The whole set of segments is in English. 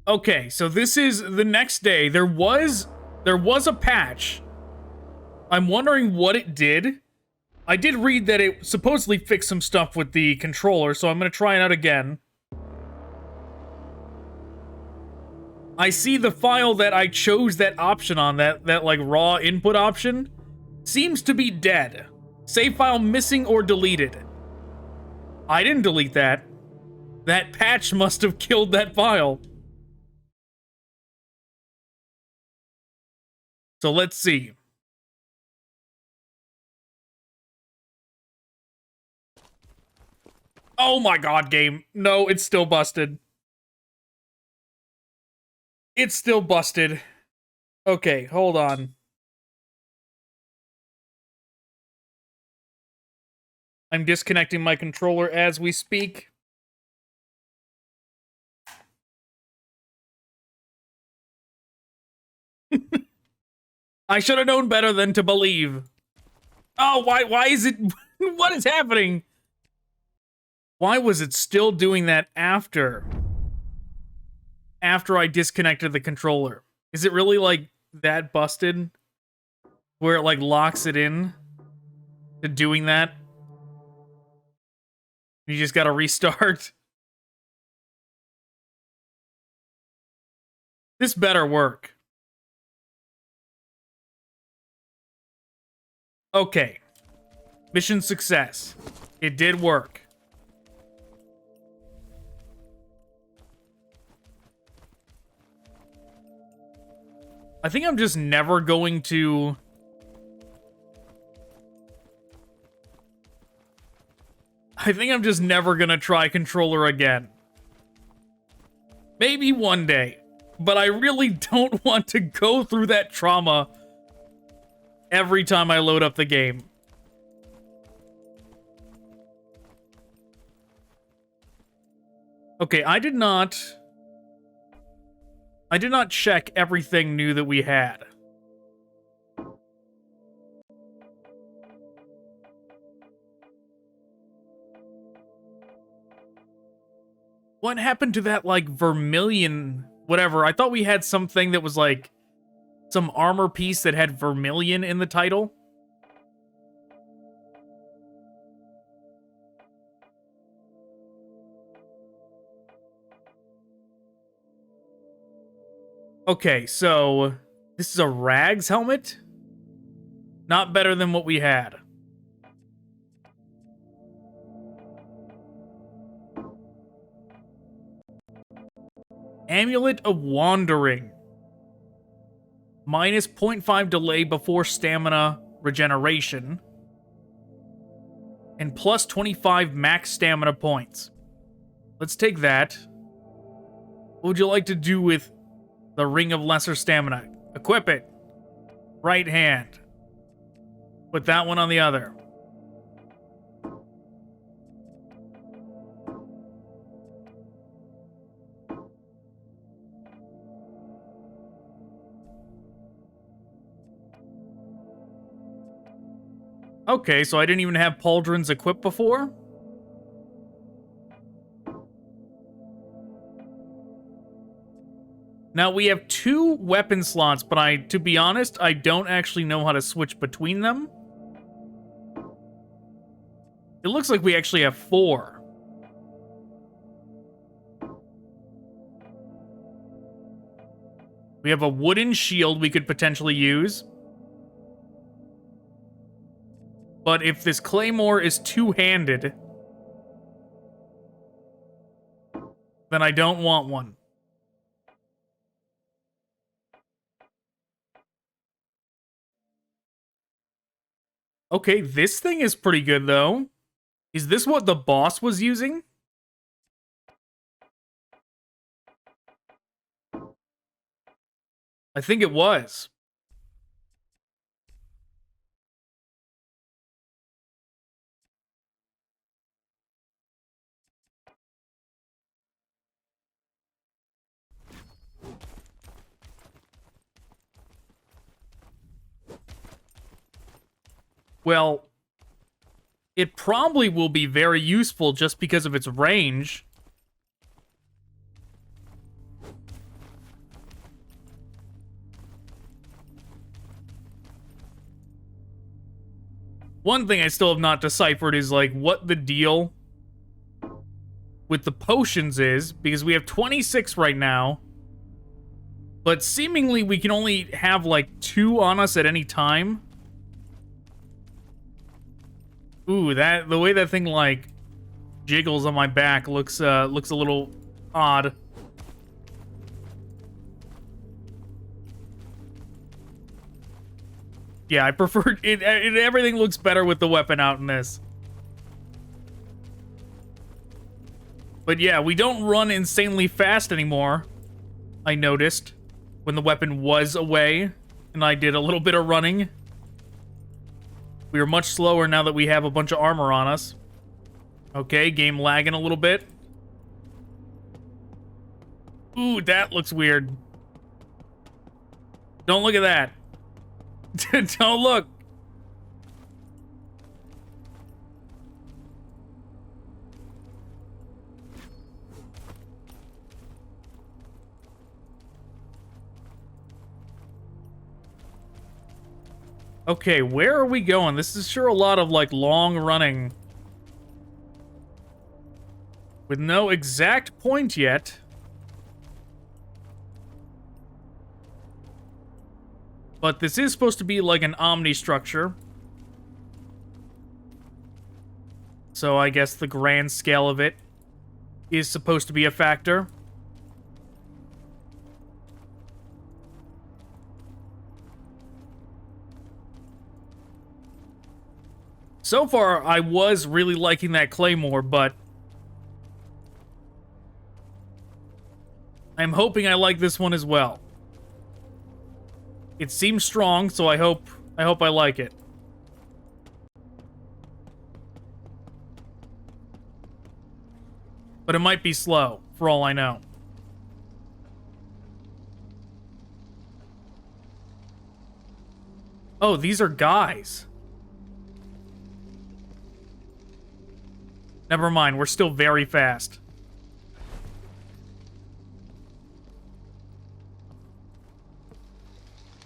Okay, so this is the next day. There was a patch. I'm wondering what it did. I did read that it supposedly fixed some stuff with the controller, so I'm going to try it out again. I see the file that I chose that option on, that like raw input option, seems to be dead. Save file missing or deleted. I didn't delete that. That patch must have killed that file. So let's see. Oh my god, game. No, it's still busted. It's still busted. Okay, hold on. I'm disconnecting my controller as we speak. I should have known better than to believe. Oh, why is it... What is happening? Why was it still doing that after I disconnected the controller? Is it really, like, that busted? Where it, like, locks it in to doing that? You just gotta restart? This better work. Okay. Mission success. It did work. I think I'm just never going to... I think I'm just never gonna try controller again. Maybe one day. But I really don't want to go through that trauma every time I load up the game. Okay, I did not check everything new that we had. What happened to that, like, vermilion... Whatever, I thought we had something that was, like, some armor piece that had vermilion in the title. Okay, so... This is a Rags helmet? Not better than what we had. Amulet of Wandering. Minus 0.5 delay before stamina regeneration. And plus 25 max stamina points. Let's take that. What would you like to do with the Ring of Lesser Stamina? Equip it. Right hand. Put that one on the other. Okay, so I didn't even have pauldrons equipped before? Now, we have 2 weapon slots, but to be honest, I don't actually know how to switch between them. It looks like we actually have 4. We have a wooden shield we could potentially use. But if this claymore is two-handed, then I don't want one. Okay, this thing is pretty good, though. Is this what the boss was using? I think it was. Well, it probably will be very useful just because of its range. One thing I still have not deciphered is, like, what the deal with the potions is, because we have 26 right now, but seemingly we can only have, like, 2 on us at any time. Ooh, the way that thing, like, jiggles on my back looks a little odd. Yeah, I prefer it. Everything looks better with the weapon out in this. But yeah, we don't run insanely fast anymore. I noticed when the weapon was away and I did a little bit of running. We are much slower now that we have a bunch of armor on us. Okay, game lagging a little bit. Ooh, that looks weird. Don't look at that. Don't look. Okay, where are we going? This is sure a lot of, like, long running. With no exact point yet. But this is supposed to be like an Omnistructure. So I guess the grand scale of it is supposed to be a factor. So far, I was really liking that Claymore, but I'm hoping I like this one as well. It seems strong, so I hope I like it. But it might be slow, for all I know. Oh, these are guys. Never mind, we're still very fast.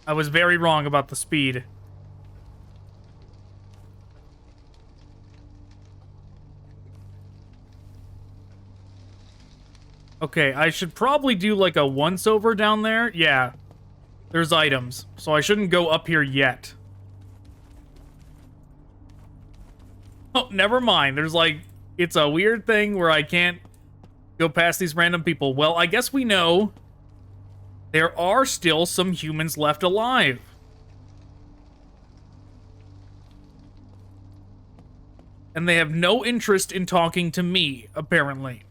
I was very wrong about the speed. Okay, I should probably do like a once-over down there. Yeah, there's items, so I shouldn't go up here yet. Oh, never mind. There's like, it's a weird thing where I can't go past these random people. Well, I guess we know there are still some humans left alive. And they have no interest in talking to me, apparently.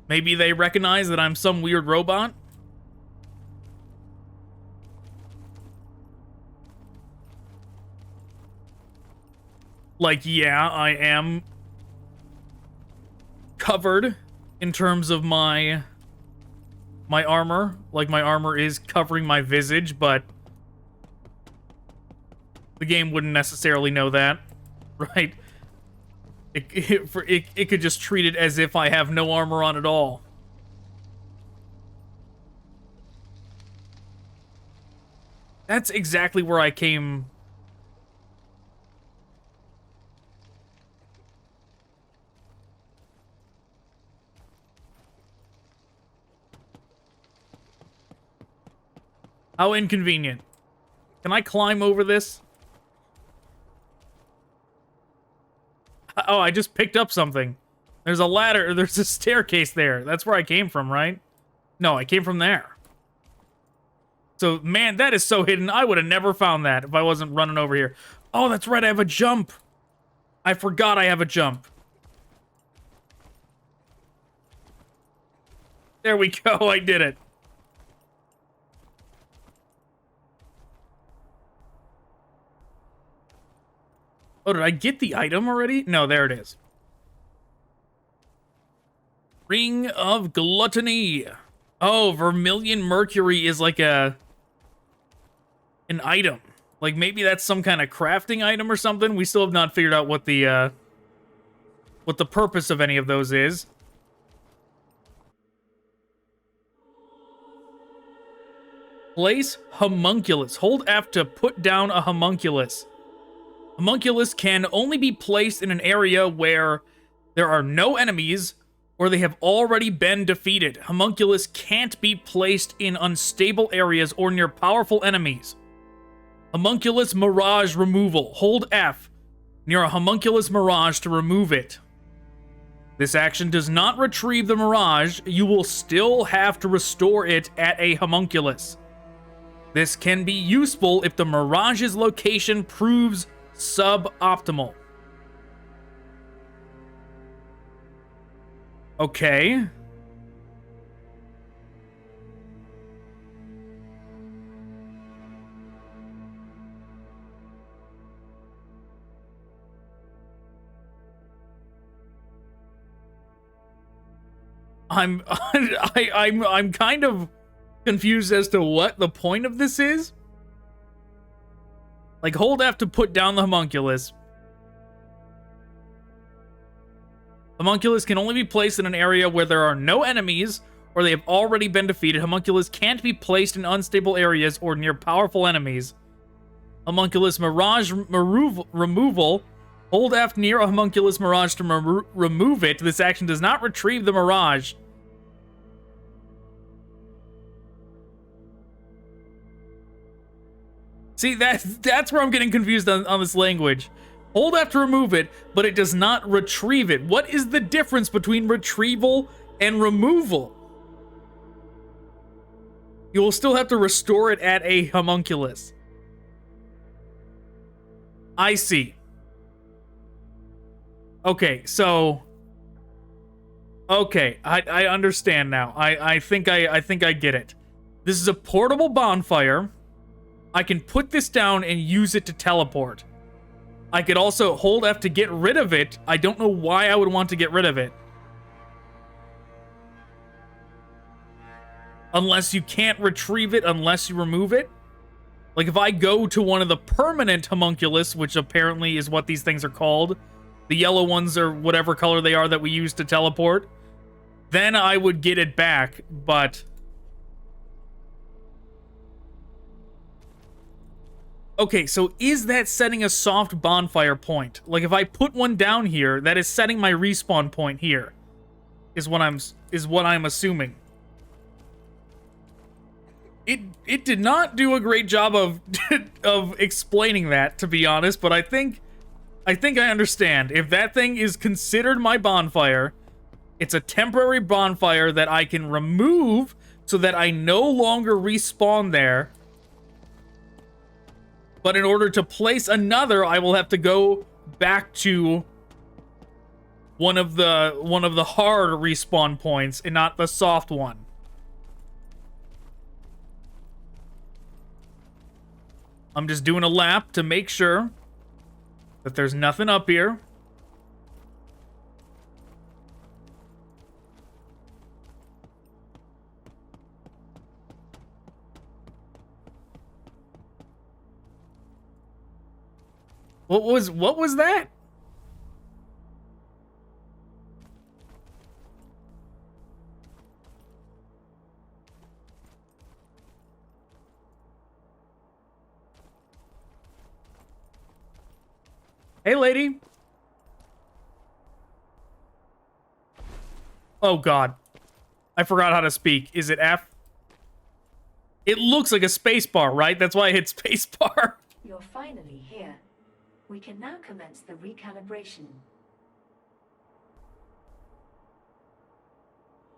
Maybe they recognize that I'm some weird robot? Like, yeah, I am covered in terms of my armor. Like, my armor is covering my visage, but the game wouldn't necessarily know that, right? It could just treat it as if I have no armor on at all. That's exactly where I came. How inconvenient. Can I climb over this? Oh, I just picked up something. There's a ladder, there's a staircase there. That's where I came from, right? No, I came from there. So, man, that is so hidden. I would have never found that if I wasn't running over here. Oh, that's right, I have a jump. I forgot I have a jump. There we go, I did it. Oh, did I get the item already? No, there it is. Ring of Gluttony. Oh, Vermilion Mercury is like an item. Like, maybe that's some kind of crafting item or something. We still have not figured out what the purpose of any of those is. Place homunculus. Hold F to put down a homunculus. Homunculus can only be placed in an area where there are no enemies or they have already been defeated. Homunculus can't be placed in unstable areas or near powerful enemies. Homunculus mirage removal. Hold F near a homunculus mirage to remove it. This action does not retrieve the mirage. You will still have to restore it at a homunculus. This can be useful if the mirage's location proves suboptimal. Okay. I'm kind of confused as to what the point of this is. Like, hold F to put down the homunculus. Homunculus can only be placed in an area where there are no enemies or they have already been defeated. Homunculus can't be placed in unstable areas or near powerful enemies. Homunculus mirage removal. Hold F near a homunculus mirage to remove it. This action does not retrieve the mirage. See, that's where I'm getting confused on this language. Hold F to remove it, but it does not retrieve it. What is the difference between retrieval and removal? You will still have to restore it at a homunculus. I see. Okay, so... Okay, I understand now. I think I get it. This is a portable bonfire. I can put this down and use it to teleport. I could also hold F to get rid of it. I don't know why I would want to get rid of it. Unless you can't retrieve it unless you remove it. Like, if I go to one of the permanent homunculus, which apparently is what these things are called, the yellow ones or whatever color they are that we use to teleport, then I would get it back, but... Okay, so is that setting a soft bonfire point? Like, if I put one down here, that is setting my respawn point here. Is what I'm assuming. It did not do a great job of of explaining that, to be honest, but I think I understand. If that thing is considered my bonfire, it's a temporary bonfire that I can remove so that I no longer respawn there. But in order to place another, I will have to go back to one of the hard respawn points and not the soft one. I'm just doing a lap to make sure that there's nothing up here. What was that? Hey, lady. Oh, God. I forgot how to speak. Is it F? It looks like a space bar, right? That's why I hit space bar. You're finally here. We can now commence the recalibration.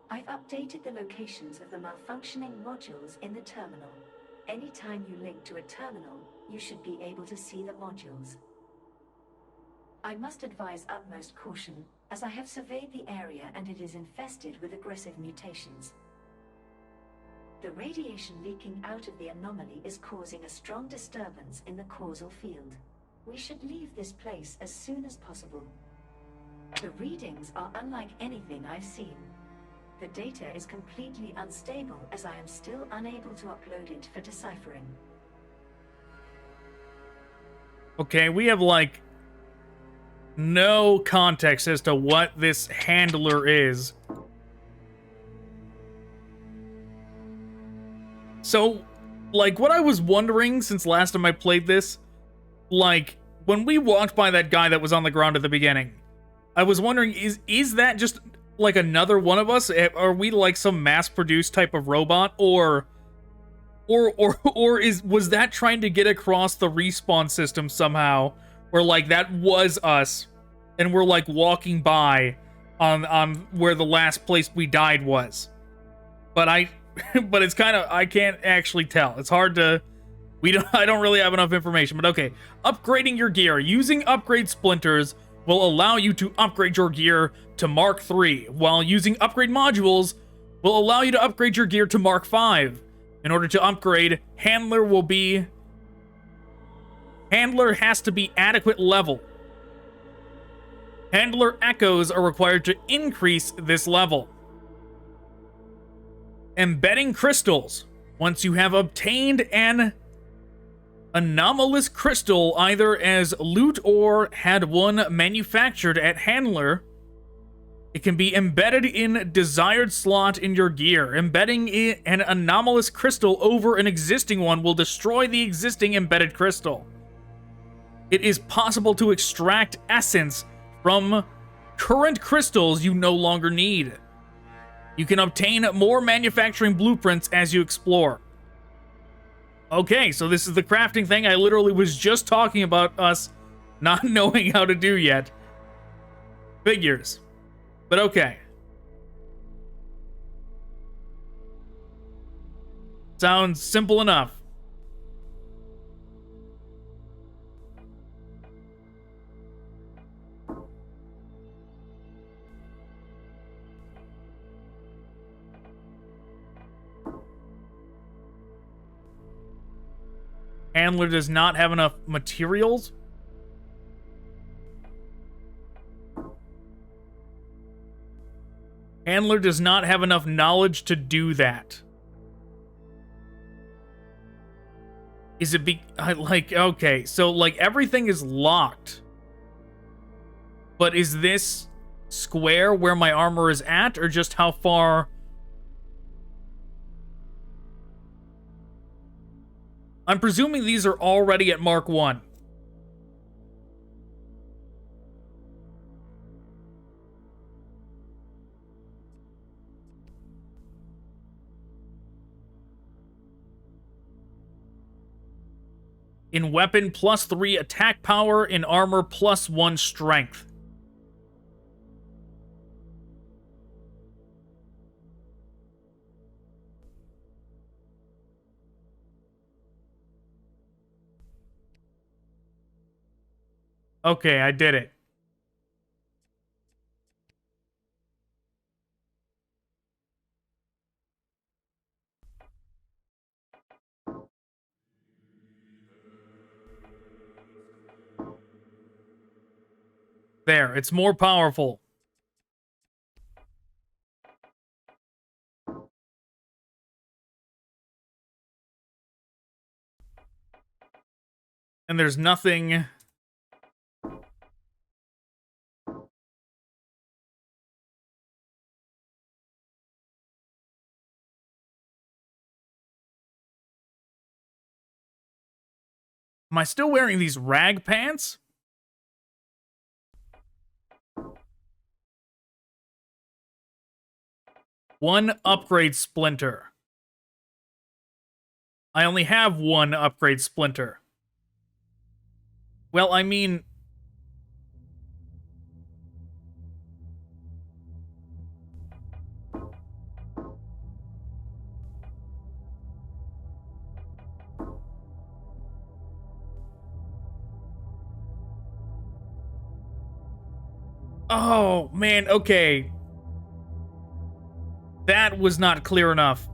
I've updated the locations of the malfunctioning modules in the terminal. Anytime you link to a terminal, you should be able to see the modules. I must advise utmost caution, as I have surveyed the area and it is infested with aggressive mutations. The radiation leaking out of the anomaly is causing a strong disturbance in the causal field. We should leave this place as soon as possible. The readings are unlike anything I've seen. The data is completely unstable as I am still unable to upload it for deciphering. Okay, we have, like, no context as to what this handler is. So, Like, what I was wondering since last time I played this, like, when we walked by that guy that was on the ground at the beginning, I was wondering, is that just, like, another one of us? Are we, like, some mass-produced type of robot? Or was that trying to get across the respawn system somehow? Where, like, that was us, and we're, like, walking by on where the last place we died was. But but it's kind of, I can't actually tell. It's hard to, I don't really have enough information, but okay. Upgrading your gear. Using upgrade splinters will allow you to upgrade your gear to Mark III, while using upgrade modules will allow you to upgrade your gear to Mark V. In order to upgrade, Handler has to be adequate level. Handler echoes are required to increase this level. Embedding crystals. Once you have obtained an anomalous crystal, either as loot or had one manufactured at Handler, it can be embedded in desired slot in your gear. Embedding an anomalous crystal over an existing one will destroy the existing embedded crystal. It is possible to extract essence from current crystals you no longer need. You can obtain more manufacturing blueprints as you explore. Okay, so this is the crafting thing I literally was just talking about us not knowing how to do yet. Figures. But okay. Sounds simple enough. Handler does not have enough materials. Handler does not have enough knowledge to do that. Is it like, okay, so like everything is locked. But is this square where my armor is at, or just how far? I'm presuming these are already at Mark 1. In weapon, +3 attack power. In armor, +1 strength. Okay, I did it. There, it's more powerful. And there's nothing. Am I still wearing these rag pants? One upgrade splinter. I only have one upgrade splinter. Well, I mean... Oh, man, okay. That was not clear enough.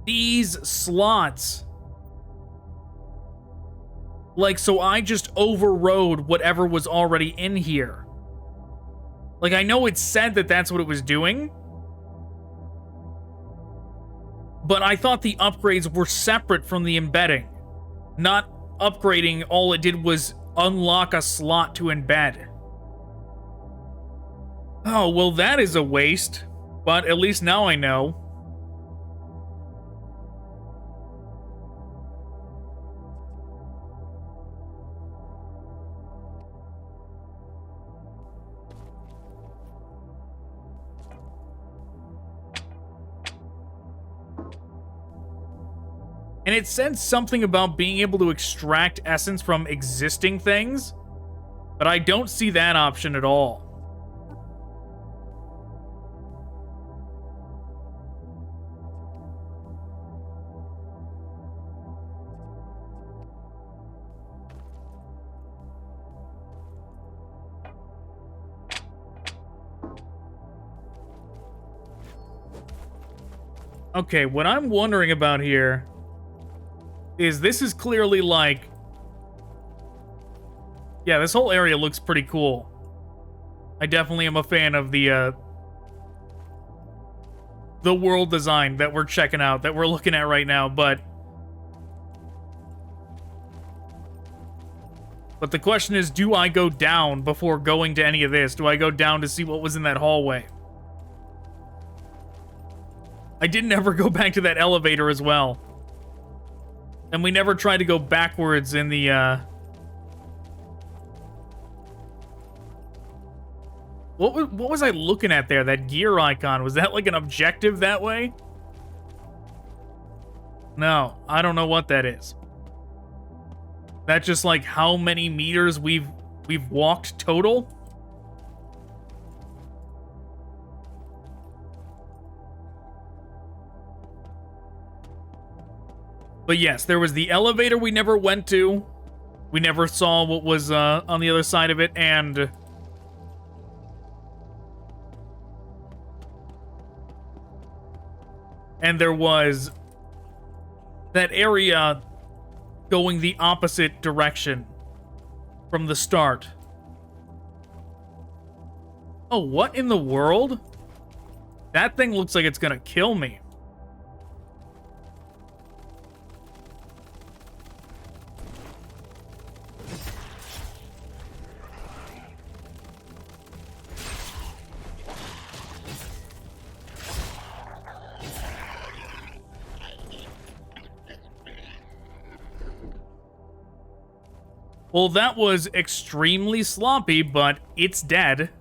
These slots. Like, so I just overrode whatever was already in here. Like, I know it said that that's what it was doing. But I thought the upgrades were separate from the embedding. Not upgrading, all it did was unlock a slot to embed. Oh, well, that is a waste. But at least now I know. And it said something about being able to extract essence from existing things, but I don't see that option at all. Okay, what I'm wondering about here is this is clearly like... Yeah, this whole area looks pretty cool. I definitely am a fan of the world design that we're checking out, that we're looking at right now, but the question is, do I go down before going to any of this? Do I go down to see what was in that hallway? I didn't ever go back to that elevator as well. And we never tried to go backwards in the, What was I looking at there? That gear icon. Was that like an objective that way? No, I don't know what that is. That's just like how many meters we've walked total? But yes, there was the elevator we never went to. We never saw what was on the other side of it, and there was that area going the opposite direction from the start. Oh, what in the world? That thing looks like it's gonna kill me. Well, that was extremely sloppy, but it's dead.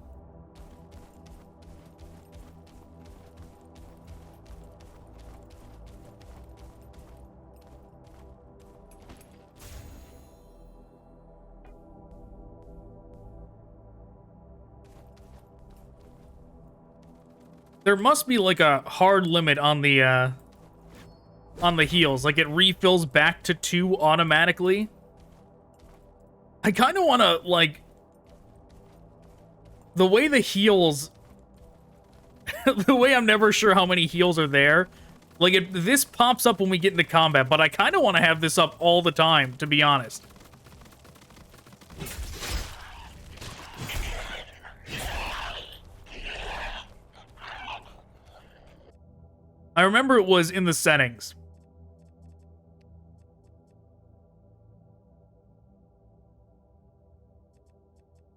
There must be like a hard limit on the heals. Like it refills back to 2 automatically. I kind of want to, like, the way the heals, the way I'm never sure how many heals are there. Like, this pops up when we get into combat, but I kind of want to have this up all the time, to be honest. I remember it was in the settings.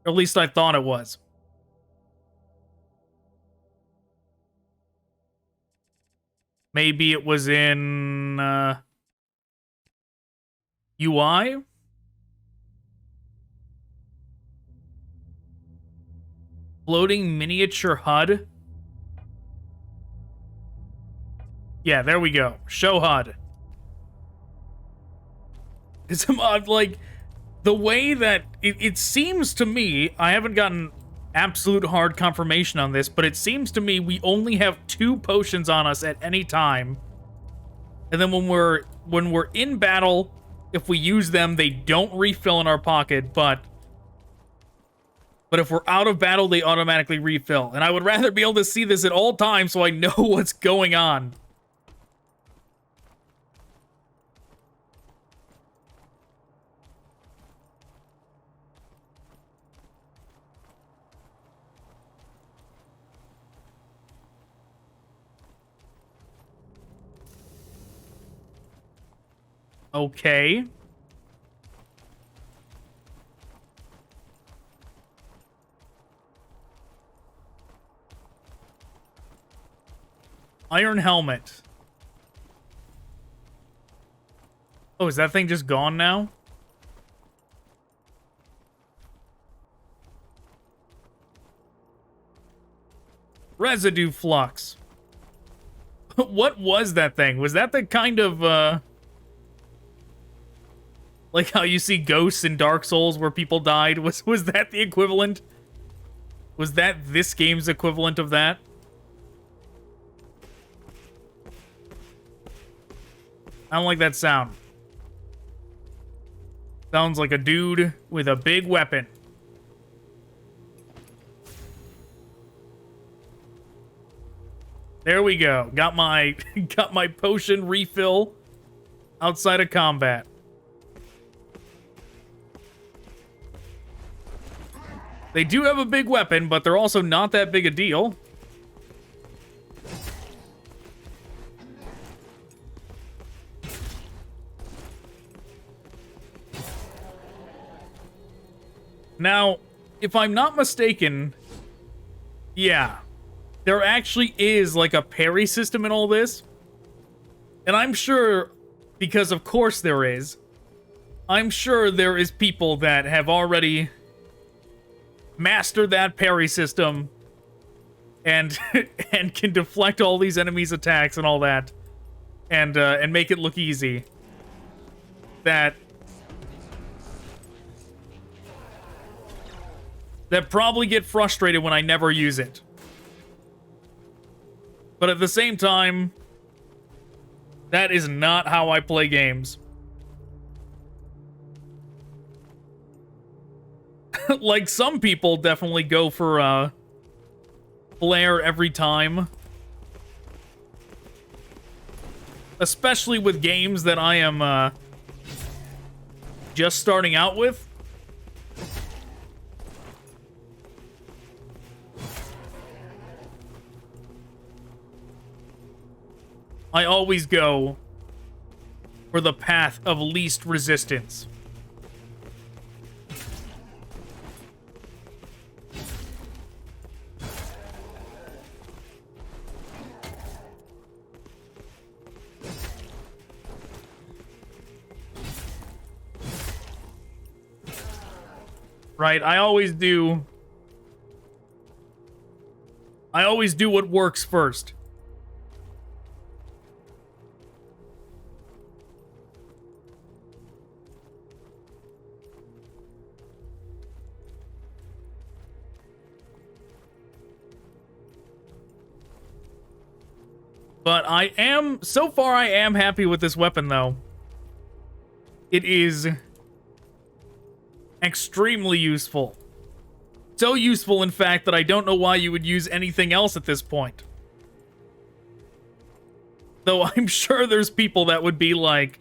Or at least I thought it was. Maybe it was in UI? Floating miniature HUD? Yeah, there we go. Show HUD. It's like... The way that it seems to me, I haven't gotten absolute hard confirmation on this, but it seems to me we only have 2 potions on us at any time. And then when we're in battle, if we use them, they don't refill in our pocket, but if we're out of battle, they automatically refill. And I would rather be able to see this at all times so I know what's going on. Okay. Iron helmet. Oh, is that thing just gone now? Residue flux. What was that thing? Was that the kind of, Like how you see ghosts in Dark Souls where people died. Was that the equivalent? Was that this game's equivalent of that? I don't like that sound. Sounds like a dude with a big weapon. There we go. Got my potion refill outside of combat. They do have a big weapon, but they're also not that big a deal. Now, if I'm not mistaken, yeah, there actually is like a parry system in all this. And I'm sure, because of course there is, I'm sure there is people that have already mastered that parry system and and can deflect all these enemies' attacks and all that, and make it look easy. That probably get frustrated when I never use it. But at the same time, that is not how I play games. Like, some people definitely go for Blair every time. Especially with games that I am just starting out with. I always go for the path of least resistance. Right, I always do what works first. But so far I am happy with this weapon, though. It is extremely useful. So useful, in fact, that I don't know why you would use anything else at this point. Though I'm sure there's people that would be like,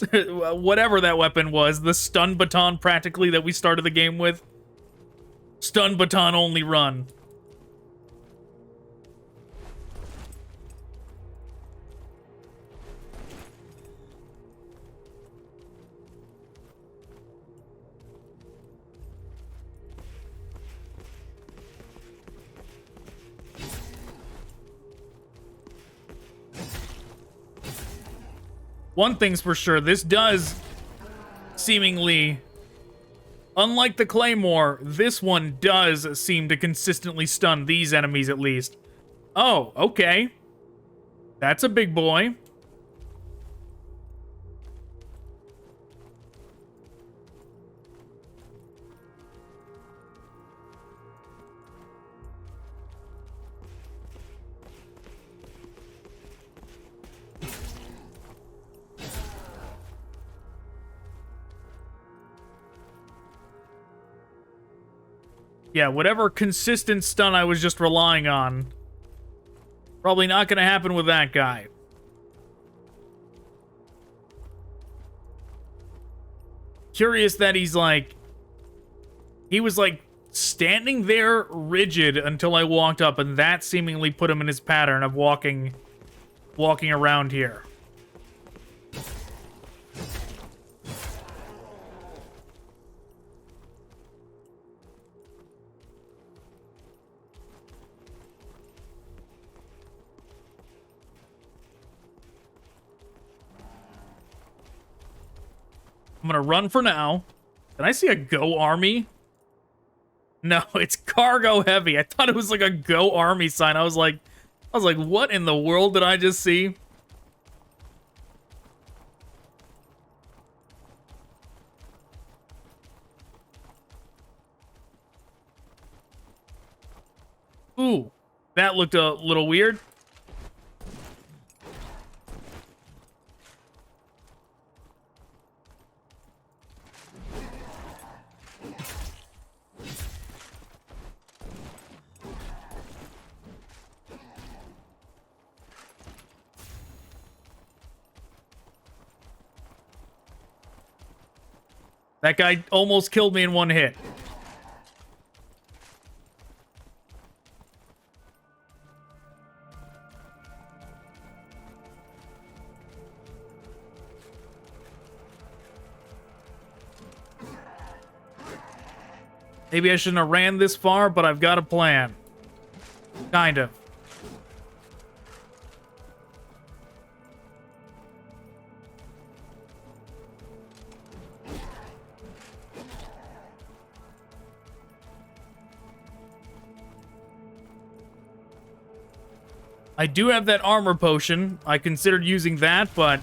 whatever that weapon was, the stun baton practically that we started the game with. Stun baton only run. One thing's for sure, this does seemingly, unlike the Claymore, this one does seem to consistently stun these enemies at least. Oh, okay. That's a big boy. Yeah, whatever consistent stun I was just relying on, probably not gonna happen with that guy. Curious that he was like standing there rigid until I walked up, and that seemingly put him in his pattern of walking around here. I'm gonna run for now. Can I see a Go Army? No, it's cargo heavy. I thought it was like a Go Army sign. I was like, what in the world did I just see? Ooh, that looked a little weird. That guy almost killed me in one hit. Maybe I shouldn't have ran this far, but I've got a plan. Kind of. I do have that armor potion. I considered using that, but...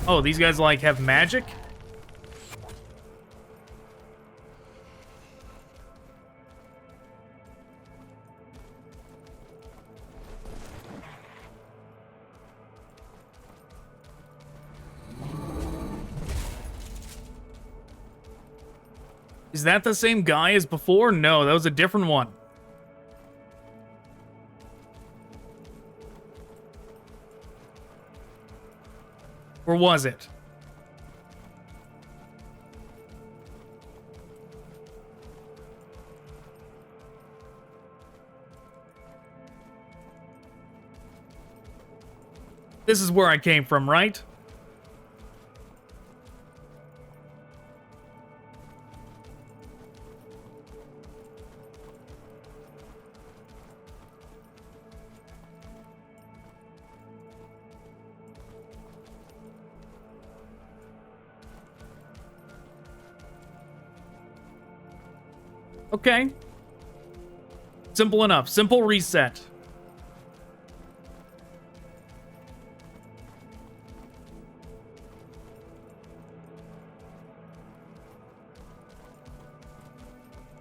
Oh, these guys, like, have magic? Is that the same guy as before? No, that was a different one. Or was it? This is where I came from, right? Okay. Simple enough. Simple reset.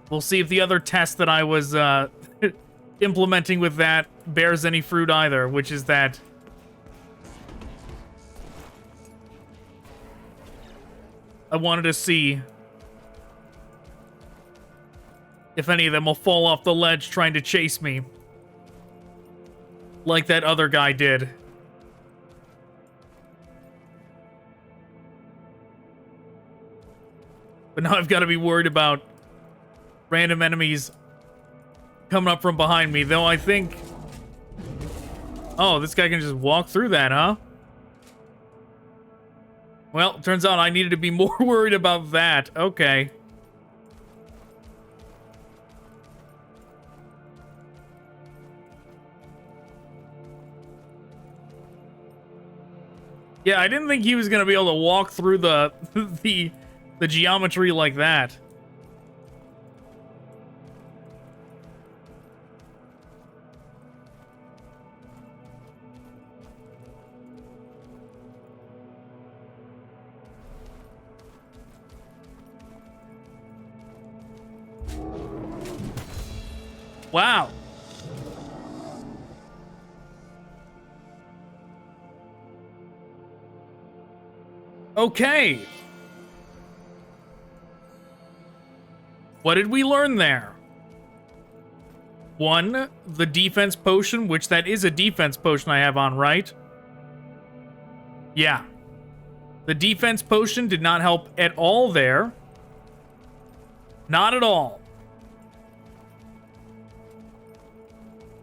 We'll see if the other test that I was implementing with that bears any fruit either, which is that I wanted to see if any of them will fall off the ledge trying to chase me. Like that other guy did. But now I've got to be worried about random enemies coming up from behind me. Though I think... Oh, this guy can just walk through that, huh? Well, turns out I needed to be more worried about that. Okay. Yeah, I didn't think he was gonna be able to walk through the the geometry like that. Wow. Okay. What did we learn there? One, the defense potion, which that is a defense potion I have on, right? Yeah. The defense potion did not help at all there. Not at all.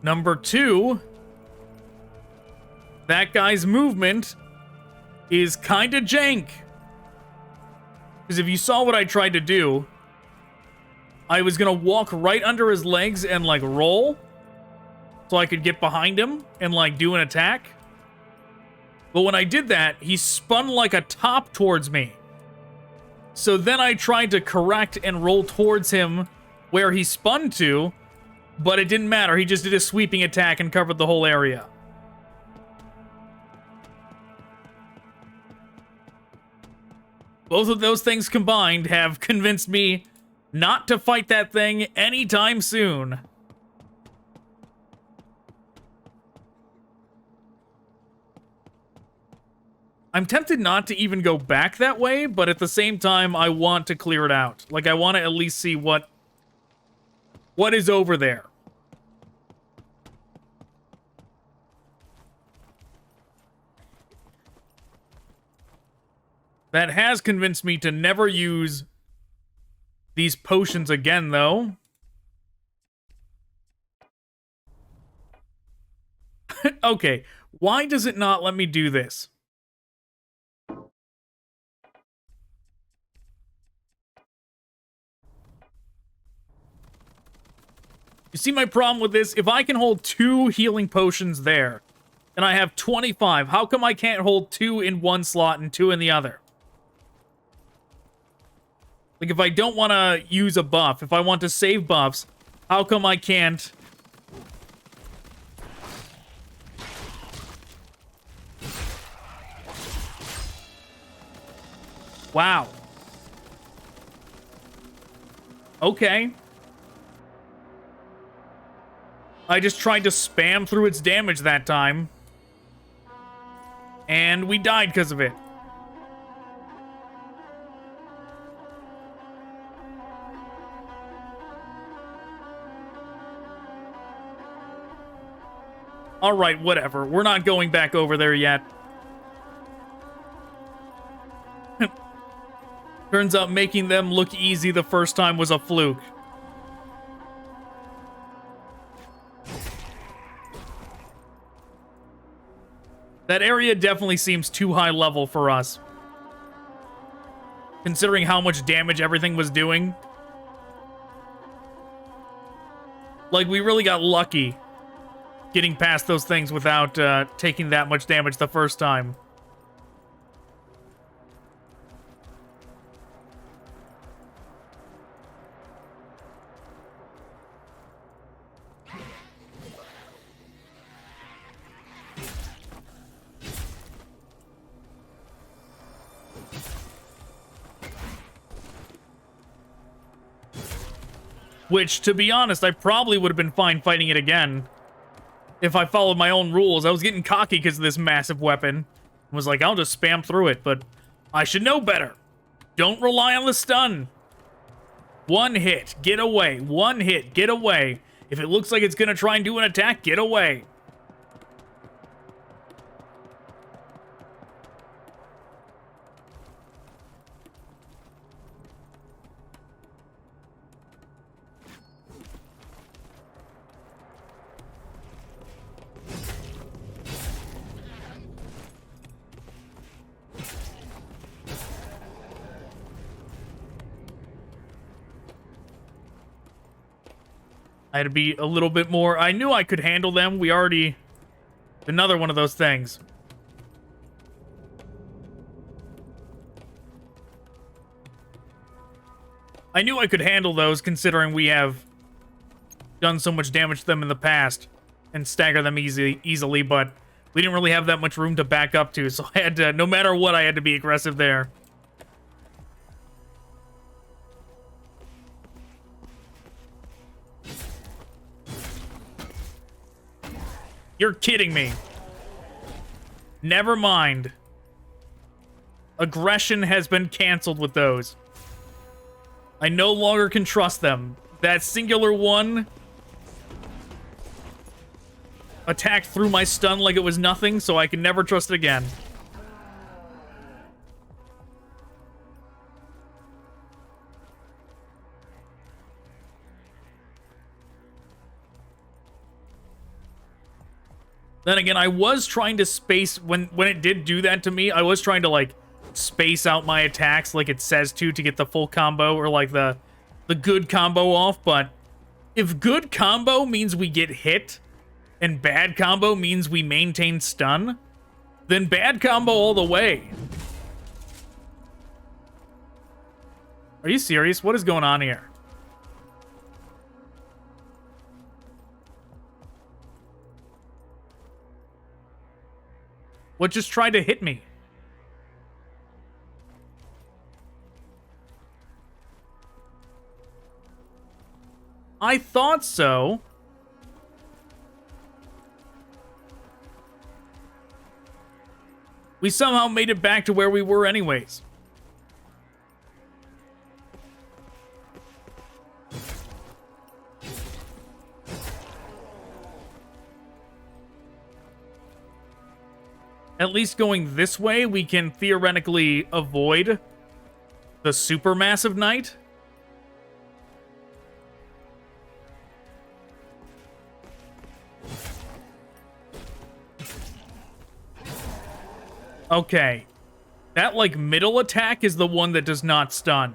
Number two, that guy's movement is kinda jank. Because if you saw what I tried to do, I was gonna walk right under his legs and, like, roll so I could get behind him and, like, do an attack. But when I did that, he spun like a top towards me. So then I tried to correct and roll towards him where he spun to, but it didn't matter. He just did a sweeping attack and covered the whole area. Both of those things combined have convinced me not to fight that thing anytime soon. I'm tempted not to even go back that way, but at the same time, I want to clear it out. Like, I want to at least see what is over there. That has convinced me to never use these potions again, though. Okay, why does it not let me do this? You see my problem with this? If I can hold 2 healing potions there, and I have 25, how come I can't hold 2 in one slot and 2 in the other? Like, if I don't want to use a buff, if I want to save buffs, how come I can't? Wow. Okay. I just tried to spam through its damage that time. And we died because of it. Alright, whatever. We're not going back over there yet. Turns out making them look easy the first time was a fluke. That area definitely seems too high level for us. Considering how much damage everything was doing. Like, we really got lucky getting past those things without taking that much damage the first time. Which, to be honest, I probably would have been fine fighting it again if I followed my own rules. I was getting cocky because of this massive weapon. I was like, I'll just spam through it, but I should know better. Don't rely on the stun. One hit, get away. One hit, get away. If it looks like it's going to try and do an attack, get away. I had to be a little bit more. I knew I could handle them. We already... Another one of those things. I knew I could handle those considering we have done so much damage to them in the past and stagger them easily, but we didn't really have that much room to back up to, so I had to, no matter what, I had to be aggressive there. You're kidding me. Never mind. Aggression has been canceled with those. I no longer can trust them. That singular one attacked through my stun like it was nothing, so I can never trust it again. Then again, I was trying to space, when it did do that to me, I was trying to, like, space out my attacks like it says to get the full combo, or, like, the good combo off, but if good combo means we get hit, and bad combo means we maintain stun, then bad combo all the way. Are you serious? What is going on here? What just tried to hit me? I thought so. We somehow made it back to where we were anyways. At least going this way, we can theoretically avoid the supermassive night. Okay. That, like, middle attack is the one that does not stun.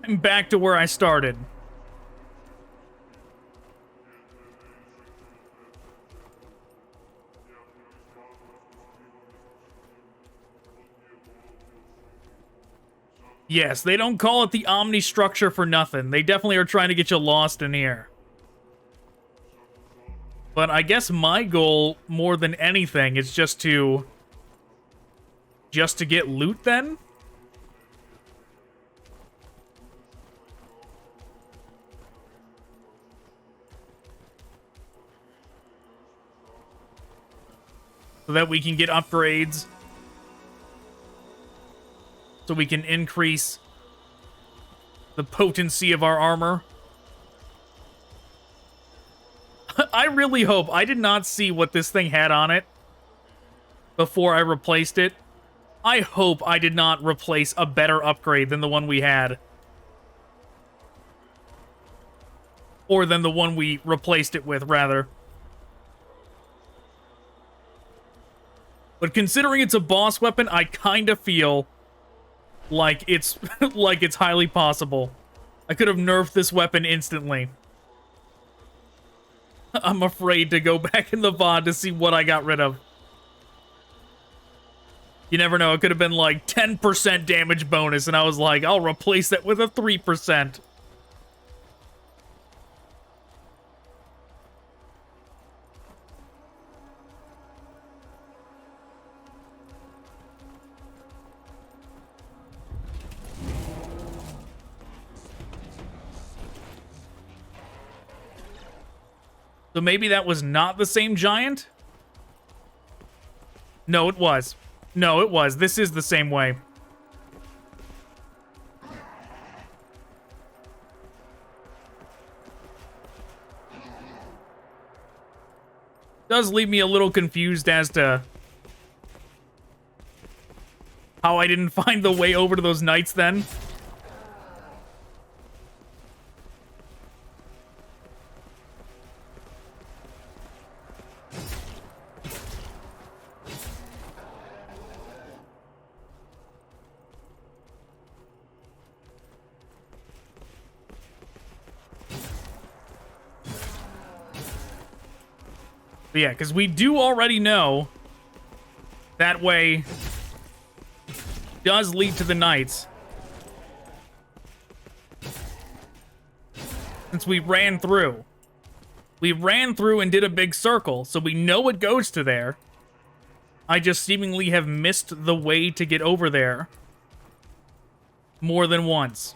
I'm back to where I started. Yes, they don't call it the Omnistructure for nothing. They definitely are trying to get you lost in here. But I guess my goal, more than anything, is just to get loot then? So that we can get upgrades. So we can increase the potency of our armor. I really hope. I did not see what this thing had on it before I replaced it. I hope I did not replace a better upgrade than the one we had. Or than the one we replaced it with, rather. But considering it's a boss weapon, I kind of feel like it's like it's highly possible. I could have nerfed this weapon instantly. I'm afraid to go back in the VOD to see what I got rid of. You never know, it could have been like 10% damage bonus, and I was like, I'll replace that with a 3%. So maybe that was not the same giant? No, it was. No, it was. This is the same way. Does leave me a little confused as to how I didn't find the way over to those knights then. But yeah, because we do already know that way does lead to the knights. Since we ran through. We ran through and did a big circle, so we know it goes to there. I just seemingly have missed the way to get over there more than once.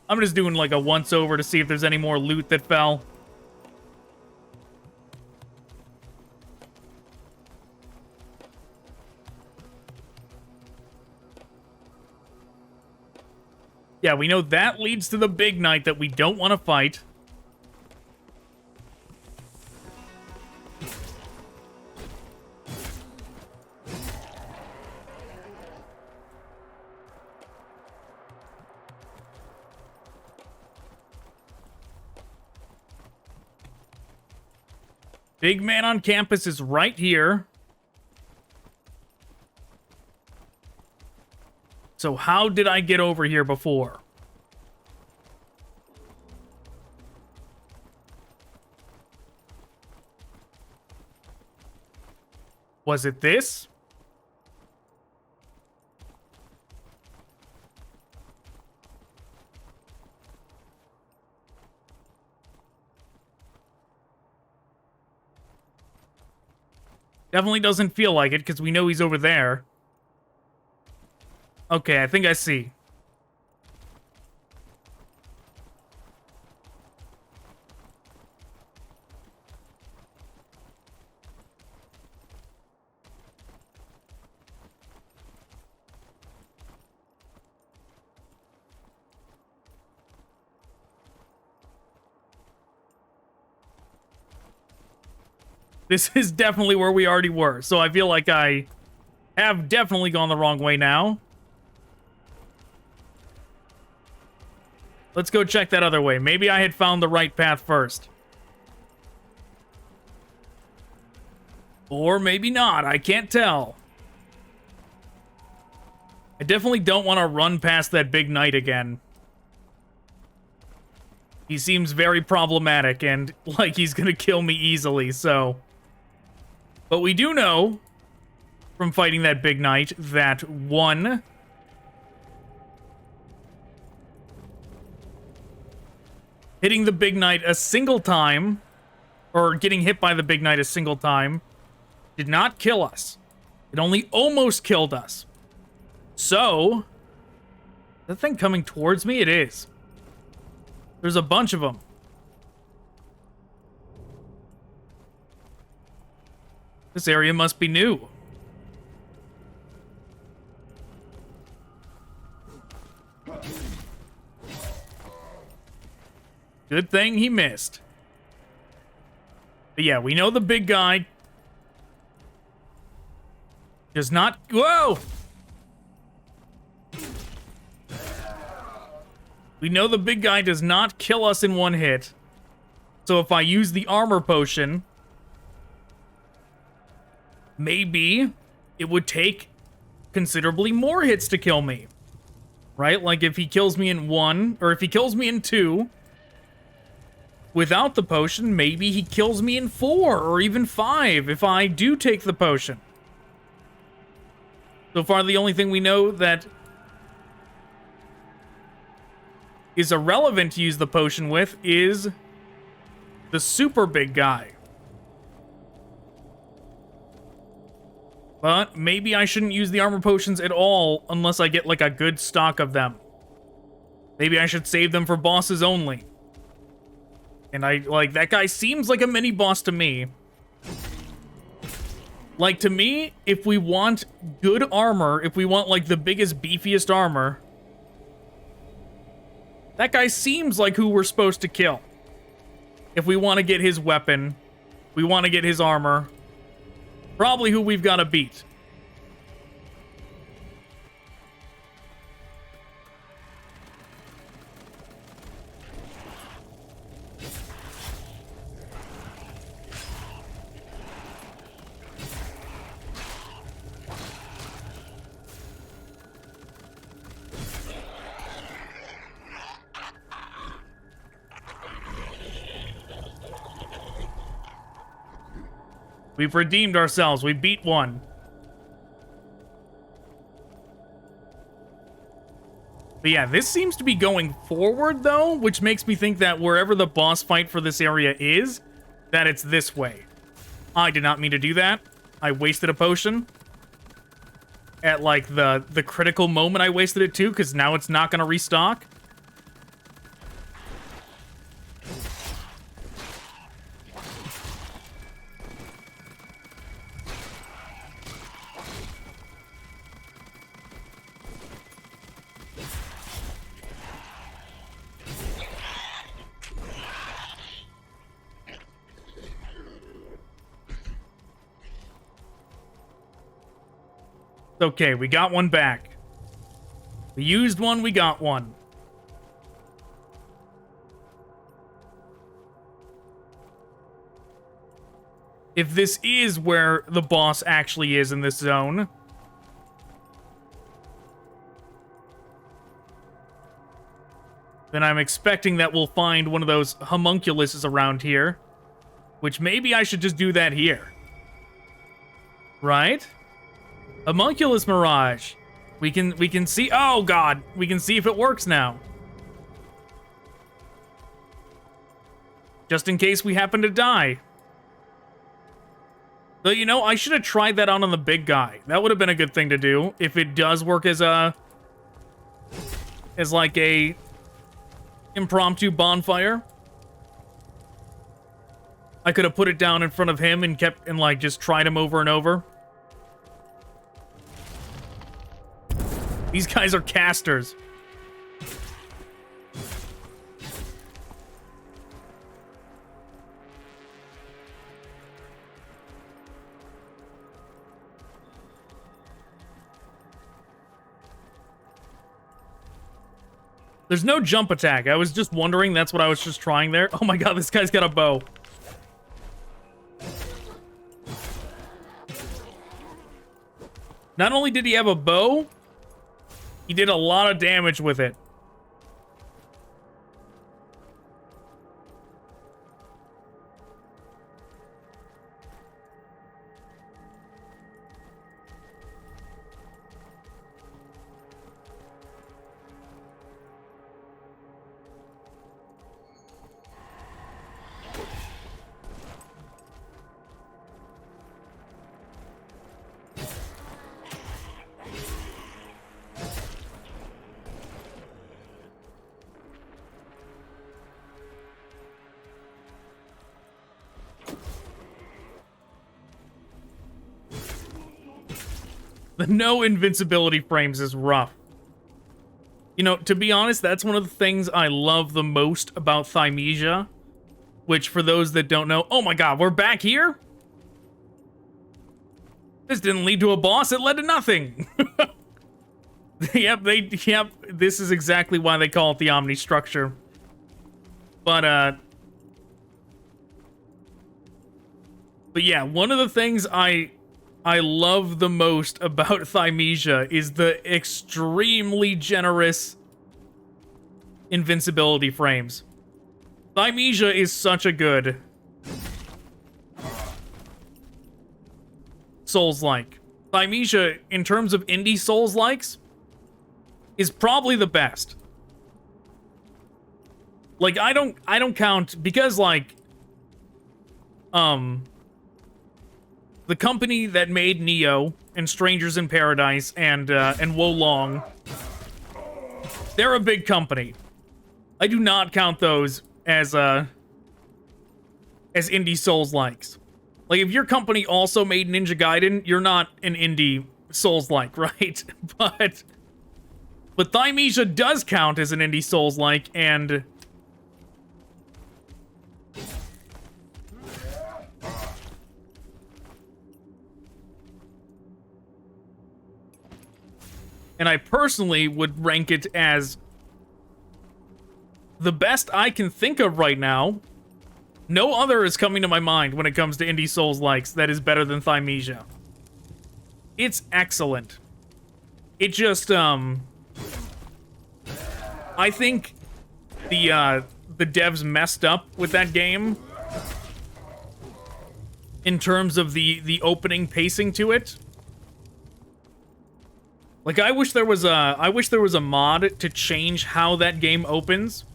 I'm just doing like a once over to see if there's any more loot that fell. Yeah, we know that leads to the big knight that we don't want to fight. Big man on campus is right here. So how did I get over here before? Was it this? Definitely doesn't feel like it, because we know he's over there. Okay, I think I see. This is definitely where we already were, so I feel like I have definitely gone the wrong way now. Let's go check that other way. Maybe I had found the right path first. Or maybe not, I can't tell. I definitely don't want to run past that big knight again. He seems very problematic and like he's gonna kill me easily, so... But we do know, from fighting that big knight, that one... hitting the big knight a single time, or getting hit by the big knight a single time, did not kill us. It only almost killed us. So... Is that thing coming towards me? It is. There's a bunch of them. This area must be new. Good thing he missed. But yeah, we know the big guy does not... Whoa! We know the big guy does not kill us in one hit. So if I use the armor potion... maybe it would take considerably more hits to kill me. Right? Like if he kills me in one, or if he kills me in two, without the potion, maybe he kills me in 4 or even 5 if I do take the potion. So far, the only thing we know that is irrelevant to use the potion with is the super big guy. But maybe I shouldn't use the armor potions at all unless I get like a good stock of them. Maybe I should save them for bosses only. And that guy seems like a mini boss to me. Like, to me, if we want good armor, if we want, like, the biggest, beefiest armor, that guy seems like who we're supposed to kill. If we want to get his weapon, we want to get his armor, probably who we've got to beat. We've redeemed ourselves. We beat one. But yeah, this seems to be going forward, though, which makes me think that wherever the boss fight for this area is, that it's this way. I did not mean to do that. I wasted a potion. At, like, the critical moment I wasted it too, because now it's not going to restock. Okay, we got one back. We used one, we got one. If this is where the boss actually is in this zone, then I'm expecting that we'll find one of those homunculuses around here, which maybe I should just do that here. right? Homunculus Mirage. We can see, oh god, we can see if it works now. Just in case we happen to die. Though, you know, I should have tried that out on the big guy. That would have been a good thing to do if it does work as like a impromptu bonfire. I could have put it down in front of him and like just tried him over and over. These guys are casters. There's no jump attack. I was just wondering. That's what I was just trying there. Oh my god, this guy's got a bow. Not only did he have a bow, he did a lot of damage with it. The no invincibility frames is rough. You know, to be honest, that's one of the things I love the most about Thymesia. Which, for those that don't know... Oh my god, we're back here? This didn't lead to a boss, it led to nothing! Yep, this is exactly why they call it the Omnistructure. But yeah, one of the things I love the most about Thymesia is the extremely generous invincibility frames. Thymesia is such a good Souls-like. Thymesia, in terms of indie Souls-likes, is probably the best. Like, I don't count, because, like, the company that made Neo and Strangers in Paradise and Wolong, they're a big company. I do not count those as indie Souls-likes. Like, if your company also made Ninja Gaiden, you're not an indie Souls-like, right? But Thymesia does count as an indie Souls-like, and I personally would rank it as the best I can think of right now. No other is coming to my mind when it comes to indie Souls-likes that is better than Thymesia. It's excellent. It just, I think the devs messed up with that game in terms of the opening pacing to it. Like, I wish there was a mod to change how that game opens.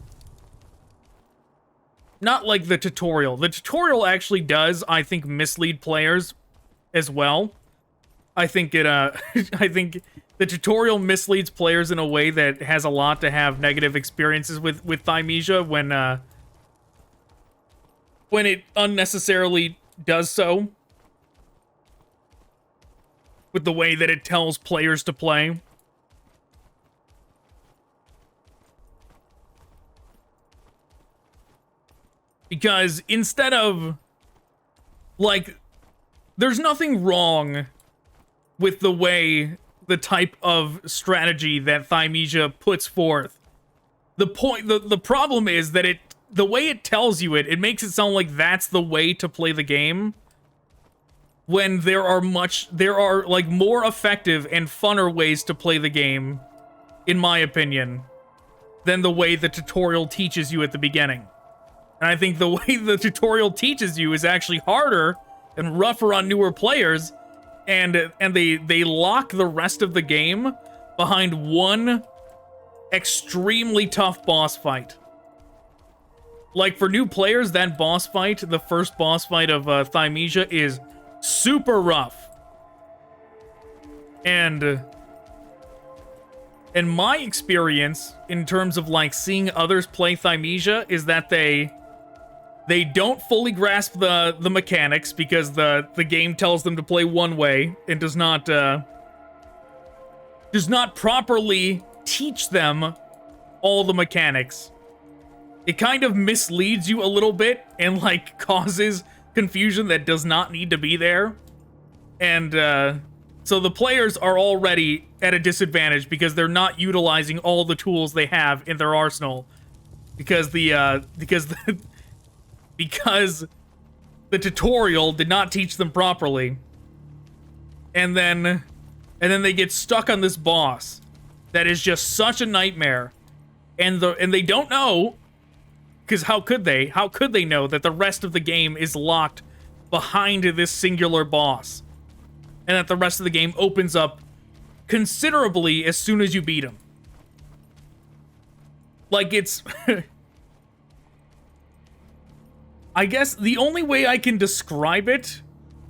Not like the tutorial. The tutorial actually does, I think, mislead players as well. I think it, I think the tutorial misleads players in a way that has a lot to have negative experiences with Thymesia when it unnecessarily does so. With the way that it tells players to play. Because instead of, like, there's nothing wrong with the type of strategy that Thymesia puts forth. The problem is that the way it tells you it makes it sound like that's the way to play the game. When there are like more effective and funner ways to play the game, in my opinion, than the way the tutorial teaches you at the beginning. And I think the way the tutorial teaches you is actually harder and rougher on newer players, and they lock the rest of the game behind one extremely tough boss fight. Like, for new players, that boss fight, the first boss fight of Thymesia, is super rough. And in my experience, in terms of, like, seeing others play Thymesia, is that they don't fully grasp the mechanics, because the game tells them to play one way and does not properly teach them all the mechanics. It kind of misleads you a little bit and, like, causes confusion that does not need to be there. And so the players are already at a disadvantage because they're not utilizing all the tools they have in their arsenal, because the tutorial did not teach them properly. And then they get stuck on this boss that is just such a nightmare. And they don't know, because how could they? How could they know that the rest of the game is locked behind this singular boss? And that the rest of the game opens up considerably as soon as you beat him. Like, it's... I guess the only way I can describe it...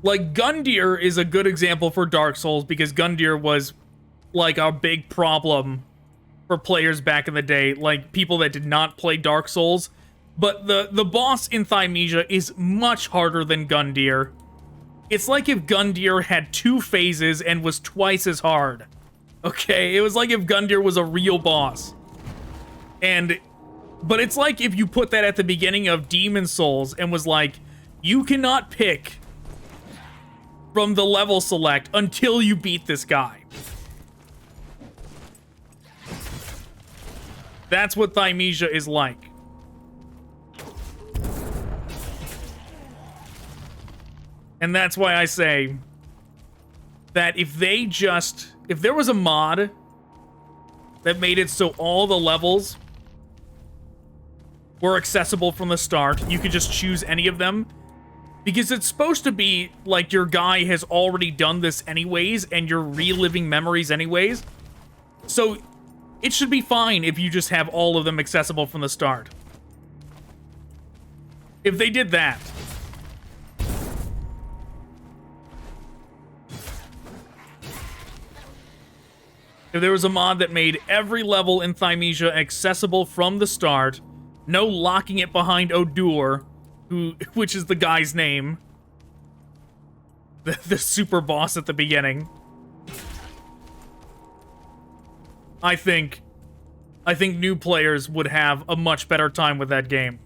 Like, Gundyr is a good example for Dark Souls, because Gundyr was, like, a big problem for players back in the day. Like, people that did not play Dark Souls. But the boss in Thymesia is much harder than Gundyr. It's like if Gundyr had 2 phases and was twice as hard. Okay, it was like if Gundyr was a real boss. But it's like if you put that at the beginning of Demon Souls and was like, you cannot pick from the level select until you beat this guy. That's what Thymesia is like. And that's why I say that if there was a mod that made it so all the levels were accessible from the start, you could just choose any of them, because it's supposed to be like your guy has already done this anyways, and you're reliving memories anyways. So it should be fine if you just have all of them accessible from the start. If they did that. If there was a mod that made every level in Thymesia accessible from the start, no locking it behind Odur, which is the guy's name, the super boss at the beginning, I think new players would have a much better time with that game.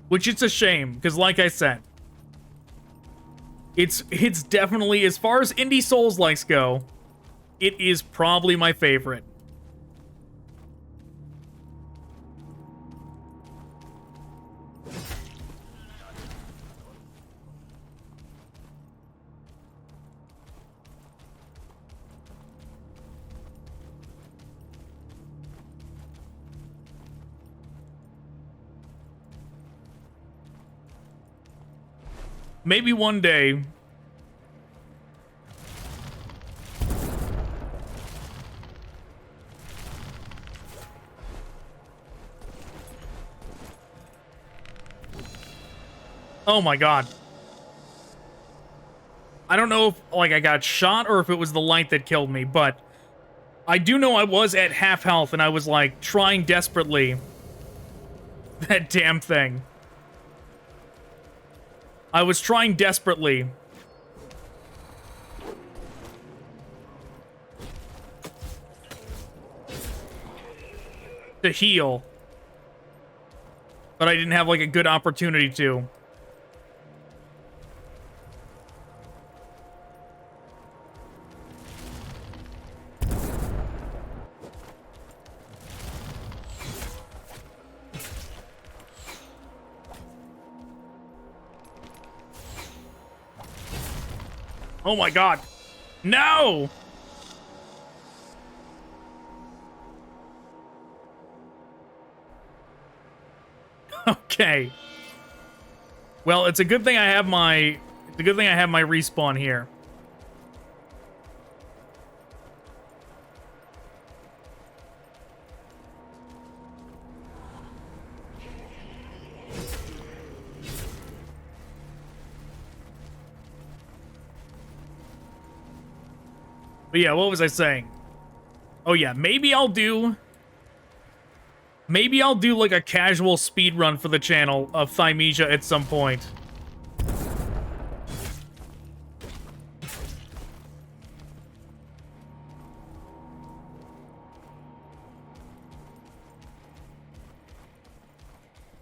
Which it's a shame, because like I said, it's definitely, as far as indie Souls-likes go, it is probably my favorite. Maybe one day. Oh my god. I don't know if, like, I got shot or if it was the light that killed me, but I do know I was at half health and I was, like, trying desperately. That damn thing. I was trying desperately to heal, but I didn't have, like, a good opportunity to. Oh my god. No! Okay. Well, it's a good thing I have my respawn here. But yeah, what was I saying? Oh yeah, maybe I'll do like a casual speed run for the channel of Thymesia at some point.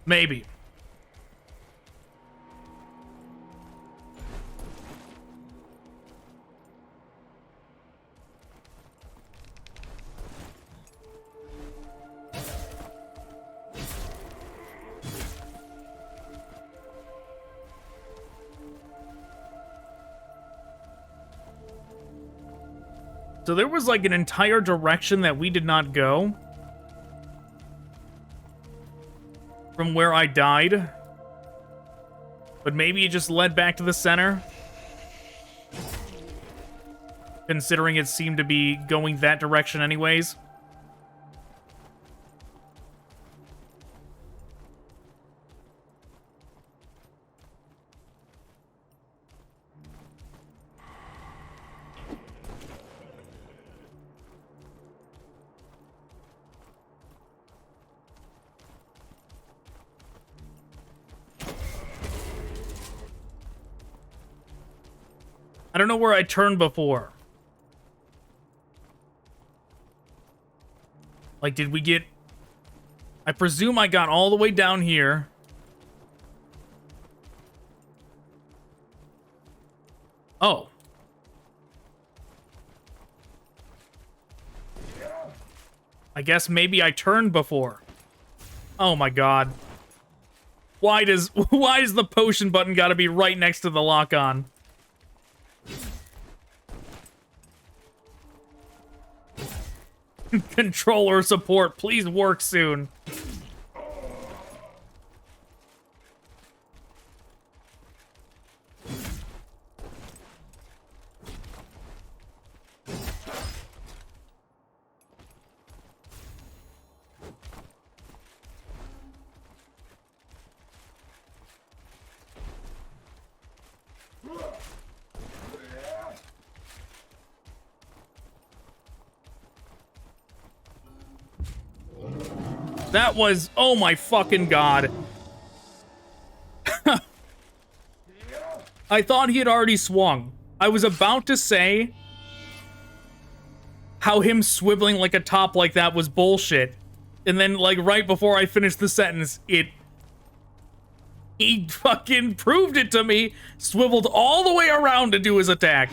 Maybe. So there was like an entire direction that we did not go from where I died. But maybe it just led back to the center. Considering it seemed to be going that direction anyways. I don't know where I turned before. Like, did we get... I presume I got all the way down here. Oh. I guess maybe I turned before. Oh my god. Why does the potion button gotta be right next to the lock-on? Controller support, please work soon. That was... oh my fucking god. I thought he had already swung. I was about to say how him swiveling like a top like that was bullshit. And then, like, right before I finished the sentence, he fucking proved it to me, swiveled all the way around to do his attack.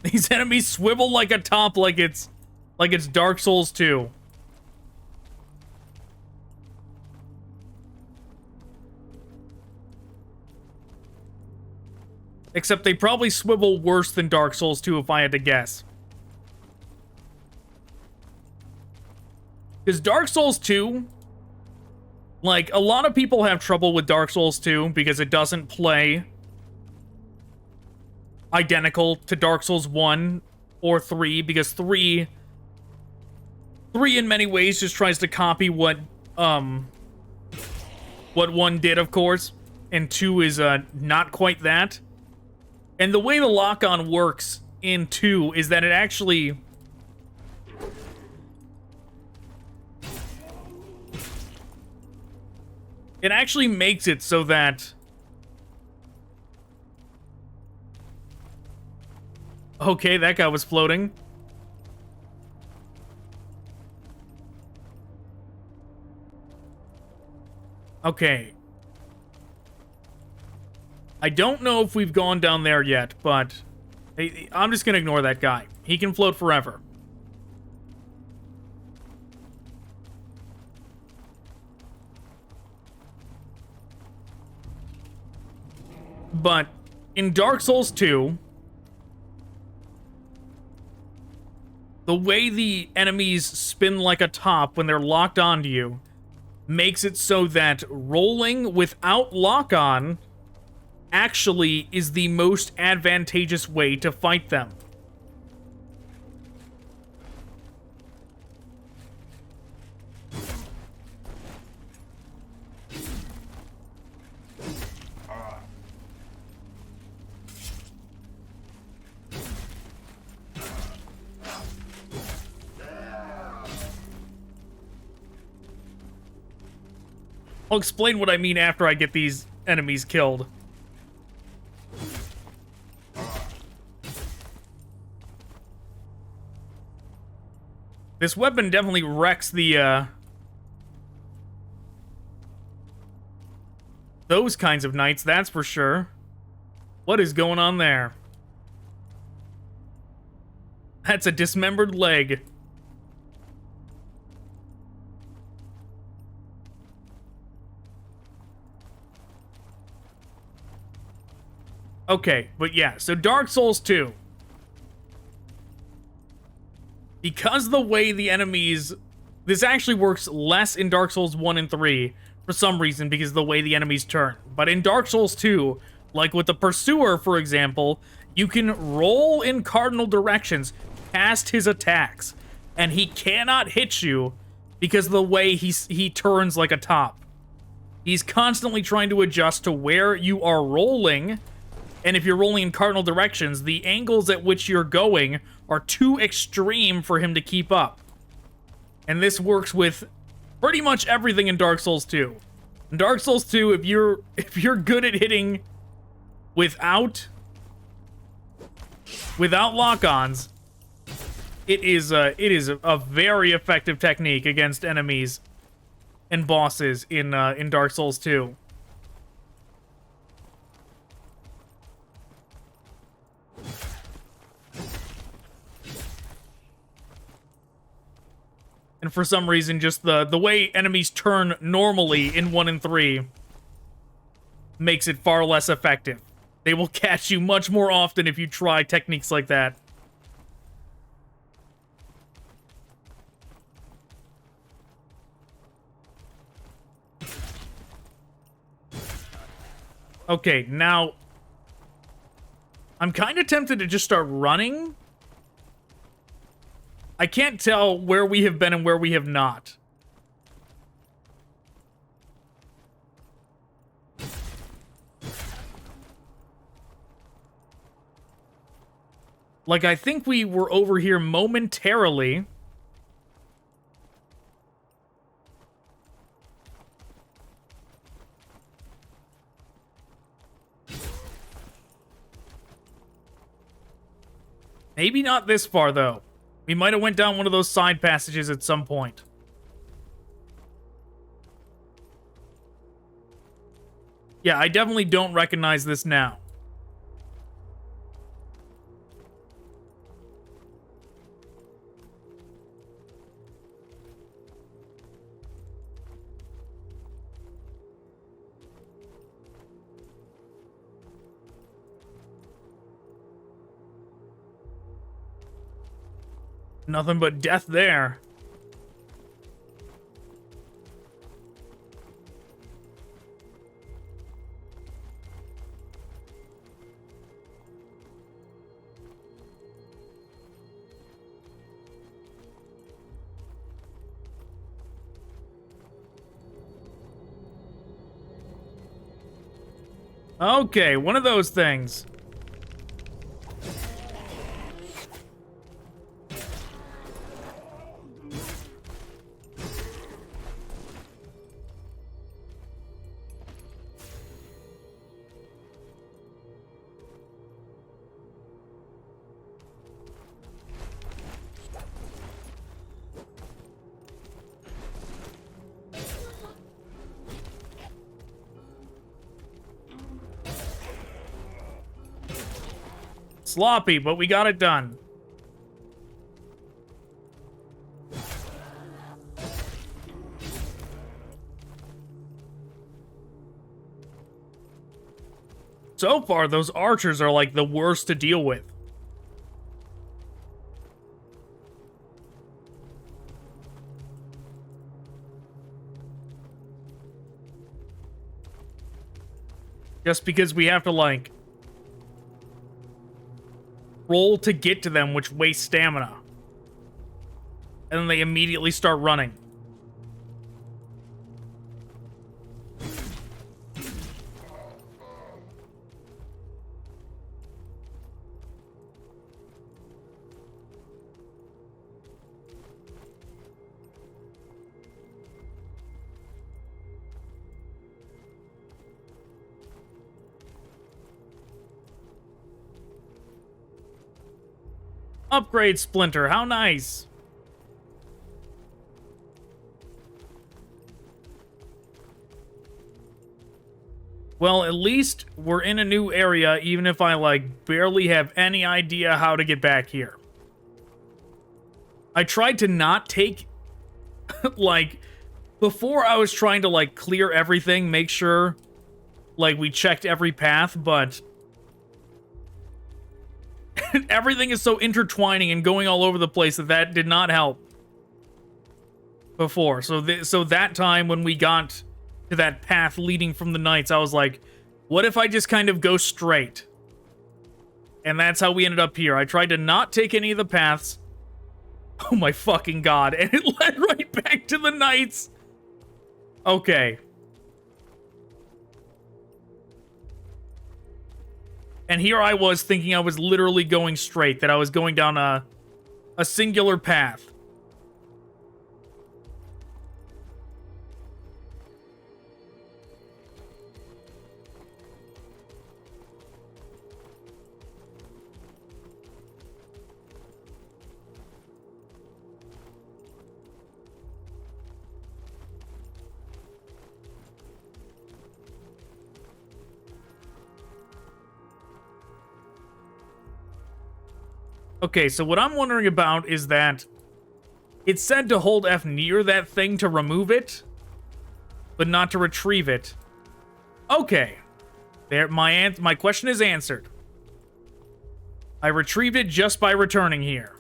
These enemies swivel like a top like it's Dark Souls 2. Except they probably swivel worse than Dark Souls 2 if I had to guess. Because Dark Souls 2, like, a lot of people have trouble with Dark Souls 2 because it doesn't play identical to Dark Souls 1 or 3, because 3 in many ways just tries to copy what 1 did, of course, and 2 is not quite that. And the way the lock-on works in 2 is that it actually... it actually makes it so that... okay, that guy was floating. Okay. I don't know if we've gone down there yet, but I'm just gonna ignore that guy. He can float forever. But in Dark Souls 2, The way the enemies spin like a top when they're locked onto you makes it so that rolling without lock-on actually is the most advantageous way to fight them. I'll explain what I mean after I get these enemies killed. This weapon definitely wrecks the, those kinds of knights, that's for sure. What is going on there? That's a dismembered leg. Okay, but yeah, so Dark Souls 2. Because the way the enemies... This actually works less in Dark Souls 1 and 3, for some reason, because of the way the enemies turn. But in Dark Souls 2, like with the Pursuer, for example, you can roll in cardinal directions past his attacks, and he cannot hit you because of the way he turns like a top. He's constantly trying to adjust to where you are rolling. And if you're rolling in cardinal directions, the angles at which you're going are too extreme for him to keep up. And this works with pretty much everything in Dark Souls 2. In Dark Souls 2, if you're good at hitting without lock-ons, it is a very effective technique against enemies and bosses in Dark Souls 2. And for some reason, just the way enemies turn normally in 1 and 3 makes it far less effective. They will catch you much more often if you try techniques like that. Okay, now... I'm kind of tempted to just start running. I can't tell where we have been and where we have not. Like, I think we were over here momentarily. Maybe not this far, though. We might have went down one of those side passages at some point. Yeah, I definitely don't recognize this now. Nothing but death there. Okay, one of those things. Sloppy, but we got it done. So far, those archers are like the worst to deal with. Just because we have to, like, roll to get to them, which wastes stamina. And then they immediately start running. Upgrade Splinter, how nice. Well, at least we're in a new area, even if I, like, barely have any idea how to get back here. I tried to not take, like, before I was trying to, like, clear everything, make sure, like, we checked every path, but everything is so intertwining and going all over the place that did not help before. So that time when we got to that path leading from the Knights, I was like, what if I just kind of go straight? And that's how we ended up here. I tried to not take any of the paths. Oh my fucking god. And it led right back to the Knights. Okay. And here I was thinking I was literally going straight, that I was going down a singular path. Okay, so what I'm wondering about is that it's said to hold F near that thing to remove it, but not to retrieve it. Okay. There, my question is answered. I retrieved it just by returning here.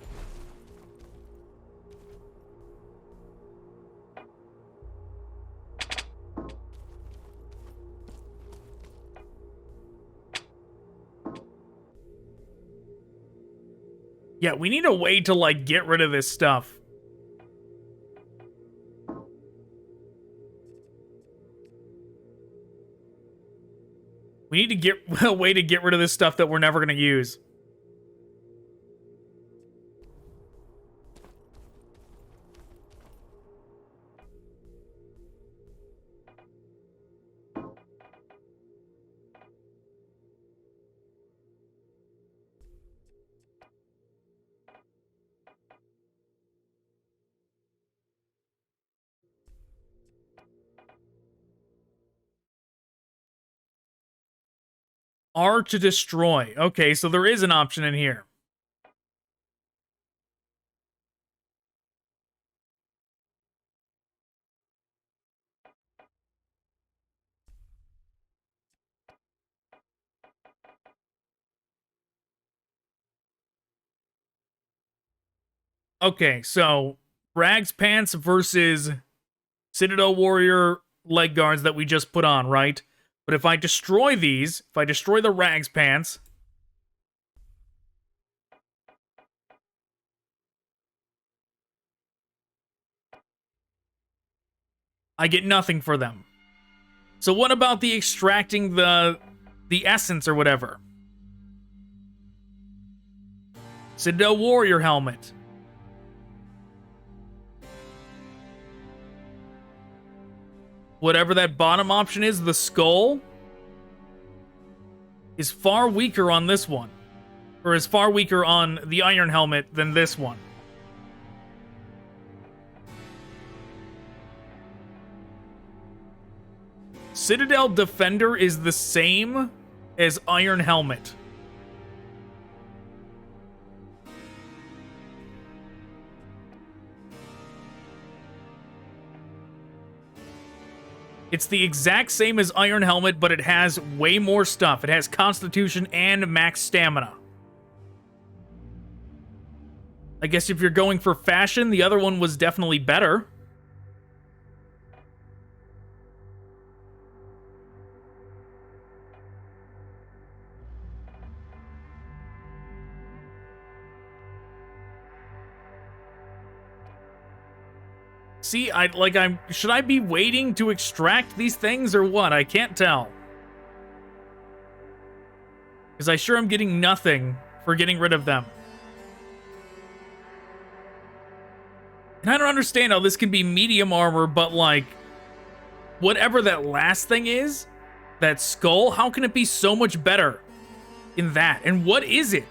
Yeah, we need a way to, like, get rid of this stuff. We need to get a way to get rid of this stuff that we're never going to use. R to destroy. Okay, so there is an option in here. Okay, so Rags Pants versus Citadel Warrior leg guards that we just put on, right? But if I destroy these, if I destroy the Rags Pants, I get nothing for them. So what about the extracting the essence or whatever? Citadel Warrior helmet. Whatever that bottom option is, the skull, is far weaker on this one. Or is far weaker on the iron helmet than this one. Citadel Defender is the same as Iron Helmet. It's the exact same as Iron Helmet, but it has way more stuff. It has Constitution and max stamina. I guess if you're going for fashion, the other one was definitely better. See, should I be waiting to extract these things or what? I can't tell. Because I sure am getting nothing for getting rid of them. And I don't understand how this can be medium armor, but like, whatever that last thing is, that skull, how can it be so much better in that? And what is it?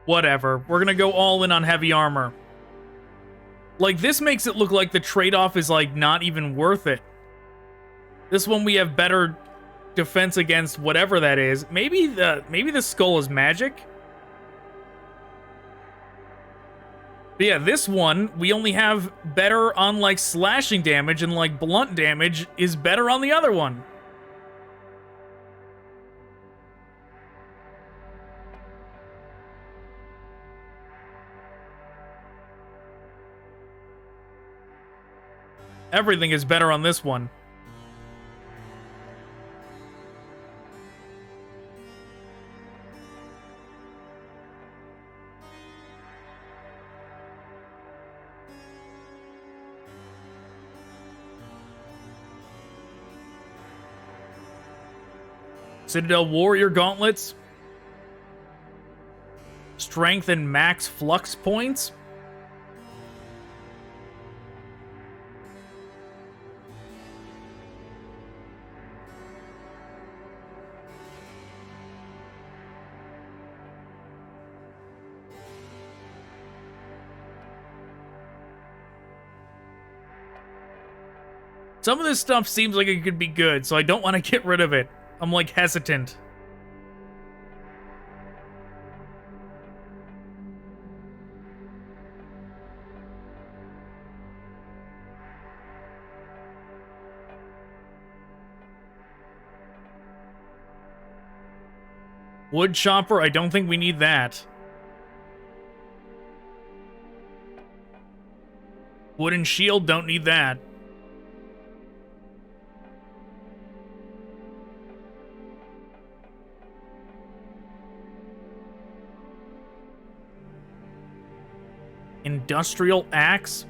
Whatever. We're gonna go all in on heavy armor. Like, this makes it look like the trade-off is, like, not even worth it. This one we have better defense against whatever that is. Maybe the skull is magic? But yeah, this one, we only have better on, like, slashing damage, and, like, blunt damage is better on the other one. Everything is better on this one. Citadel Warrior Gauntlets. Strength and max flux points. Some of this stuff seems like it could be good, so I don't want to get rid of it. I'm, like, hesitant. Wood chopper, I don't think we need that. Wooden shield, don't need that. Industrial axe.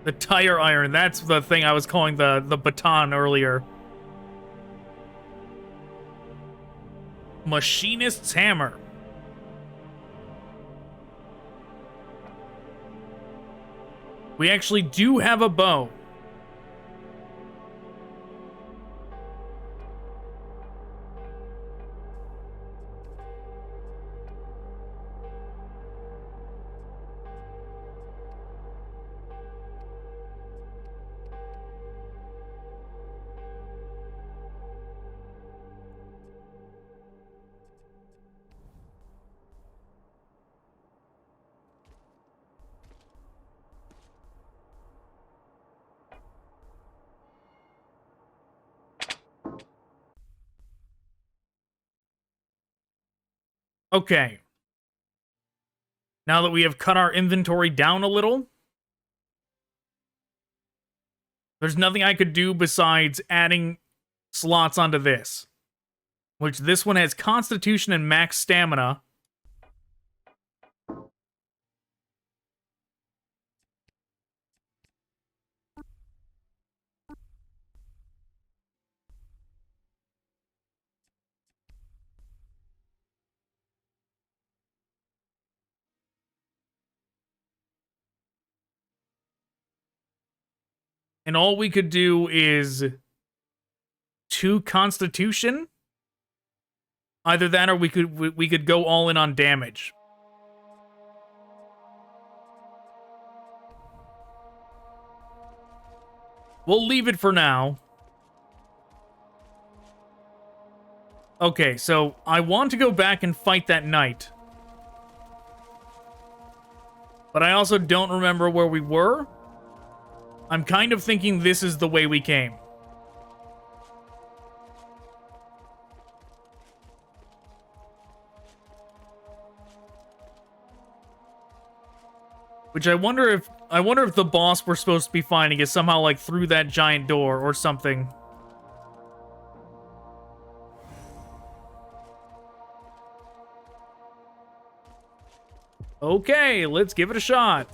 The tire iron, that's the thing I was calling the baton earlier. Machinist's hammer. We actually do have a bow. Okay. Now that we have cut our inventory down a little, there's nothing I could do besides adding slots onto this. Which this one has Constitution and max stamina. And all we could do is 2 Constitution. Either that or we could go all in on damage. We'll leave it for now. Okay, so I want to go back and fight that knight. But I also don't remember where we were. I'm kind of thinking this is the way we came. Which I wonder if the boss we're supposed to be finding is somehow like through that giant door or something. Okay, let's give it a shot.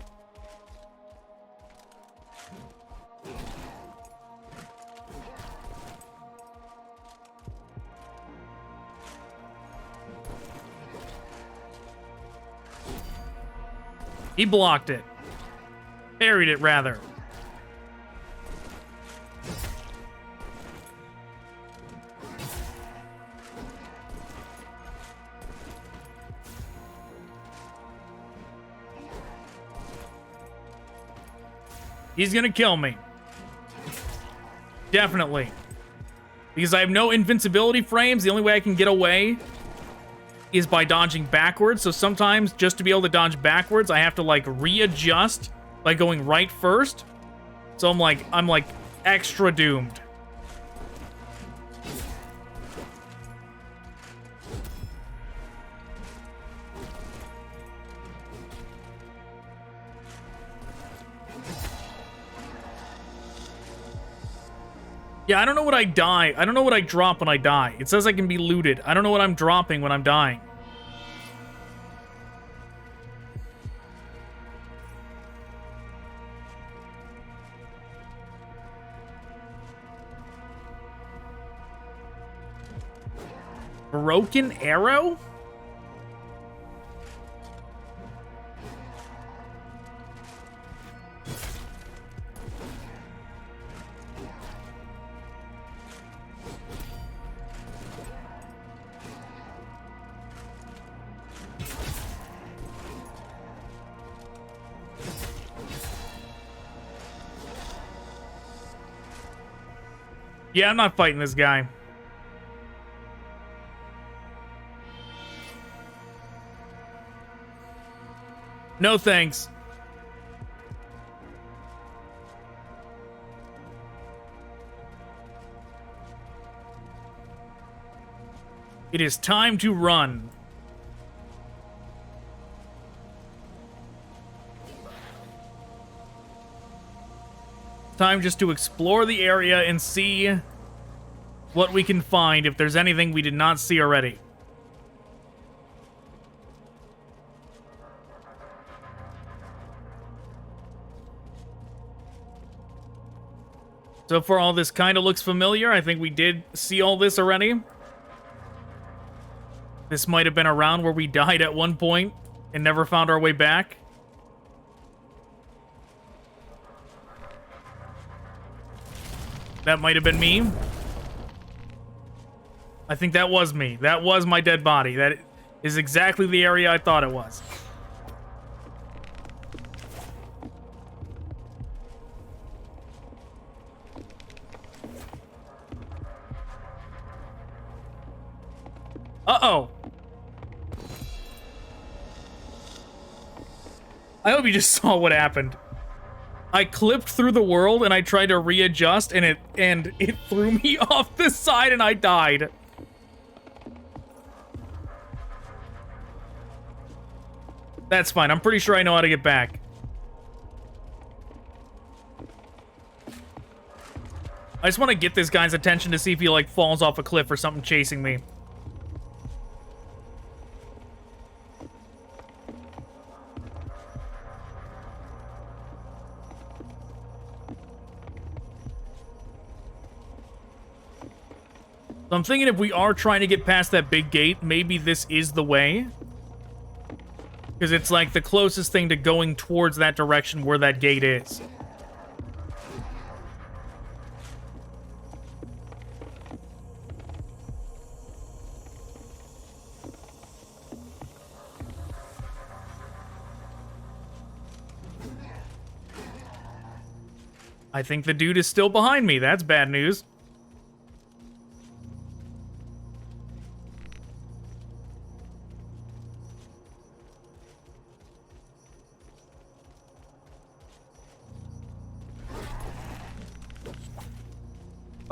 He blocked it. Buried it, rather. He's gonna kill me. Definitely. Because I have no invincibility frames, the only way I can get away is by dodging backwards. So sometimes, just to be able to dodge backwards, I have to, like, readjust by going right first. So I'm like extra doomed. Yeah, I don't know what I die. I don't know what I drop when I die. It says I can be looted. I don't know what I'm dropping when I'm dying. Broken arrow? Yeah, I'm not fighting this guy. No thanks. It is time to run. Time just to explore the area and see what we can find if there's anything we did not see already. So far, all this kind of looks familiar. I think we did see all this already. This might have been around where we died at one point and never found our way back. That might have been me. I think that was me. That was my dead body. That is exactly the area I thought it was. Uh-oh. I hope you just saw what happened. I clipped through the world and I tried to readjust and it threw me off the side and I died. That's fine. I'm pretty sure I know how to get back. I just want to get this guy's attention to see if he, like, falls off a cliff or something chasing me. So I'm thinking if we are trying to get past that big gate, maybe this is the way. Because it's like the closest thing to going towards that direction where that gate is. I think the dude is still behind me. That's bad news.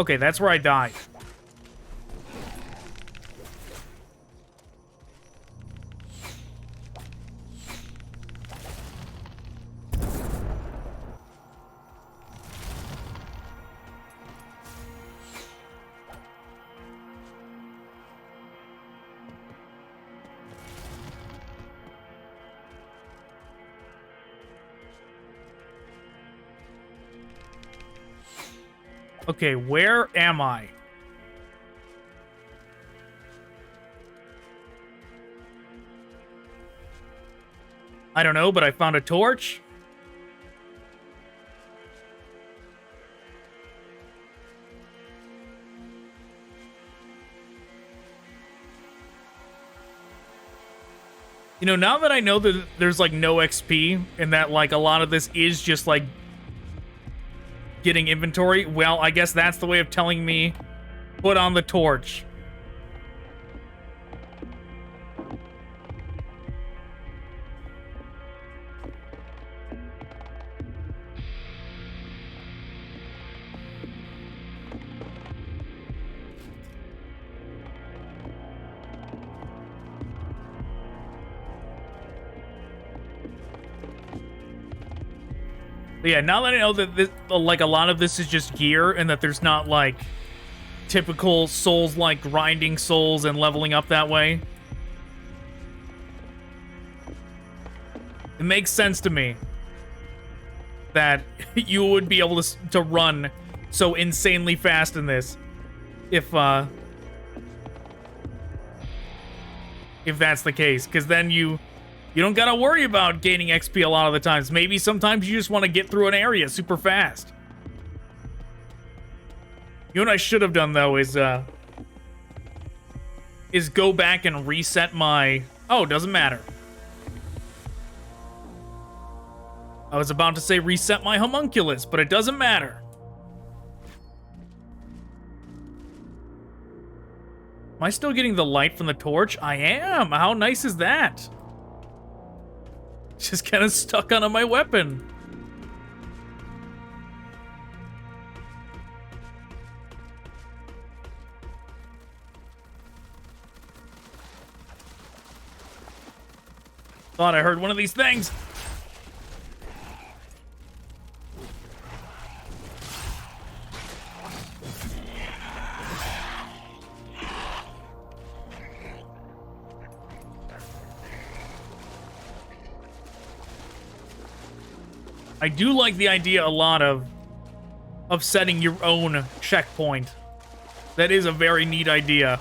Okay, that's where I died. Okay, where am I? I don't know, but I found a torch. You know, now that I know that there's, like, no XP, and that, like, a lot of this is just, like, getting inventory, well, I guess that's the way of telling me, put on the torch. But yeah, now that I know that this, like, a lot of this is just gear and that there's not, like, typical souls like grinding souls and leveling up that way, it makes sense to me that you would be able to run so insanely fast in this if that's the case, because then you don't gotta worry about gaining XP a lot of the times. Maybe sometimes you just want to get through an area super fast. You know what I should have done, though, is go back and reset my... Oh, doesn't matter. I was about to say reset my homunculus, but it doesn't matter. Am I still getting the light from the torch? I am! How nice is that? Just kind of stuck onto my weapon. Thought I heard one of these things. I do like the idea a lot of setting your own checkpoint. That is a very neat idea.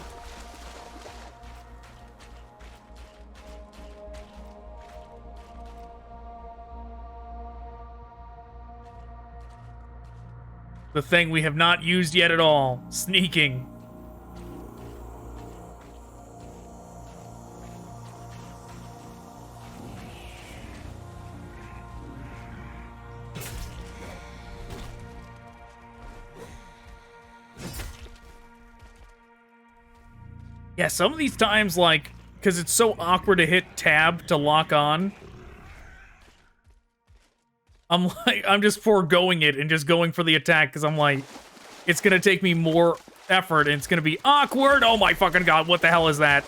The thing we have not used yet at all. Sneaking. Yeah, some of these times, like, because it's so awkward to hit tab to lock on, I'm just foregoing it and just going for the attack, because I'm like, it's gonna take me more effort and it's gonna be awkward. Oh my fucking god, what the hell is that?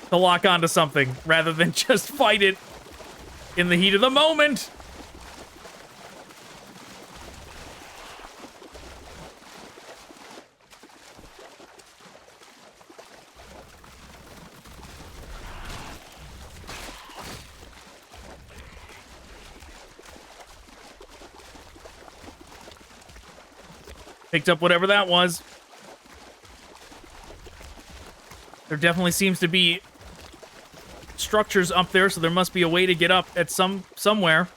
To lock onto something rather than just fight it in the heat of the moment. Picked up whatever that was. There definitely seems to be structures up there, so there must be a way to get up at somewhere.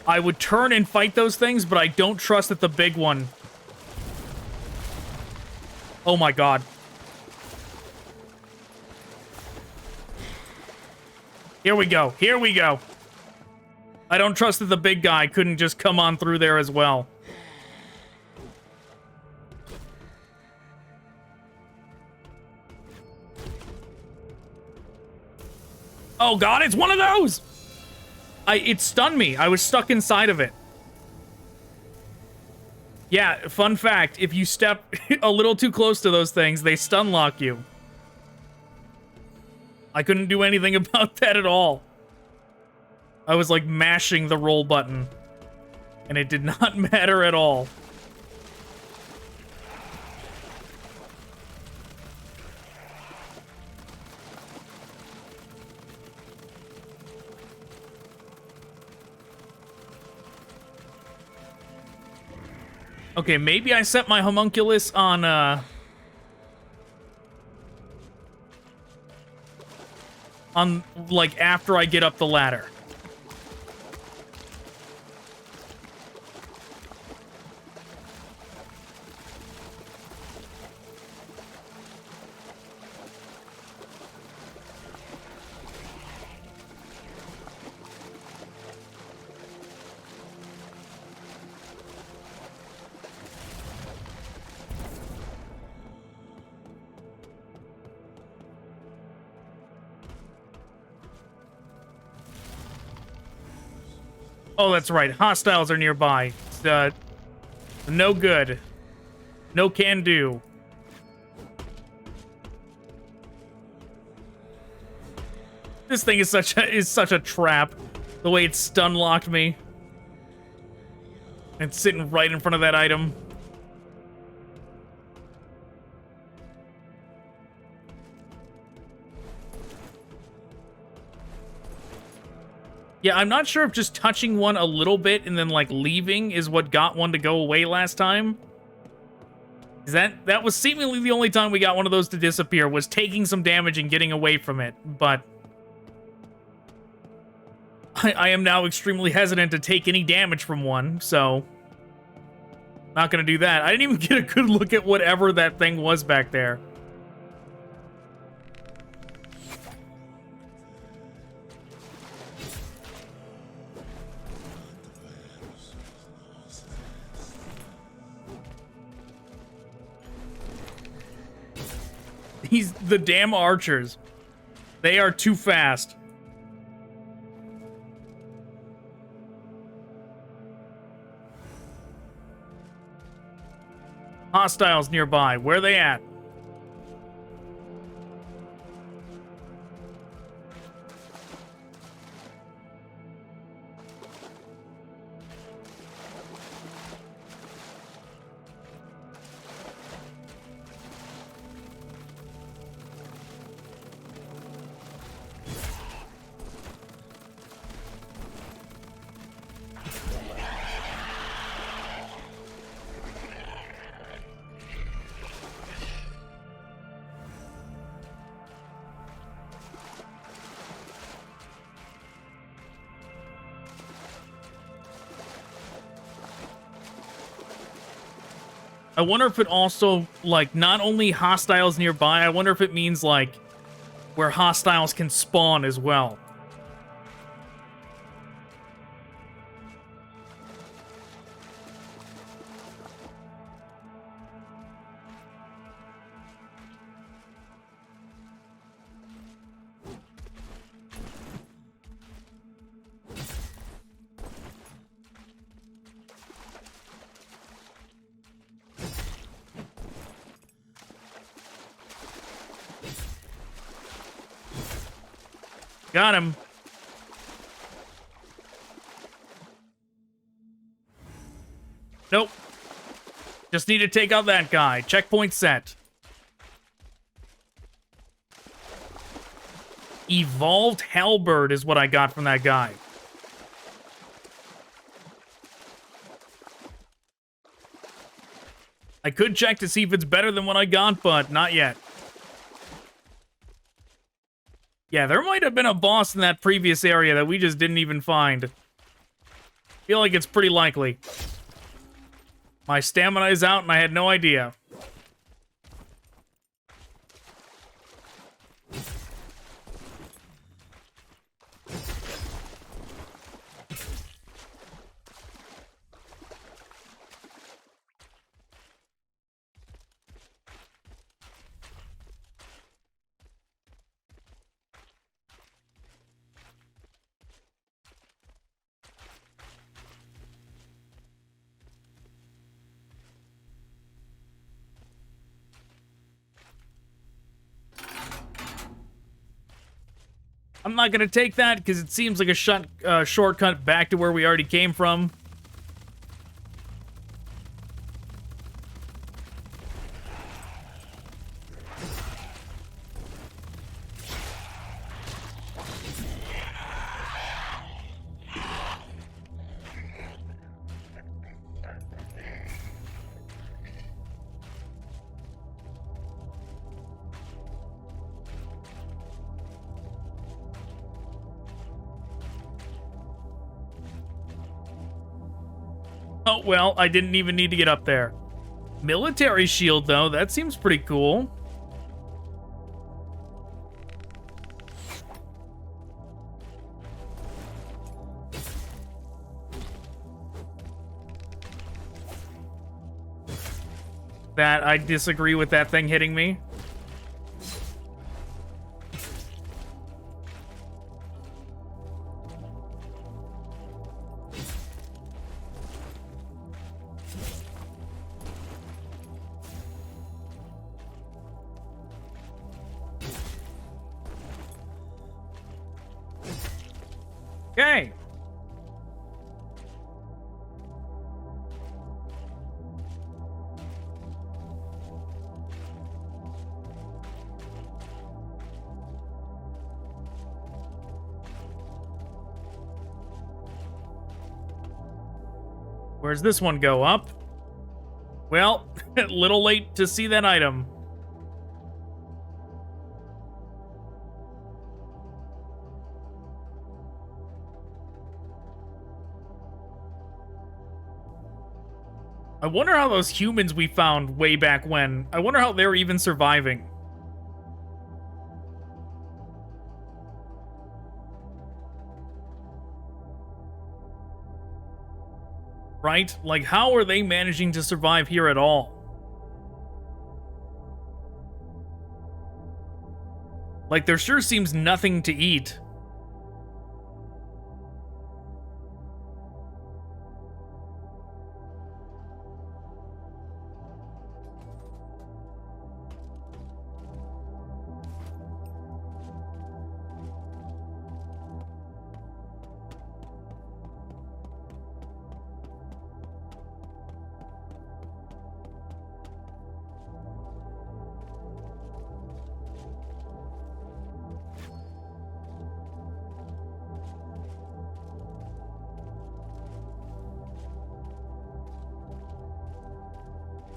I would turn and fight those things, but I don't trust that the big one... Oh my god. Here we go. Here we go. I don't trust that the big guy couldn't just come on through there as well. Oh god, it's one of those! It stunned me. I was stuck inside of it. Yeah, fun fact, if you step a little too close to those things, they stun lock you. I couldn't do anything about that at all. I was like mashing the roll button, and it did not matter at all. Okay, maybe I set my homunculus on, like, after I get up the ladder. Oh, that's right. Hostiles are nearby. It's, no good. No can do. This thing is such a trap. The way it stun locked me. And sitting right in front of that item. Yeah, I'm not sure if just touching one a little bit and then, like, leaving is what got one to go away last time. That was seemingly the only time we got one of those to disappear, was taking some damage and getting away from it, but I am now extremely hesitant to take any damage from one, so not gonna do that. I didn't even get a good look at whatever that thing was back there. The damn archers. They are too fast. Hostiles nearby. Where are they at? I wonder if it also, like, not only hostiles nearby, I wonder if it means, like, where hostiles can spawn as well. Got him. Nope. Just need to take out that guy. Checkpoint set. Evolved Halberd is what I got from that guy. I could check to see if it's better than what I got, but not yet. Yeah, there might have been a boss in that previous area that we just didn't even find. Feel like it's pretty likely. My stamina is out and I had no idea. I'm not gonna take that because it seems like a shortcut back to where we already came from. Oh, well, I didn't even need to get up there. Military shield, though, that seems pretty cool. That, I disagree with that thing hitting me. Okay. Where's this one go? Up? Well, a little late to see that item. I wonder how those humans we found way back when, I wonder how they're even surviving. Right? Like, how are they managing to survive here at all? Like, there sure seems nothing to eat.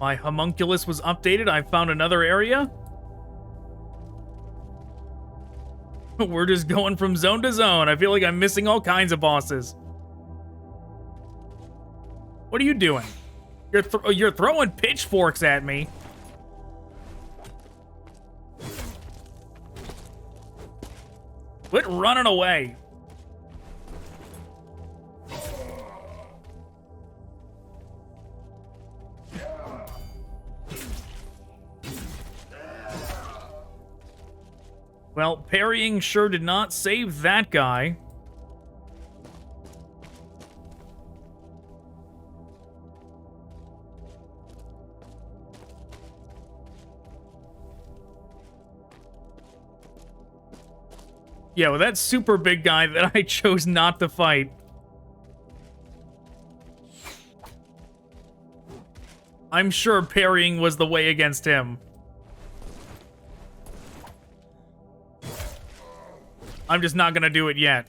My homunculus was updated. I found another area. We're just going from zone to zone. I feel like I'm missing all kinds of bosses. What are you doing? You're throwing pitchforks at me. Quit running away. Well, parrying sure did not save that guy. Yeah, well, that super big guy that I chose not to fight. I'm sure parrying was the way against him. I'm just not gonna do it yet.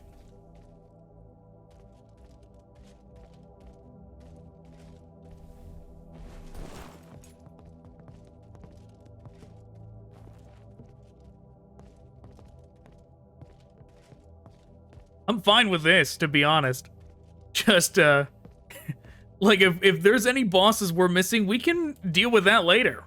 I'm fine with this, to be honest. Just, like, if there's any bosses we're missing, we can deal with that later.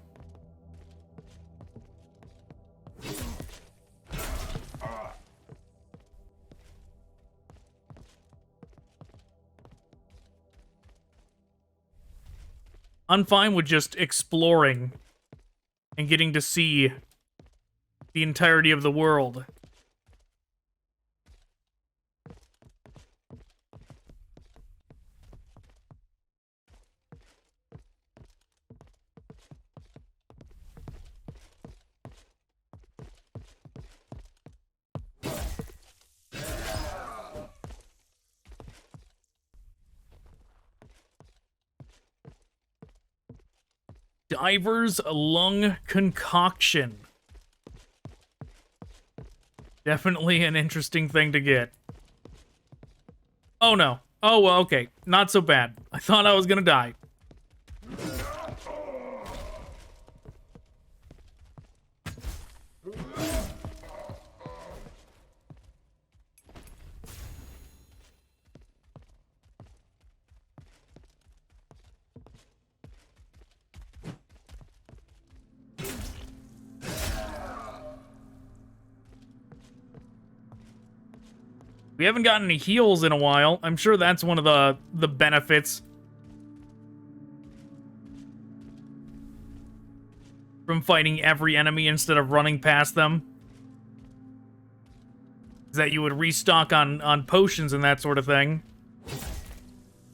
I'm fine with just exploring and getting to see the entirety of the world. Diver's lung concoction. Definitely an interesting thing to get. Oh no. Oh, well, okay. Not so bad. I thought I was gonna die. We haven't gotten any heals in a while. I'm sure that's one of the benefits from fighting every enemy instead of running past them. Is that you would restock on potions and that sort of thing.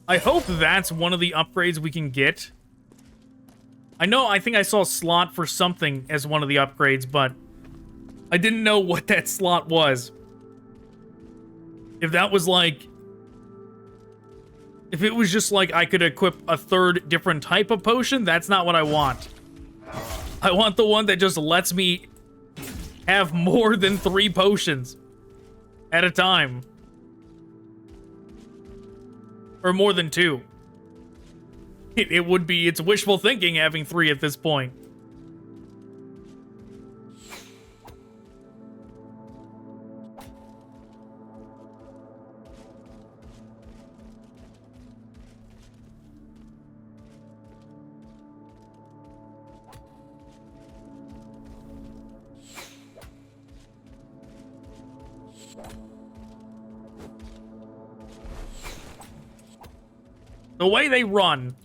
I hope that's one of the upgrades we can get. I think I saw a slot for something as one of the upgrades, but I didn't know what that slot was. If that was like... If it was just like I could equip a third different type of potion, that's not what I want. I want the one that just lets me have more than 3 potions at a time. Or more than 2. It would be, it's wishful thinking having 3 at this point. The way they run,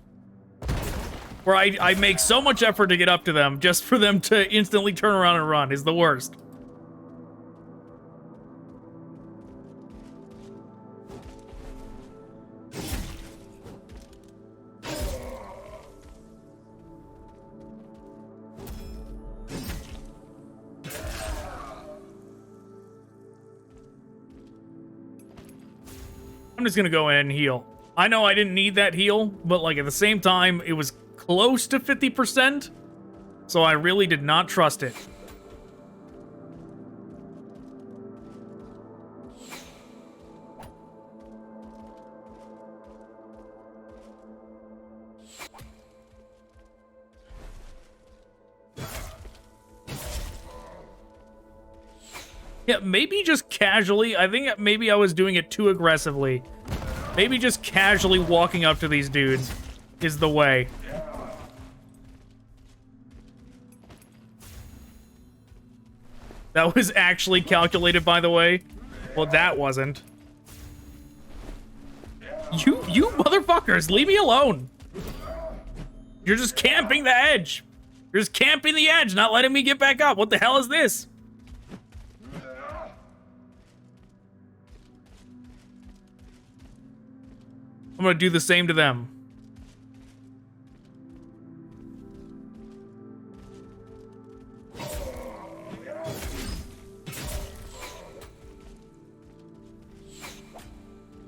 where I make so much effort to get up to them just for them to instantly turn around and run, is the worst. I'm just gonna go in and heal. I know I didn't need that heal, but like at the same time, it was close to 50%, so I really did not trust it. Yeah, maybe just casually. I think maybe I was doing it too aggressively. Maybe just casually walking up to these dudes is the way. That was actually calculated, by the way. Well, that wasn't. You motherfuckers, leave me alone. You're just camping the edge. You're just camping the edge, not letting me get back up. What the hell is this? I'm gonna do the same to them.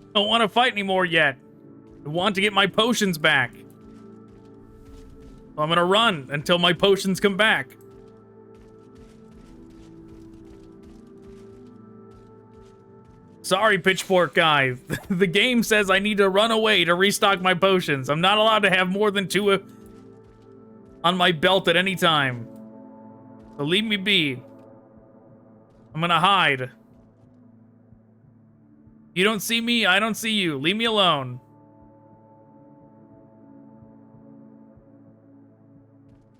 I don't want to fight anymore yet. I want to get my potions back. So I'm gonna run until my potions come back. Sorry, pitchfork guy. The game says I need to run away to restock my potions. I'm not allowed to have more than 2 on my belt at any time. So leave me be. I'm gonna hide. You don't see me, I don't see you. Leave me alone.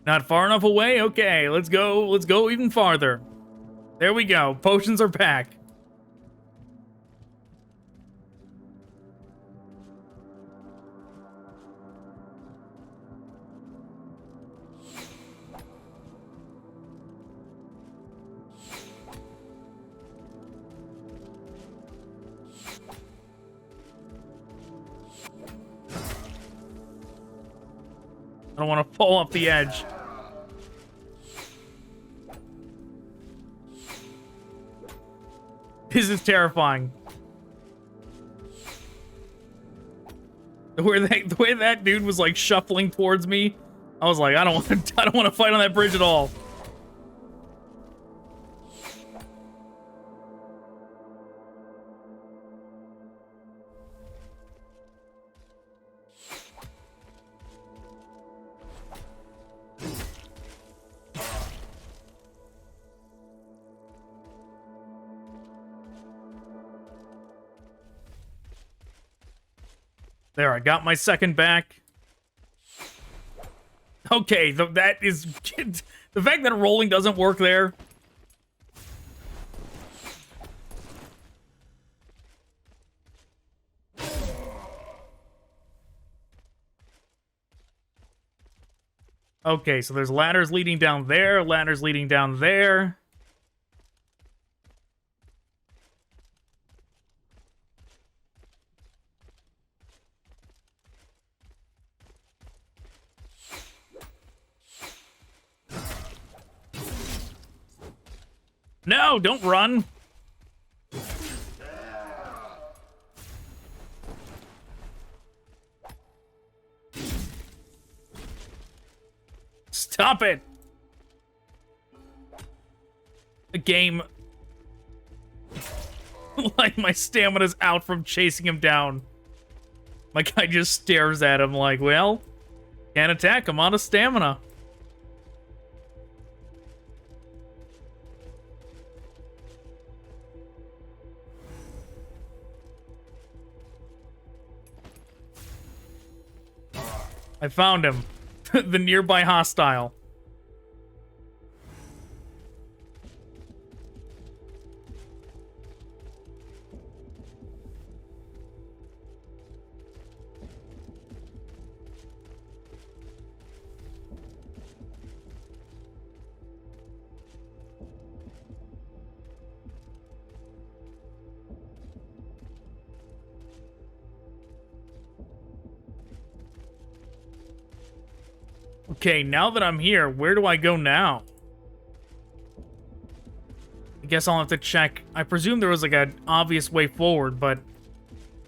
Not far enough away? Okay, let's go even farther. There we go. Potions are back. I don't want to fall off the edge. This is terrifying. The way that dude was like shuffling towards me I was like, I don't want to fight on that bridge at all. There, I got my second back. Okay, that is... The fact that rolling doesn't work there. Okay, so there's ladders leading down there, ladders leading down there. No, don't run. Stop it. The game... like, my stamina's out from chasing him down. My guy just stares at him like, well, can't attack, I'm out of stamina. I found him. The nearby hostile. Okay, now that I'm here, where do I go now? I guess I'll have to check. I presume there was like an obvious way forward, but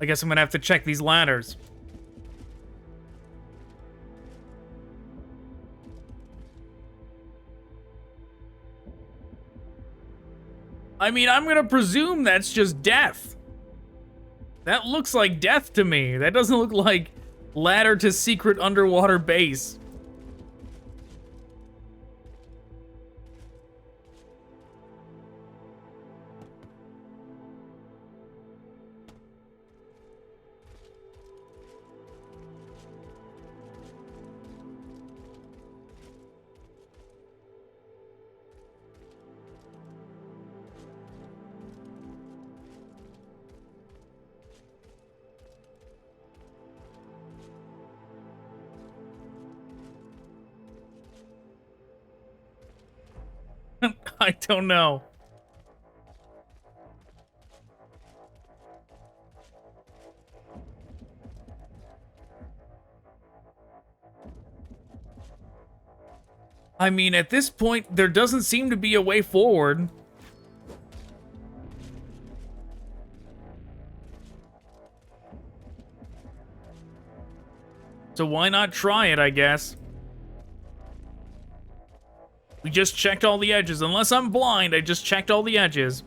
I guess I'm gonna have to check these ladders. I mean, I'm gonna presume that's just death. That looks like death to me. That doesn't look like ladder to secret underwater base. I don't know. I mean, at this point, there doesn't seem to be a way forward. So why not try it, I guess? We just checked all the edges. Unless I'm blind, I just checked all the edges.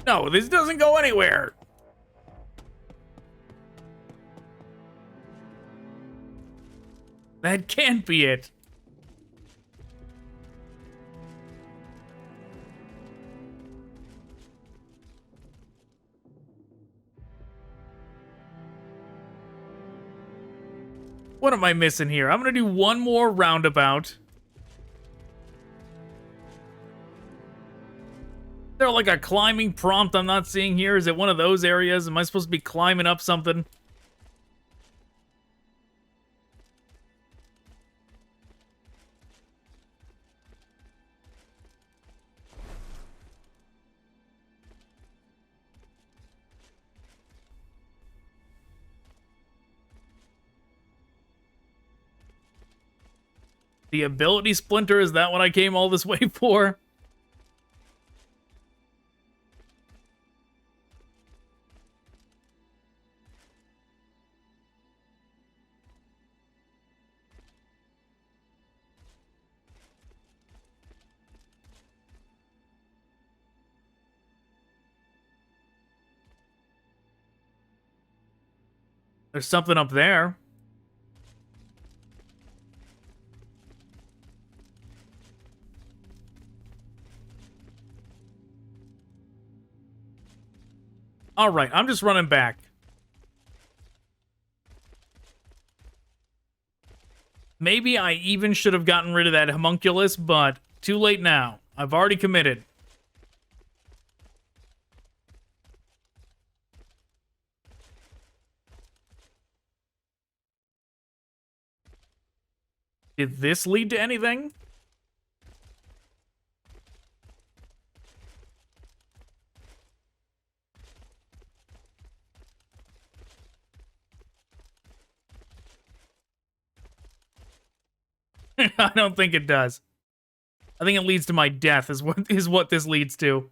No, this doesn't go anywhere. That can't be it. What am I missing here? I'm gonna do one more roundabout. Is there like a climbing prompt I'm not seeing here? Is it one of those areas? Am I supposed to be climbing up something? The ability splinter, is that what I came all this way for? There's something up there. All right, I'm just running back. Maybe I even should have gotten rid of that homunculus, but too late now. I've already committed. Did this lead to anything? I don't think it does. I think it leads to my death is what this leads to.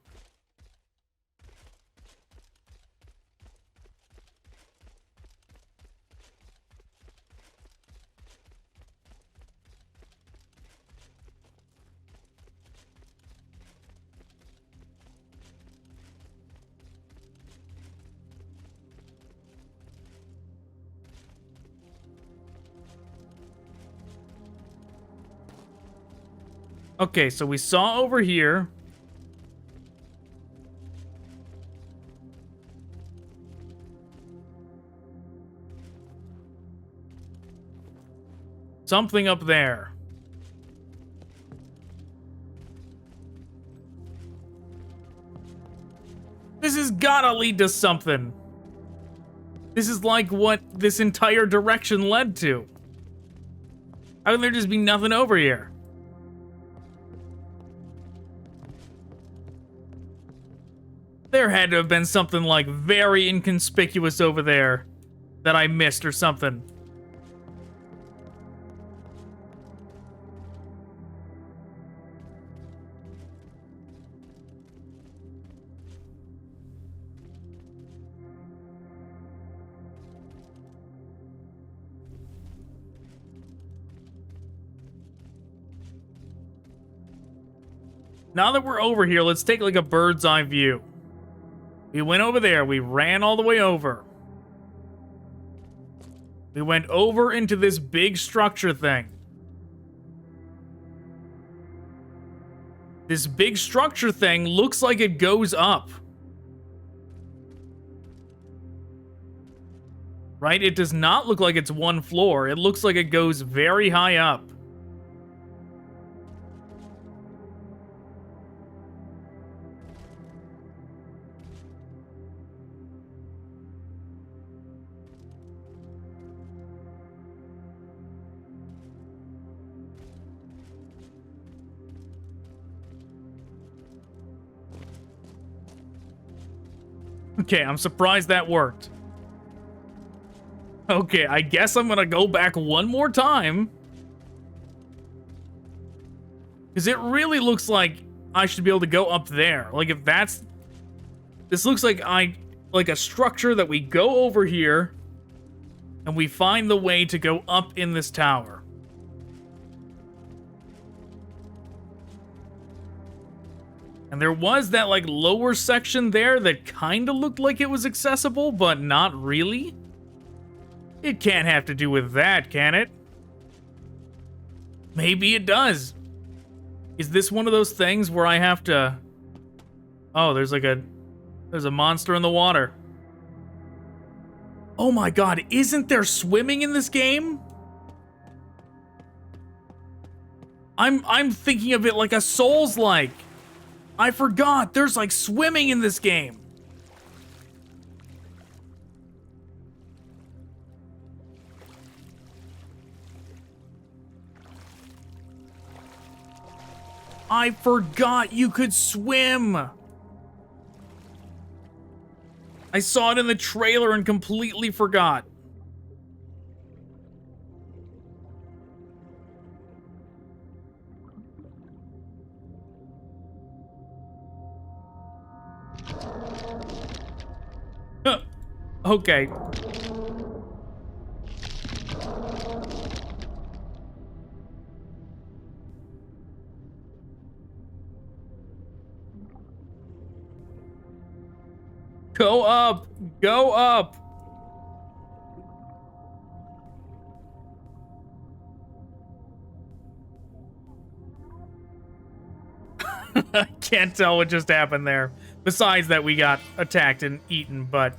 Okay, so we saw over here. Something up there. This has gotta lead to something. This is like what this entire direction led to. How can there just be nothing over here? There had to have been something like very inconspicuous over there that I missed or something. Now that we're over here, let's take like a bird's eye view. We went over there. We ran all the way over. We went over into this big structure thing. This big structure thing looks like it goes up. Right? It does not look like it's one floor. It looks like it goes very high up. Okay, I'm surprised that worked. Okay, I guess I'm gonna go back one more time. Because it really looks like I should be able to go up there. Like, if that's... This looks like like a structure that we go over here, and we find the way to go up in this tower. And there was that, like, lower section there that kind of looked like it was accessible, but not really. It can't have to do with that, can it? Maybe it does. Is this one of those things where I have to... Oh, there's a monster in the water. Oh my god, isn't there swimming in this game? I'm thinking of it like a Souls-like. I forgot, there's like swimming in this game. I forgot you could swim. I saw it in the trailer and completely forgot. Okay. Go up! Go up! I can't tell what just happened there. Besides that, we got attacked and eaten, but...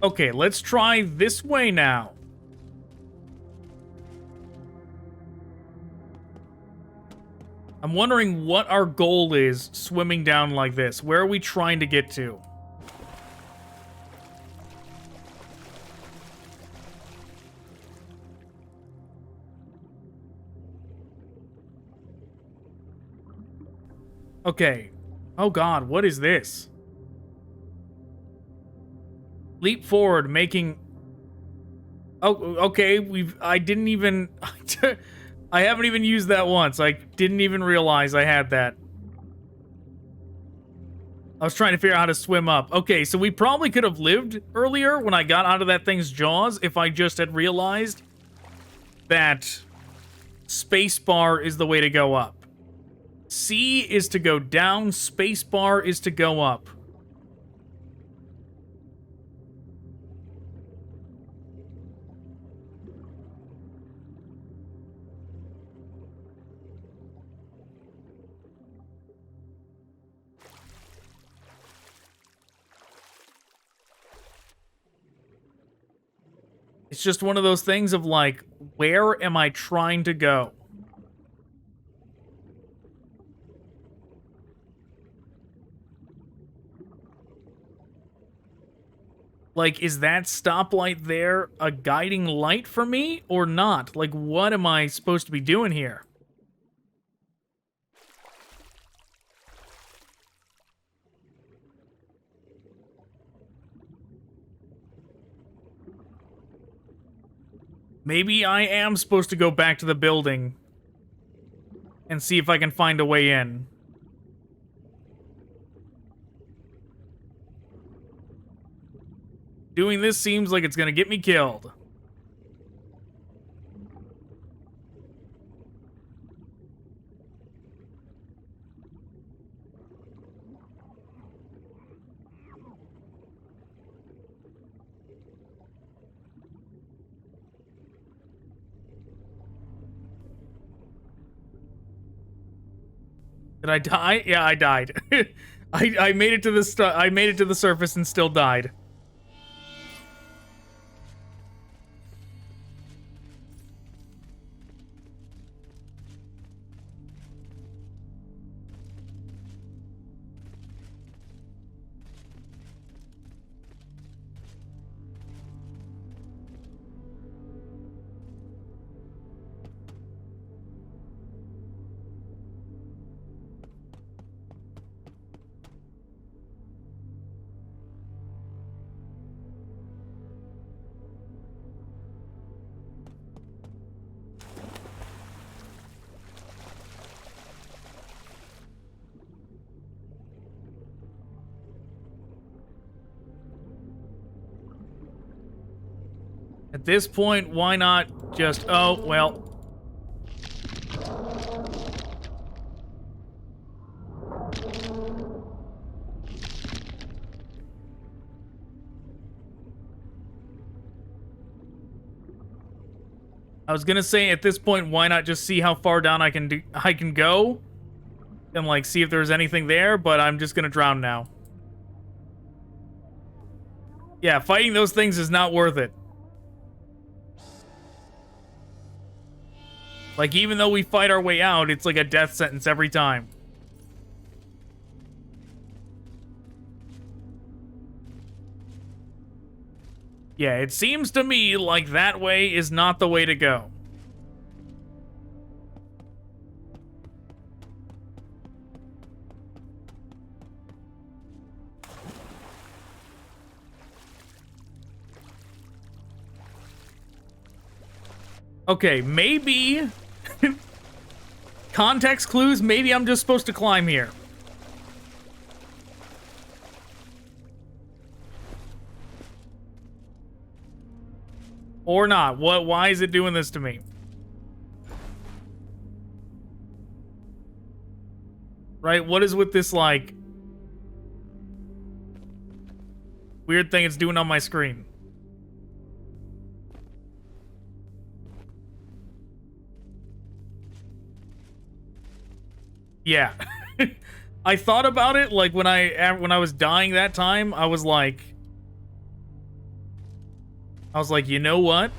Okay, let's try this way now. I'm wondering what our goal is swimming down like this. Where are we trying to get to? Okay. Oh god, what is this? Leap forward, making... Oh, okay, I didn't even... I haven't even used that once. I didn't even realize I had that. I was trying to figure out how to swim up. Okay, so we probably could have lived earlier when I got out of that thing's jaws if I just had realized that spacebar is the way to go up. C is to go down, spacebar is to go up. It's just one of those things of like, where am I trying to go? Like, is that stoplight there a guiding light for me or not? Like, what am I supposed to be doing here? Maybe I am supposed to go back to the building and see if I can find a way in. Doing this seems like it's gonna get me killed. Did I die? Yeah, I died. I made it to the I made it to the surface and still died. At this point, why not just... Oh, well... I was gonna say, at this point, why not just see how far down I can go? And, like, see if there's anything there, but I'm just gonna drown now. Yeah, fighting those things is not worth it. Like, even though we fight our way out, it's like a death sentence every time. Yeah, it seems to me like that way is not the way to go. Okay, maybe... Context clues, maybe I'm just supposed to climb here. Or not. Why is it doing this to me? Right, what is with this, like... Weird thing it's doing on my screen. Yeah. I thought about it, like, when I was dying that time, I was like, you know what?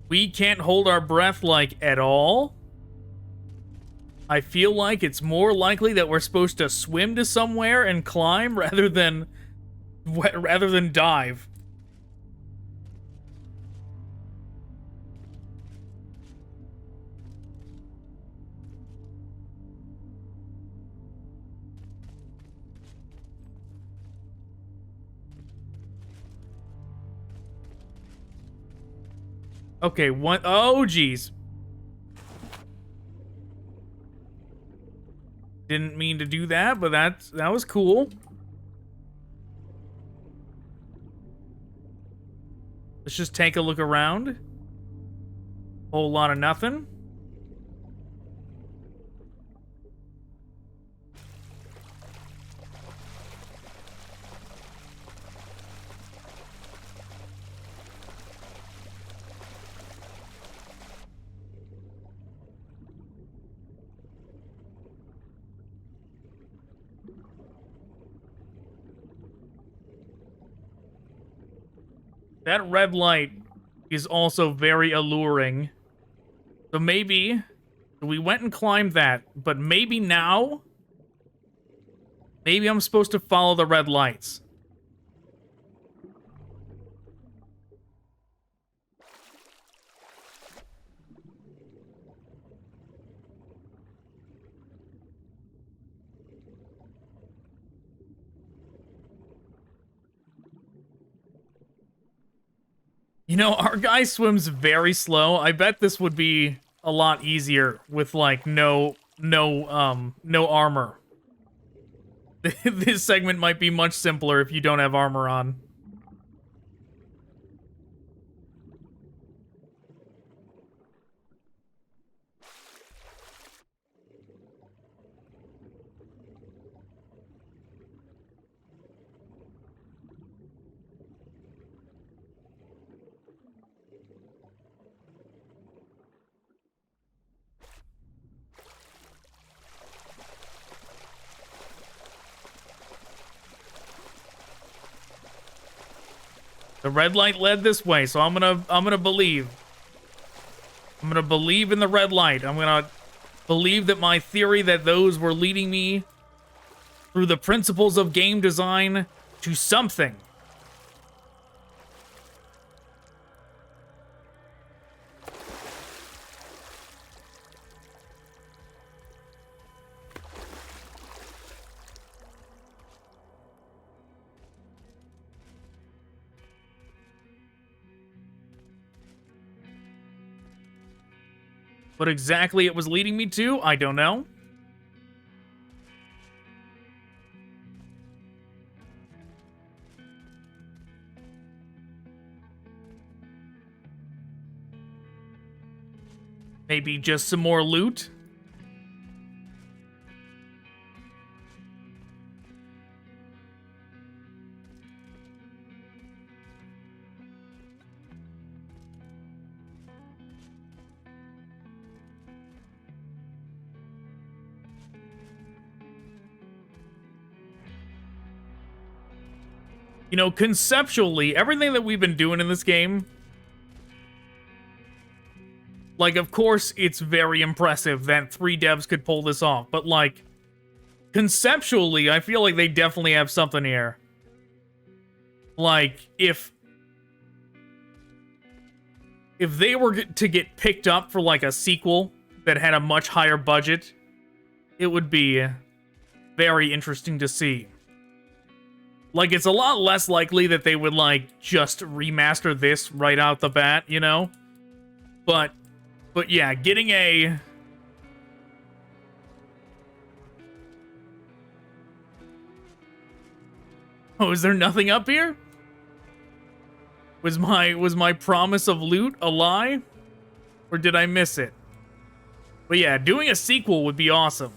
We can't hold our breath, like, at all. I feel like it's more likely that we're supposed to swim to somewhere and climb rather than dive. Okay, one. Oh, geez. Didn't mean to do that, but that was cool. Let's just take a look around. Whole lot of nothing. That red light is also very alluring. So maybe we went and climbed that, but maybe now, maybe I'm supposed to follow the red lights. You know, our guy swims very slow. I bet this would be a lot easier with, like, no armor. This segment might be much simpler if you don't have armor on. The red light led this way, so I'm gonna believe. I'm gonna believe in the red light. I'm gonna believe that my theory that those were leading me through the principles of game design to something. What exactly it was leading me to, I don't know. Maybe just some more loot? You know, conceptually, everything that we've been doing in this game, like, of course, it's very impressive that 3 devs could pull this off, but, like, conceptually, I feel like they definitely have something here. Like, if they were to get picked up for, like, a sequel that had a much higher budget, it would be very interesting to see. Like, it's a lot less likely that they would, like, just remaster this right out the bat, you know? But yeah, getting a... Oh, is there nothing up here? Was my promise of loot a lie? Or did I miss it? But yeah, doing a sequel would be awesome.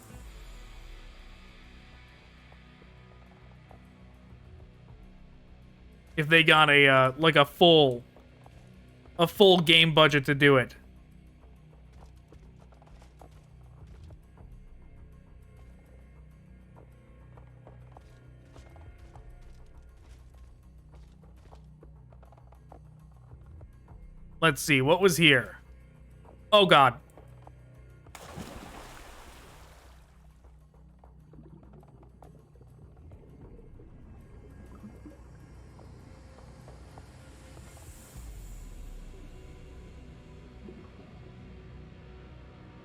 if they got a like a full game budget to do it. Let's see, what was here? Oh god.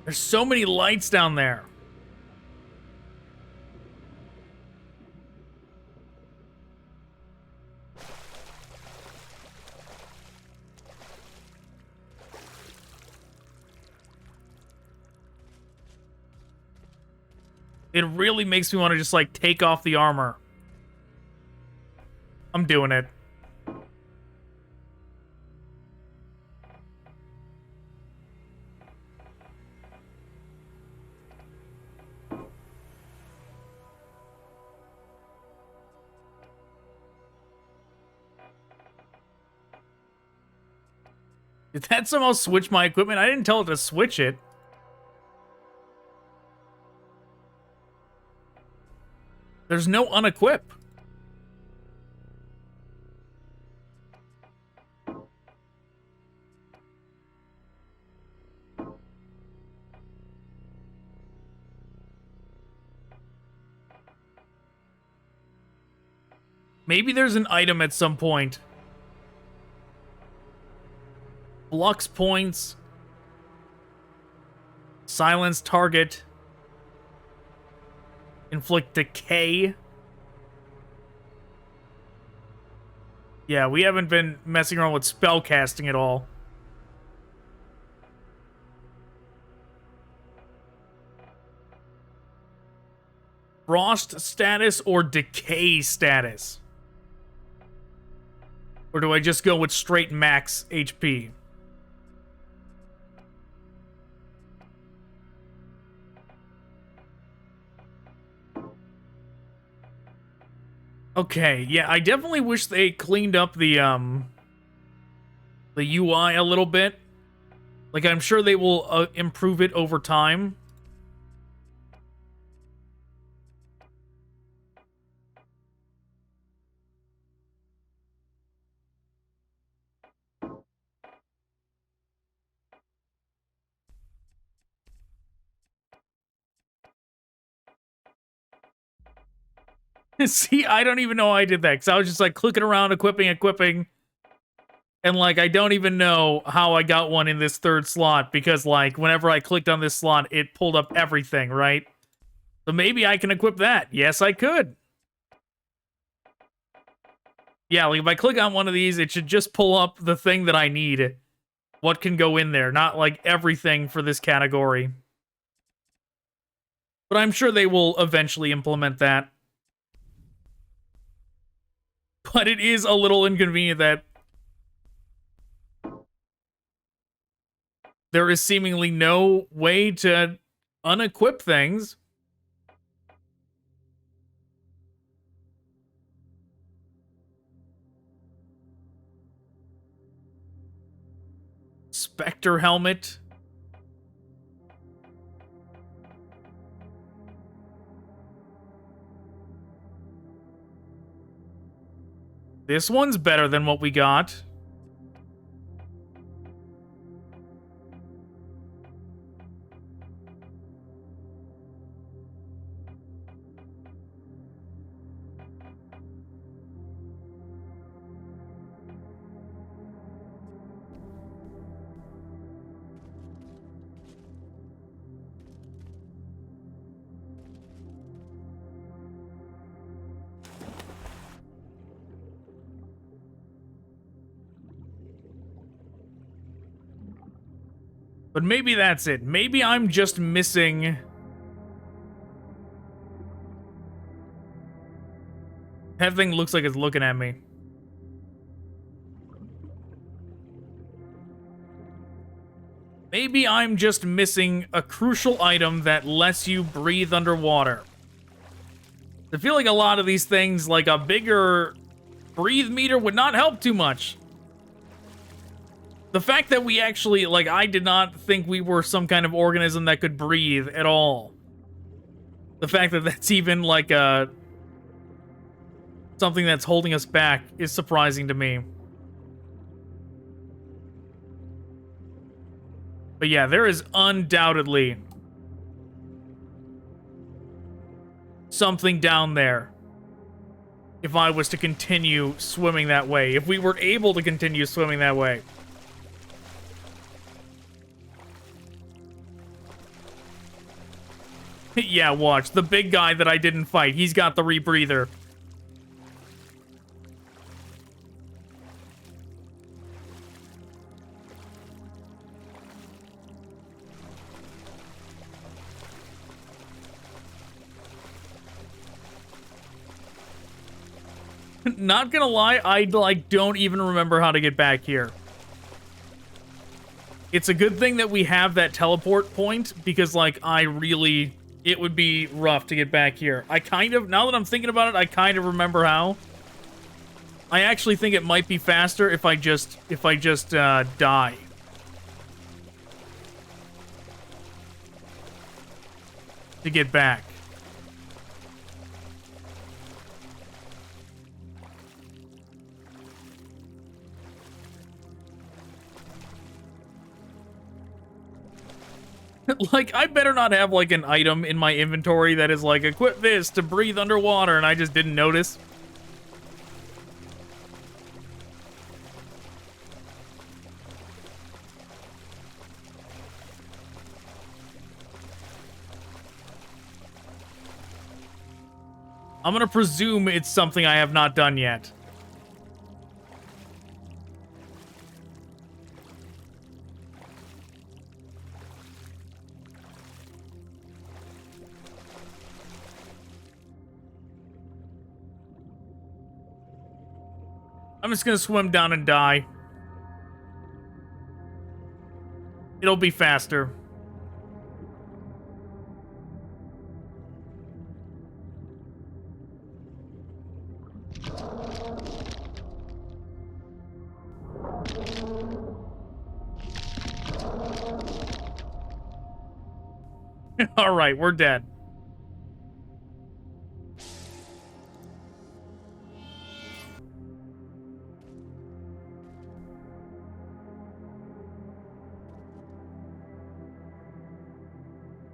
There's so many lights down there. It really makes me want to just, like, take off the armor. I'm doing it. Did that somehow switch my equipment? I didn't tell it to switch it. There's no unequip. Maybe there's an item at some point. Flux points. Silence target. Inflict decay. Yeah, we haven't been messing around with spell casting at all. Frost status or decay status? Or do I just go with straight max HP? Okay, yeah, I definitely wish they cleaned up the UI a little bit. Like, I'm sure they will improve it over time. See, I don't even know how I did that, because I was just, like, clicking around, equipping, and, like, I don't even know how I got one in this third slot, because, like, whenever I clicked on this slot, it pulled up everything, right? So maybe I can equip that. Yes, I could. Yeah, like, if I click on one of these, it should just pull up the thing that I need. What can go in there, not, like, everything for this category. But I'm sure they will eventually implement that. But it is a little inconvenient that there is seemingly no way to unequip things. Spectre helmet. This one's better than what we got. But maybe that's it. Maybe I'm just missing... That thing looks like it's looking at me. Maybe I'm just missing a crucial item that lets you breathe underwater. I feel like a lot of these things, like a bigger breathe meter would not help too much. The fact that we actually, like, I did not think we were some kind of organism that could breathe at all. The fact that that's even, like, something that's holding us back is surprising to me. But yeah, there is undoubtedly something down there. If I was to continue swimming that way. If we were able to continue swimming that way. Yeah, watch. The big guy that I didn't fight. He's got the rebreather. Not gonna lie, I, like, don't even remember how to get back here. It's a good thing that we have that teleport point, because, like, it would be rough to get back here. I kind of, now that I'm thinking about it, I kind of remember how. I actually think it might be faster if I just die. To get back. Like, I better not have, like, an item in my inventory that is like, equip this to breathe underwater, and I just didn't notice. I'm gonna presume it's something I have not done yet. I'm just gonna swim down and die. It'll be faster. Alright, we're dead.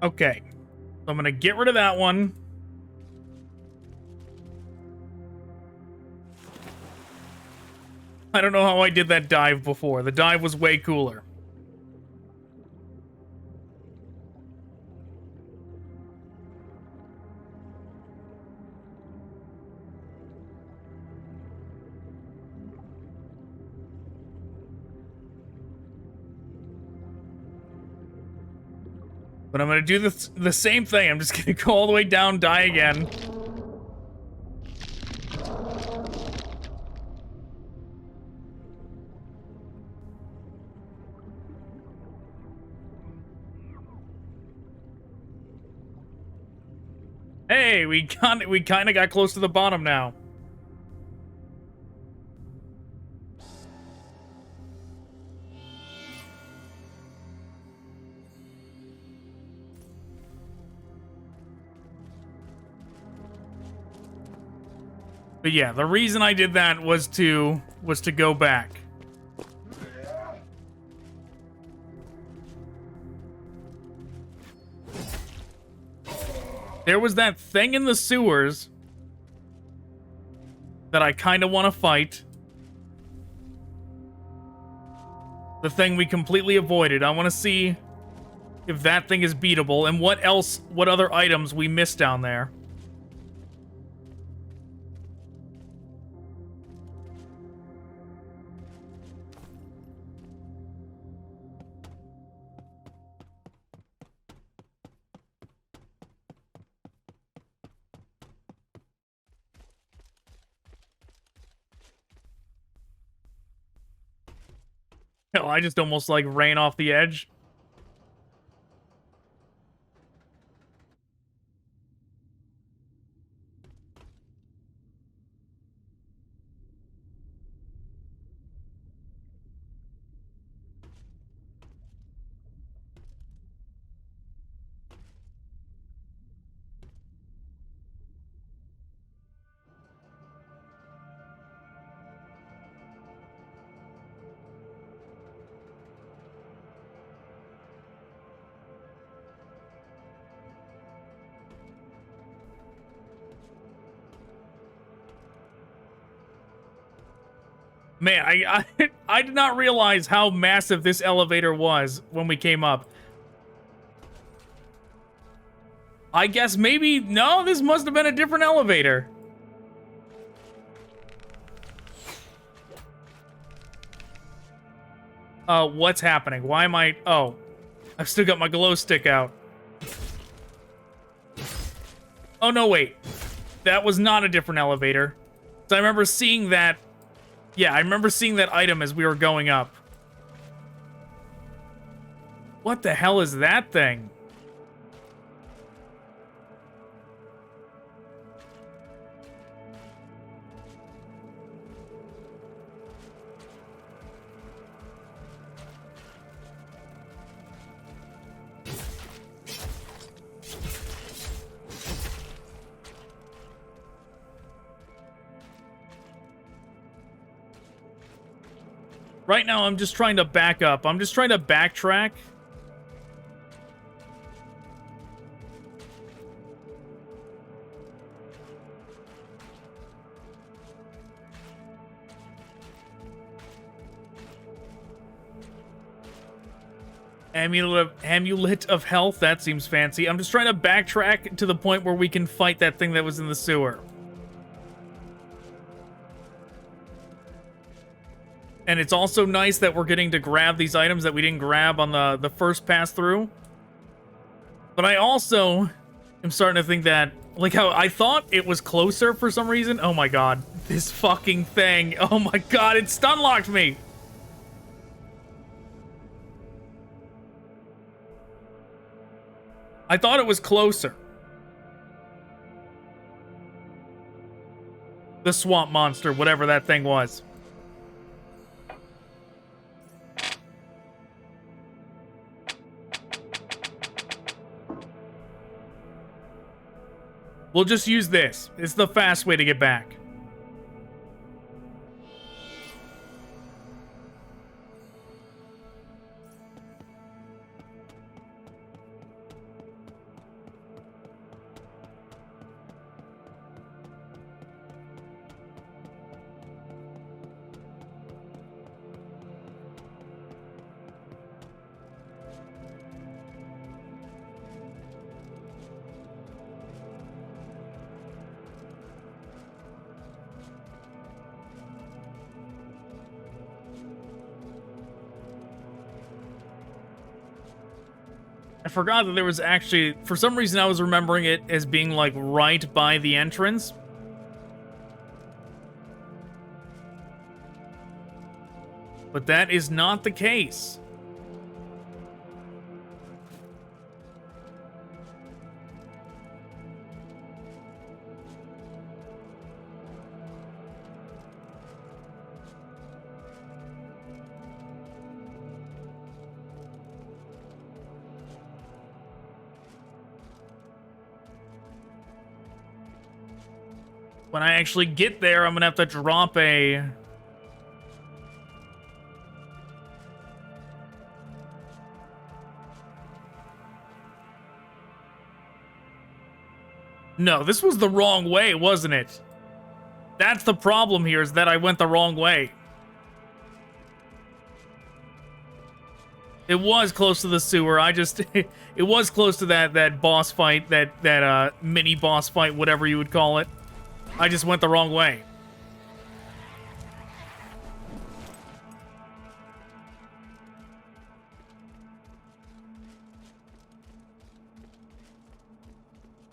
Okay. So I'm gonna get rid of that one. I don't know how I did that dive before. The dive was way cooler. But I'm gonna do the same thing. I'm just gonna go all the way down, die again. Hey, we kind of got close to the bottom now. But yeah, the reason I did that was to go back. There was that thing in the sewers that I kind of want to fight. The thing we completely avoided. I want to see if that thing is beatable and what other items we missed down there. Hell, I just almost, like, ran off the edge. Man, I did not realize how massive this elevator was when we came up. I guess maybe... No, this must have been a different elevator. What's happening? Why am I... Oh, I've still got my glow stick out. Oh, no, wait. That was not a different elevator. So I remember seeing that... Yeah, I remember seeing that item as we were going up. What the hell is that thing? Right now, I'm just trying to back up. I'm just trying to backtrack. Amulet of health, that seems fancy. I'm just trying to backtrack to the point where we can fight that thing that was in the sewer. And it's also nice that we're getting to grab these items that we didn't grab on the first pass through. But I also am starting to think that, like how I thought it was closer for some reason. Oh my god, this fucking thing. Oh my god, it stun locked me. I thought it was closer. The swamp monster, whatever that thing was. We'll just use this. It's the fast way to get back. I forgot that there was actually, for some reason I was remembering it as being like right by the entrance. But that is not the case. When I actually get there, I'm gonna have to drop a... No, this was the wrong way, wasn't it? That's the problem here, is that I went the wrong way. It was close to the sewer. I just... it was close to that boss fight, that mini boss fight, whatever you would call it. I just went the wrong way.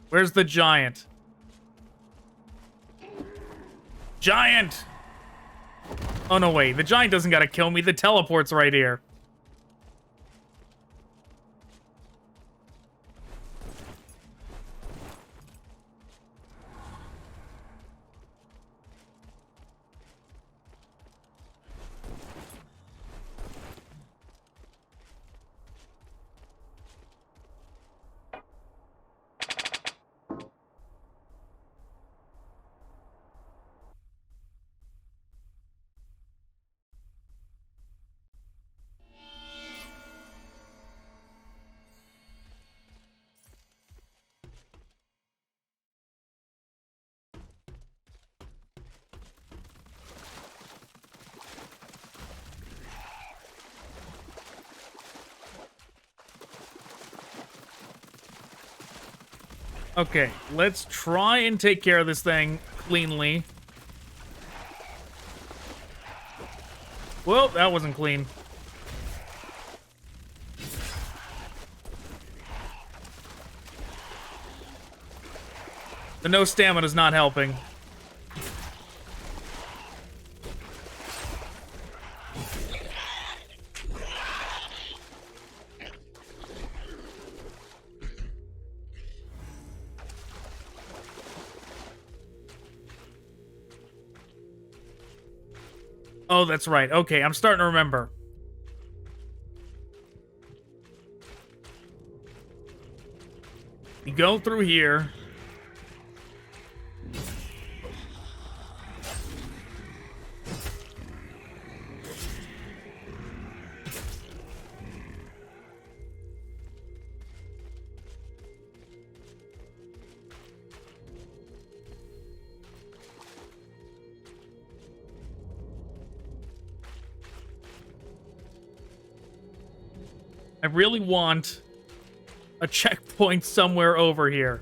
Where's the giant? Giant! Oh, no, wait. The giant doesn't gotta kill me. The teleport's right here. Okay, let's try and take care of this thing cleanly. Well, that wasn't clean. The no stamina is not helping. Oh, that's right. Okay, I'm starting to remember. You go through here. I really want a checkpoint somewhere over here.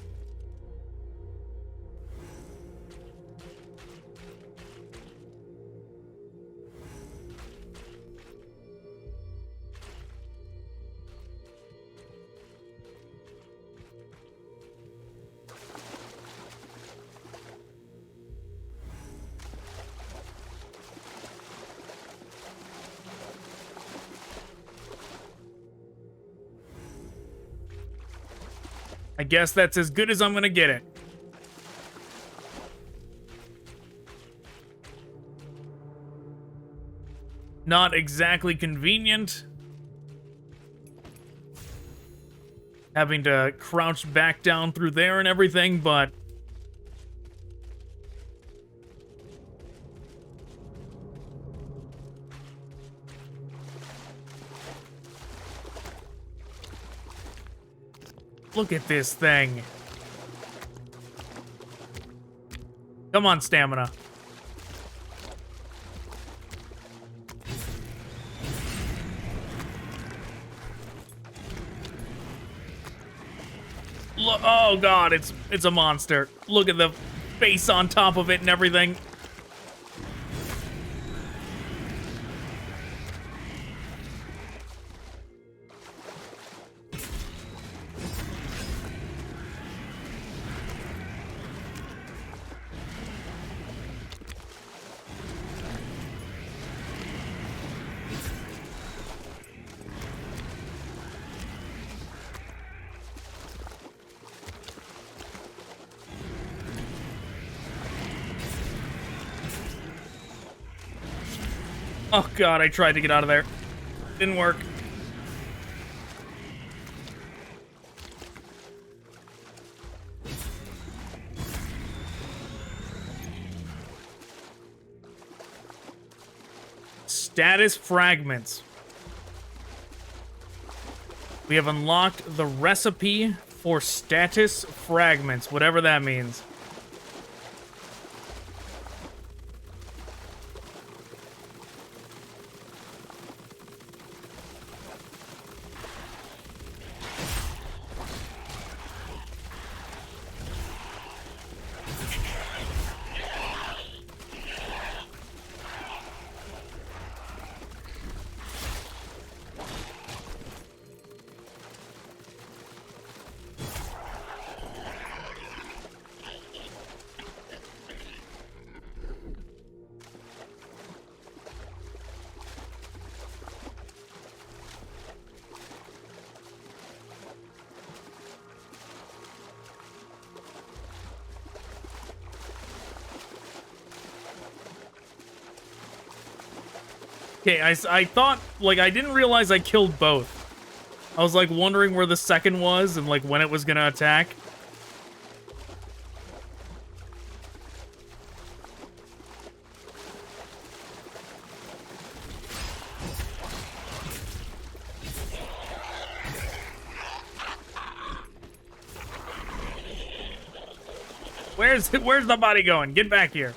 I guess that's as good as I'm gonna get it. Not exactly convenient. Having to crouch back down through there and everything, but... Look at this thing. Come on, stamina. Oh god, it's a monster. Look at the face on top of it and everything. Oh god, I tried to get out of there. Didn't work. Status fragments. We have unlocked the recipe for status fragments, whatever that means. Okay, I thought, like, I didn't realize I killed both. I was, like, wondering where the second was and, like, when it was gonna attack. Where's the body going? Get back here.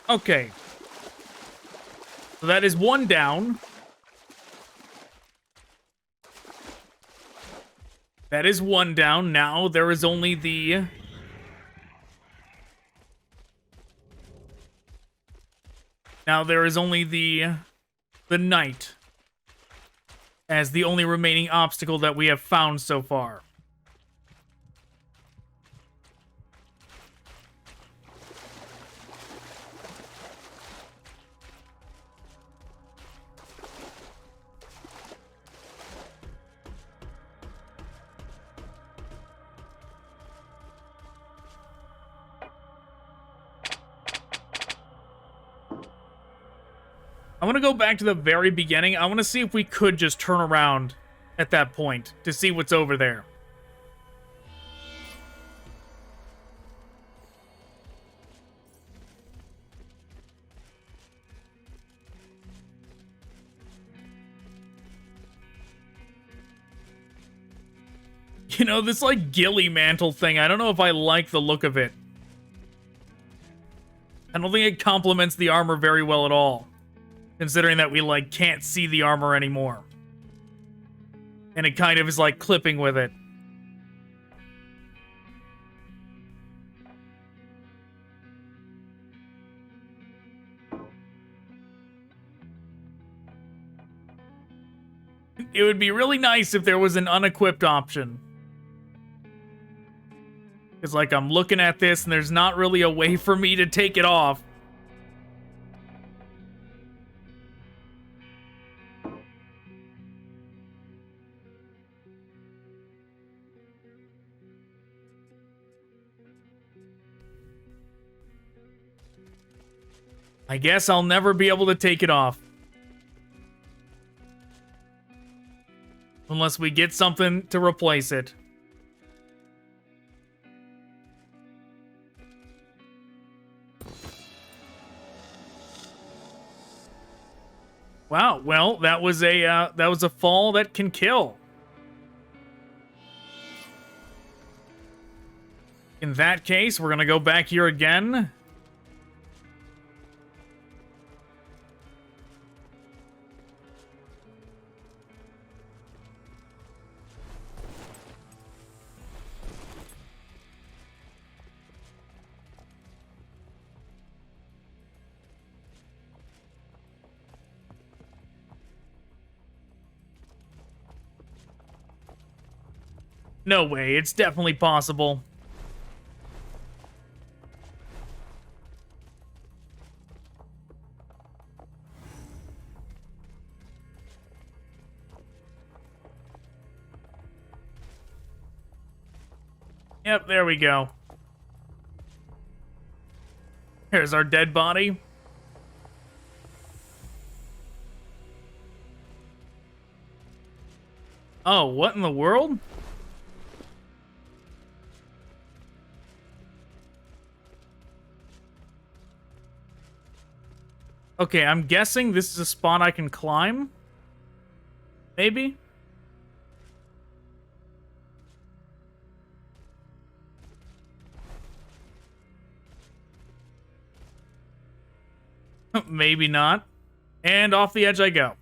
Okay. So that is one down. That is one down. Now there is only the... Now there is only the knight as the only remaining obstacle that we have found so far. I want to go back to the very beginning. I want to see if we could just turn around at that point to see what's over there. You know, this, like, ghillie mantle thing, I don't know if I like the look of it. I don't think it complements the armor very well at all. Considering that we, like, can't see the armor anymore. And it kind of is, like, clipping with it. It would be really nice if there was an unequipped option. Because, like, I'm looking at this and there's not really a way for me to take it off. I guess I'll never be able to take it off. Unless we get something to replace it. Wow, well, that was a fall that can kill. In that case, we're gonna go back here again. No way, it's definitely possible. Yep, there we go. Here's our dead body. Oh, what in the world? Okay, I'm guessing this is a spot I can climb. Maybe? Maybe not. And off the edge I go.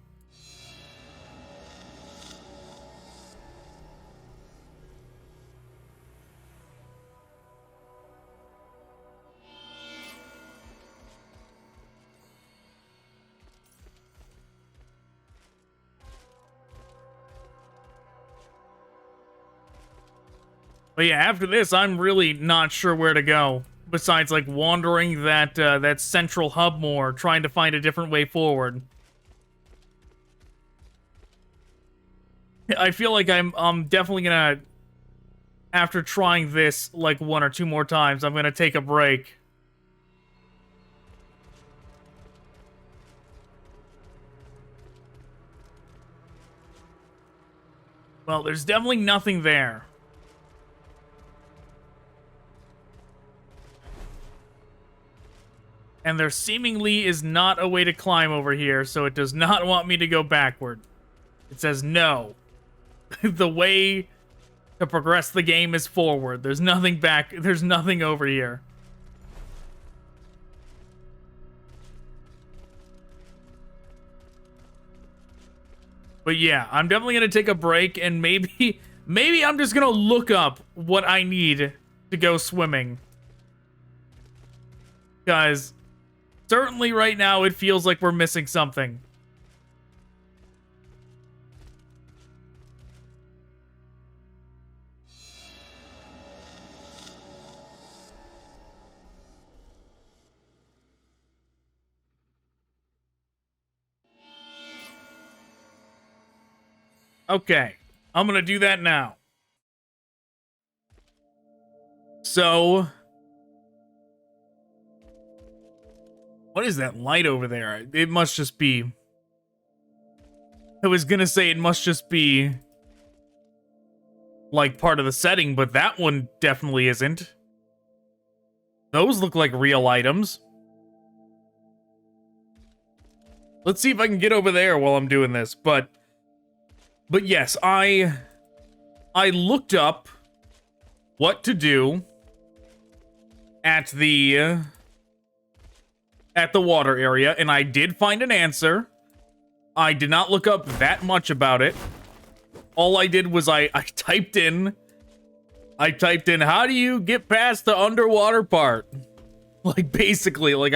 But yeah, after this, I'm really not sure where to go. Besides, like, wandering that central hub more, trying to find a different way forward. I feel like I'm definitely gonna, after trying this, like, one or two more times, I'm gonna take a break. Well, there's definitely nothing there. And there seemingly is not a way to climb over here, so it does not want me to go backward. It says no. The way to progress the game is forward. There's nothing back. There's nothing over here. But yeah, I'm definitely gonna take a break, and maybe I'm just gonna look up what I need to go swimming. Guys, certainly right now it feels like we're missing something. Okay, I'm gonna do that now. So, what is that light over there? It must just be... I was gonna say it must just be like part of the setting, but that one definitely isn't. Those look like real items. Let's see if I can get over there while I'm doing this, but yes, I looked up what to do at the water area, and I did find an answer. I did not look up that much about it. All I did was I typed in, how do you get past the underwater part? Like, basically, like,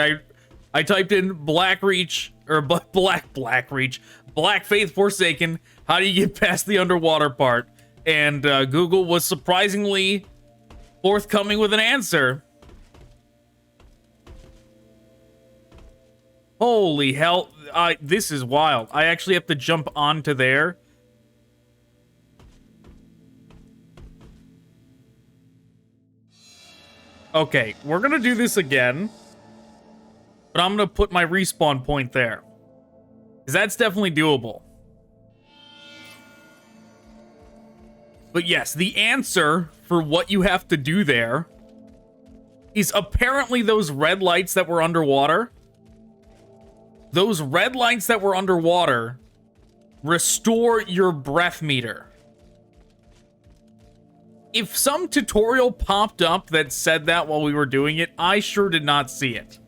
I typed in Black Reach, or Black Reach, Black Faith Forsaken, how do you get past the underwater part? And Google was surprisingly forthcoming with an answer. Holy hell, this is wild. I actually have to jump onto there. Okay, we're gonna do this again. But I'm gonna put my respawn point there. Because that's definitely doable. But yes, the answer for what you have to do there is apparently those red lights that were underwater. Those red lights that were underwater restore your breath meter. If some tutorial popped up that said that while we were doing it, I sure did not see it.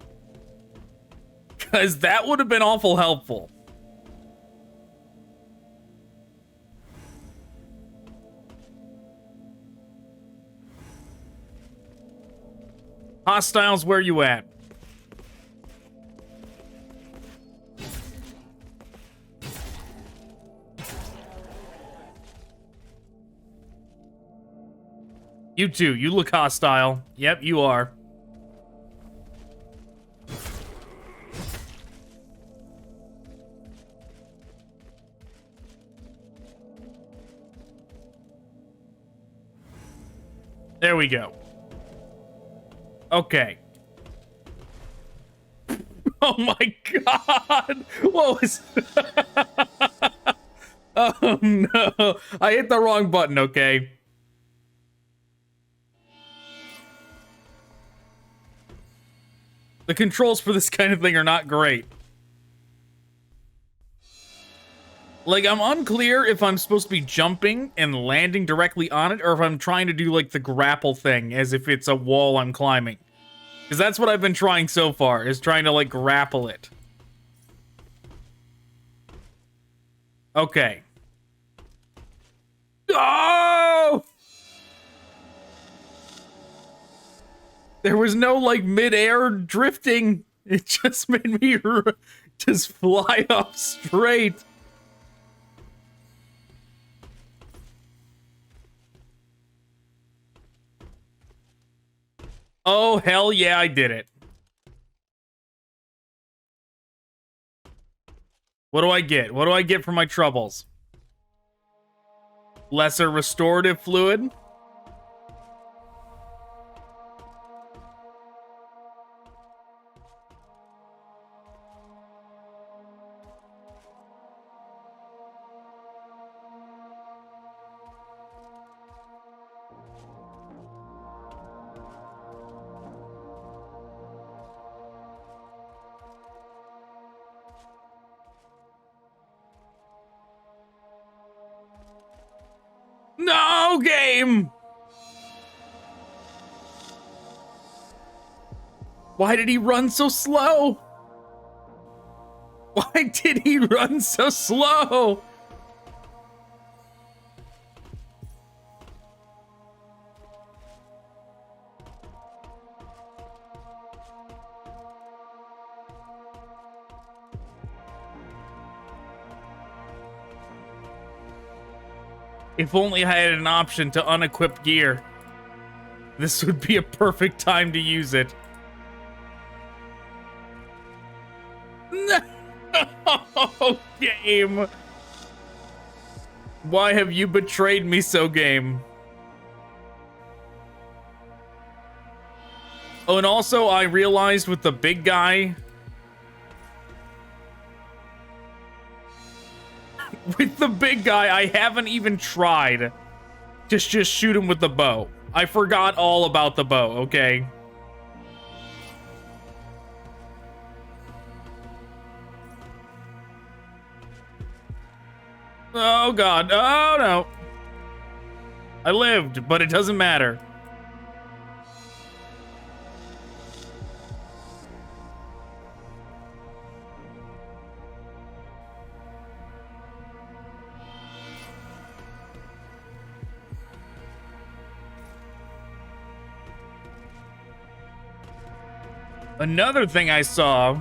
Because that would have been awful helpful. Hostiles, where you at? You too. You look hostile. Yep, you are. There we go. Okay. Oh my god! What was... Oh no! I hit the wrong button, okay? The controls for this kind of thing are not great. Like, I'm unclear if I'm supposed to be jumping and landing directly on it, or if I'm trying to do, like, the grapple thing, as if it's a wall I'm climbing. Because that's what I've been trying so far, is trying to, like, grapple it. Okay. Oh! There was no, like, mid-air drifting. It just made me just fly up straight. Oh, hell yeah, I did it. What do I get? What do I get for my troubles? Lesser restorative fluid? No, game! Why did he run so slow? Why did he run so slow? If only I had an option to unequip gear. This would be a perfect time to use it. No, game. Why have you betrayed me so, game? Oh, and also I realized with the big guy... With the big guy, I haven't even tried to just shoot him with the bow. I forgot all about the bow, okay? Oh god, oh no. I lived, but it doesn't matter. Another thing I saw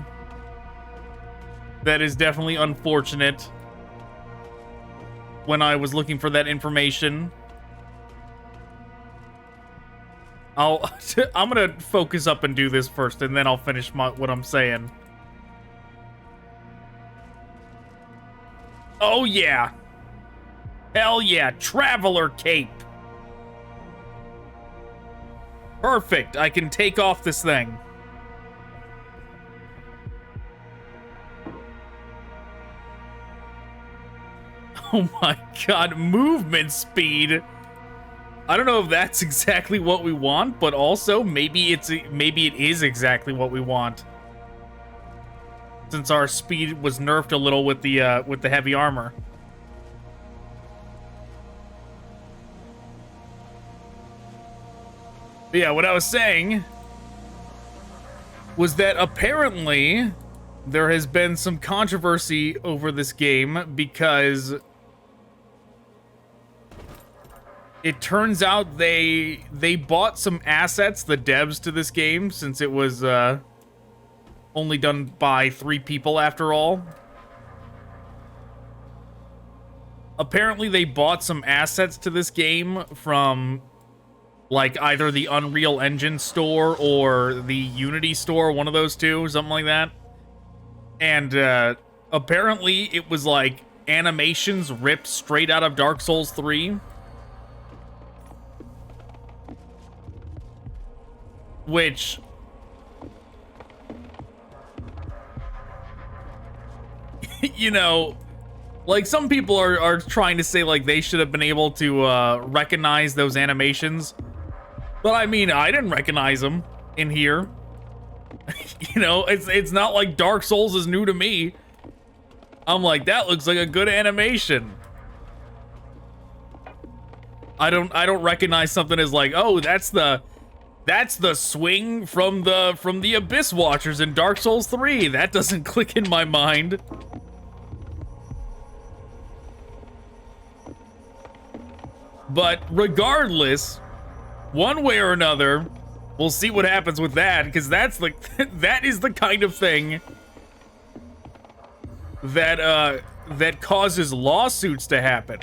that is definitely unfortunate when I was looking for that information. I'm gonna focus up and do this first, and then I'll finish what I'm saying. Oh yeah. Hell yeah, Traveler Cape. Perfect, I can take off this thing. Oh my god, movement speed. I don't know if that's exactly what we want, but also maybe it is exactly what we want. Since our speed was nerfed a little with the heavy armor. But yeah, what I was saying was that apparently there has been some controversy over this game because it turns out they bought some assets, the devs to this game, since it was only done by 3 people after all. Apparently they bought some assets to this game from like either the Unreal Engine store or the Unity store, one of those two, something like that. And apparently it was like animations ripped straight out of Dark Souls 3. Which, you know, like some people are trying to say like they should have been able to recognize those animations. But I mean, I didn't recognize them in here. You know, it's not like Dark Souls is new to me. I'm like, that looks like a good animation. I don't recognize something as like, oh, that's the swing from the Abyss Watchers in Dark Souls 3. That doesn't click in my mind. But regardless, one way or another, we'll see what happens with that, because that's like that is the kind of thing that that causes lawsuits to happen.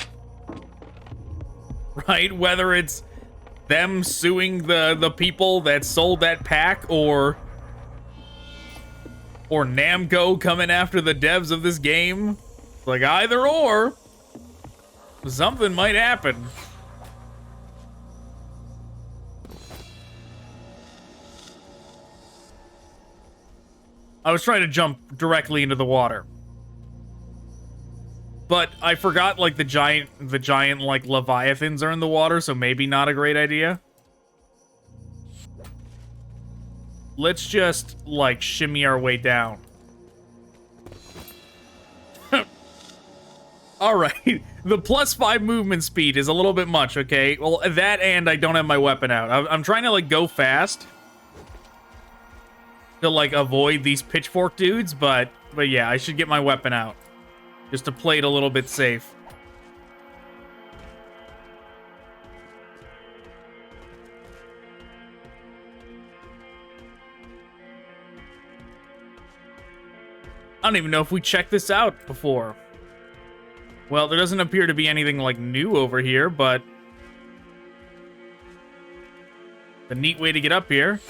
Right? Whether it's them suing the people that sold that pack, or Namco coming after the devs of this game. Like, either or, something might happen. I was trying to jump directly into the water, but I forgot like the giant like leviathans are in the water, so maybe not a great idea. Let's just like shimmy our way down. All right, the +5 movement speed is a little bit much. Okay, well that, and I don't have my weapon out. I'm trying to like go fast to like avoid these pitchfork dudes, but yeah, I should get my weapon out just to play it a little bit safe. I don't even know if we checked this out before. Well, there doesn't appear to be anything, like, new over here, but... a neat way to get up here.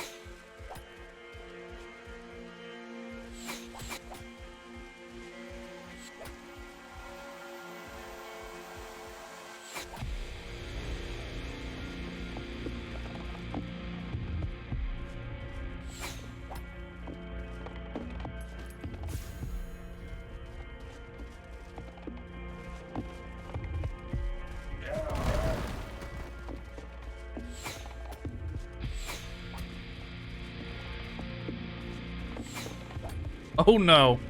Oh no.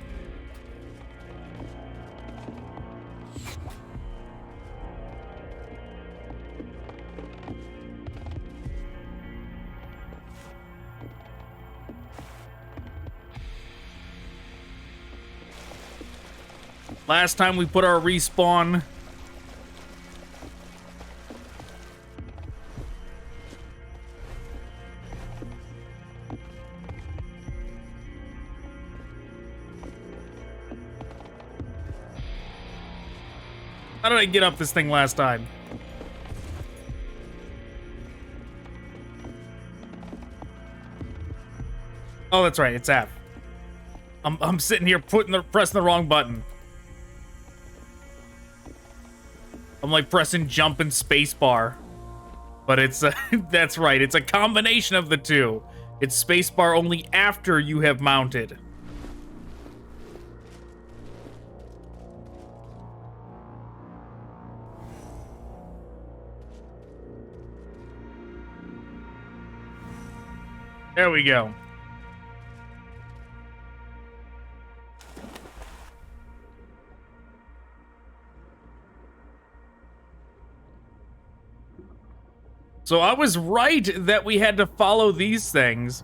Last time we put our respawn. How did I get up this thing last time? Oh, that's right, it's F. I'm sitting here pressing the wrong button. I'm like pressing jump and spacebar. But it's that's right, it's a combination of the two. It's spacebar only after you have mounted. There we go. So I was right that we had to follow these things.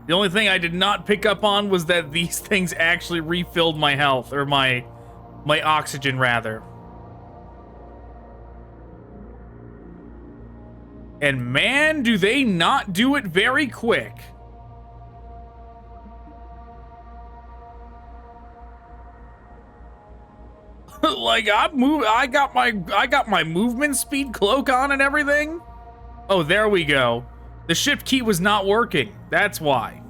The only thing I did not pick up on was that these things actually refilled my health, or my oxygen, rather. And man, do they not do it very quick. Like I got my movement speed cloak on and everything. Oh, there we go. The shift key was not working. That's why.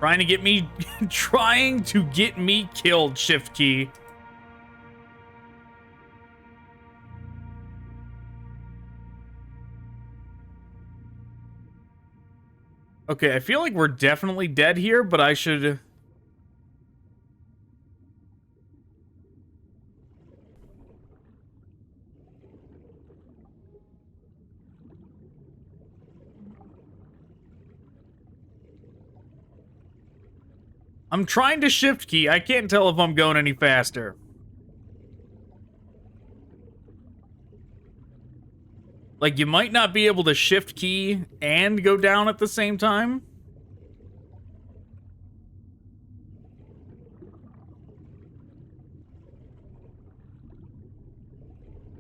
Trying to get me killed, shift key. Okay, I feel like we're definitely dead here, but I should... I'm trying to shift key. I can't tell if I'm going any faster. Like, you might not be able to shift key and go down at the same time.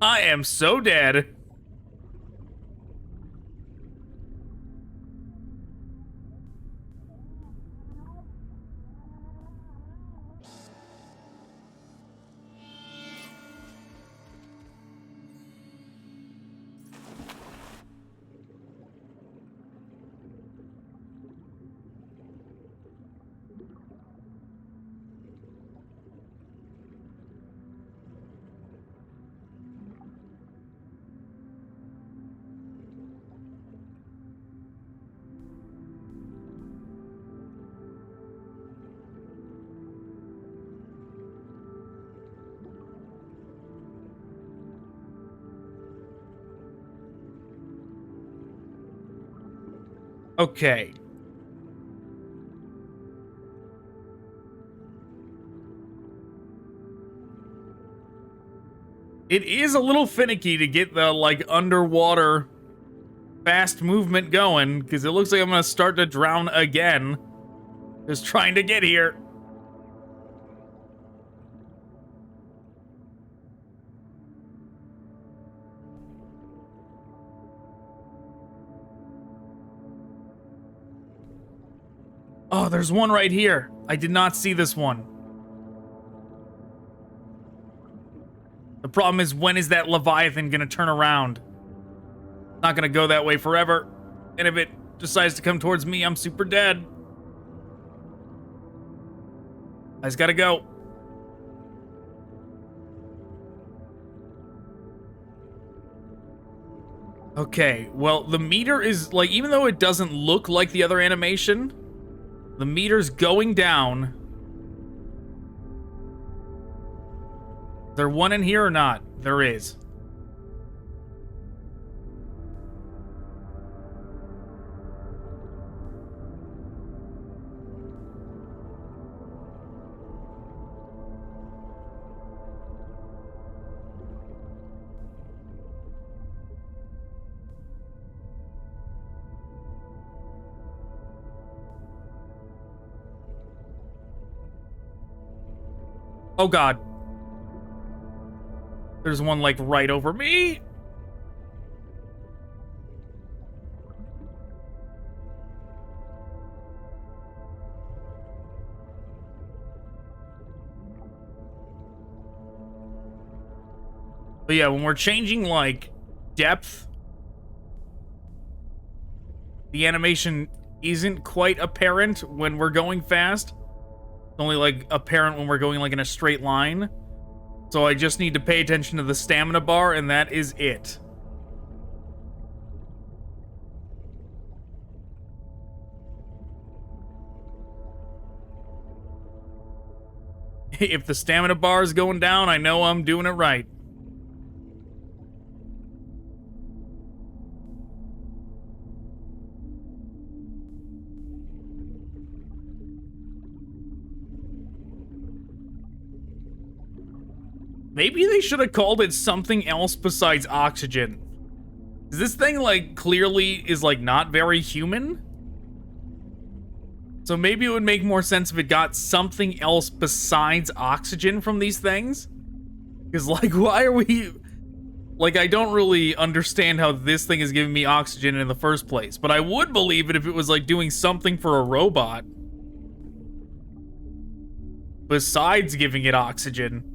I am so dead. Okay. It is a little finicky to get the, like, underwater fast movement going, because it looks like I'm gonna start to drown again. Just trying to get here. Oh, there's one right here. I did not see this one. The problem is, when is that Leviathan gonna turn around? Not gonna go that way forever. And if it decides to come towards me, I'm super dead. I just gotta go. Okay, well, the meter is, like, even though it doesn't look like the other animation, the meter's going down. Is there one in here or not? There is. Oh god. There's one, like, right over me. But yeah, when we're changing, like, depth, the animation isn't quite apparent when we're going fast. It's only, like, apparent when we're going, like, in a straight line. So I just need to pay attention to the stamina bar, and that is it. If the stamina bar is going down, I know I'm doing it right. Maybe they should have called it something else besides oxygen. This thing, like, clearly is, like, not very human. So maybe it would make more sense if it got something else besides oxygen from these things. Because, like, why are we... Like, I don't really understand how this thing is giving me oxygen in the first place. But I would believe it if it was, like, doing something for a robot. Besides giving it oxygen.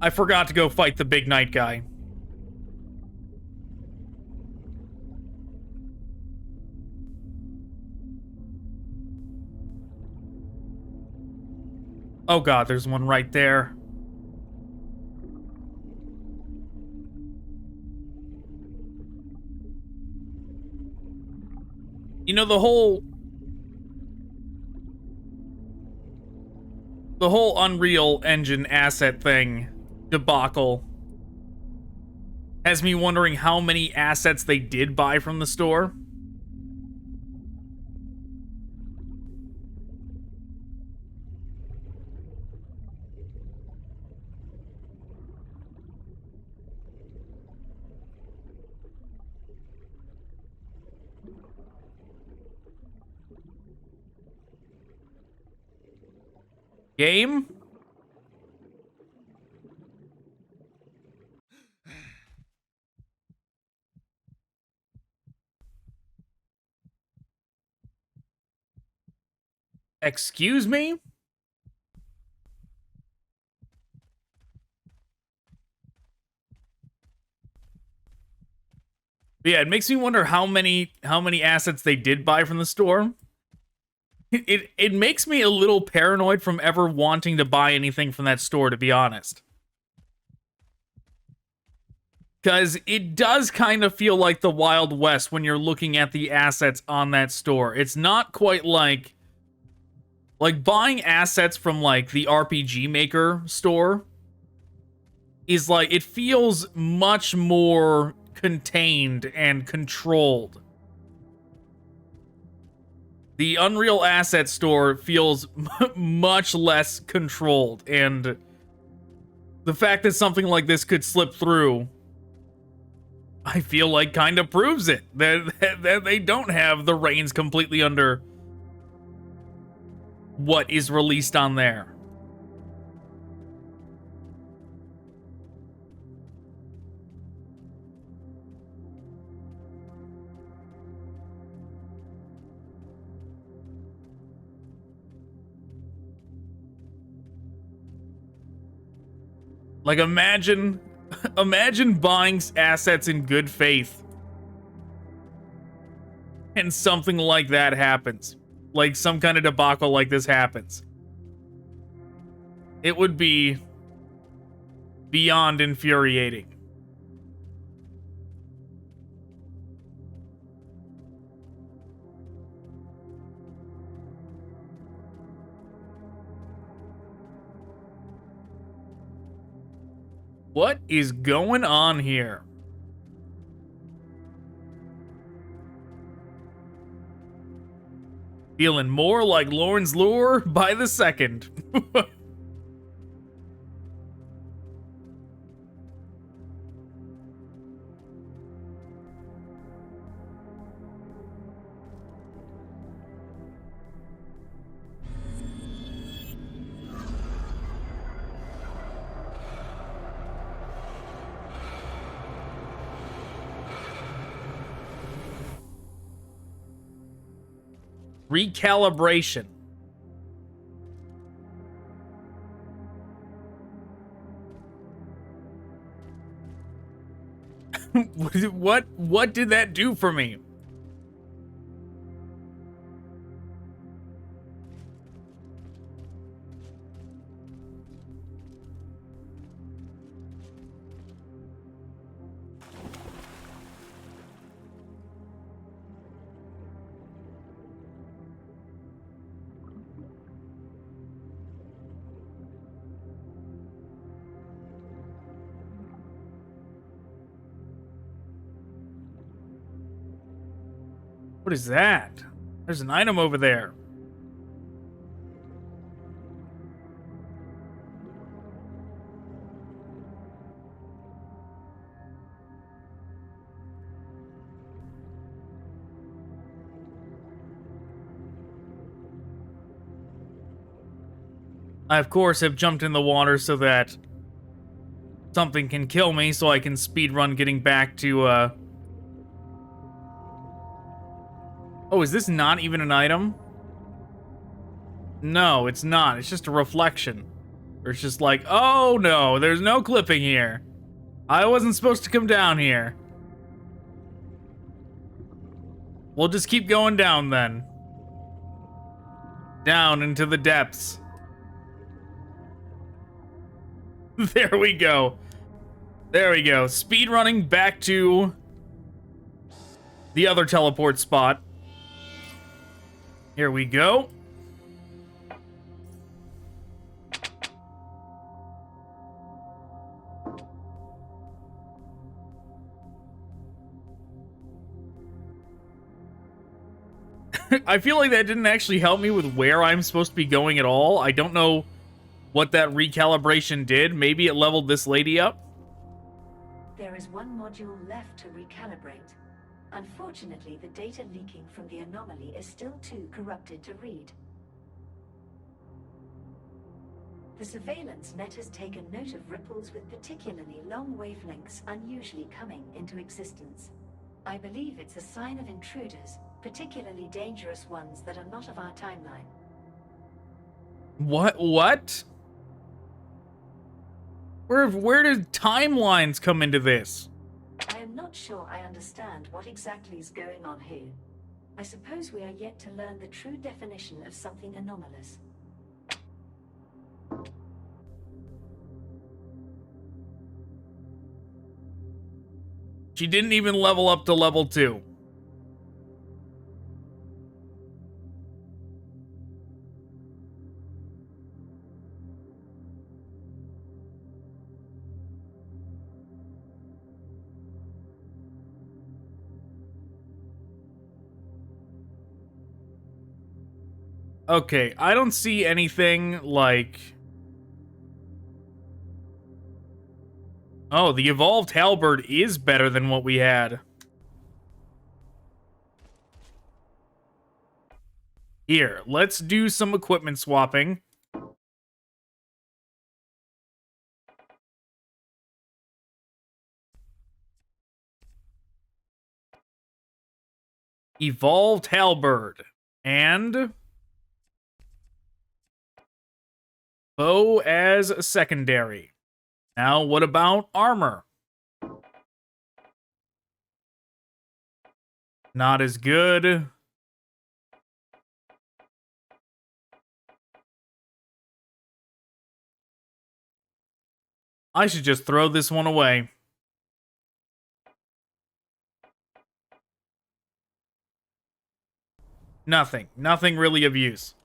I forgot to go fight the big night guy. Oh god, there's one right there. You know, the whole Unreal Engine asset thing debacle has me wondering how many assets they did buy from the store. Game? Excuse me? But yeah, it makes me wonder how many assets they did buy from the store. It makes me a little paranoid from ever wanting to buy anything from that store, to be honest. Because it does kind of feel like the Wild West when you're looking at the assets on that store. It's not quite like buying assets from, like, the RPG Maker store is, like, it feels much more contained and controlled. The Unreal Asset Store feels much less controlled, and the fact that something like this could slip through, I feel like kind of proves it. That they don't have the reins completely under what is released on there. Like, imagine buying assets in good faith and something like that happens. Like, some kind of debacle like this happens. It would be beyond infuriating. What is going on here? Feeling more like Lauren's lure by the second. Recalibration. What did that do for me? What is that? There's an item over there. I, of course, have jumped in the water so that something can kill me so I can speedrun getting back to, Oh, is this not even an item? No, it's not. It's just a reflection. Or it's just like, oh no, there's no clipping here. I wasn't supposed to come down here. We'll just keep going down then. Down into the depths. There we go. There we go. Speedrunning back to the other teleport spot. Here we go. I feel like that didn't actually help me with where I'm supposed to be going at all. I don't know what that recalibration did. Maybe it leveled this lady up. There is one module left to recalibrate. Unfortunately, the data leaking from the anomaly is still too corrupted to read. The surveillance net has taken note of ripples with particularly long wavelengths unusually coming into existence. I believe it's a sign of intruders, particularly dangerous ones that are not of our timeline. What? Where did timelines come into this? I am not sure I understand what exactly is going on here. I suppose we are yet to learn the true definition of something anomalous. She didn't even level up to level 2. Okay, I don't see anything like... Oh, the evolved halberd is better than what we had. Here, let's do some equipment swapping. Evolved halberd. And... bow as a secondary. Now, what about armor? Not as good. I should just throw this one away. Nothing. Nothing really of use.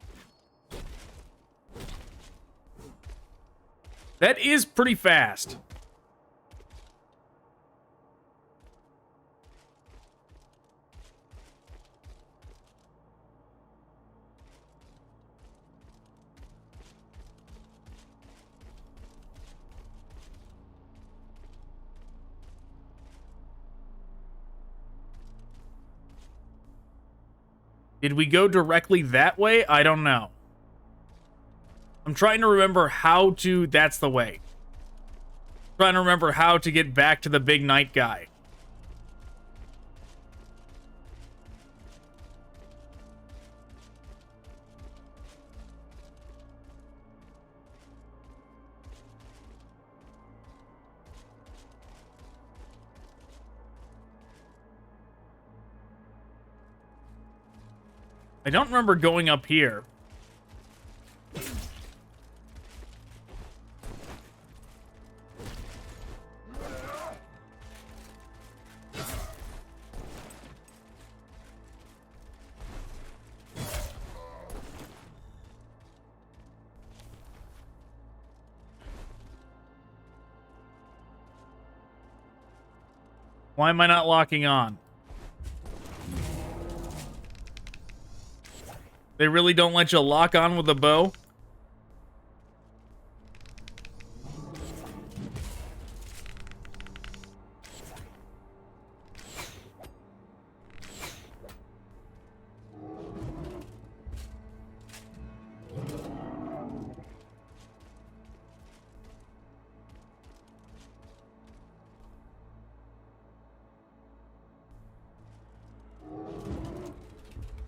That is pretty fast. Did we go directly that way? I don't know. I'm trying to remember how to... That's the way. Trying to remember how to get back to the big night guy. I don't remember going up here. Why am I not locking on? They really don't let you lock on with a bow?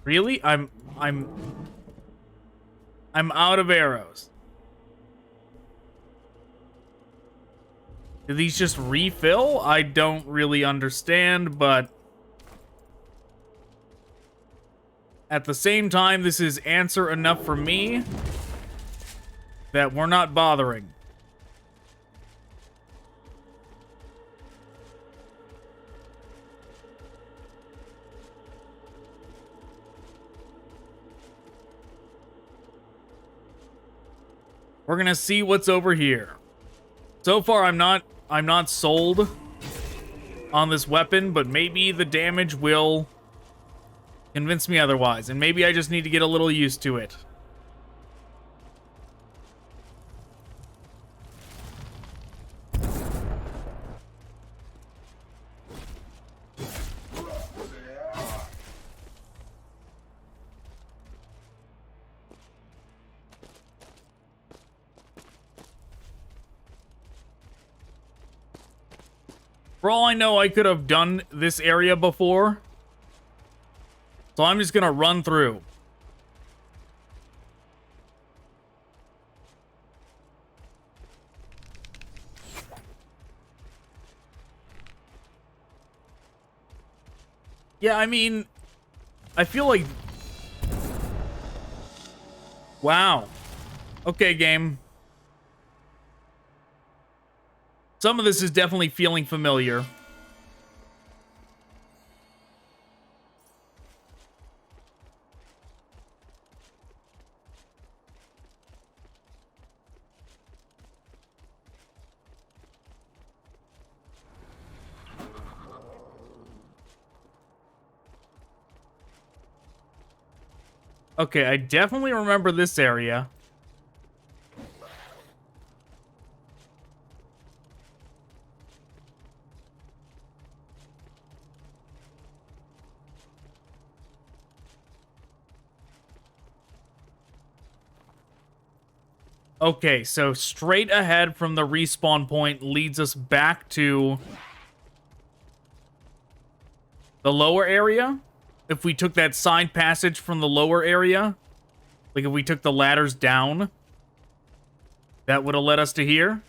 Really? I'm out of arrows. Do these just refill? I don't really understand, but at the same time, this is answer enough for me that we're not bothering. We're gonna see what's over here. So far, I'm not sold on this weapon, but maybe the damage will convince me otherwise, and maybe I just need to get a little used to it. For all I know, I could have done this area before. So I'm just gonna run through. Yeah, I mean, I feel like... Wow. Okay, game. Some of this is definitely feeling familiar. Okay, I definitely remember this area. Okay, so straight ahead from the respawn point leads us back to the lower area. If we took that side passage from the lower area, like if we took the ladders down, that would have led us to here.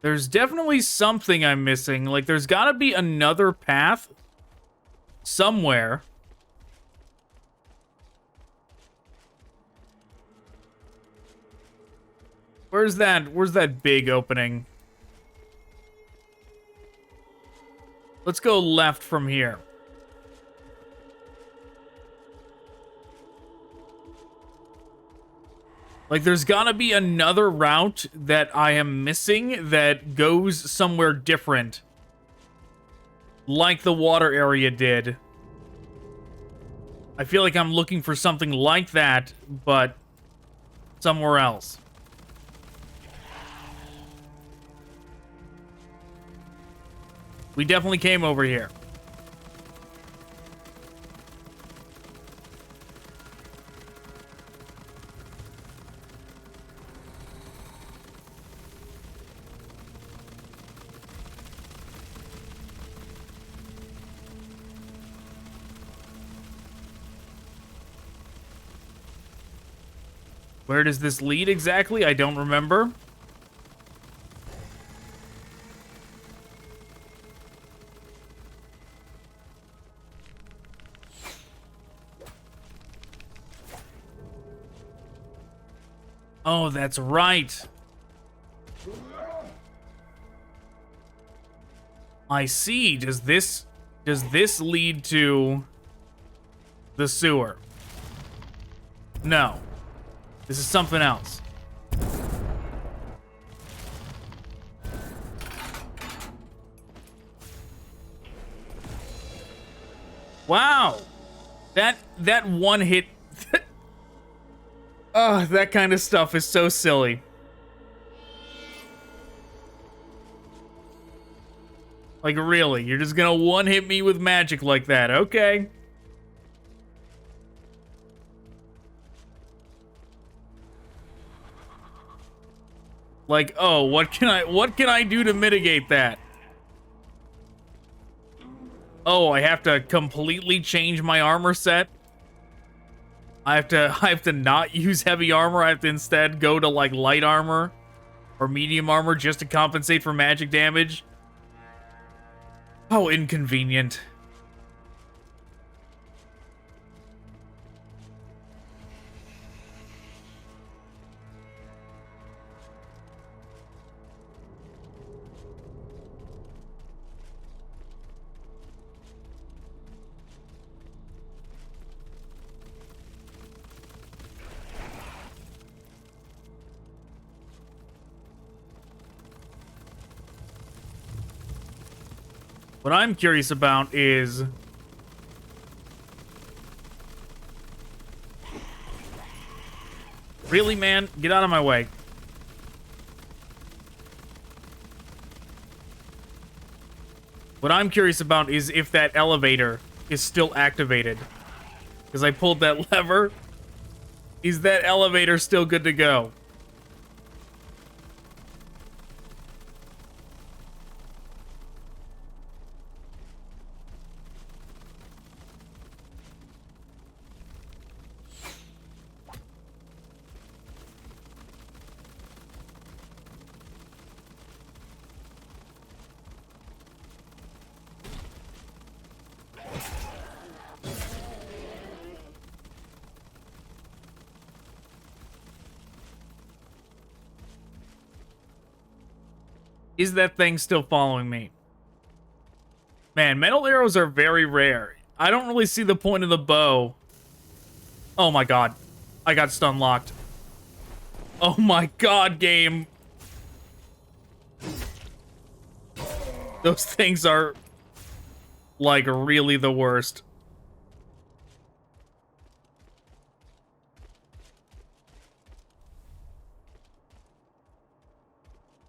There's definitely something I'm missing. Like, there's gotta be another path somewhere. Where's that big opening? Let's go left from here. Like, there's gotta be another route that I am missing that goes somewhere different. Like the water area did. I feel like I'm looking for something like that, but somewhere else. We definitely came over here. Where does this lead exactly? I don't remember. Oh, that's right. I see. Does this lead to the sewer? No. This is something else. Wow. That one hit. Oh, that kind of stuff is so silly. Like, really? You're just gonna one-hit me with magic like that? Okay. Like, oh, what can I do to mitigate that? Oh, I have to completely change my armor set? I have to not use heavy armor. I have to instead go to like light armor or medium armor just to compensate for magic damage. How inconvenient. What I'm curious about is... Really, man? Get out of my way. What I'm curious about is if that elevator is still activated. Because I pulled that lever. Is that elevator still good to go? Is that thing still following me? Man, metal arrows are very rare. I don't really see the point of the bow. Oh my god. I got stun locked. Oh my god, game. Those things are, like, really the worst.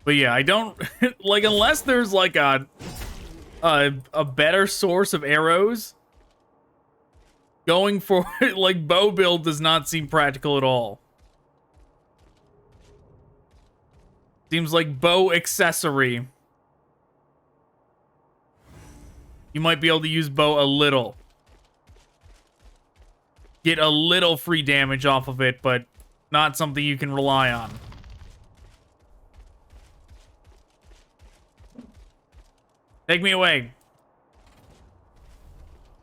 But yeah, I don't like, unless there's like a better source of arrows, going for like bow build does not seem practical at all. Seems like bow accessory. You might be able to use bow a little. Get a little free damage off of it, but not something you can rely on. Take me away.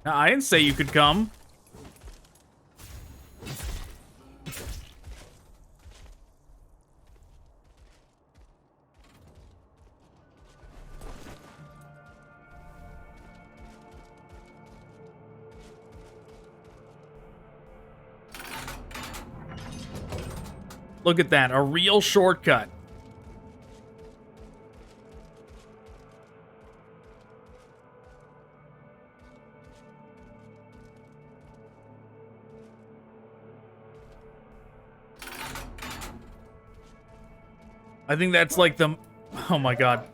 No, I didn't say you could come. Look at that, a real shortcut. I think that's like the... Oh my god.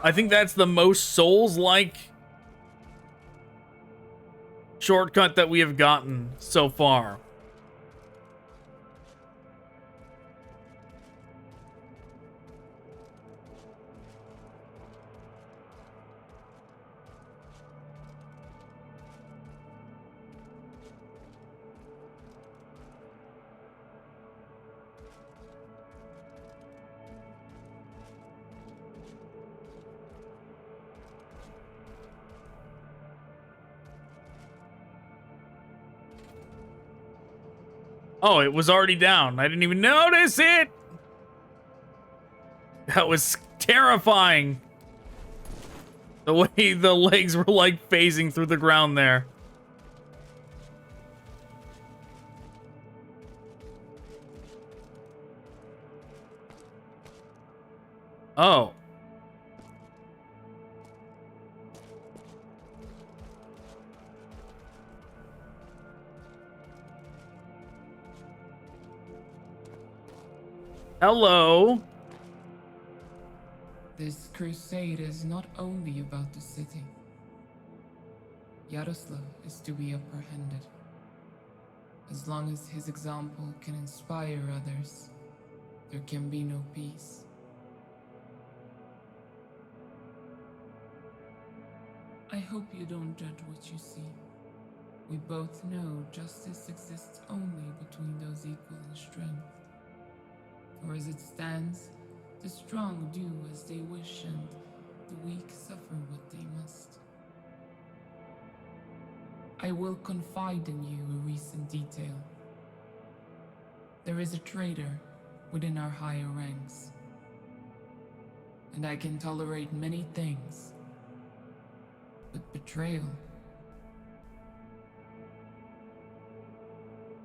I think that's the most Souls-like shortcut that we have gotten so far. Oh, it was already down. I didn't even notice it. That was terrifying. The way the legs were like phasing through the ground there. Oh. Hello. This crusade is not only about the city. Yaroslav is to be apprehended. As long as his example can inspire others, there can be no peace. I hope you don't judge what you see. We both know justice exists only between those equal in strength. For as it stands, the strong do as they wish, and the weak suffer what they must. I will confide in you a recent detail. There is a traitor within our higher ranks, and I can tolerate many things, but betrayal.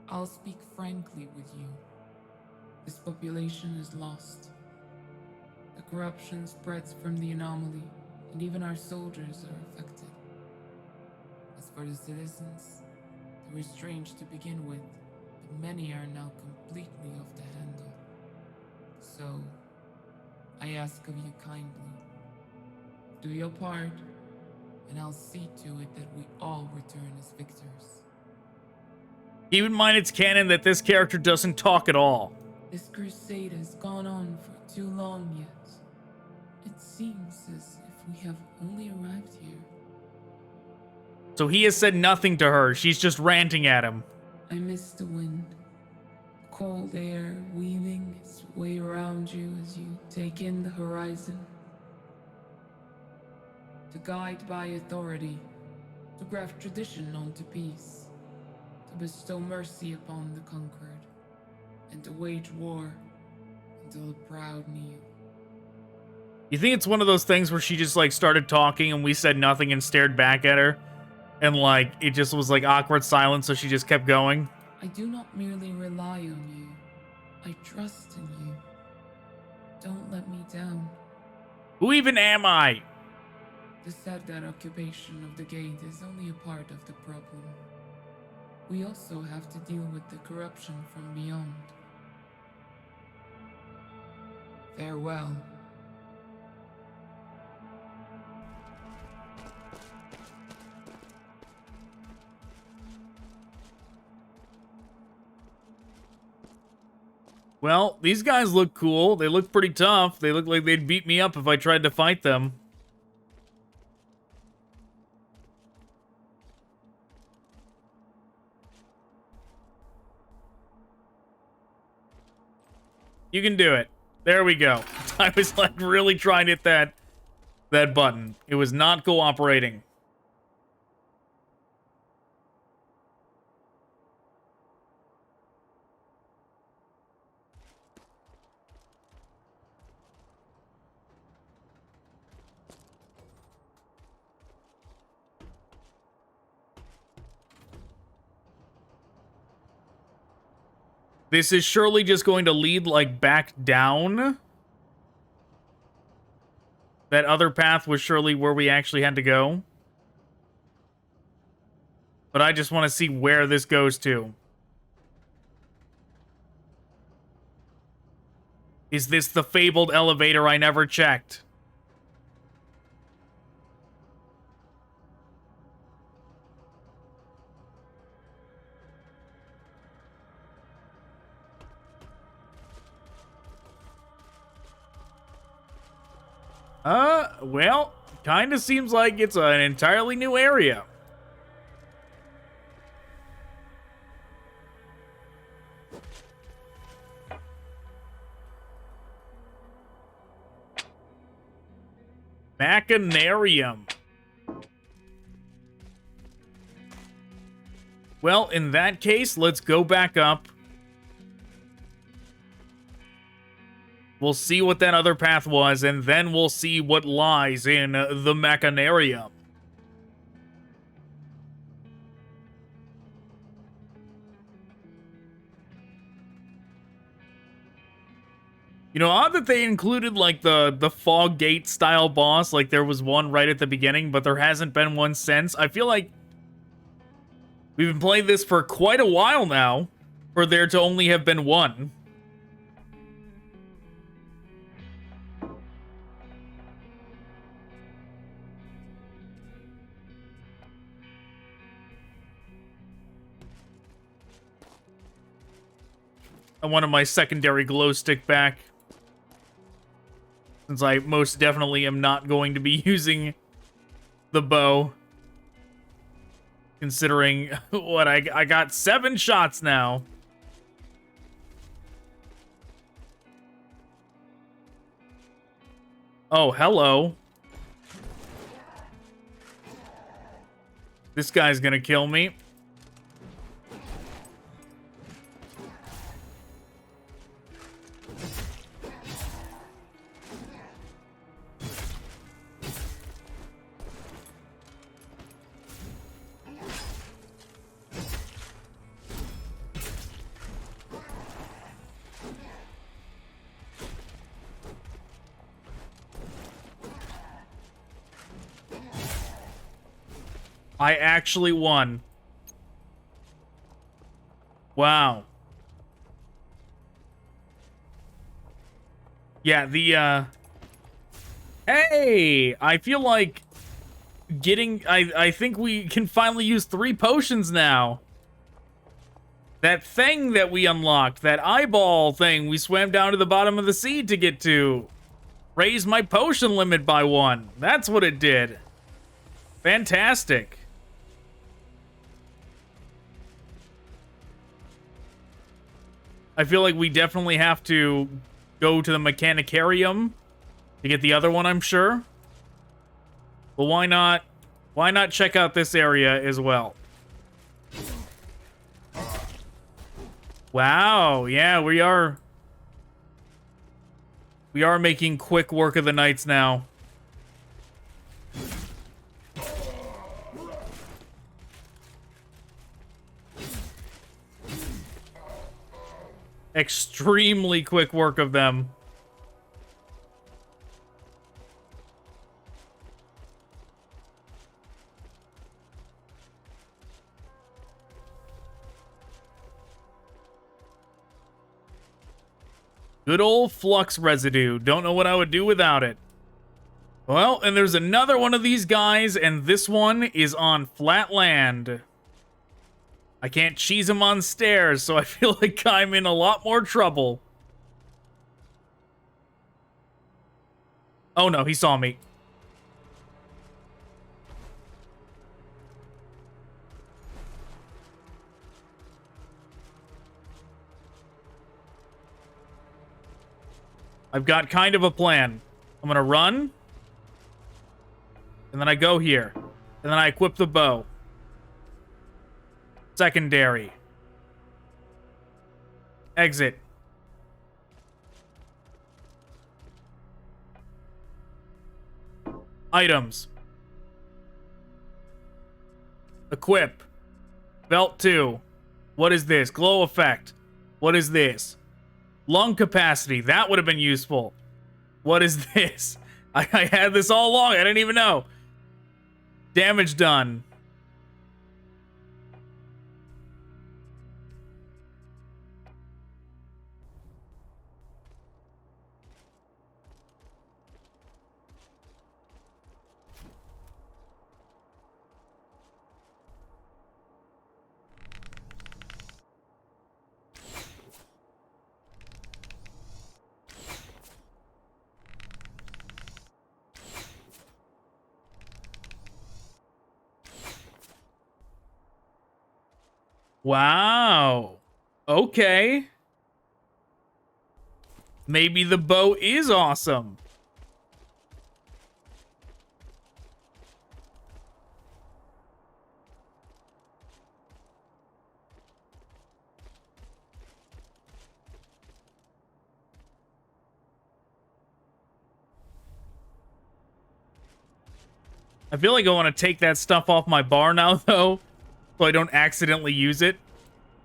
I'll speak frankly with you. This population is lost. The corruption spreads from the anomaly, and even our soldiers are affected. As for the citizens, they were strange to begin with, but many are now completely off the handle. So, I ask of you kindly, do your part, and I'll see to it that we all return as victors. Keep in mind it's canon that this character doesn't talk at all. This crusade has gone on for too long yet. It seems as if we have only arrived here. So he has said nothing to her. She's just ranting at him. I miss the wind. Cold air weaving its way around you as you take in the horizon. To guide by authority, to graft tradition onto peace, to bestow mercy upon the conquered, and to wage war until the proud kneel. You think it's one of those things where she just like started talking and we said nothing and stared back at her? And like, it just was like awkward silence, so she just kept going? I do not merely rely on you. I trust in you. Don't let me down. Who even am I? The Sardar occupation of the gate is only a part of the problem. We also have to deal with the corruption from beyond. Farewell. Well, these guys look cool. They look pretty tough. They look like they'd beat me up if I tried to fight them. You can do it. There we go. I was like really trying to hit that button. It was not cooperating. This is surely just going to lead, like, back down. That other path was surely where we actually had to go. But I just want to see where this goes to. Is this the fabled elevator I never checked? Well, kind of seems like it's an entirely new area. Machinarium. Well, in that case, let's go back up. We'll see what that other path was, and then we'll see what lies in the Machinarium. You know, odd that they included, like, the Fog Gate style boss. Like, there was one right at the beginning, but there hasn't been one since. I feel like we've been playing this for quite a while now, for there to only have been one. I wanted my secondary glow stick back, since I most definitely am not going to be using the bow. Considering what I got 7 shots now. Oh, hello. This guy's gonna kill me. I actually won. Wow. Yeah, Hey! I feel like getting... I think we can finally use 3 potions now. That thing that we unlocked, that eyeball thing we swam down to the bottom of the sea to get to, raised my potion limit by 1. That's what it did. Fantastic. I feel like we definitely have to go to the Machinarium to get the other one, I'm sure. But why not? Why not check out this area as well? Wow, yeah, we are making quick work of the knights now. Extremely quick work of them. Good old flux residue. Don't know what I would do without it. Well, and there's another one of these guys, and this one is on flat land. I can't cheese him on stairs, so I feel like I'm in a lot more trouble. Oh no, he saw me. I've got kind of a plan. I'm gonna run. And then I go here. And then I equip the bow. Secondary. Exit. Items. Equip. Belt 2. What is this? Glow effect. What is this? Lung capacity. That would have been useful. What is this? I had this all along. I didn't even know. Damage done. Wow. Okay. Maybe the bow is awesome. I feel like I want to take that stuff off my bar now, though, so I don't accidentally use it.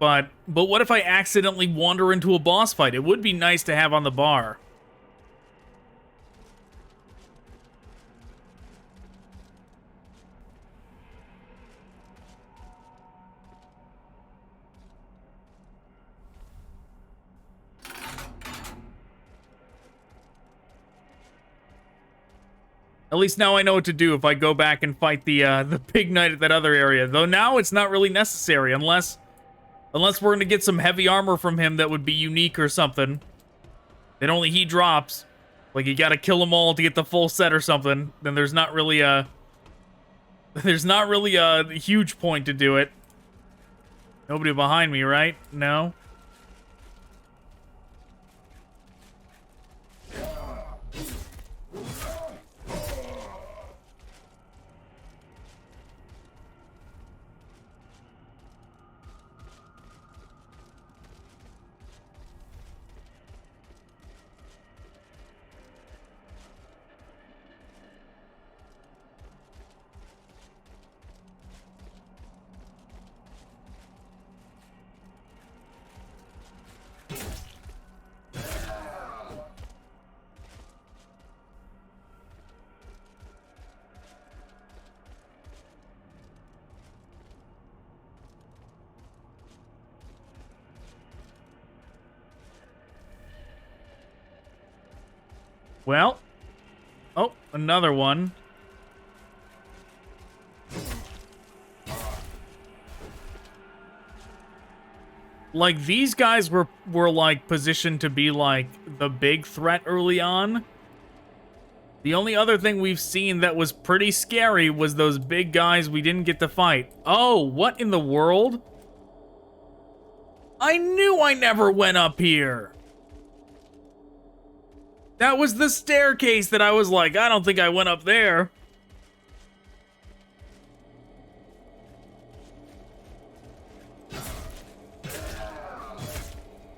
But what if I accidentally wander into a boss fight? It would be nice to have on the bar. At least now I know what to do if I go back and fight the big knight at that other area. Though now it's not really necessary unless we're gonna get some heavy armor from him that would be unique or something. That only he drops. Like you gotta kill them all to get the full set or something. Then there's not really a huge point to do it. Nobody behind me, right? No. Well. Oh, another one. Like, these guys were like, positioned to be, like, the big threat early on. The only other thing we've seen that was pretty scary was those big guys we didn't get to fight. Oh, what in the world? I knew I never went up here. That was the staircase that I was like, I don't think I went up there.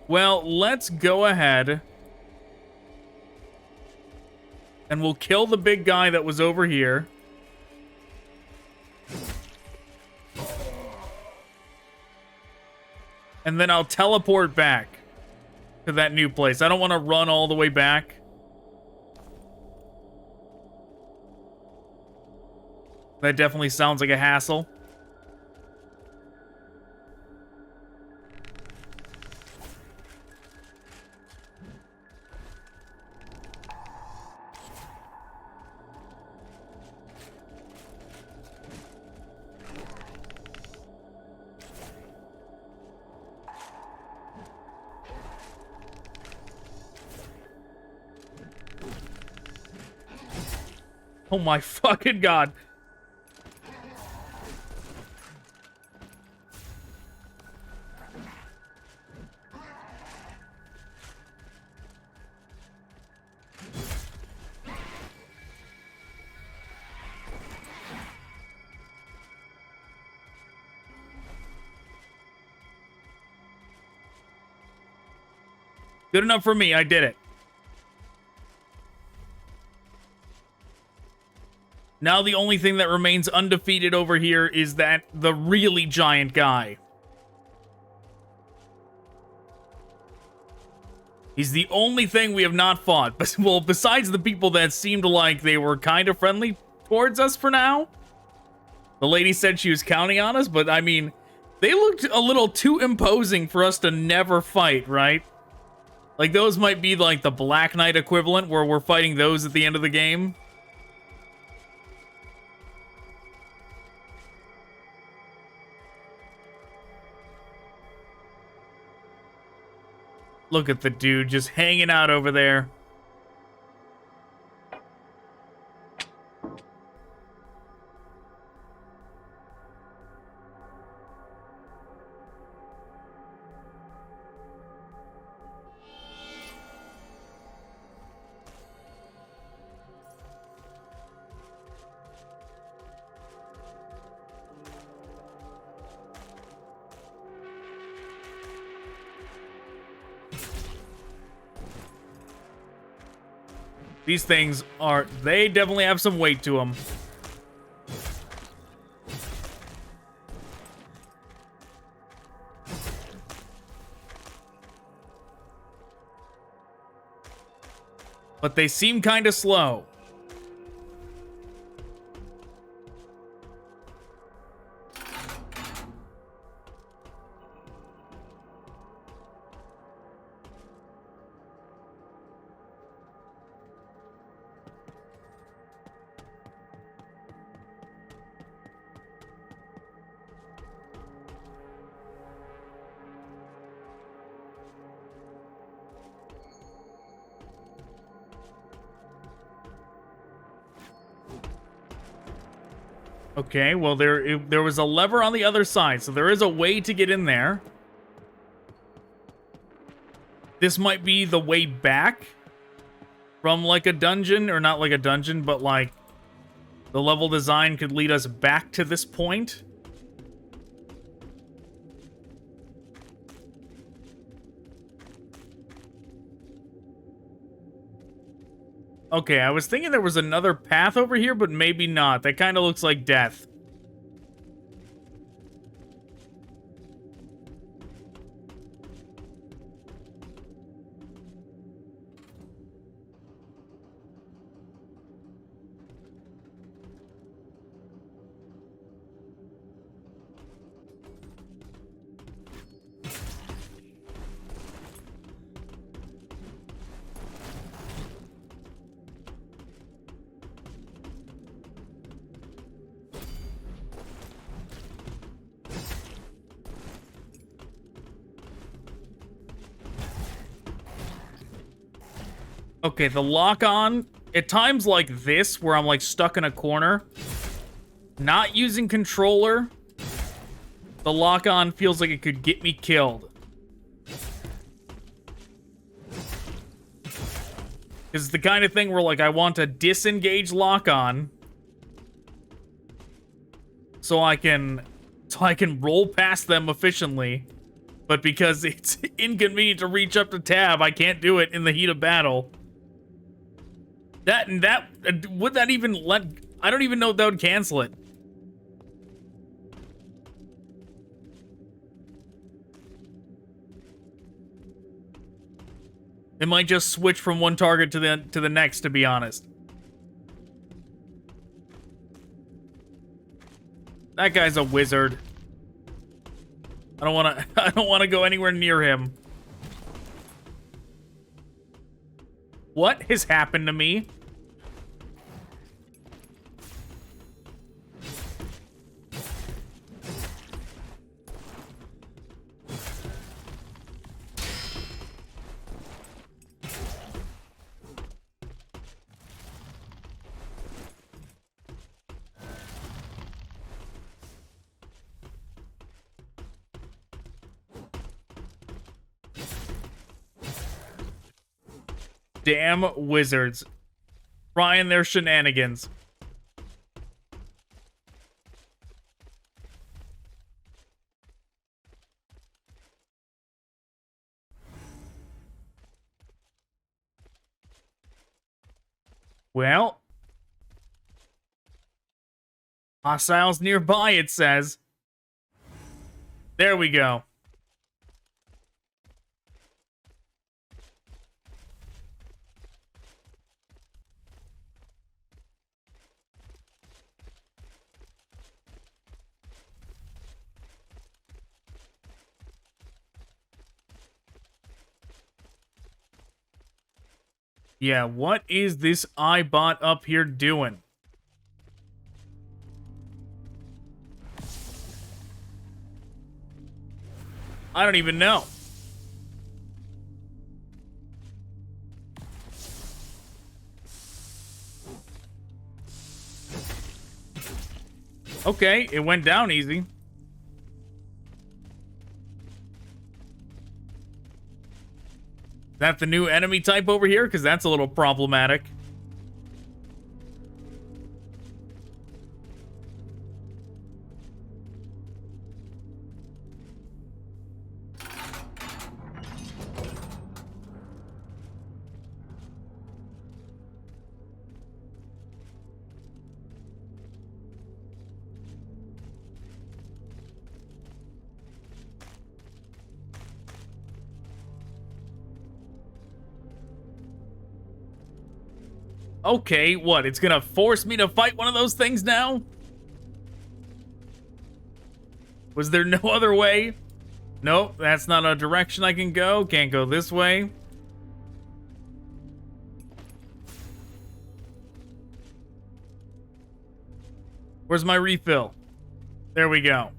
Well, let's go ahead. And we'll kill the big guy that was over here. And then I'll teleport back to that new place. I don't want to run all the way back. That definitely sounds like a hassle. Oh my fucking god. Good enough for me. I did it. Now the only thing that remains undefeated over here is the really giant guy. He's the only thing we have not fought. But, well, besides the people that seemed like they were kind of friendly towards us for now. The lady said she was counting on us, but I mean, they looked a little too imposing for us to never fight, right? Like, those might be like the Black Knight equivalent, where we're fighting those at the end of the game. Look at the dude just hanging out over there. These things they definitely have some weight to them. But they seem kind of slow. Okay, well, there was a lever on the other side, so there is a way to get in there. This might be the way back from, like, a dungeon, or not like a dungeon, but, like, the level design could lead us back to this point. Okay, I was thinking there was another path over here, but maybe not. That kind of looks like death. Okay, the lock-on, at times like this, where I'm, like, stuck in a corner, not using controller, the lock-on feels like it could get me killed. It's the kind of thing where, like, I want to disengage lock-on so I can roll past them efficiently. But because it's inconvenient to reach up to tab, I can't do it in the heat of battle. Would that even let... I don't even know if that would cancel it. It might just switch from one target to the next, to be honest. That guy's a wizard. I don't want to go anywhere near him. What has happened to me? Damn wizards. Trying their shenanigans. Well, hostiles nearby, it says. There we go. Yeah, what is this iBot up here doing? I don't even know. Okay, it went down easy. Is that the new enemy type over here? Because that's a little problematic. Okay, what? It's gonna force me to fight one of those things now? Was there no other way? Nope, that's not a direction I can go. Can't go this way. Where's my refill? There we go.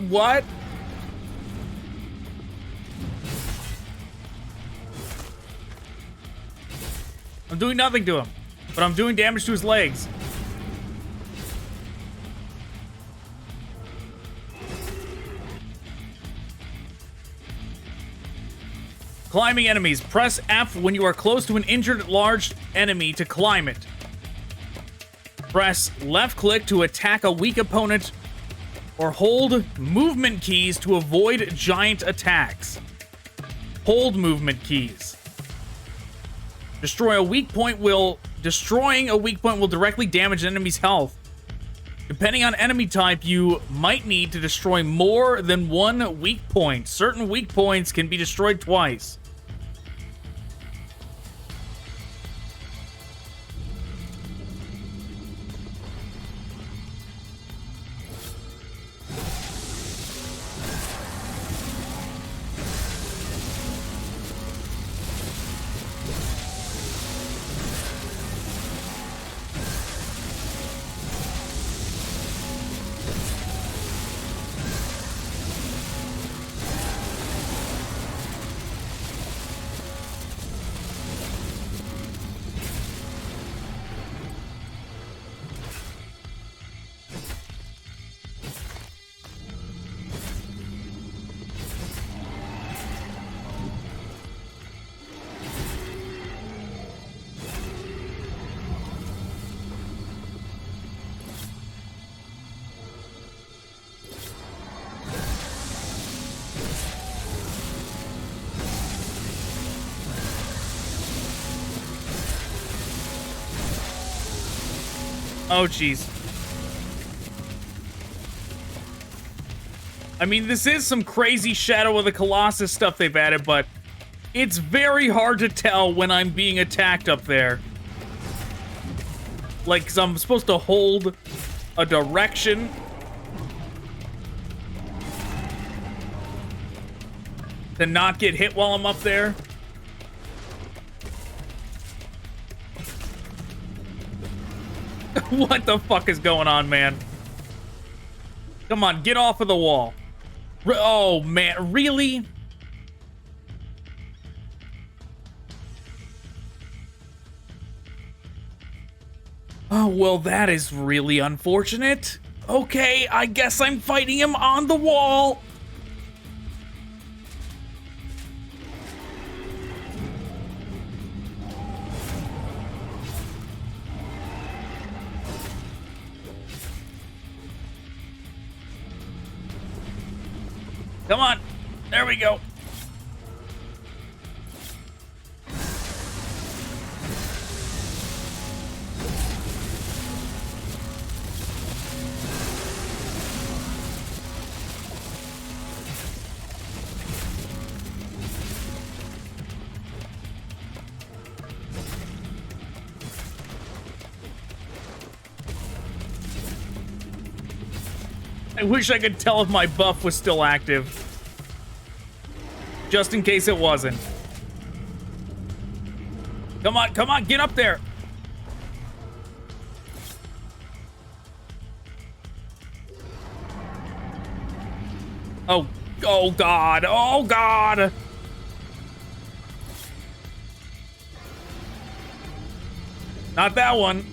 What? I'm doing nothing to him, but I'm doing damage to his legs. Climbing enemies. Press F when you are close to an injured large enemy to climb it. Press left click to attack a weak opponent, or hold movement keys to avoid giant attacks. Hold movement keys. Destroying a weak point will directly damage an enemy's health. Depending on enemy type, you might need to destroy more than one weak point. Certain weak points can be destroyed twice. Oh, jeez. I mean, this is some crazy Shadow of the Colossus stuff they've added, but it's very hard to tell when I'm being attacked up there. Like, 'cause I'm supposed to hold a direction. To not get hit while I'm up there. What the fuck is going on, man? Come on, get off of the wall. Oh, man, really? Oh, well, that is really unfortunate. Okay, I guess I'm fighting him on the wall. Come on. There we go. I wish I could tell if my buff was still active. Just in case it wasn't. Come on, get up there. Oh God, oh God. Not that one.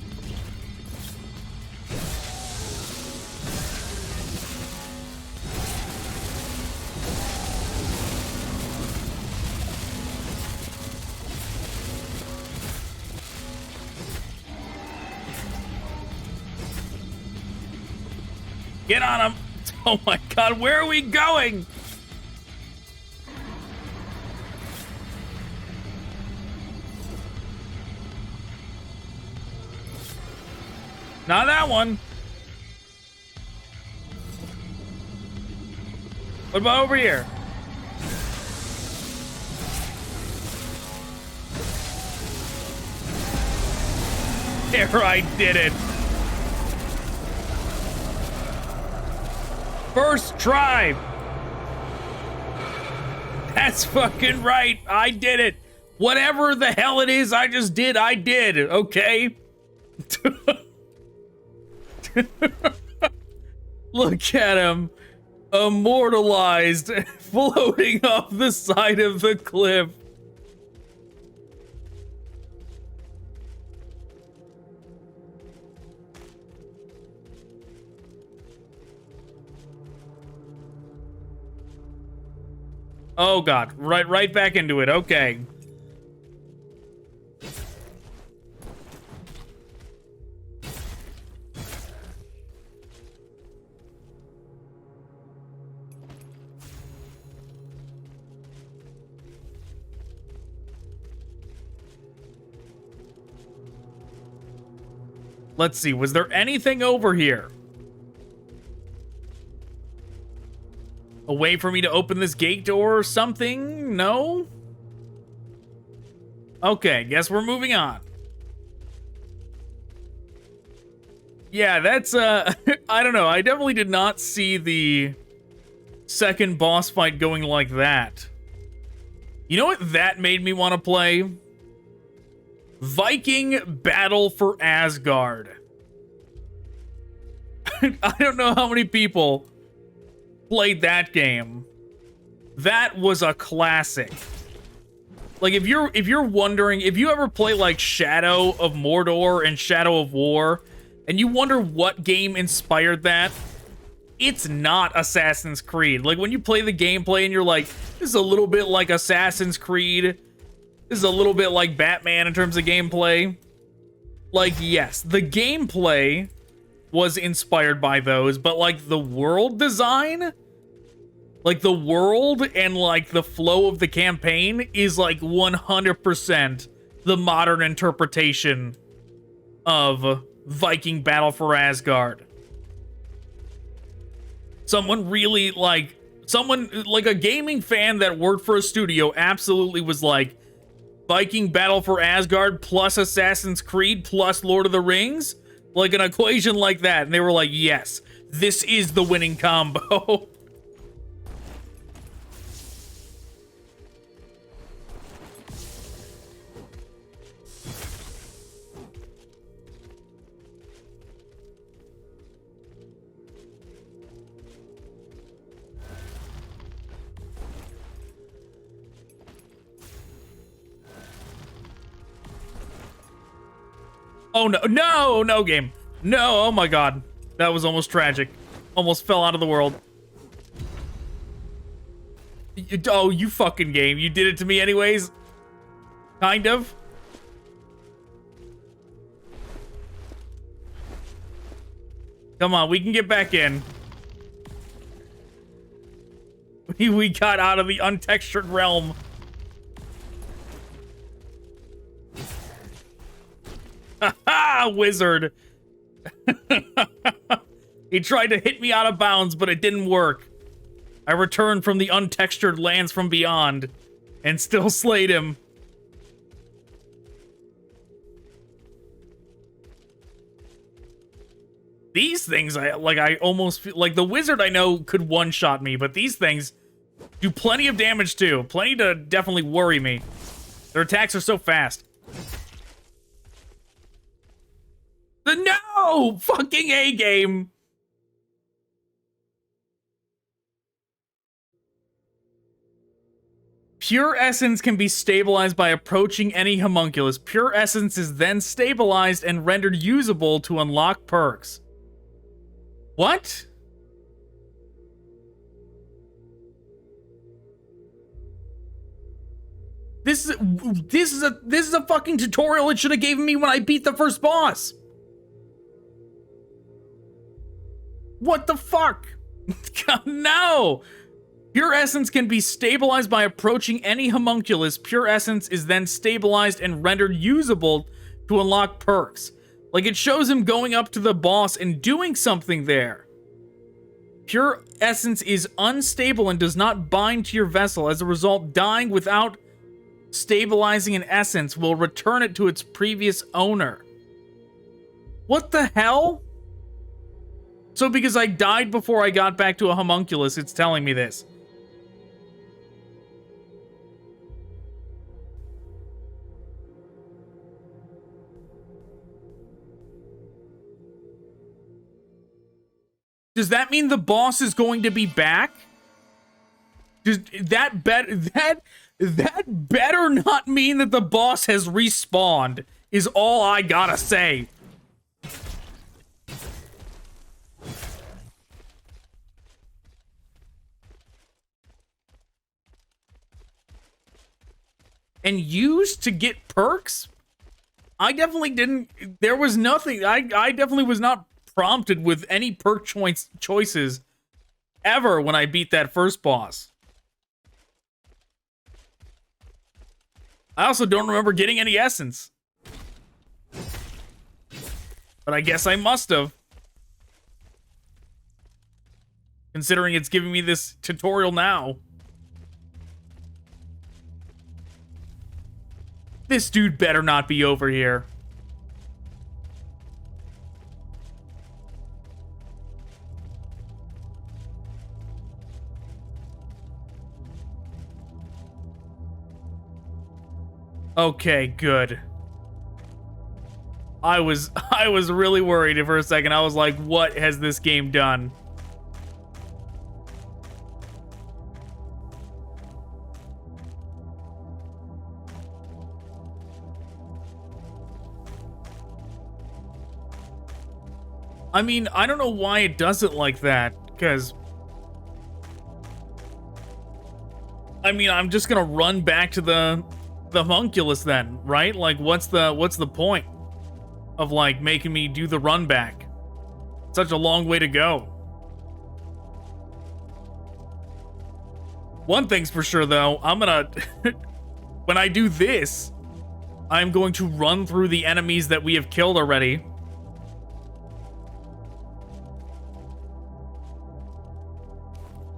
Get on him. Oh my God, where are we going? Not that one. What about over here? There, I did it. First try. That's fucking right. I did it. Whatever the hell it is I just did, I did. Okay? Look at him. Immortalized. Floating off the side of the cliff. Oh God, right back into it. Okay. Let's see, was there anything over here? A way for me to open this gate door or something? No? Okay, guess we're moving on. Yeah, that's, I don't know. I definitely did not see the second boss fight going like that. You know what that made me want to play? Viking Battle for Asgard. I don't know how many people played that game. That was a classic. Like if you're wondering, if you ever play like Shadow of Mordor and Shadow of War, and you wonder what game inspired that, it's not Assassin's Creed. Like when you play the gameplay and you're like, this is a little bit like Assassin's Creed. This is a little bit like Batman in terms of gameplay. Like, yes, the gameplay was inspired by those, but like the world design, like the world and like the flow of the campaign is like 100% the modern interpretation of Viking Battle for Asgard. Someone really like a gaming fan that worked for a studio absolutely was like, Viking Battle for Asgard plus Assassin's Creed plus Lord of the Rings, like an equation like that, and they were like, yes, this is the winning combo. Oh, no. No, no, game. No, oh my god. That was almost tragic. Almost fell out of the world. Oh, you fucking game. You did it to me anyways? Kind of. Come on, we can get back in. We got out of the untextured realm. Ha, wizard. He tried to hit me out of bounds, but it didn't work. I returned from the untextured lands from beyond and still slayed him. These things, I almost feel like the wizard I know could one-shot me, but these things do plenty of damage too. Plenty to definitely worry me. Their attacks are so fast. No! Fucking A game! Pure essence can be stabilized by approaching any homunculus. Pure essence is then stabilized and rendered usable to unlock perks. What? This is a fucking tutorial it should have given me when I beat the first boss. What the fuck? No! Pure essence can be stabilized by approaching any homunculus. Pure essence is then stabilized and rendered usable to unlock perks. Like, it shows him going up to the boss and doing something there. Pure essence is unstable and does not bind to your vessel. As a result, dying without stabilizing an essence will return it to its previous owner. What the hell? So because I died before I got back to a homunculus, it's telling me this. Does that mean the boss is going to be back? That better not mean that the boss has respawned, is all I gotta say. And used to get perks? I definitely didn't. There was nothing. I definitely was not prompted with any perk choices ever when I beat that first boss. I also don't remember getting any essence. But I guess I must have. Considering it's giving me this tutorial now. This dude better not be over here. Okay, good. I was really worried for a second. I was like, what has this game done? I mean, I don't know why it does it like that, because I mean, I'm just gonna run back to the homunculus then, right? Like, what's the point of like making me do the run back? Such a long way to go. One thing's for sure though, I'm gonna when I do this, I'm going to run through the enemies that we have killed already.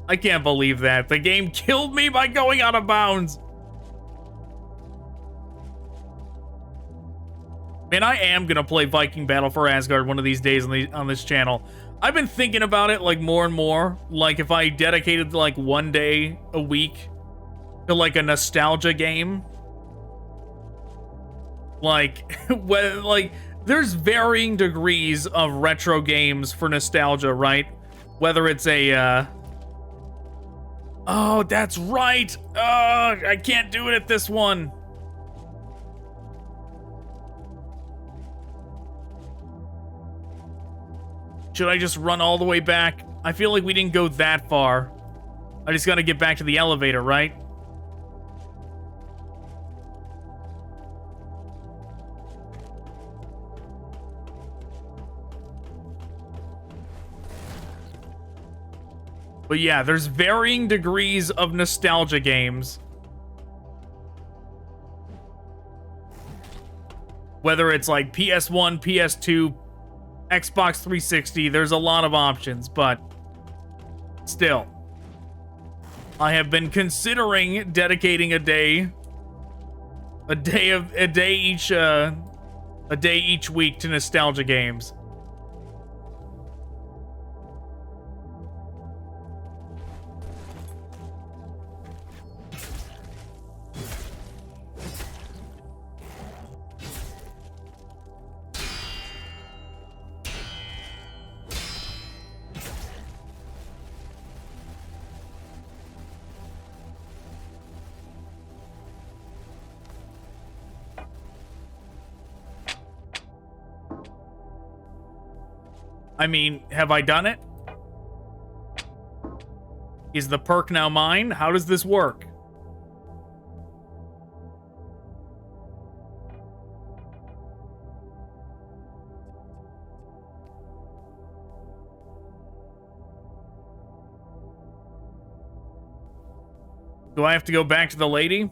I can't believe that. The game killed me by going out of bounds. Man, I am gonna play Viking Battle for Asgard one of these days on this channel. I've been thinking about it like more and more. Like if I dedicated like one day a week to like a nostalgia game. Like, like there's varying degrees of retro games for nostalgia, right? Whether it's a oh, that's right. I can't do it at this one. Should I just run all the way back? I feel like we didn't go that far. I just gotta get back to the elevator, right? But yeah, there's varying degrees of nostalgia games. Whether it's like PS1, PS2, Xbox 360, there's a lot of options, but still. I have been considering dedicating a day each week to nostalgia games. I mean, have I done it? Is the perk now mine? How does this work? Do I have to go back to the lady?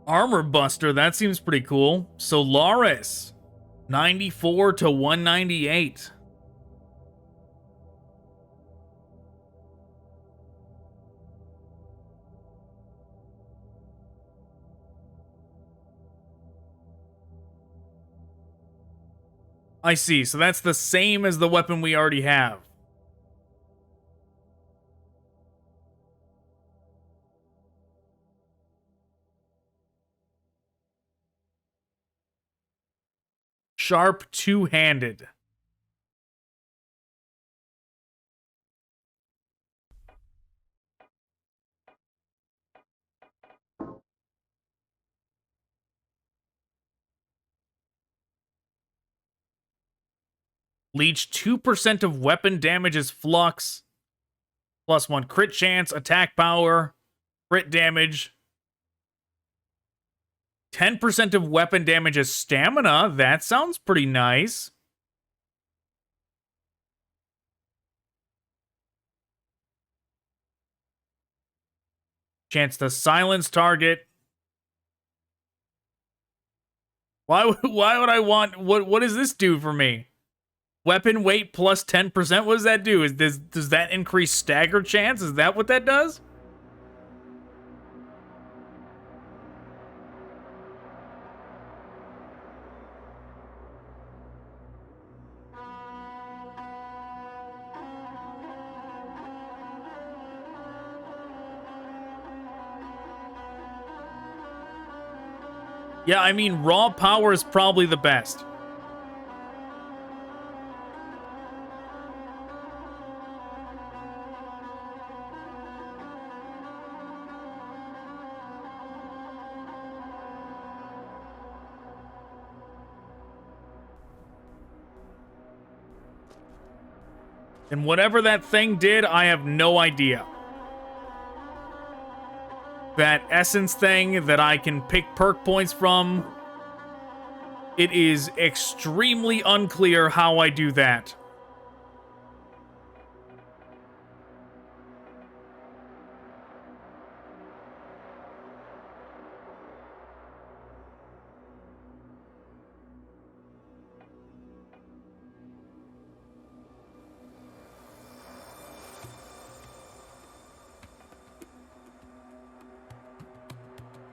Armor Buster, that seems pretty cool. Solaris, 94 to 198. I see, so that's the same as the weapon we already have. Sharp two-handed. Leech 2% of weapon damage as flux. +1 crit chance, attack power, crit damage. 10% of weapon damage as stamina. That sounds pretty nice. Chance to silence target. Why would I want... What does this do for me? Weapon weight plus 10%? What does that do? Does that increase stagger chance? Is that what that does? Yeah, I mean, raw power is probably the best. And whatever that thing did, I have no idea. That essence thing that I can pick perk points from, it is extremely unclear how I do that.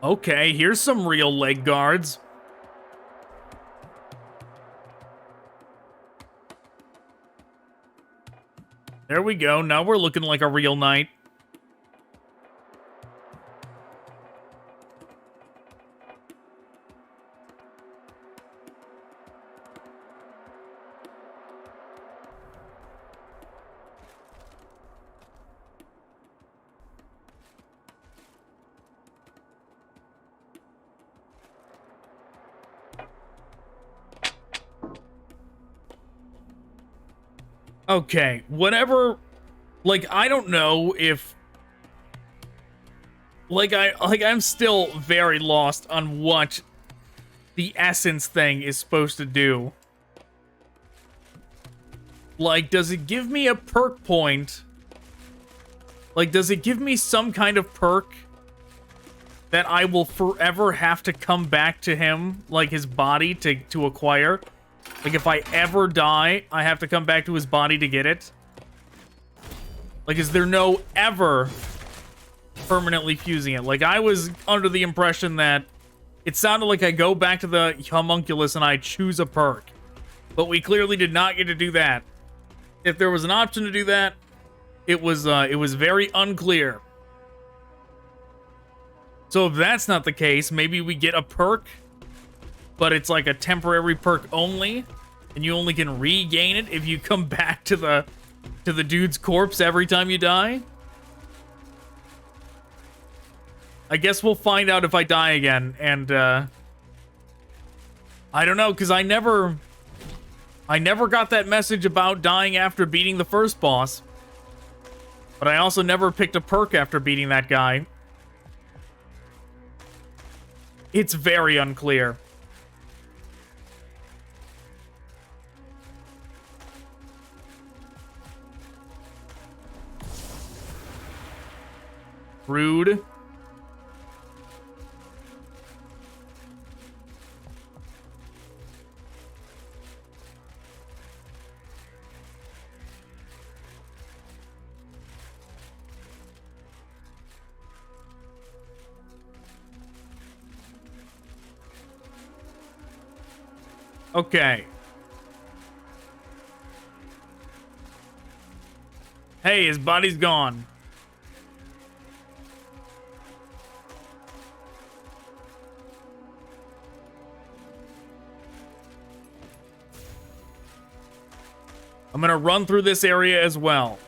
Okay, here's some real leg guards. There we go. Now we're looking like a real knight. Okay, whatever. Like, I don't know if I'm still very lost on what the essence thing is supposed to do. Like, does it give me a perk point? Like, does it give me some kind of perk that I will forever have to come back to him, like his body, to acquire? Like, if I ever die, I have to come back to his body to get it? Like, is there no ever permanently fusing it? Like, I was under the impression that it sounded like I go back to the homunculus and I choose a perk. But we clearly did not get to do that. If there was an option to do that, it was very unclear. So if that's not the case, maybe we get a perk, but it's like a temporary perk only, and you only can regain it if you come back to the dude's corpse every time you die. I guess we'll find out if I die again, and I don't know, because I never got that message about dying after beating the first boss. But I also never picked a perk after beating that guy. It's very unclear. Rude. Okay. Hey, his body's gone. I'm gonna run through this area as well.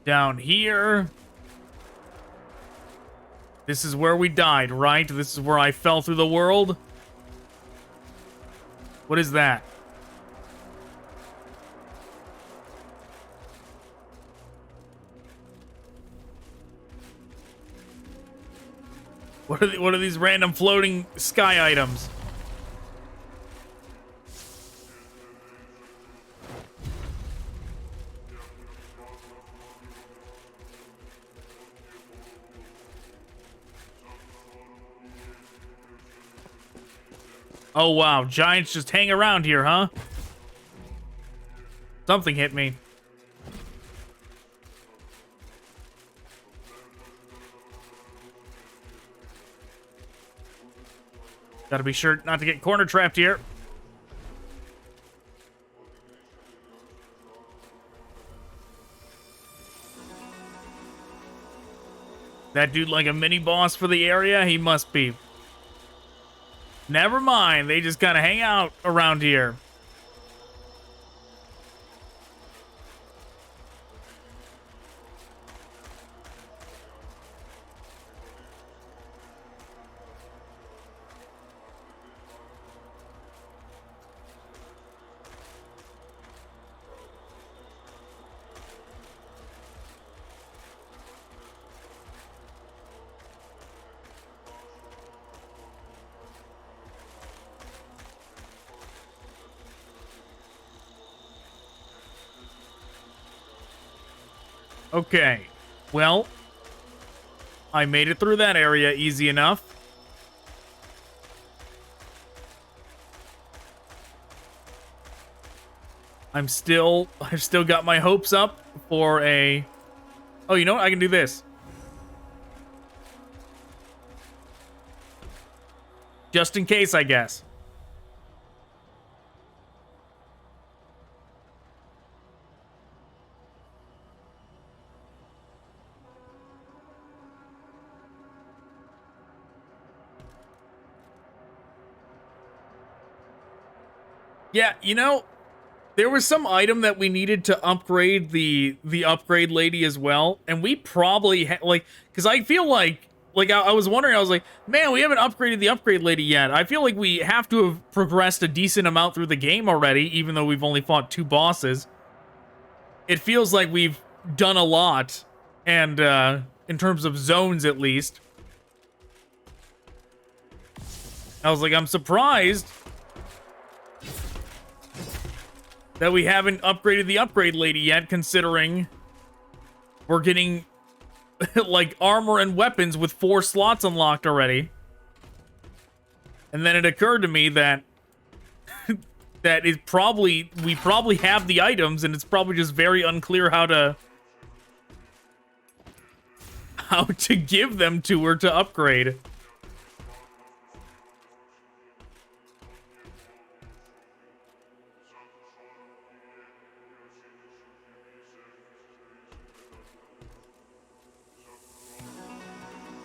Down here. This is where we died, right? This is where I fell through the world. What is that? What are these random floating sky items? Oh, wow. Giants just hang around here, huh? Something hit me. Gotta be sure not to get corner trapped here. That dude like a mini boss for the area? He must be. Never mind, they just kind of hang out around here. Okay, well, I made it through that area easy enough. I've still got my hopes up for a... Oh, you know what? I can do this. Just in case, I guess. Yeah, you know, there was some item that we needed to upgrade the upgrade lady as well, and we probably like, because I feel like I was wondering, I was like, man, we haven't upgraded the upgrade lady yet. I feel like we have to have progressed a decent amount through the game already, even though we've only fought 2 bosses. It feels like we've done a lot, and in terms of zones at least. I was like, I'm surprised that we haven't upgraded the upgrade lady yet, considering we're getting like armor and weapons with 4 slots unlocked already. And then it occurred to me that we probably have the items, and it's probably just very unclear how to give them to her to upgrade.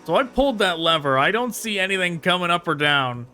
So I pulled that lever. I don't see anything coming up or down.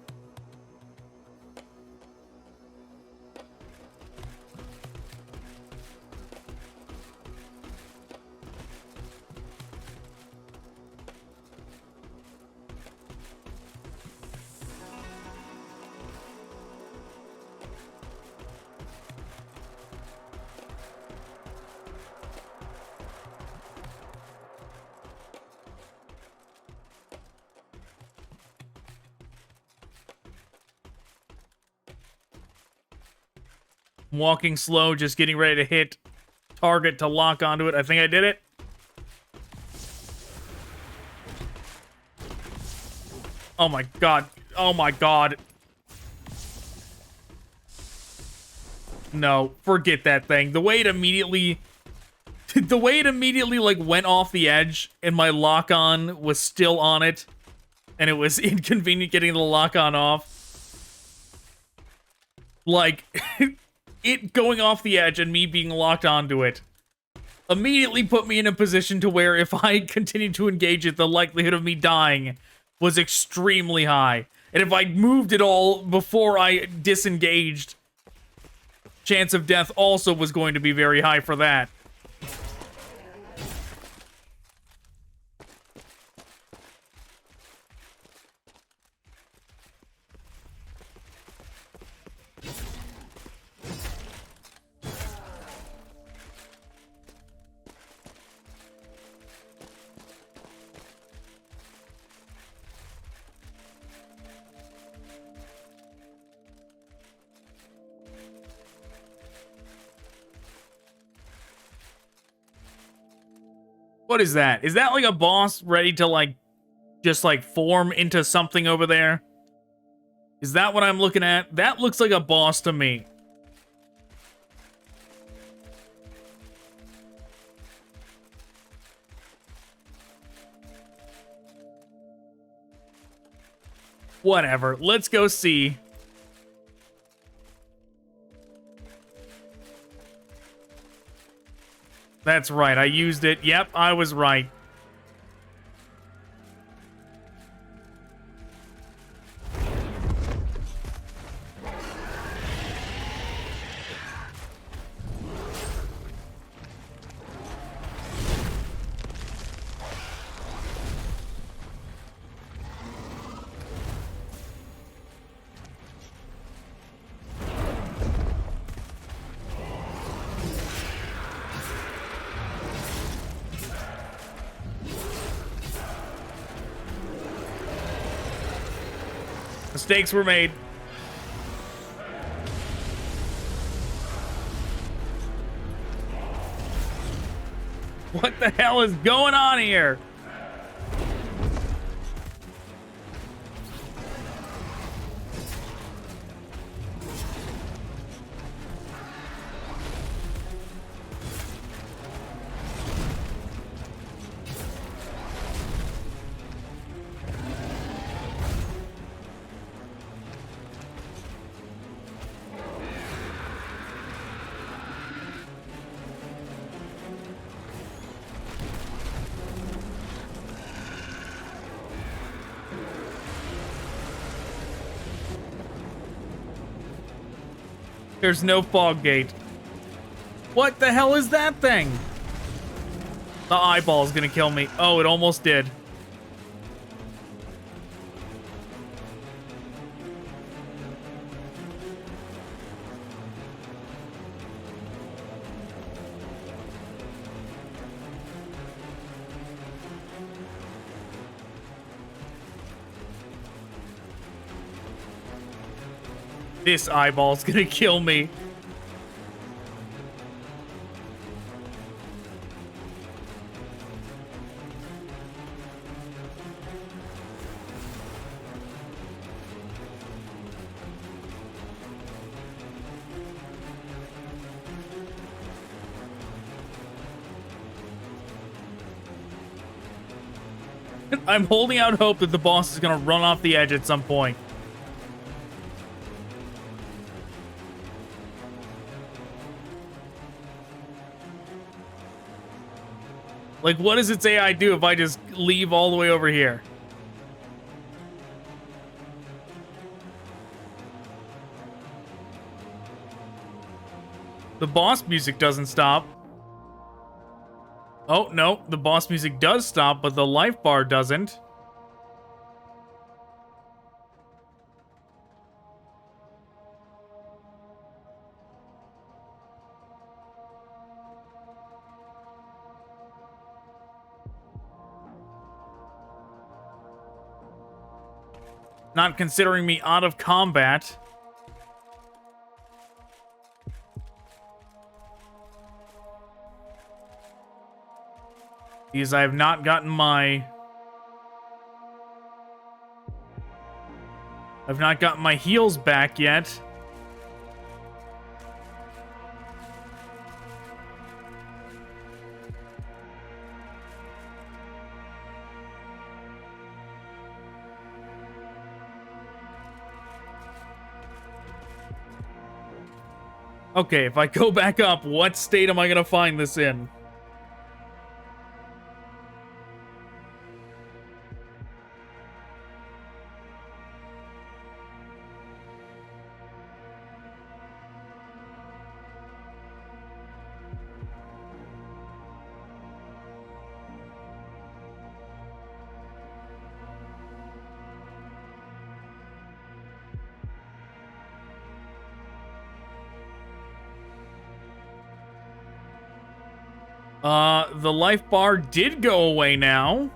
Walking slow, just getting ready to hit target to lock onto it. I think I did it. Oh my god. Oh my god. No, forget that thing. The way it immediately like went off the edge and my lock on was still on it and it was inconvenient getting the lock on off. Like it going off the edge and me being locked onto it immediately put me in a position to where if I continued to engage it, the likelihood of me dying was extremely high. And if I moved at all before I disengaged, chance of death also was going to be very high for that. What is that? Is that like a boss ready to like just like form into something over there? Is that what I'm looking at? That looks like a boss to me. Whatever. Let's go see. That's right, I used it. Yep, I was right. Mistakes were made. What the hell is going on here? There's no fog gate. What the hell is that thing? The eyeball's gonna kill me. Oh, it almost did. This eyeball's gonna kill me. I'm holding out hope that the boss is gonna run off the edge at some point. Like, what does its AI do if I just leave all the way over here? The boss music doesn't stop. Oh, no, the boss music does stop, but the life bar doesn't. Not considering me out of combat. Because I have not gotten my... I've not gotten my heals back yet. Okay, if I go back up, what state am I gonna find this in? The life bar did go away now.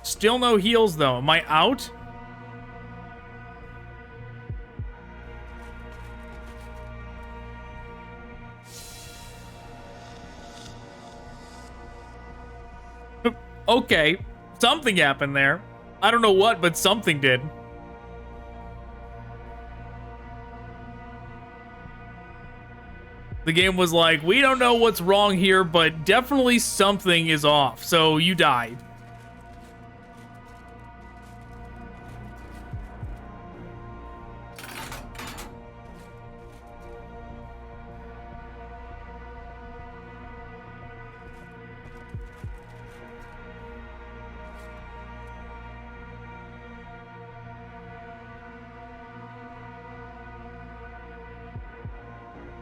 Still no heals, though. Am I out? Okay. Something happened there. I don't know what, but something did. The game was like, we don't know what's wrong here, but definitely something is off, so you died.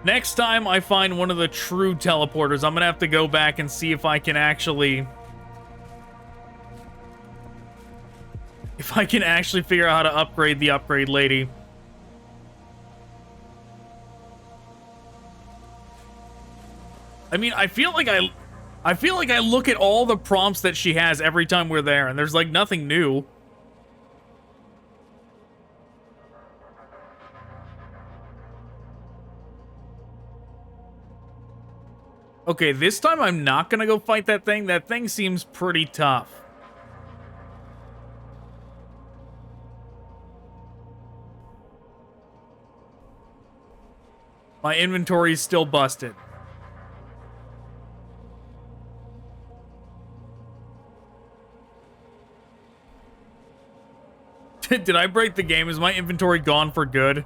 Next time I find one of the true teleporters, I'm gonna have to go back and see if I can actually... If I can actually figure out how to upgrade the upgrade lady. I mean, I feel like I look at all the prompts that she has every time we're there, and there's like nothing new. Okay, this time I'm not gonna go fight that thing. That thing seems pretty tough. My inventory is still busted. Did I break the game? Is my inventory gone for good?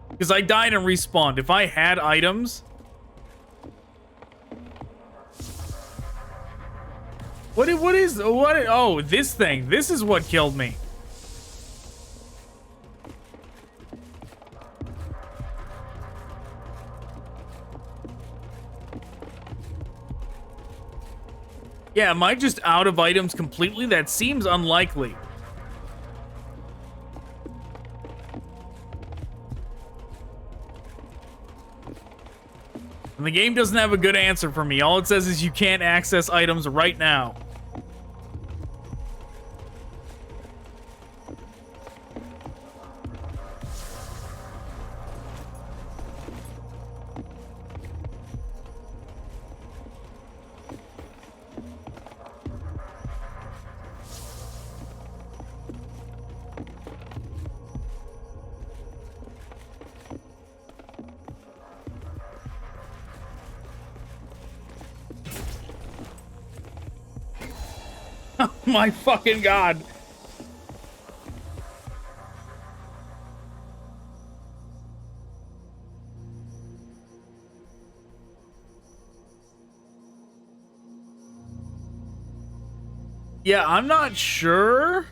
Because I died and respawned. If I had items... What? Oh, this thing. This is what killed me. Yeah, am I just out of items completely? That seems unlikely. And the game doesn't have a good answer for me. All it says is you can't access items right now. Oh my fucking god. Yeah, I'm not sure.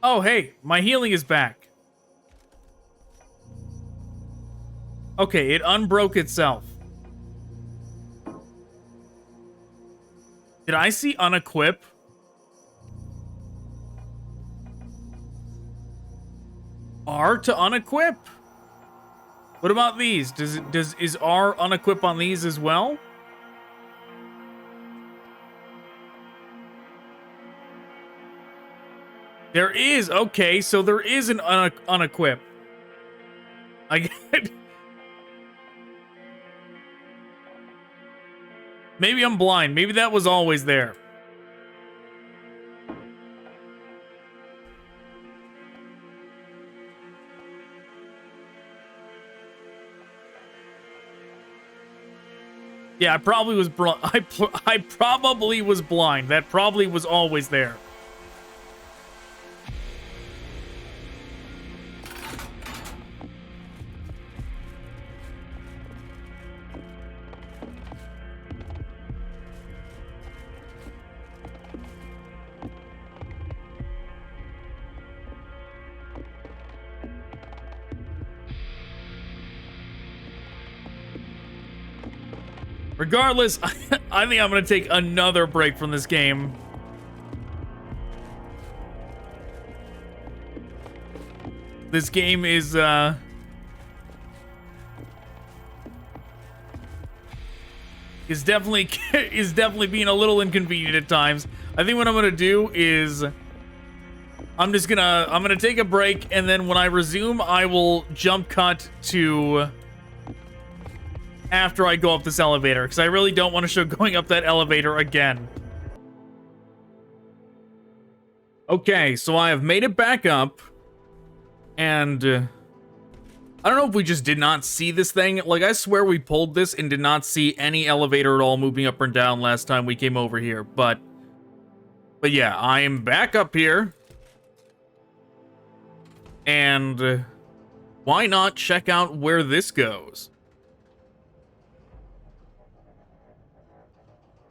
Oh, hey, my healing is back. Okay, it unbroke itself. Did I see unequip? R to unequip? What about these? Is R unequip on these as well? There is. Okay, so there is an unequip. I get. Maybe I'm blind. Maybe that was always there. Yeah, I probably was I probably was blind. That probably was always there. Regardless, I think I'm going to take another break from this game. This game is definitely being a little inconvenient at times. I think what I'm going to do is I'm going to take a break, and then when I resume, I will jump cut to after I go up this elevator, because I really don't want to show going up that elevator again. Okay, so I have made it back up, and I don't know if we just did not see this thing. Like, I swear we pulled this and did not see any elevator at all moving up and down last time we came over here, but yeah, I am back up here, and why not check out where this goes?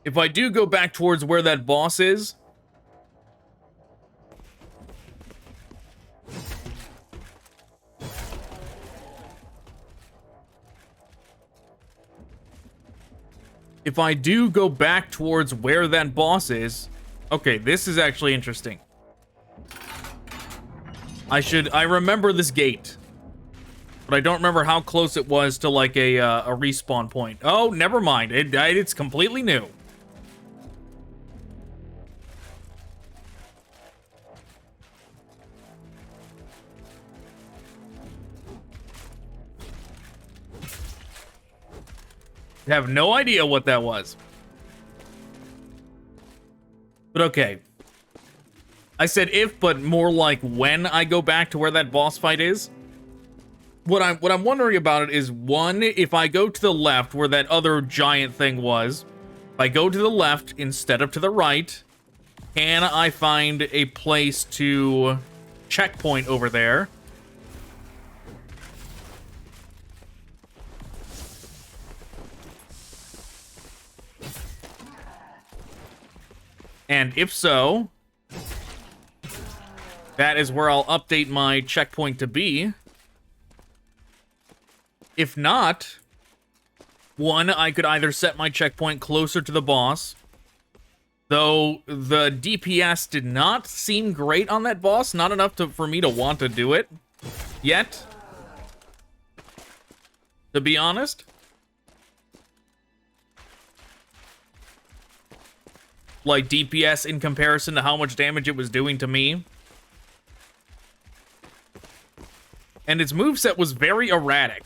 If I do go back towards where that boss is, okay, this is actually interesting. I remember this gate, but I don't remember how close it was to like a respawn point. Oh, never mind. It's completely new. I have no idea what that was. But okay. I said if, but more like when I go back to where that boss fight is. What I'm wondering about it is, one, if I go to the left where that other giant thing was, if I go to the left instead of to the right, can I find a place to checkpoint over there? And if so, that is where I'll update my checkpoint to be. If not, One, I could either set my checkpoint closer to the boss, though the DPS did not seem great on that boss, not enough for me to want to do it yet, to be honest. Like, DPS in comparison to how much damage it was doing to me. And its moveset was very erratic.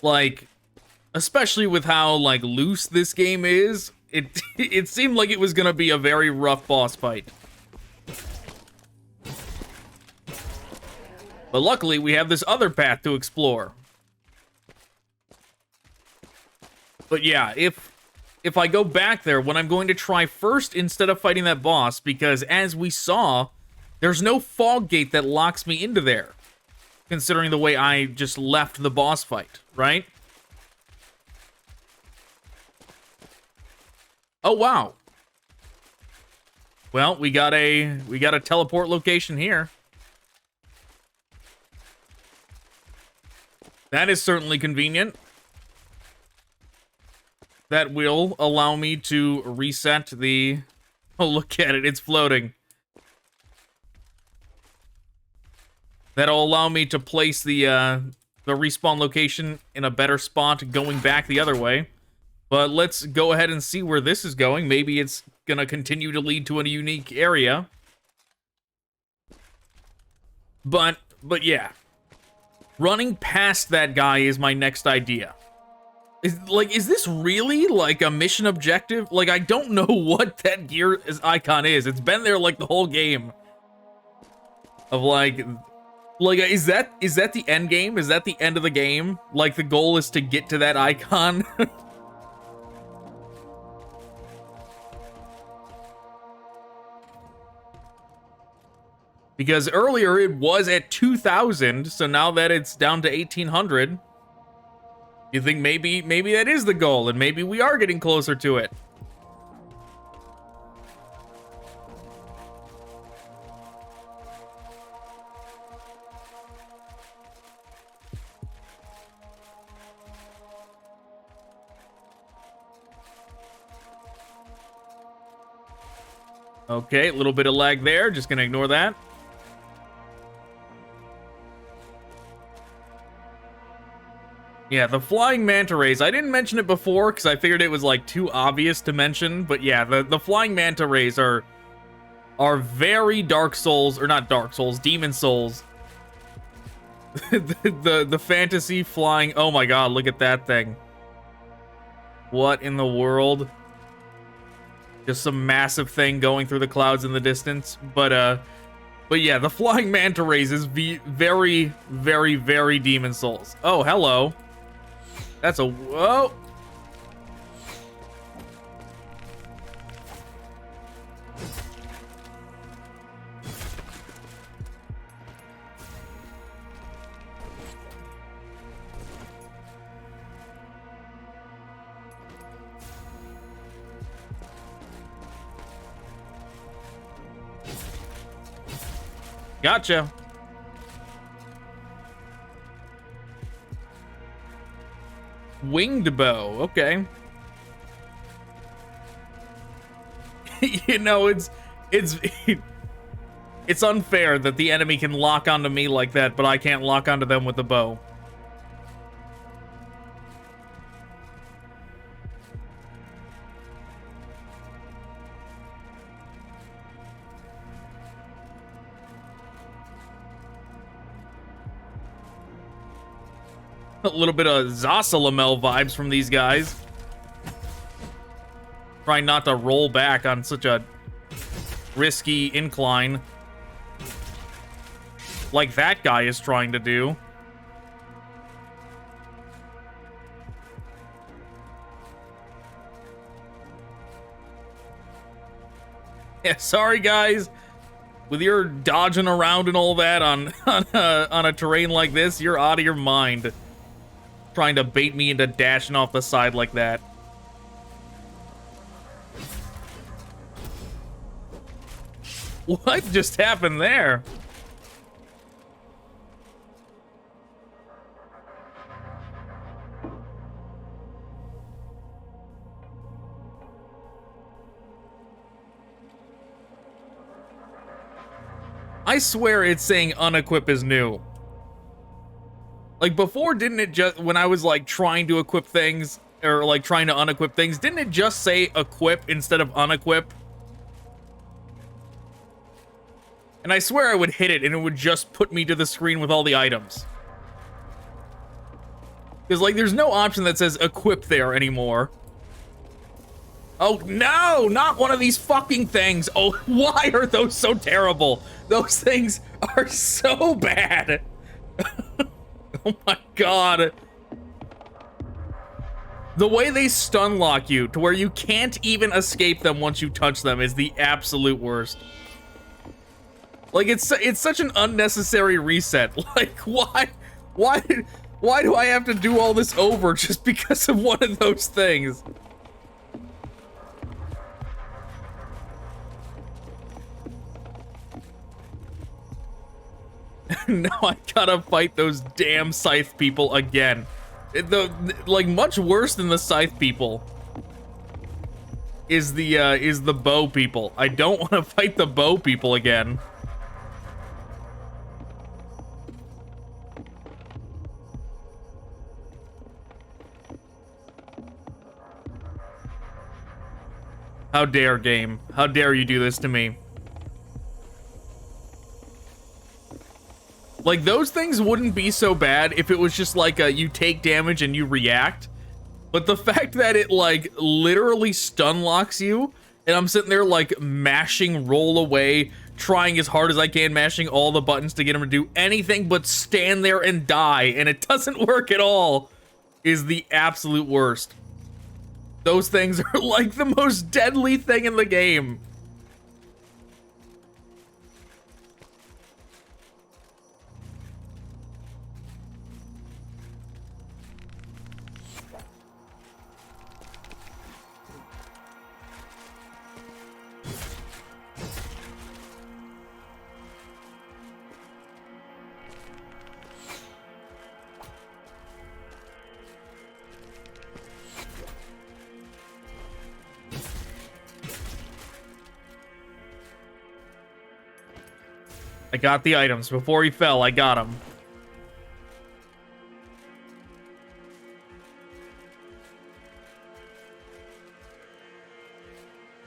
Like, especially with how, like, loose this game is, it seemed like it was gonna be a very rough boss fight. But luckily, we have this other path to explore. But yeah, if I go back there, what I'm going to try first instead of fighting that boss, because as we saw, there's no fog gate that locks me into there, considering the way I just left the boss fight, right? Oh wow. Well, we got a teleport location here. That is certainly convenient. That will allow me to reset the... Oh, look at it. It's floating. That'll allow me to place the respawn location in a better spot going back the other way. But let's go ahead and see where this is going. Maybe it's gonna continue to lead to a unique area. But yeah. Running past that guy is my next idea. Is this really, like, a mission objective? Like, I don't know what that gear icon is. It's been there, like, the whole game. Of, like, is that the end game? Is that the end of the game? Like, the goal is to get to that icon? Because earlier it was at 2,000, so now that it's down to 1,800... You think maybe that is the goal, and maybe we are getting closer to it. Okay, a little bit of lag there. Just gonna ignore that. Yeah, the flying manta rays. I didn't mention it before because I figured it was like too obvious to mention, but yeah, the flying manta rays are very Dark Souls, or not Dark Souls, Demon Souls. the fantasy flying. Oh my god, look at that thing. What in the world? Just some massive thing going through the clouds in the distance, but yeah, the flying manta rays is very, very, very Demon Souls. Oh, hello. That's a... Whoa! Gotcha. Winged bow, okay. You know, it's unfair that the enemy can lock onto me like that, but I can't lock onto them with the bow. A little bit of Zasalamel vibes from these guys. Trying not to roll back on such a risky incline. Like that guy is trying to do. Yeah, sorry guys. With your dodging around and all that on a terrain like this, you're out of your mind. Trying to bait me into dashing off the side like that. What just happened there? I swear it's saying unequip is new. Like, before, didn't it just, when I was, like, trying to equip things, or, like, trying to unequip things, didn't it just say equip instead of unequip? And I swear I would hit it, and it would just put me to the screen with all the items. Because, like, there's no option that says equip there anymore. Oh, no! Not one of these fucking things! Oh, why are those so terrible? Those things are so bad! Oh my god. The way they stun lock you to where you can't even escape them once you touch them is the absolute worst. Like, it's such an unnecessary reset. Like, why do I have to do all this over just because of one of those things? Now I gotta fight those damn scythe people again. Like, much worse than the scythe people is the bow people. I don't want to fight the bow people again. How dare, game? How dare you do this to me? Like, those things wouldn't be so bad if it was just like you take damage and you react. But the fact that it, like, literally stun locks you, and I'm sitting there, like, mashing roll away, trying as hard as I can, mashing all the buttons to get him to do anything but stand there and die, and it doesn't work at all, is the absolute worst. Those things are, like, the most deadly thing in the game. I got the items. Before he fell, I got them.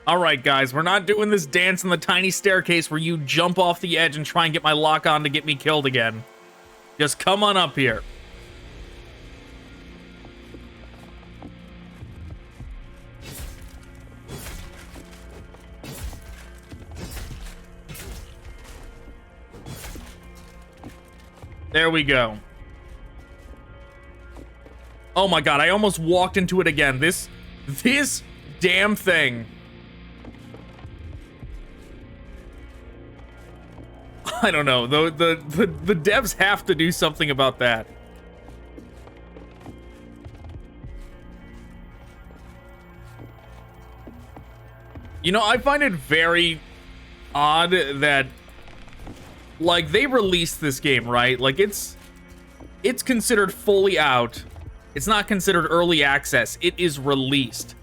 Alright, guys. We're not doing this dance on the tiny staircase where you jump off the edge and try and get my lock on to get me killed again. Just come on up here. There we go. Oh my god, I almost walked into it again. This damn thing. I don't know. The devs have to do something about that. You know, I find it very odd that, like, they released this game, right? Like, it's considered fully out. It's not considered early access. It is released.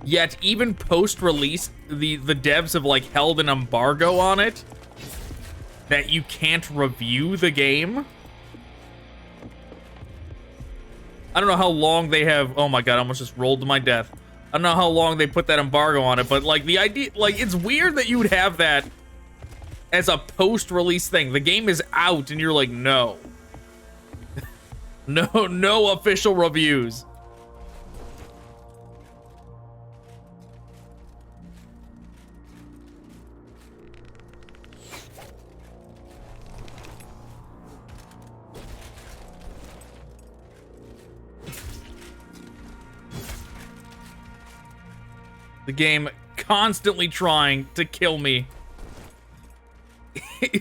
Yet, even post-release, the devs have, like, held an embargo on it that you can't review the game. I don't know how long they have... Oh my god, I almost just rolled to my death. I don't know how long they put that embargo on it, but, like, the idea... Like, it's weird that you would have that as a post-release thing. The game is out, and you're like, no. No official reviews. The game constantly trying to kill me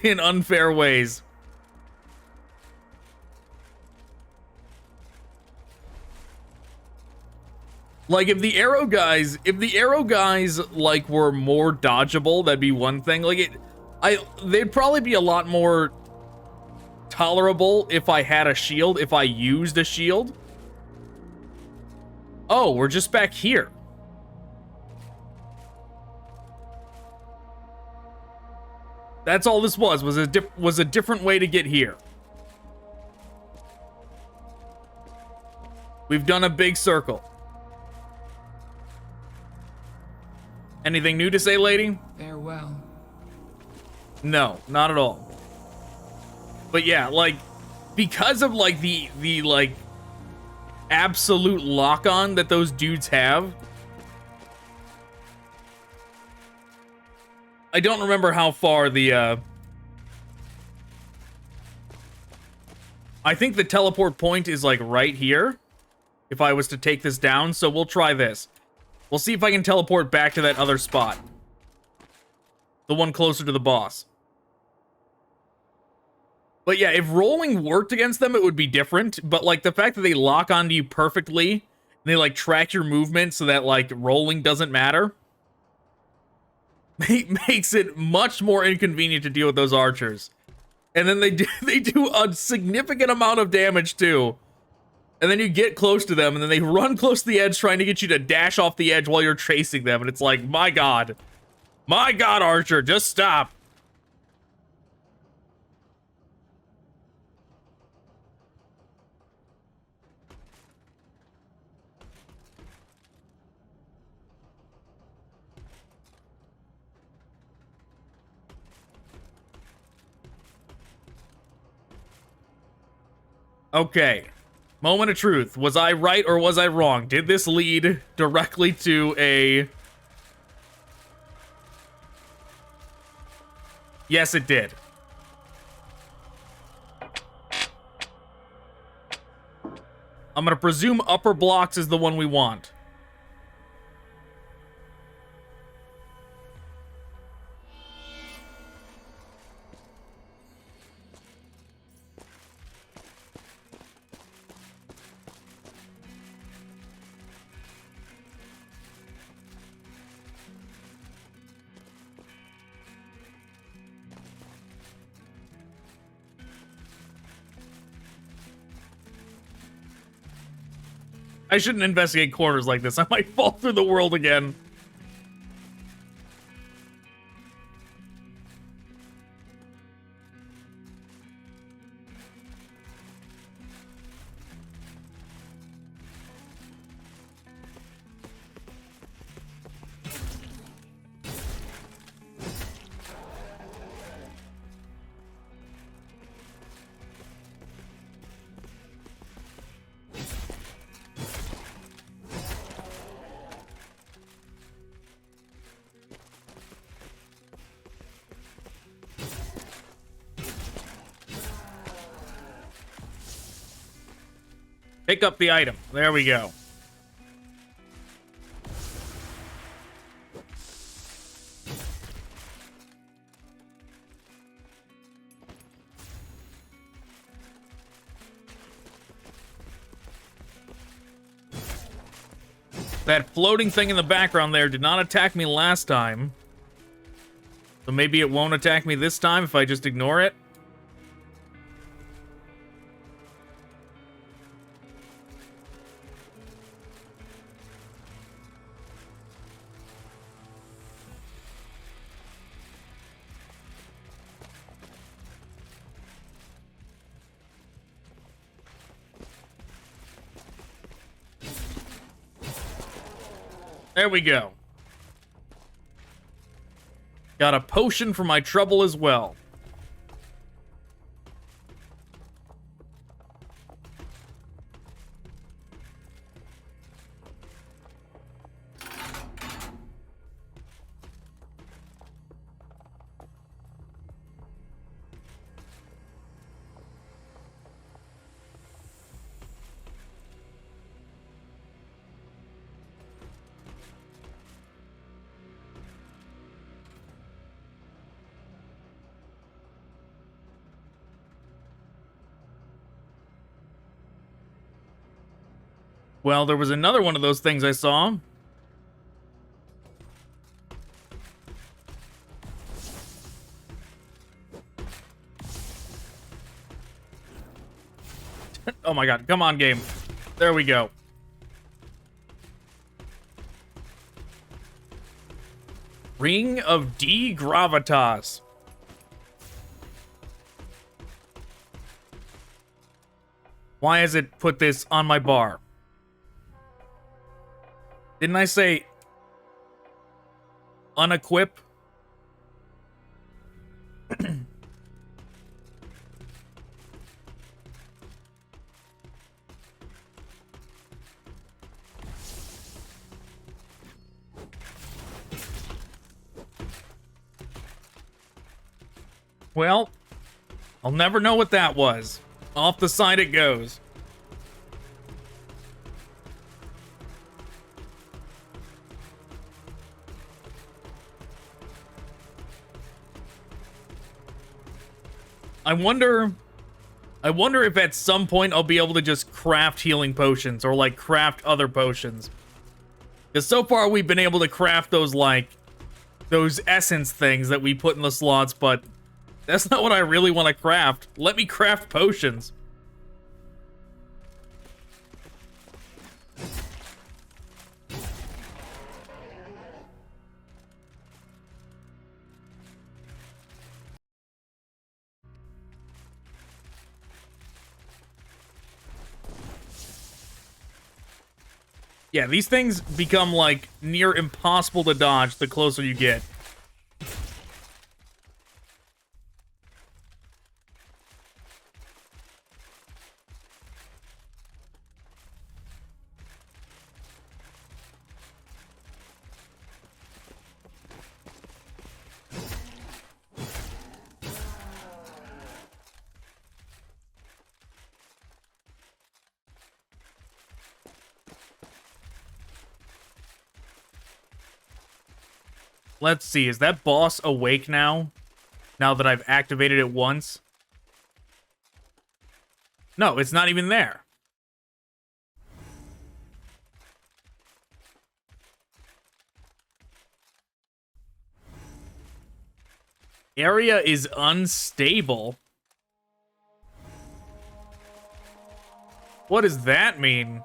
in unfair ways. Like, if the arrow guys, like, were more dodgeable, that'd be one thing. Like, they'd probably be a lot more tolerable if I had a shield, if I used a shield. Oh, we're just back here. That's all this was a different way to get here. We've done a big circle. Anything new to say, lady? Farewell. No, not at all. But yeah, like, because of like the like absolute lock-on that those dudes have, I don't remember how far the I think the teleport point is like right here if I was to take this down, so we'll try this. We'll see if I can teleport back to that other spot. The one closer to the boss. But yeah, if rolling worked against them, it would be different. But like the fact that they lock onto you perfectly, and they like track your movement so that like rolling doesn't matter, makes it much more inconvenient to deal with those archers. And then they do a significant amount of damage too. And then you get close to them, and then they run close to the edge trying to get you to dash off the edge while you're chasing them. And it's like, my God. My God, Archer, just stop. Okay. Moment of truth. Was I right or was I wrong? Did this lead directly to a... Yes, it did. I'm gonna presume upper blocks is the one we want. I shouldn't investigate corners like this. I might fall through the world again. Pick up the item. There we go. That floating thing in the background there did not attack me last time. So maybe it won't attack me this time if I just ignore it. There we go. Got a potion for my trouble as well. Well, there was another one of those things I saw. Oh my God, come on, game. There we go. Ring of D Gravitas. Why has it put this on my bar? Didn't I say unequip? Well, I'll never know what that was. Off the side it goes. I wonder if at some point I'll be able to just craft healing potions or like craft other potions. Because so far we've been able to craft those like those essence things that we put in the slots, but that's not what I really want to craft. Let me craft potions. Yeah, these things become like near impossible to dodge the closer you get. Let's see, is that boss awake now? Now that I've activated it once? No, it's not even there. Area is unstable. What does that mean?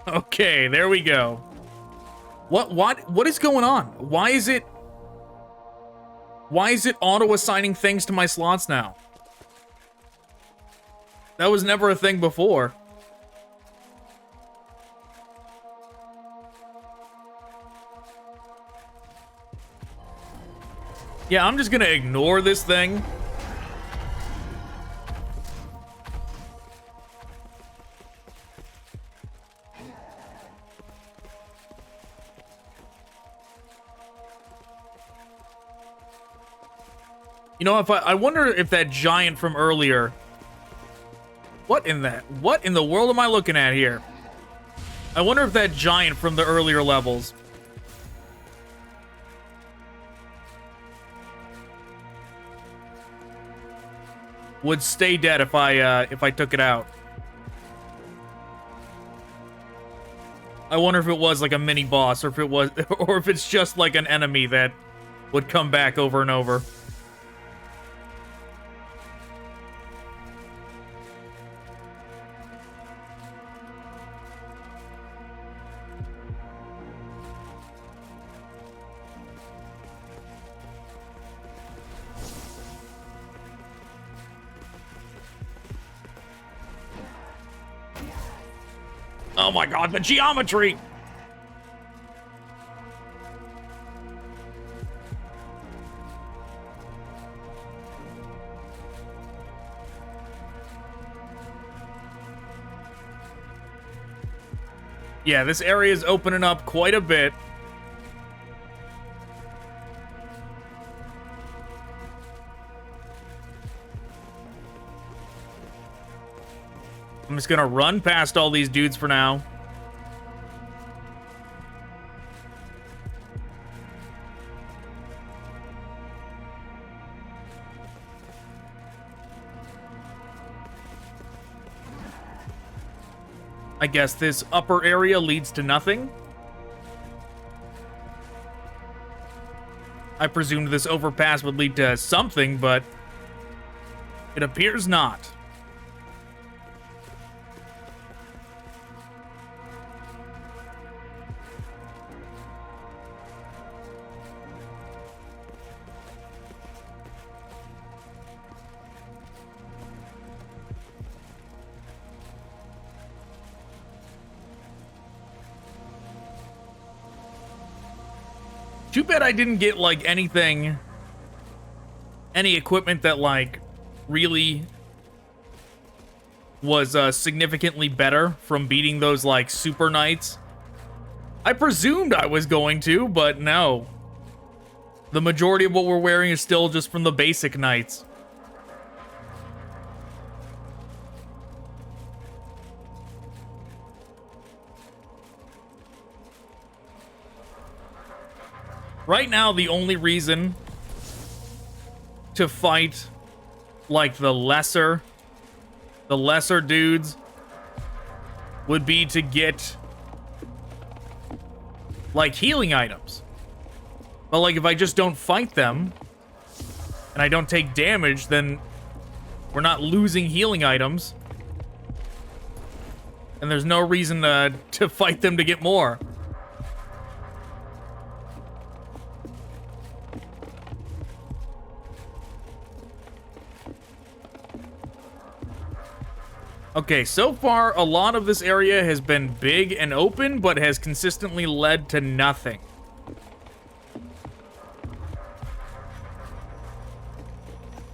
Okay, there we go. What is going on? Why is it auto-assigning things to my slots now? That was never a thing before. Yeah, I'm just gonna ignore this thing. You know, I wonder if that giant from earlier... What in the world am I looking at here? I wonder if that giant from the earlier levels... would stay dead if I took it out. I wonder if it was like a mini boss, or if it was, or if it's just like an enemy that would come back over and over. Oh my god, the geometry! Yeah, this area is opening up quite a bit. I'm just gonna run past all these dudes for now. I guess this upper area leads to nothing. I presumed this overpass would lead to something, but it appears not. Too bad I didn't get, like, anything... Any equipment that, like, really was significantly better from beating those, like, super knights. I presumed I was going to, but no. The majority of what we're wearing is still just from the basic knights. Right now, the only reason to fight, like, the lesser dudes would be to get, like, healing items. But, like, if I just don't fight them and I don't take damage, then we're not losing healing items. And there's no reason to fight them to get more. Okay, so far, a lot of this area has been big and open, but has consistently led to nothing.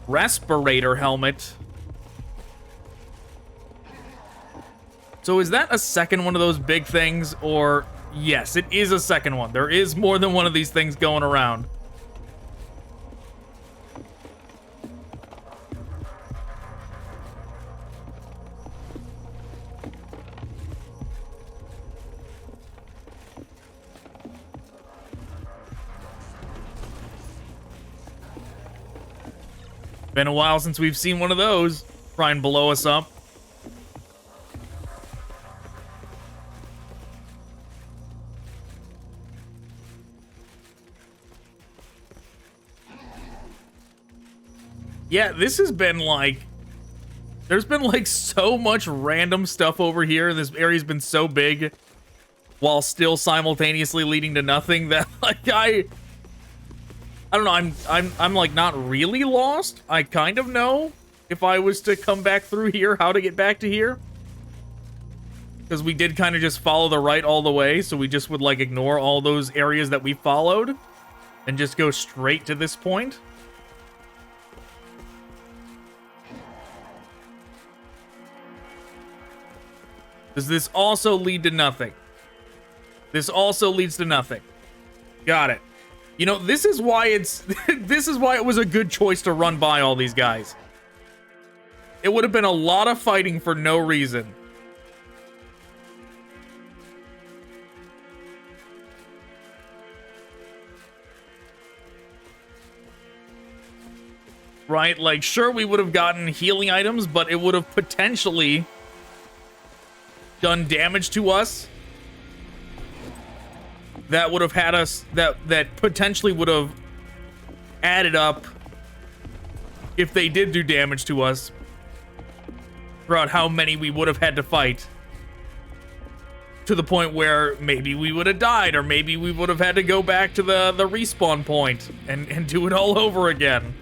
Respirator helmet. So is that a second one of those big things, or... Yes, it is a second one. There is more than one of these things going around. Been a while since we've seen one of those try and blow us up. Yeah, this has been like... There's been like so much random stuff over here. This area's been so big while still simultaneously leading to nothing that like I don't know, I'm like not really lost. I kind of know if I was to come back through here how to get back to here. Because we did kind of just follow the right all the way, so we just would like ignore all those areas that we followed and just go straight to this point. Does this also lead to nothing? This also leads to nothing. Got it. You know, this is why it's... this is why it was a good choice to run by all these guys. It would have been a lot of fighting for no reason. Right? Like, sure, we would have gotten healing items, but it would have potentially done damage to us. That would have had us, that potentially would have added up if they did do damage to us throughout how many we would have had to fight, to the point where maybe we would have died, or maybe we would have had to go back to the respawn point and do it all over again.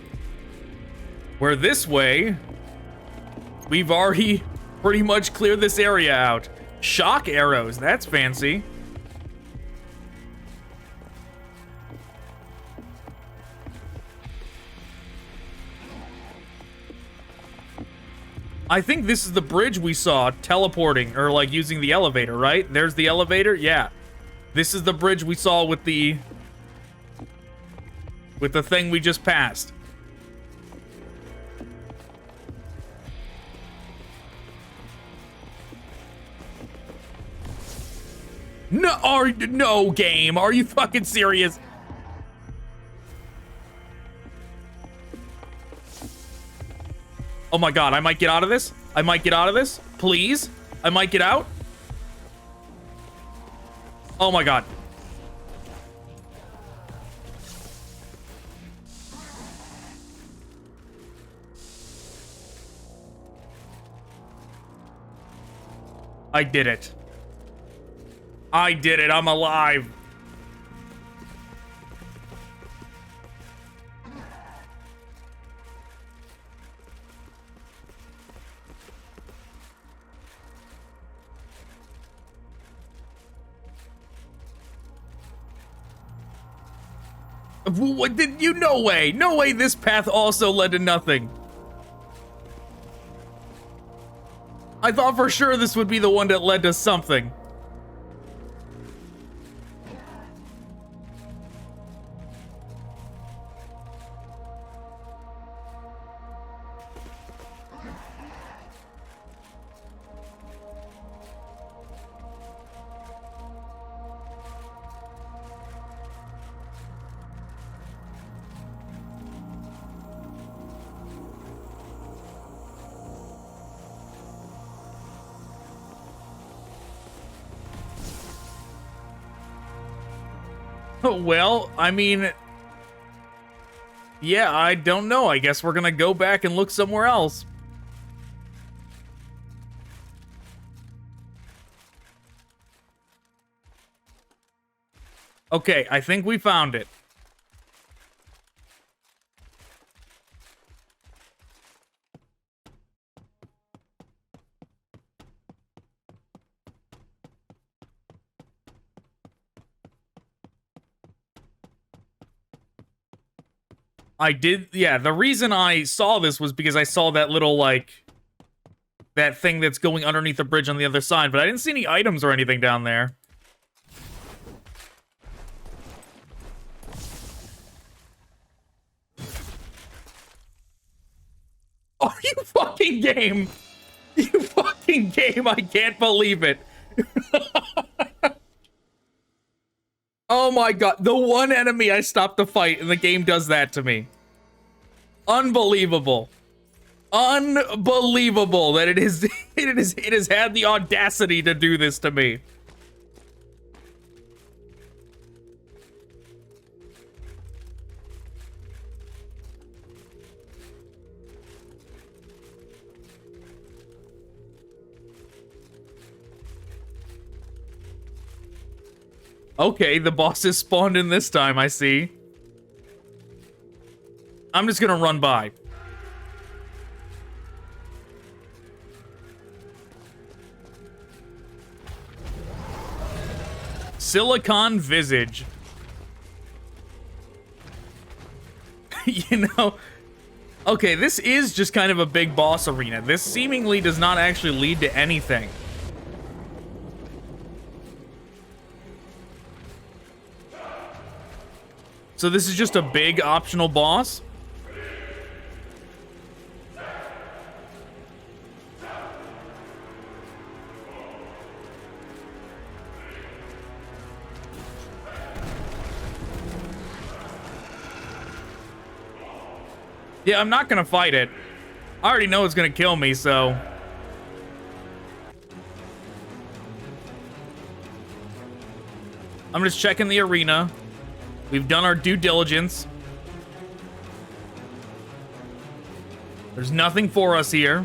Where this way, we've already pretty much cleared this area out. Shock arrows, that's fancy. I think this is the bridge we saw teleporting, or like using the elevator, right? There's the elevator, yeah. This is the bridge we saw with the thing we just passed. No game, are you fucking serious? Oh my god, I might get out of this. I might get out of this. Please. I might get out. Oh my god. I did it. I did it. I'm alive. What did you? No way. No way this path also led to nothing. I thought for sure this would be the one that led to something. Well, I mean, yeah, I don't know. I guess we're gonna go back and look somewhere else. Okay, I think we found it. I did, yeah, the reason I saw this was because I saw that little, like, that thing that's going underneath the bridge on the other side, but I didn't see any items or anything down there. Oh, you fucking game! You fucking game, I can't believe it. Oh my god, the one enemy I stopped the fight and the game does that to me. Unbelievable. Unbelievable that it has had the audacity to do this to me. Okay, the boss is spawned in this time, I see. I'm just gonna run by. Silicon Visage. You know, okay, this is just kind of a big boss arena. This seemingly does not actually lead to anything. So this is just a big optional boss? Yeah, I'm not gonna fight it. I already know it's gonna kill me, so... I'm just checking the arena. We've done our due diligence. There's nothing for us here.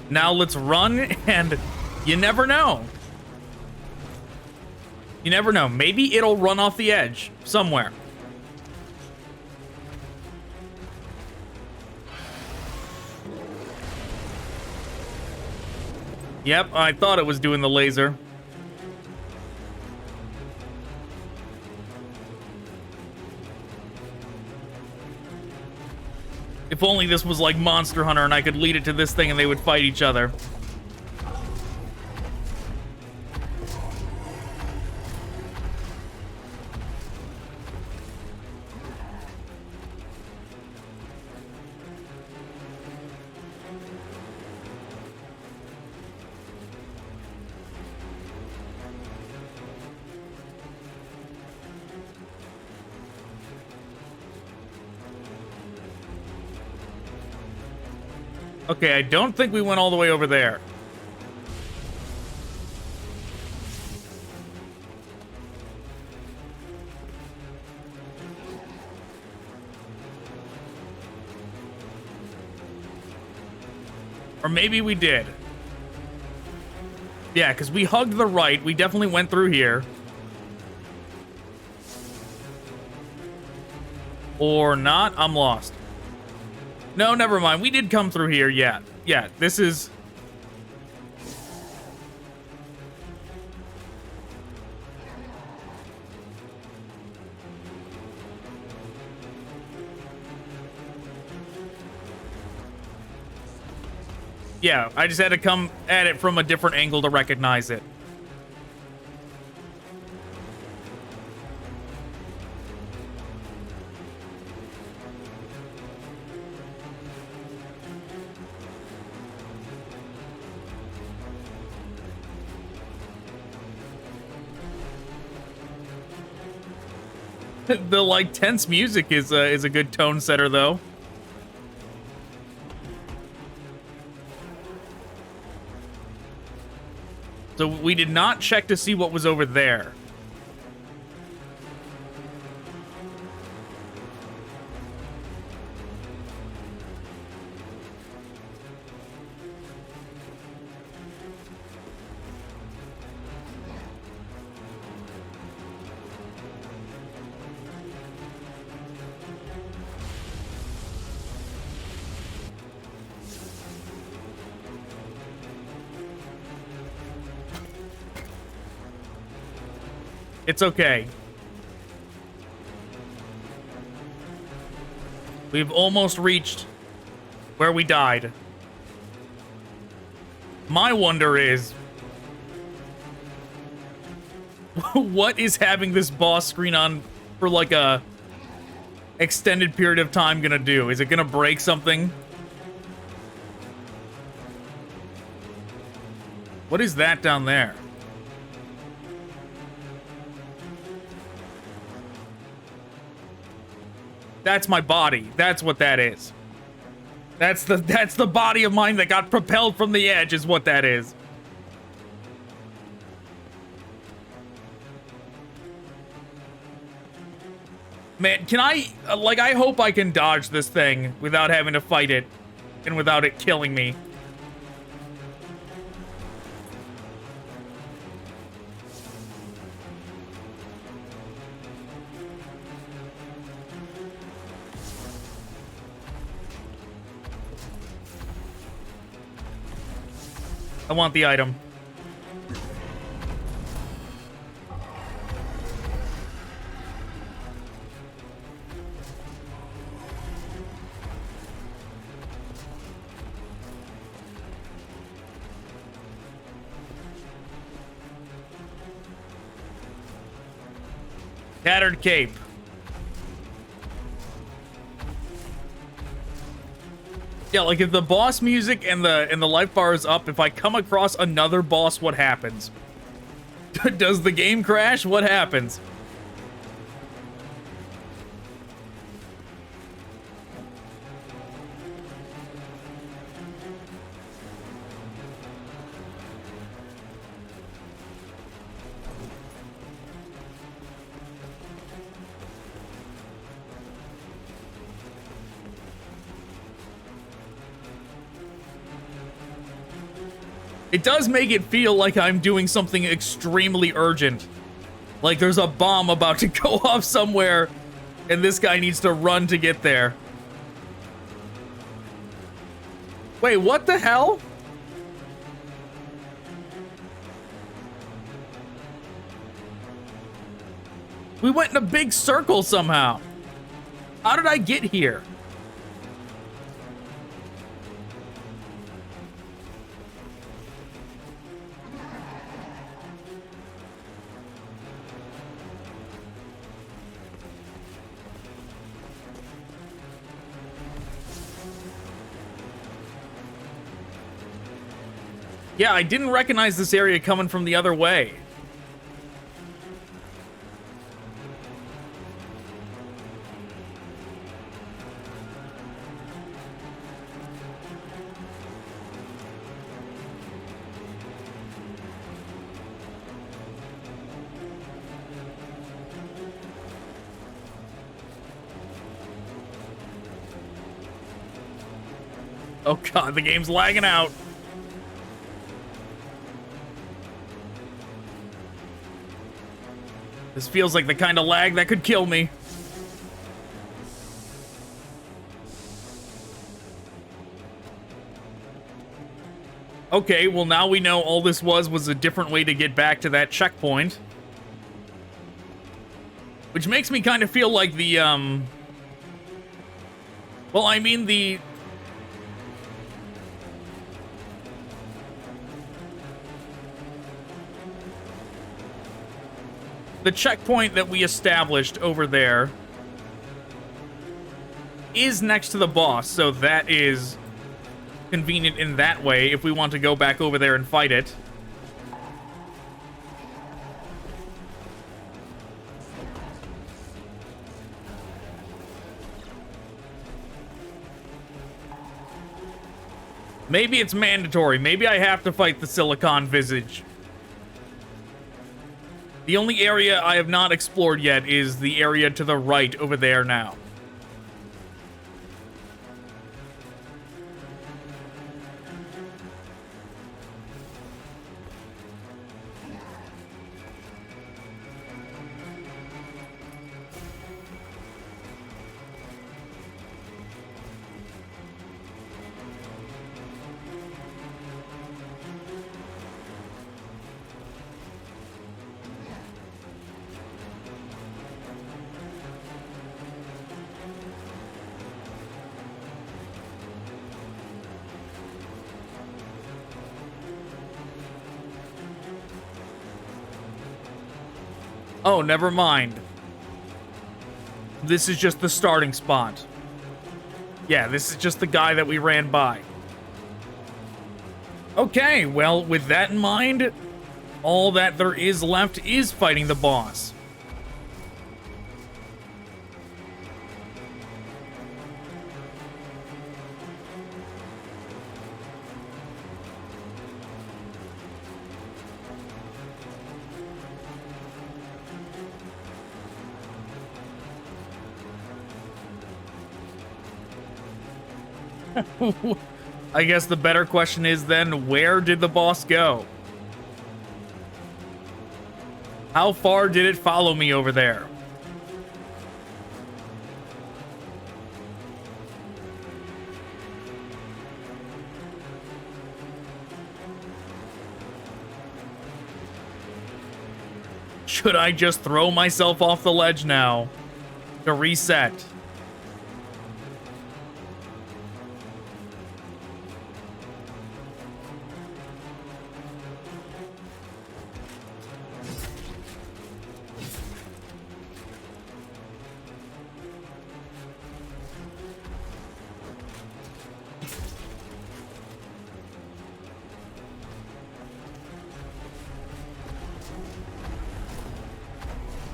Now let's run, and you never know. You never know. Maybe it'll run off the edge somewhere. Yep, I thought it was doing the laser. If only this was like Monster Hunter and I could lead it to this thing and they would fight each other. Okay, I don't think we went all the way over there. Or maybe we did. Yeah, because we hugged the right. We definitely went through here. Or not. I'm lost. No, never mind. We did come through here. Yeah. Yeah, this is... Yeah, I just had to come at it from a different angle to recognize it. The, like, tense music is a good tone setter, though. So we did not check to see what was over there. It's okay. We've almost reached where we died. My wonder is, what is having this boss screen on for like a extended period of time gonna do? Is it gonna break something? What is that down there? That's my body. That's what that is. That's the body of mine that got propelled from the edge is what that is. Man, can I, like, I hope I can dodge this thing without having to fight it and without it killing me. I want the item. Catered cape. Yeah, like if the boss music and the life bar is up, if I come across another boss, what happens? Does the game crash? What happens? It does make it feel like I'm doing something extremely urgent. Like there's a bomb about to go off somewhere, and this guy needs to run to get there. Wait, what the hell? We went in a big circle somehow. How did I get here? Yeah, I didn't recognize this area coming from the other way. Oh god, the game's lagging out. This feels like the kind of lag that could kill me. Okay, well now we know all this was a different way to get back to that checkpoint. Which makes me kind of feel like the, well, I mean the the checkpoint that we established over there is next to the boss, so that is convenient in that way if we want to go back over there and fight it. Maybe it's mandatory. Maybe I have to fight the Silicon Visage. The only area I have not explored yet is the area to the right over there now. Oh, never mind. This is just the starting spot. Yeah, this is just the guy that we ran by. Okay, well, with that in mind, all that there is left is fighting the boss. I guess the better question is then, where did the boss go? How far did it follow me over there? Should I just throw myself off the ledge now to reset?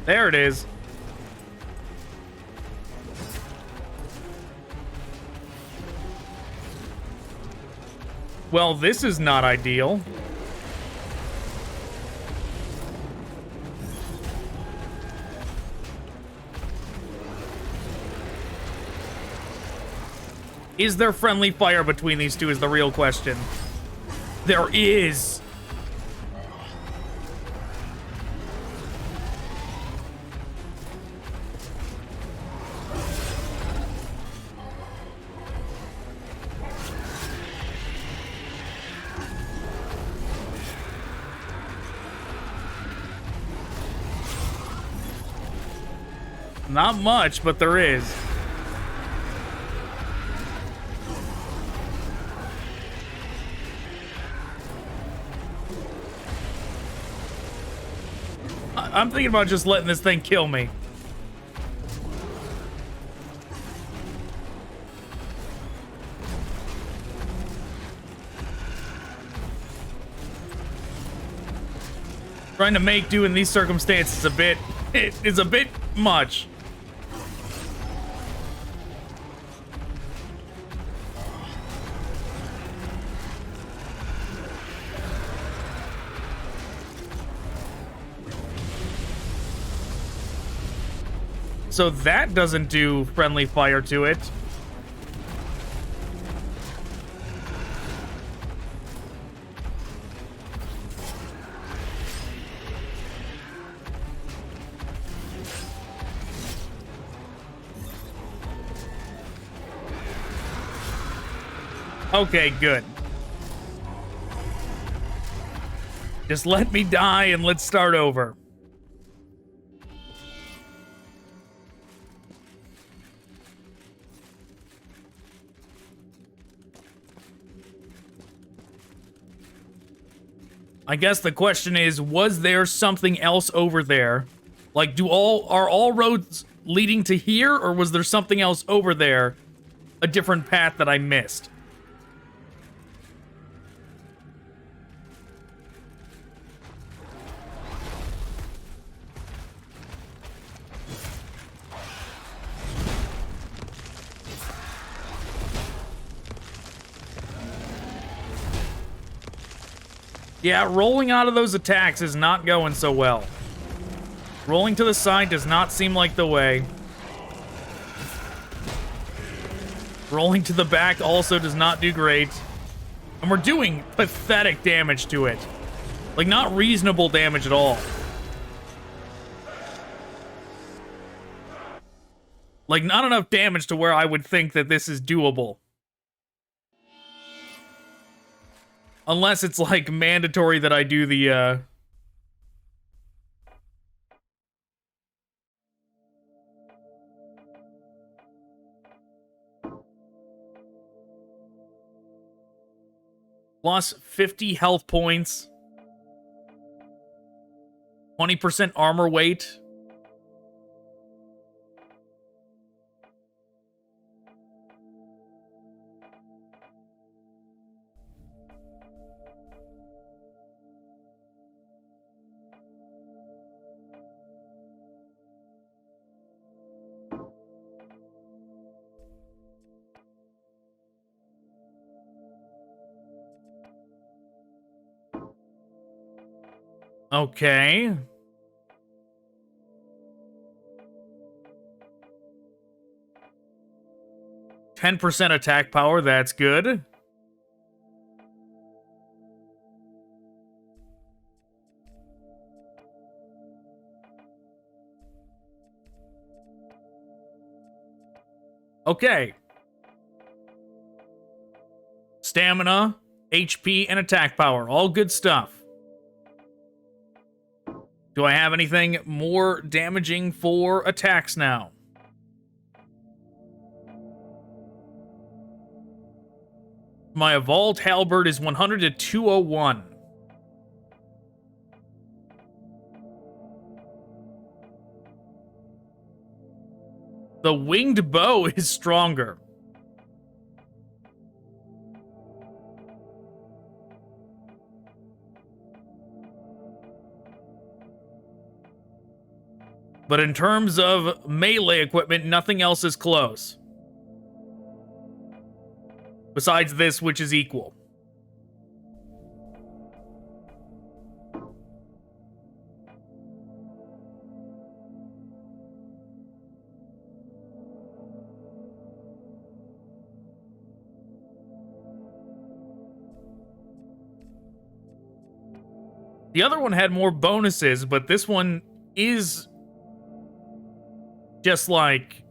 There it is. Well, this is not ideal. Is there friendly fire between these two is the real question. There is. Not much, but there is. I'm thinking about just letting this thing kill me. Trying to make do in these circumstances is a bit much. So that doesn't do friendly fire to it. Okay, good. Just let me die and let's start over. I guess the question is, was there something else over there Like, are all roads leading to here, or was there something else over there? A different path that I missed? Yeah, rolling out of those attacks is not going so well. Rolling to the side does not seem like the way. Rolling to the back also does not do great. And we're doing pathetic damage to it. Like, not reasonable damage at all. Like, not enough damage to where I would think that this is doable. Unless it's, like, mandatory that I do the, Plus 50 health points. 20% armor weight. Okay. %10 attack power, that's good. Okay. Stamina, HP, and attack power. All good stuff. Do I have anything more damaging for attacks now? My evolved halberd is 100 to 201. The winged bow is stronger. But in terms of melee equipment, nothing else is close. Besides this, which is equal. The other one had more bonuses, but this one is just like...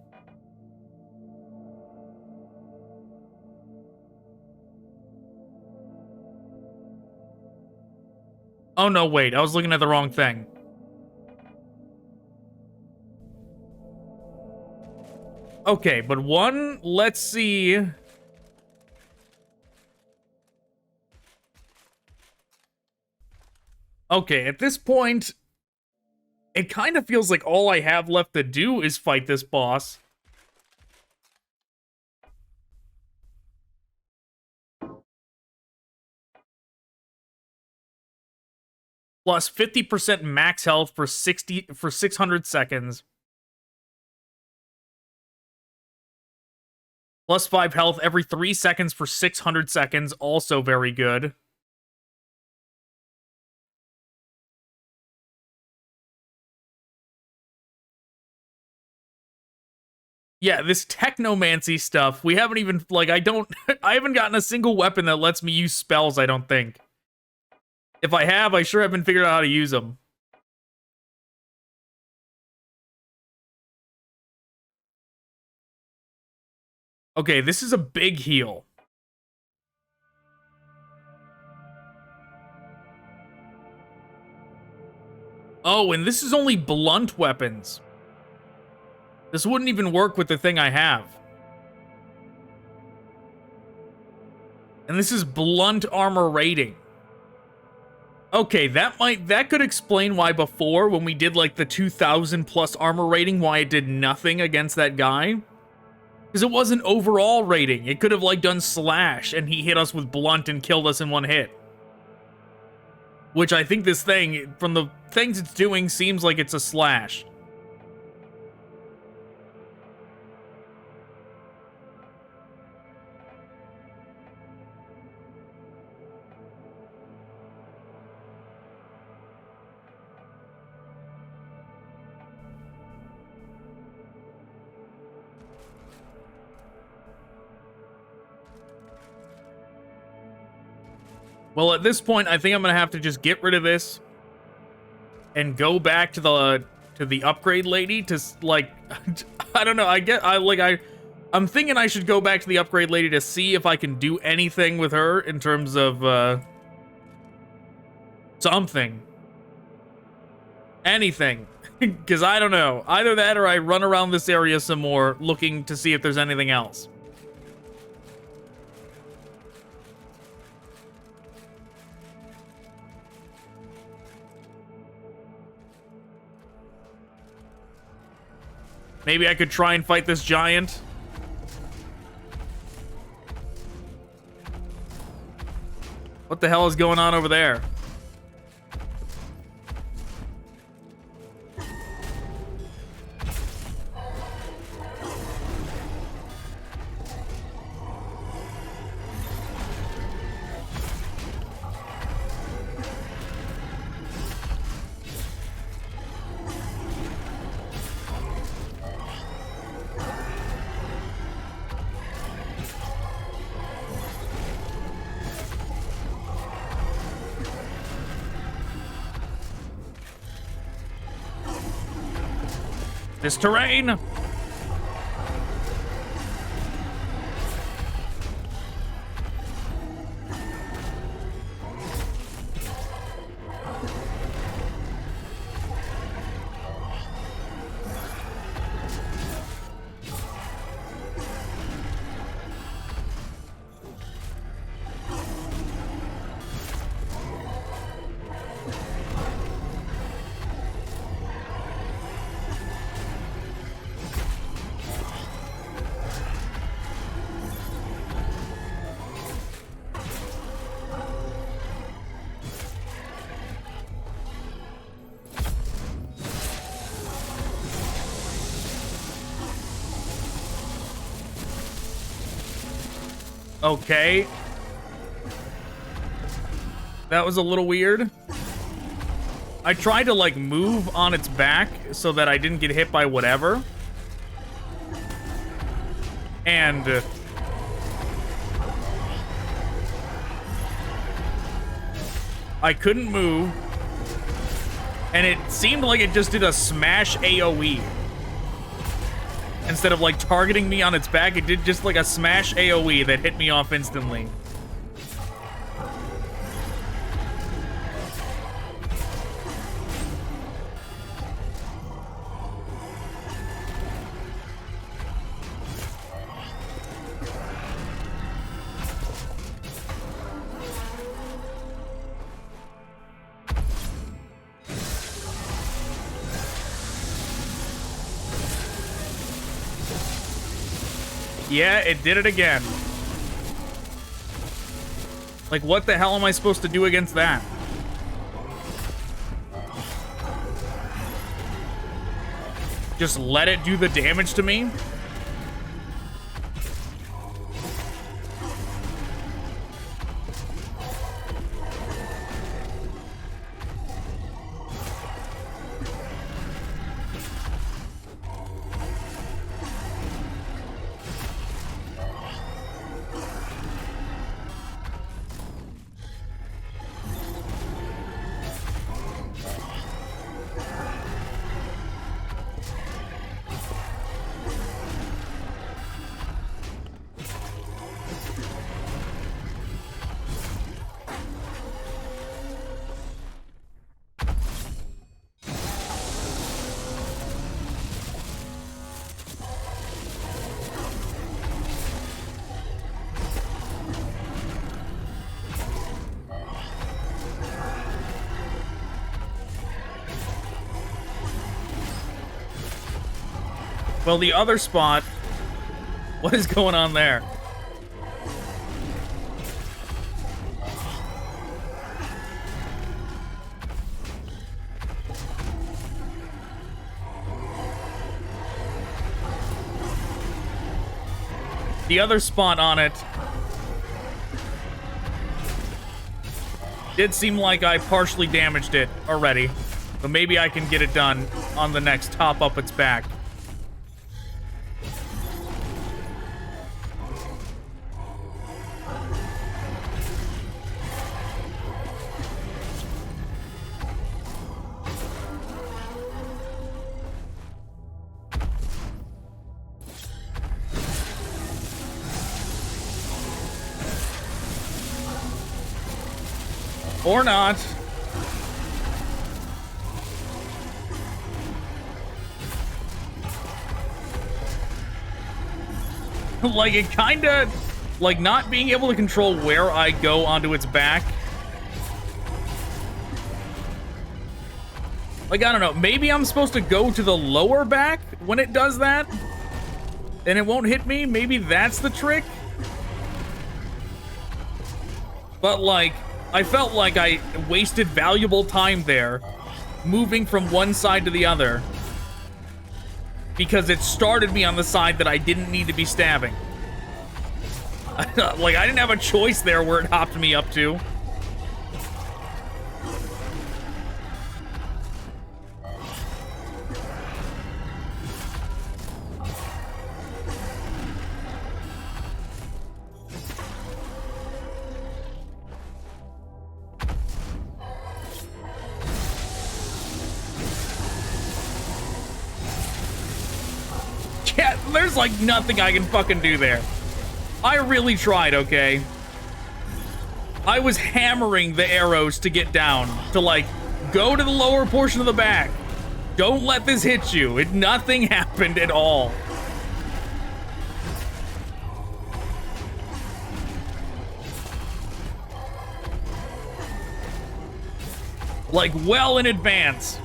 Oh no, wait, I was looking at the wrong thing. Okay, but one, let's see... Okay, at this point, it kind of feels like all I have left to do is fight this boss. Plus 50% max health for 600 seconds. Plus 5 health every 3 seconds for 600 seconds, also very good. Yeah, this technomancy stuff, we haven't even, like, I haven't gotten a single weapon that lets me use spells, I don't think. If I have, I sure haven't figured out how to use them. Okay, this is a big heal. Oh, and this is only blunt weapons. This wouldn't even work with the thing I have. And this is blunt armor rating. Okay, that could explain why before, when we did like the 2,000 plus armor rating, why it did nothing against that guy. Because it wasn't overall rating. It could have like done slash and he hit us with blunt and killed us in one hit. Which I think this thing, from the things it's doing, seems like it's a slash. Well, at this point, I think I'm gonna have to just get rid of this and go back to the upgrade lady to like I don't know. I'm thinking I should go back to the upgrade lady to see if I can do anything with her in terms of something, anything, because I don't know. Either that or I run around this area some more looking to see if there's anything else. Maybe I could try and fight this giant. What the hell is going on over there? This terrain! Okay. That was a little weird. I tried to, like, move on its back so that I didn't get hit by whatever. And I couldn't move. And it seemed like it just did a smash AoE. Instead of, like, targeting me on its back, it did just, like, a smash AoE that hit me off instantly. Yeah, it did it again. Like, what the hell am I supposed to do against that? Just let it do the damage to me? Well, the other spot... What is going on there? The other spot on it did seem like I partially damaged it already. So maybe I can get it done on the next top up its back. Or not. Like, it kinda... Like, not being able to control where I go onto its back. Like, I don't know. Maybe I'm supposed to go to the lower back when it does that? And it won't hit me? Maybe that's the trick? But, like... I felt like I wasted valuable time there, moving from one side to the other, because it started me on the side that I didn't need to be stabbing. Like, I didn't have a choice there where it hopped me up to. Yeah, there's like nothing I can fucking do there. I really tried, okay? I was hammering the arrows to get down, to like, go to the lower portion of the back. Don't let this hit you. Nothing happened at all. Like, well in advance.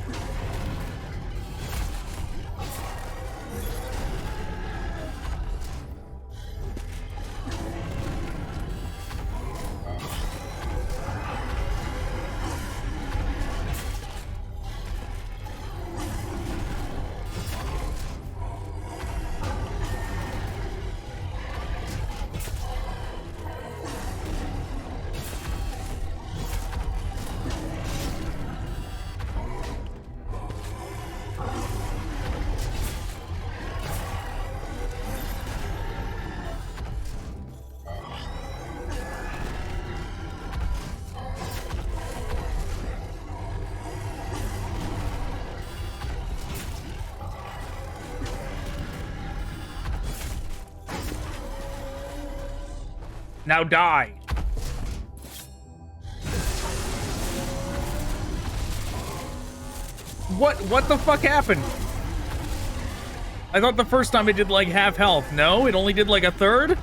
Now die. What the fuck happened? I thought the first time it did like half health. No, it only did like a third?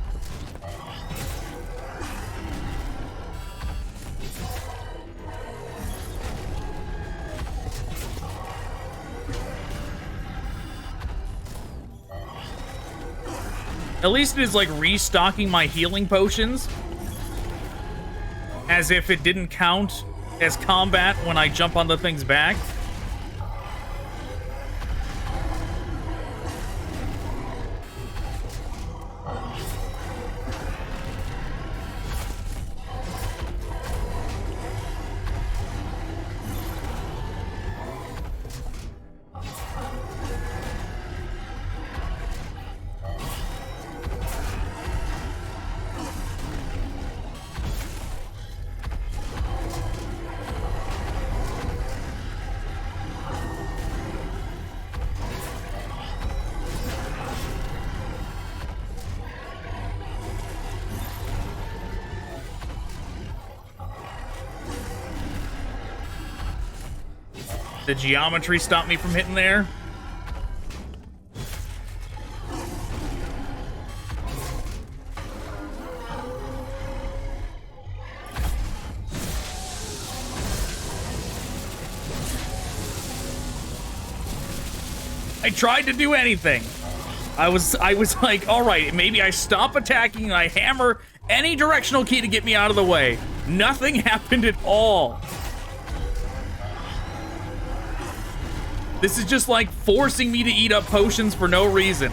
At least it is like restocking my healing potions. As if it didn't count as combat when I jump on the thing's back. The geometry stopped me from hitting there. I tried to do anything. I was like, all right, maybe I stop attacking and I hammer any directional key to get me out of the way. Nothing happened at all. This is just like forcing me to eat up potions for no reason.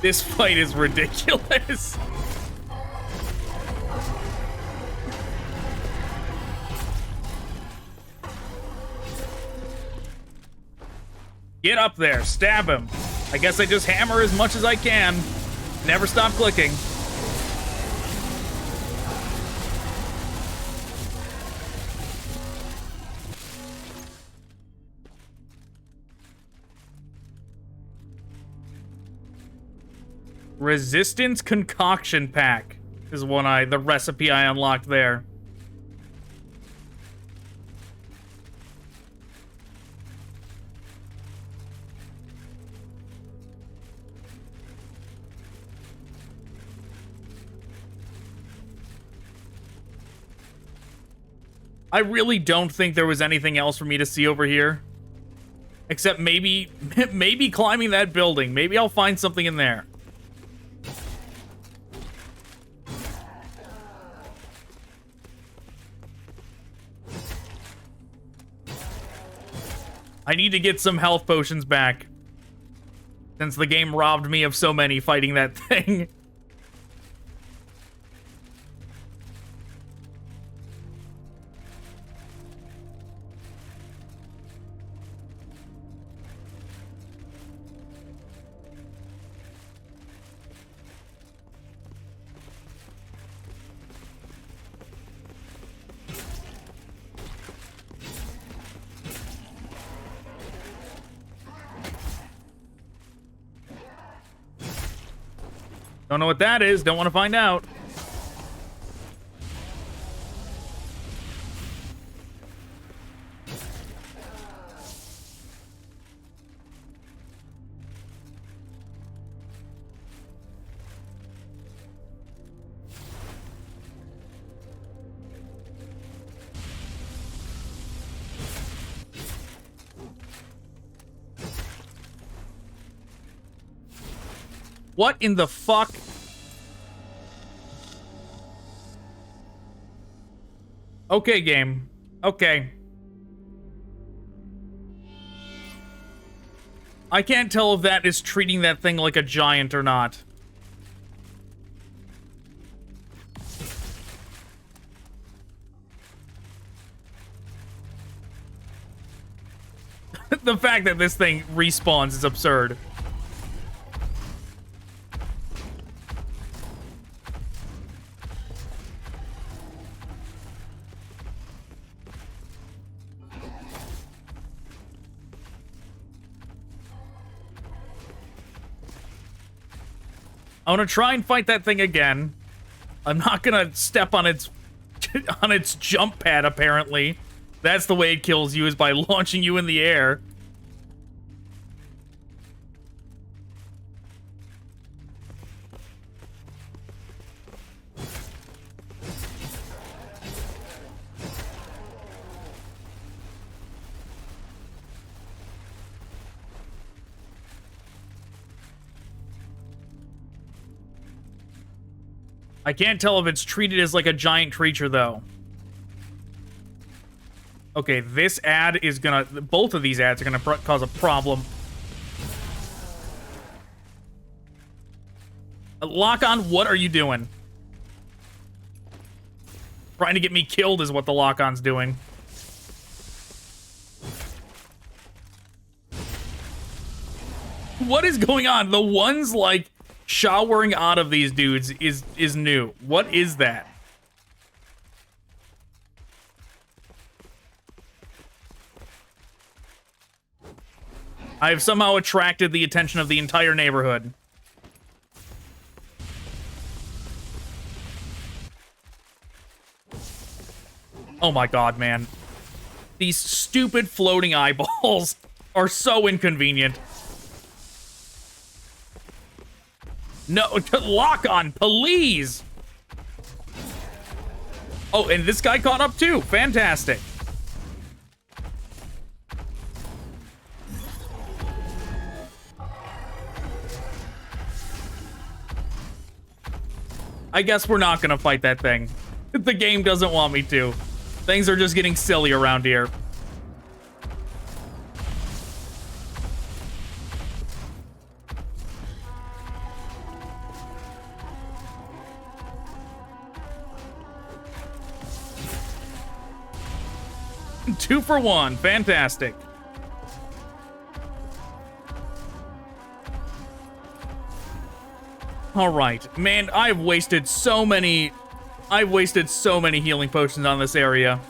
This fight is ridiculous. Get up there, stab him. I guess I just hammer as much as I can. Never stop clicking. Resistance concoction pack is the recipe I unlocked there. I really don't think there was anything else for me to see over here. Except maybe climbing that building. Maybe I'll find something in there. I need to get some health potions back, since the game robbed me of so many fighting that thing. Don't know what that is. Don't want to find out. What in the fuck? Okay, game. Okay. I can't tell if that is treating that thing like a giant or not. The fact that this thing respawns is absurd. I want to try and fight that thing again. I'm not gonna step on its on its jump pad, apparently. That's the way it kills you, is by launching you in the air. I can't tell if it's treated as like a giant creature, though. Okay, this ad is gonna... Both of these ads are gonna cause a problem. Lock on, what are you doing? Trying to get me killed is what the lock-on's doing. What is going on? The ones, like, showering out of these dudes is new. What is that? I have somehow attracted the attention of the entire neighborhood. Oh my god, man. These stupid floating eyeballs are so inconvenient. No, lock on, please! Oh, and this guy caught up too. Fantastic. I guess we're not gonna fight that thing. The game doesn't want me to. Things are just getting silly around here. Two for one. Fantastic. All right, man, I've wasted so many healing potions on this area.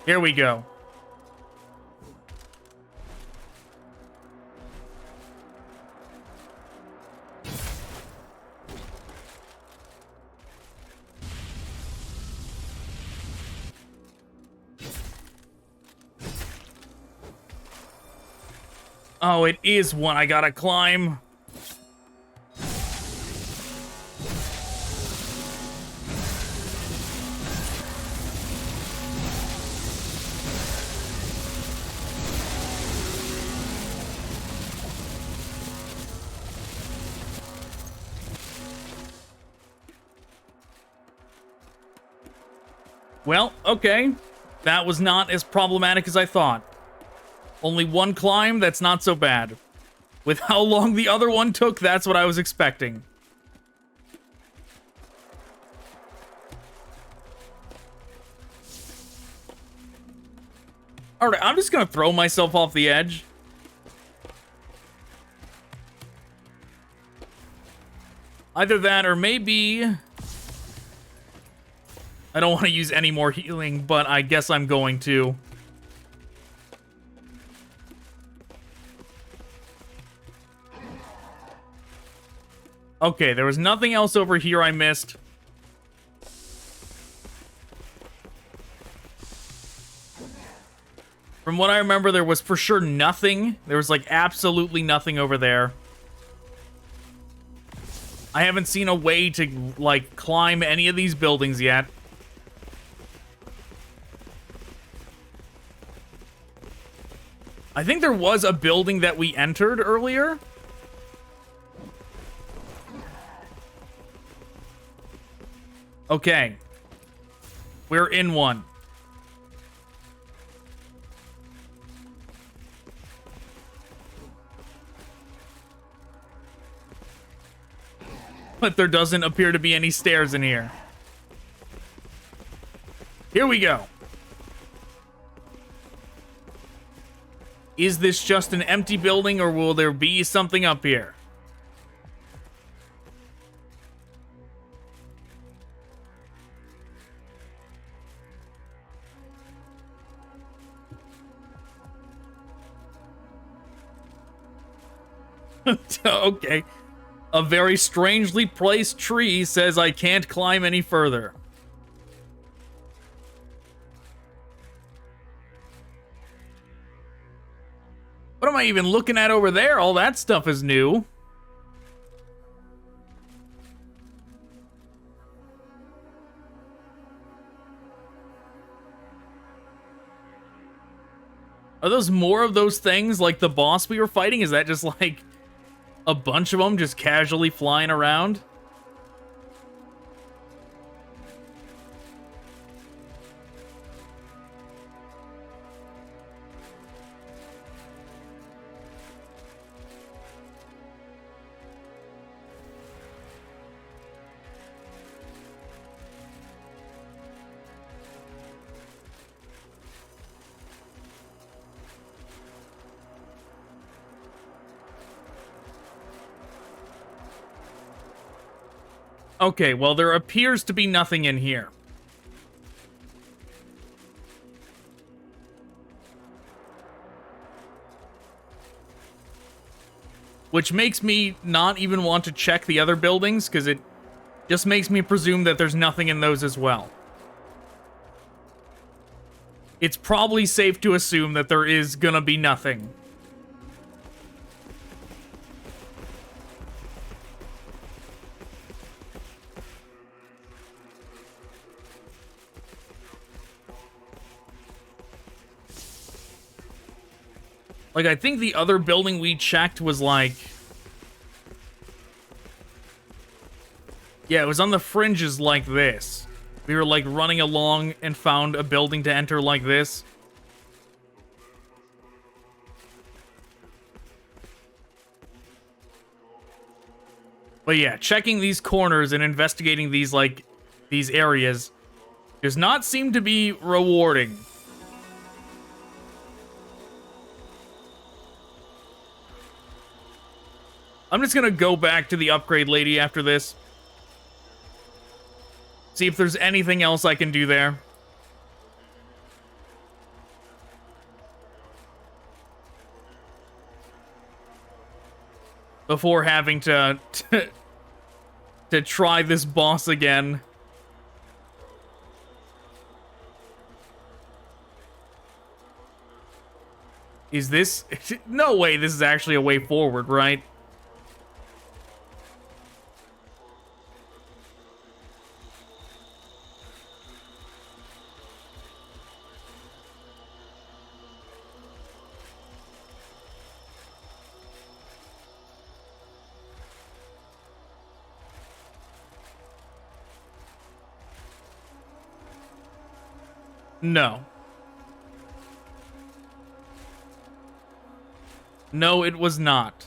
Here we go. Oh, it is one I gotta climb. Well, okay. That was not as problematic as I thought. Only one climb, that's not so bad. With how long the other one took, that's what I was expecting. Alright, I'm just gonna throw myself off the edge. Either that, or maybe... I don't want to use any more healing, but I guess I'm going to. Okay, there was nothing else over here I missed. From what I remember, there was for sure nothing. There was, like, absolutely nothing over there. I haven't seen a way to, like, climb any of these buildings yet. I think there was a building that we entered earlier. Okay. We're in one. But there doesn't appear to be any stairs in here. Here we go. Is this just an empty building, or will there be something up here? Okay. A very strangely placed tree says I can't climb any further. What am I even looking at over there? All that stuff is new. Are those more of those things like the boss we were fighting? Is that just like a bunch of them just casually flying around? Okay, well, there appears to be nothing in here. Which makes me not even want to check the other buildings, because it just makes me presume that there's nothing in those as well. It's probably safe to assume that there is gonna be nothing. Like, I think the other building we checked was like... Yeah, it was on the fringes like this. We were like running along and found a building to enter like this. But yeah, checking these corners and investigating these, like, these areas does not seem to be rewarding. I'm just gonna go back to the upgrade lady after this. See if there's anything else I can do there. Before having to try this boss again. Is this... No way this is actually a way forward, right? No. No, it was not.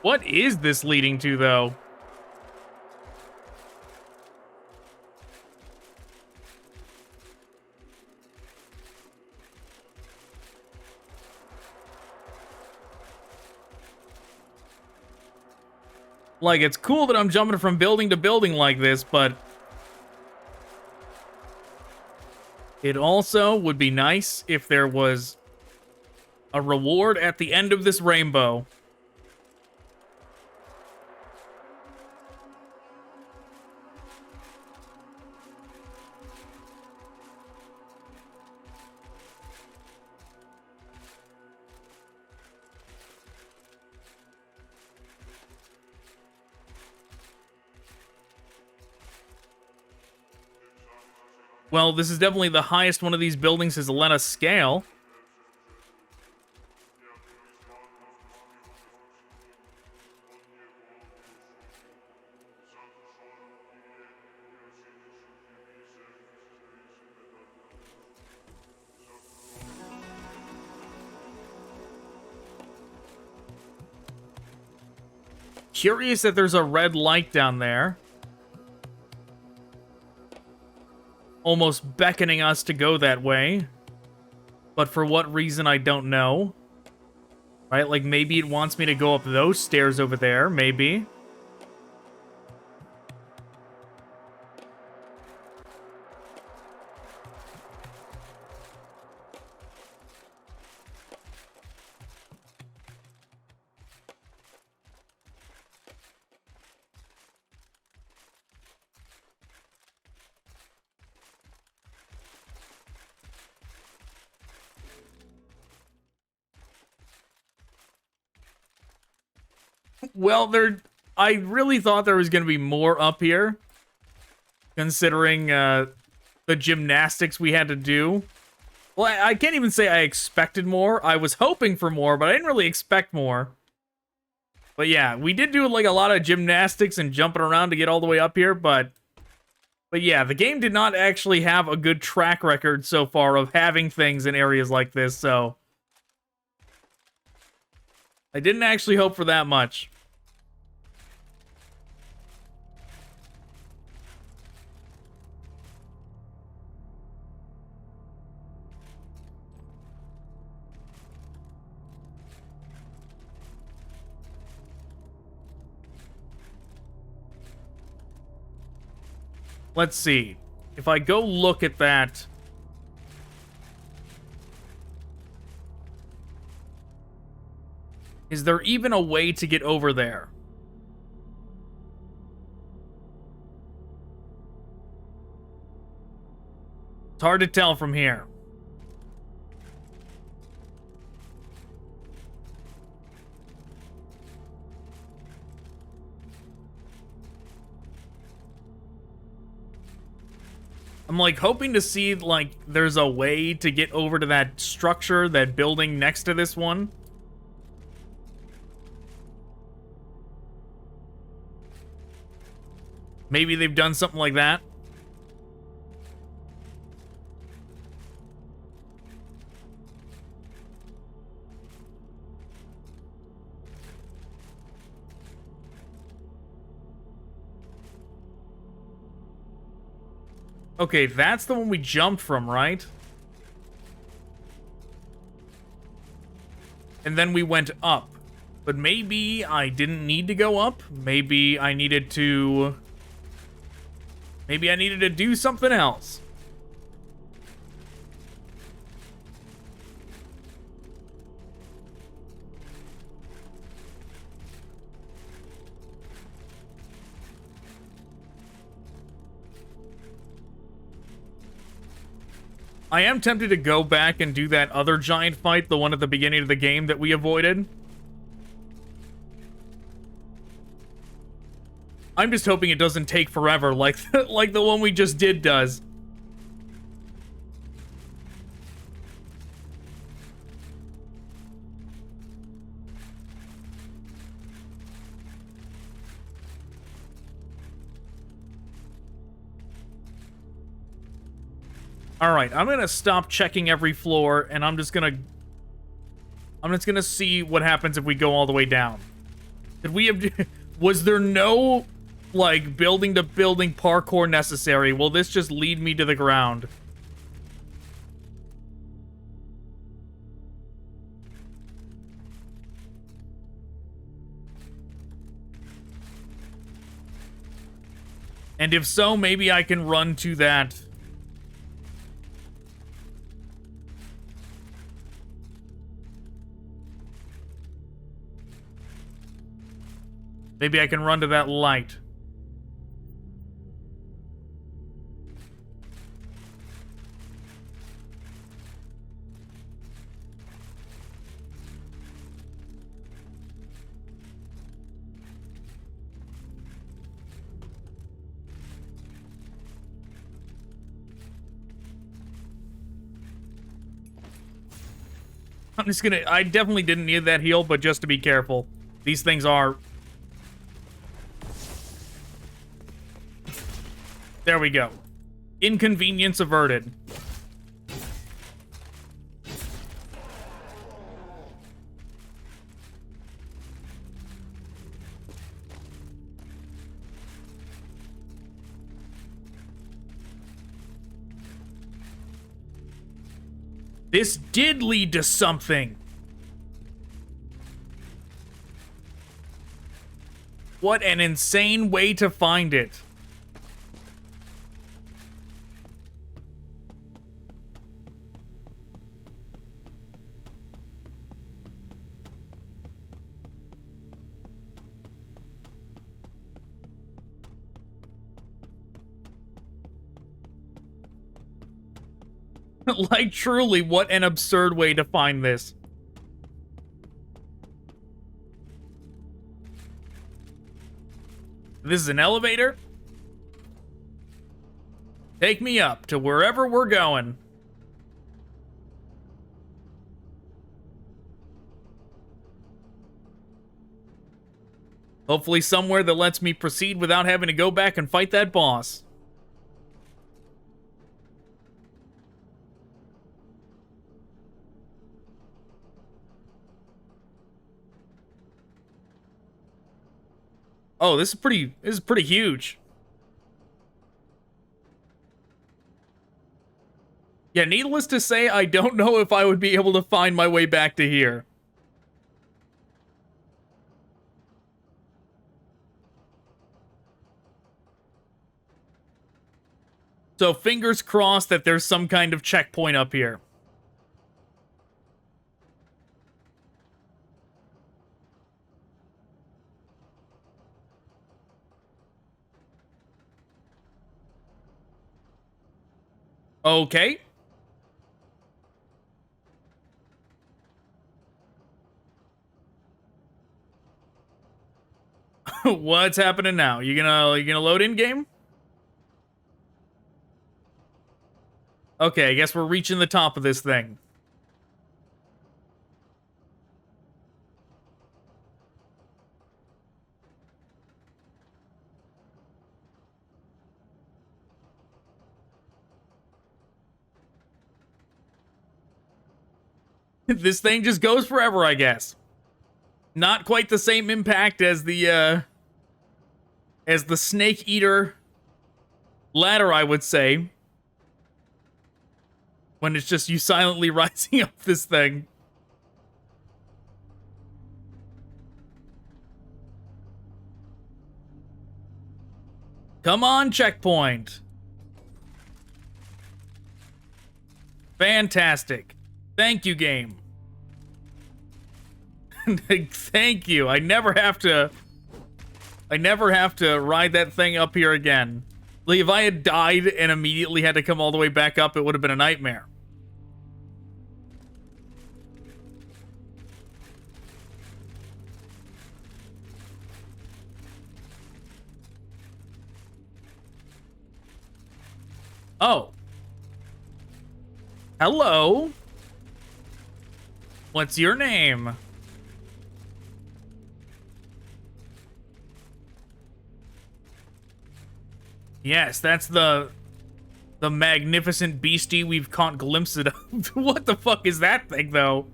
What is this leading to, though? Like, it's cool that I'm jumping from building to building like this, but it also would be nice if there was a reward at the end of this rainbow. Well, this is definitely the highest one of these buildings has let us scale. Curious that there's a red light down there. Almost beckoning us to go that way. But for what reason, I don't know. Right? Like, maybe it wants me to go up those stairs over there. Maybe. Well, I really thought there was going to be more up here, considering the gymnastics we had to do. Well, I can't even say I expected more. I was hoping for more, but I didn't really expect more. But yeah, we did do like a lot of gymnastics and jumping around to get all the way up here, but yeah, the game did not actually have a good track record so far of having things in areas like this, so I didn't actually hope for that much. let's see. If I go look at that... Is there even a way to get over there? It's hard to tell from here. I'm like hoping to see like there's a way to get over to that structure, that building next to this one. Maybe they've done something like that. Okay, that's the one we jumped from, right? And then we went up. But maybe I didn't need to go up. Maybe I needed to... Maybe I needed to do something else. I am tempted to go back and do that other giant fight, the one at the beginning of the game that we avoided. I'm just hoping it doesn't take forever like like the one we just did does. All right, I'm gonna stop checking every floor, and I'm just gonna see what happens if we go all the way down. Did we have? Was there no like building to building parkour necessary? Will this just lead me to the ground? And if so, maybe I can run to that. Maybe I can run to that light. I'm just gonna... I definitely didn't need that heal, but just to be careful. These things are... There we go. Inconvenience averted. This did lead to something. What an insane way to find it. Like, truly, what an absurd way to find this. This is an elevator? Take me up to wherever we're going. Hopefully somewhere that lets me proceed without having to go back and fight that boss. Oh, this is pretty huge. Yeah, needless to say, I don't know if I would be able to find my way back to here. So fingers crossed that there's some kind of checkpoint up here. Okay. What's happening now? You gonna load in game? Okay, I guess we're reaching the top of this thing. This thing just goes forever, I guess. Not quite the same impact as the snake eater ladder, I would say. When it's just you silently rising up this thing. Come on, checkpoint. Fantastic. Thank you, game. Thank you. I never have to ride that thing up here again. Like, if I had died and immediately had to come all the way back up, it would have been a nightmare. Oh. Hello. What's your name? Yes, that's the magnificent beastie we've caught glimpses of. What the fuck is that thing, though?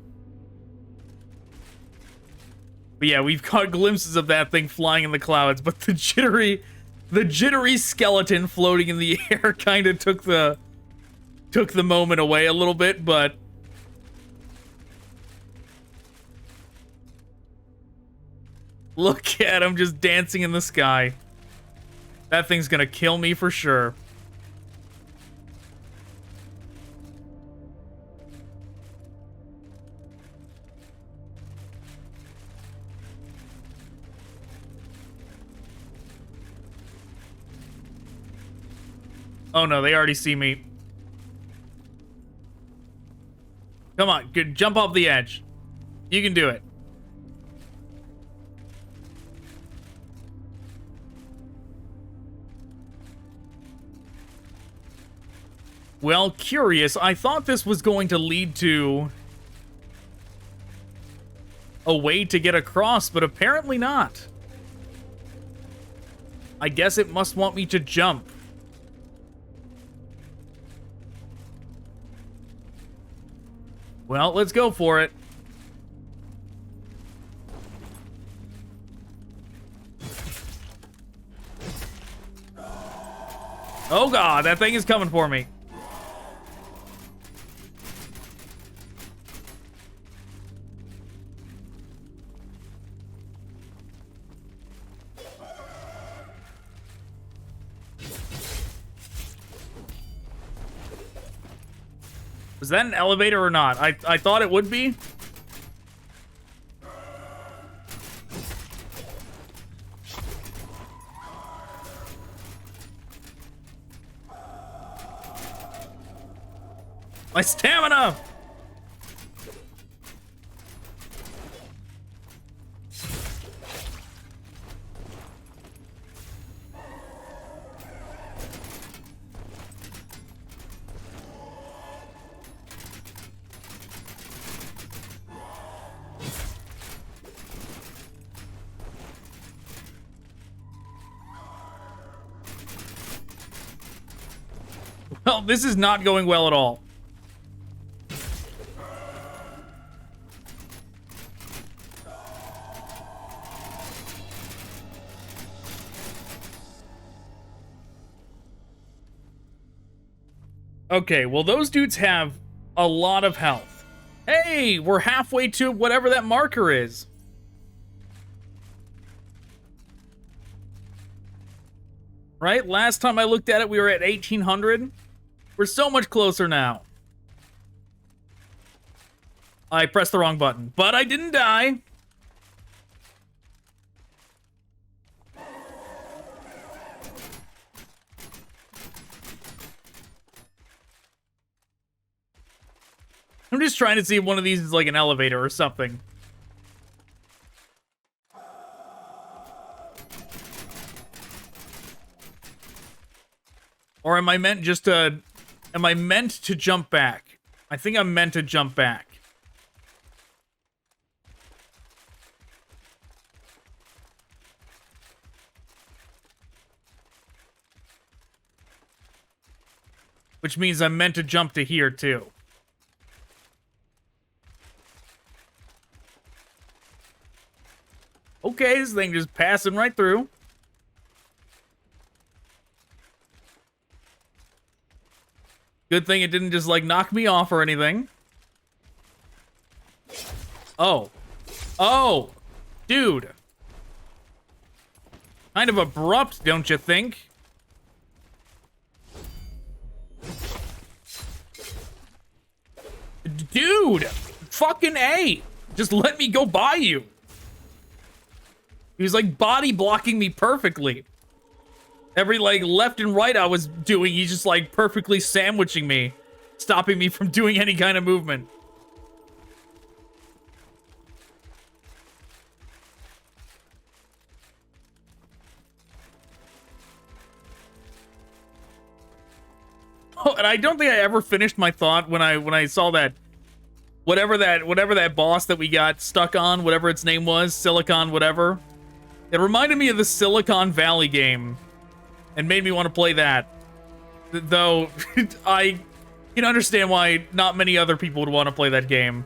But yeah, we've caught glimpses of that thing flying in the clouds, but the jittery skeleton floating in the air kind of took the moment away a little bit, but look at him just dancing in the sky. That thing's gonna kill me for sure. Oh no, they already see me. Come on, jump off the edge. You can do it. Well, curious. I thought this was going to lead to a way to get across, but apparently not. I guess it must want me to jump. Well, let's go for it. Oh god, that thing is coming for me. Was that an elevator or not? I thought it would be. My stamina! Well, this is not going well at all. Okay, well, those dudes have a lot of health. Hey, we're halfway to whatever that marker is. Right? Last time I looked at it, we were at 1800. We're so much closer now. I pressed the wrong button, but I didn't die. I'm just trying to see if one of these is like an elevator or something. Or am I meant just to... Am I meant to jump back? I think I'm meant to jump back. Which means I'm meant to jump to here, too. Okay, this thing just passing right through. Good thing it didn't just, like, knock me off or anything. Oh. Oh! Dude. Kind of abrupt, don't you think? Dude! Fucking A! Just let me go by you. He was, like, body blocking me perfectly. Every, like, left and right I was doing, he's just, like, perfectly sandwiching me. Stopping me from doing any kind of movement. Oh, and I don't think I ever finished my thought when I saw that whatever that boss that we got stuck on, whatever its name was, Silicon whatever. It reminded me of the Silicon Valley game and made me want to play that. Though I can understand why not many other people would want to play that game.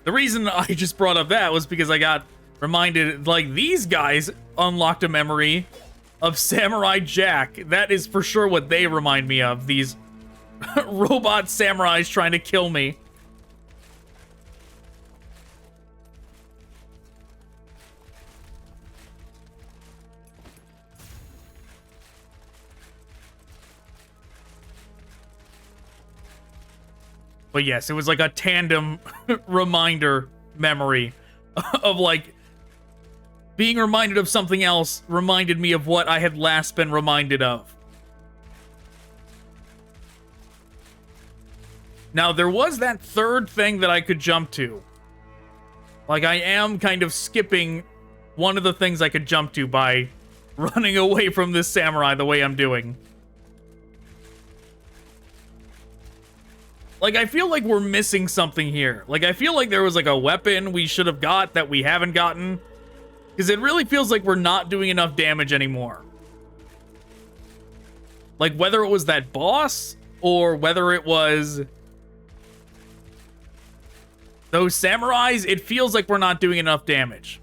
The reason I just brought up that was because I got reminded, like, these guys unlocked a memory of Samurai Jack. That is for sure what they remind me of, these robot samurais trying to kill me. But yes, it was like a tandem reminder memory of, like, being reminded of something else reminded me of what I had last been reminded of. Now, there was that third thing that I could jump to. Like, I am kind of skipping one of the things I could jump to by running away from this samurai the way I'm doing. Like, I feel like we're missing something here. Like, I feel like there was, like, a weapon we should have got that we haven't gotten. Because it really feels like we're not doing enough damage anymore. Like, whether it was that boss, or whether it was those samurais, it feels like we're not doing enough damage.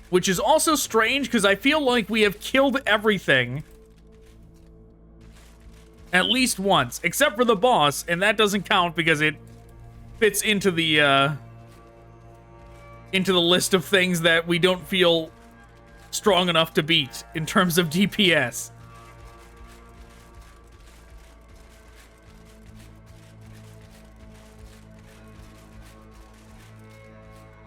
Which is also strange, because I feel like we have killed everything at least once, except for the boss, and that doesn't count because it fits into the list of things that we don't feel strong enough to beat in terms of DPS.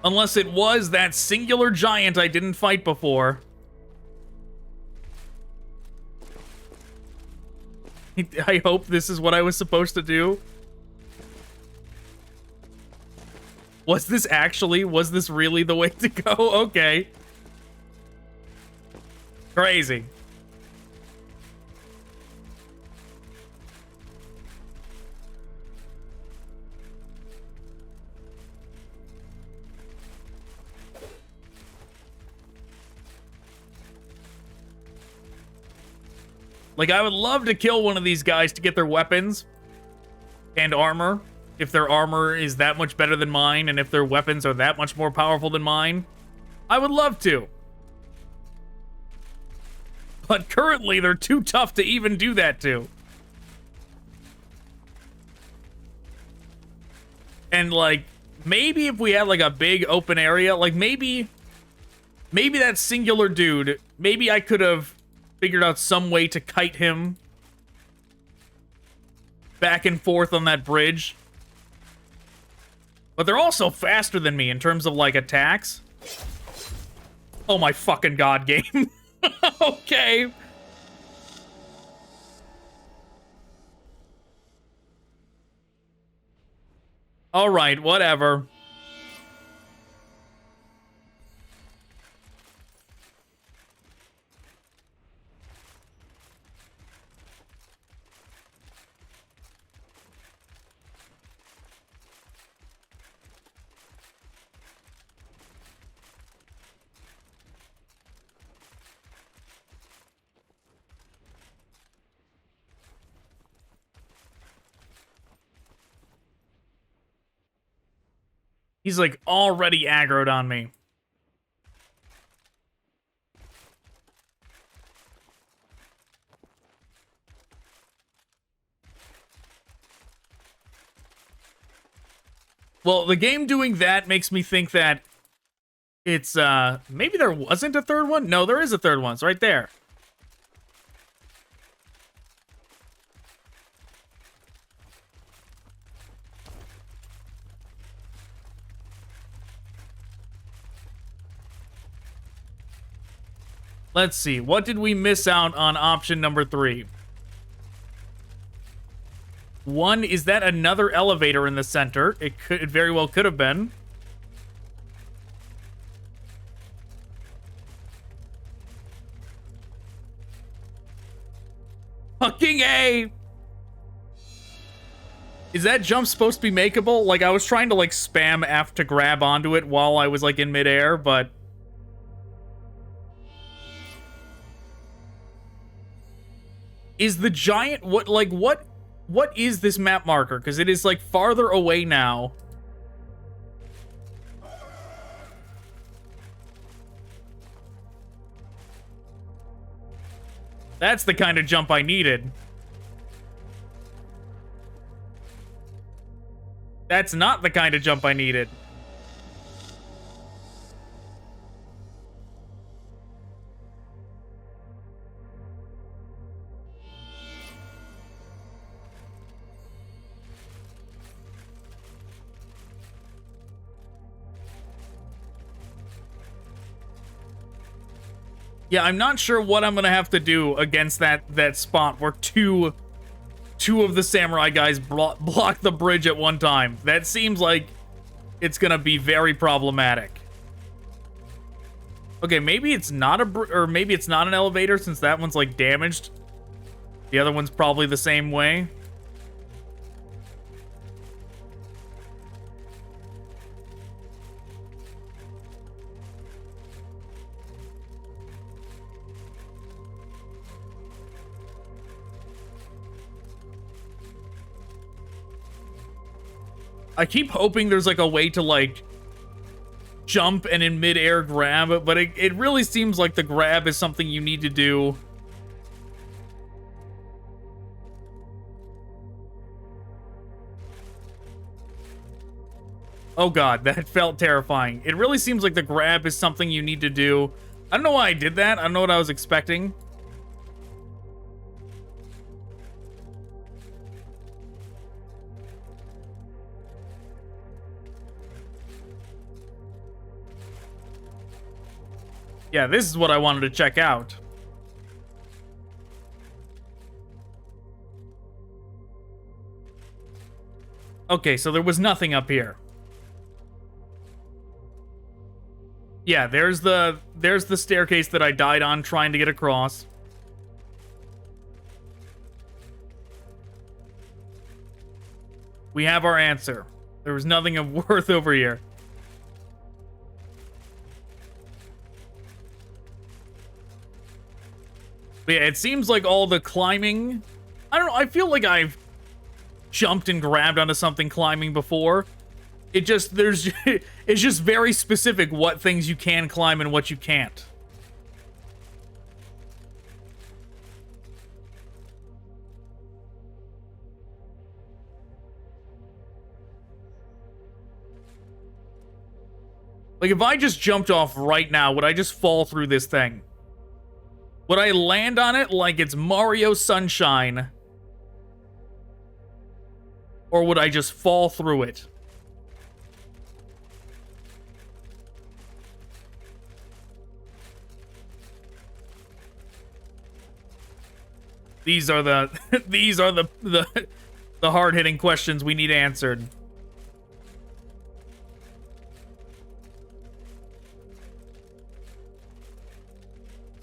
Unless it was that singular giant I didn't fight before. I hope this is what I was supposed to do. Was this really the way to go? Okay. Crazy. Like, I would love to kill one of these guys to get their weapons and armor. If their armor is that much better than mine, and if their weapons are that much more powerful than mine, I would love to. But currently, they're too tough to even do that to. And, like, maybe if we had, like, a big open area, like, maybe that singular dude, maybe I could have figured out some way to kite him back and forth on that bridge. But they're also faster than me in terms of, like, attacks. Oh my fucking god, game. Okay. Alright, whatever. He's, like, already aggroed on me. Well, the game doing that makes me think that it's, maybe there wasn't a third one? No, there is a third one. It's right there. Let's see. What did we miss out on option number 3? 1, is that another elevator in the center? It very well could have been. Fucking A! Is that jump supposed to be makeable? Like, I was trying to, like, spam F to grab onto it while I was, like, in midair, but... Is the giant... What is this map marker? Because it is, like, farther away now. That's the kind of jump I needed. That's not the kind of jump I needed. Yeah, I'm not sure what I'm gonna have to do against that spot where two of the samurai guys block the bridge at one time. That seems like it's gonna be very problematic. Okay, maybe it's not maybe it's not an elevator since that one's like damaged. The other one's probably the same way. I keep hoping there's, like, a way to, like, jump and in mid-air grab, but it really seems like the grab is something you need to do. Oh god, that felt terrifying. It really seems like the grab is something you need to do. I don't know why I did that. I don't know what I was expecting. Yeah, this is what I wanted to check out. Okay, so there was nothing up here. Yeah, there's the staircase that I died on trying to get across. We have our answer. There was nothing of worth over here. But yeah, it seems like all the climbing... I don't know, I feel like I've jumped and grabbed onto something climbing before. It just, it's just very specific what things you can climb and what you can't. Like, if I just jumped off right now, would I just fall through this thing? Would I land on it like it's Mario Sunshine? Or would I just fall through it? These are the these are the hard-hitting questions we need answered.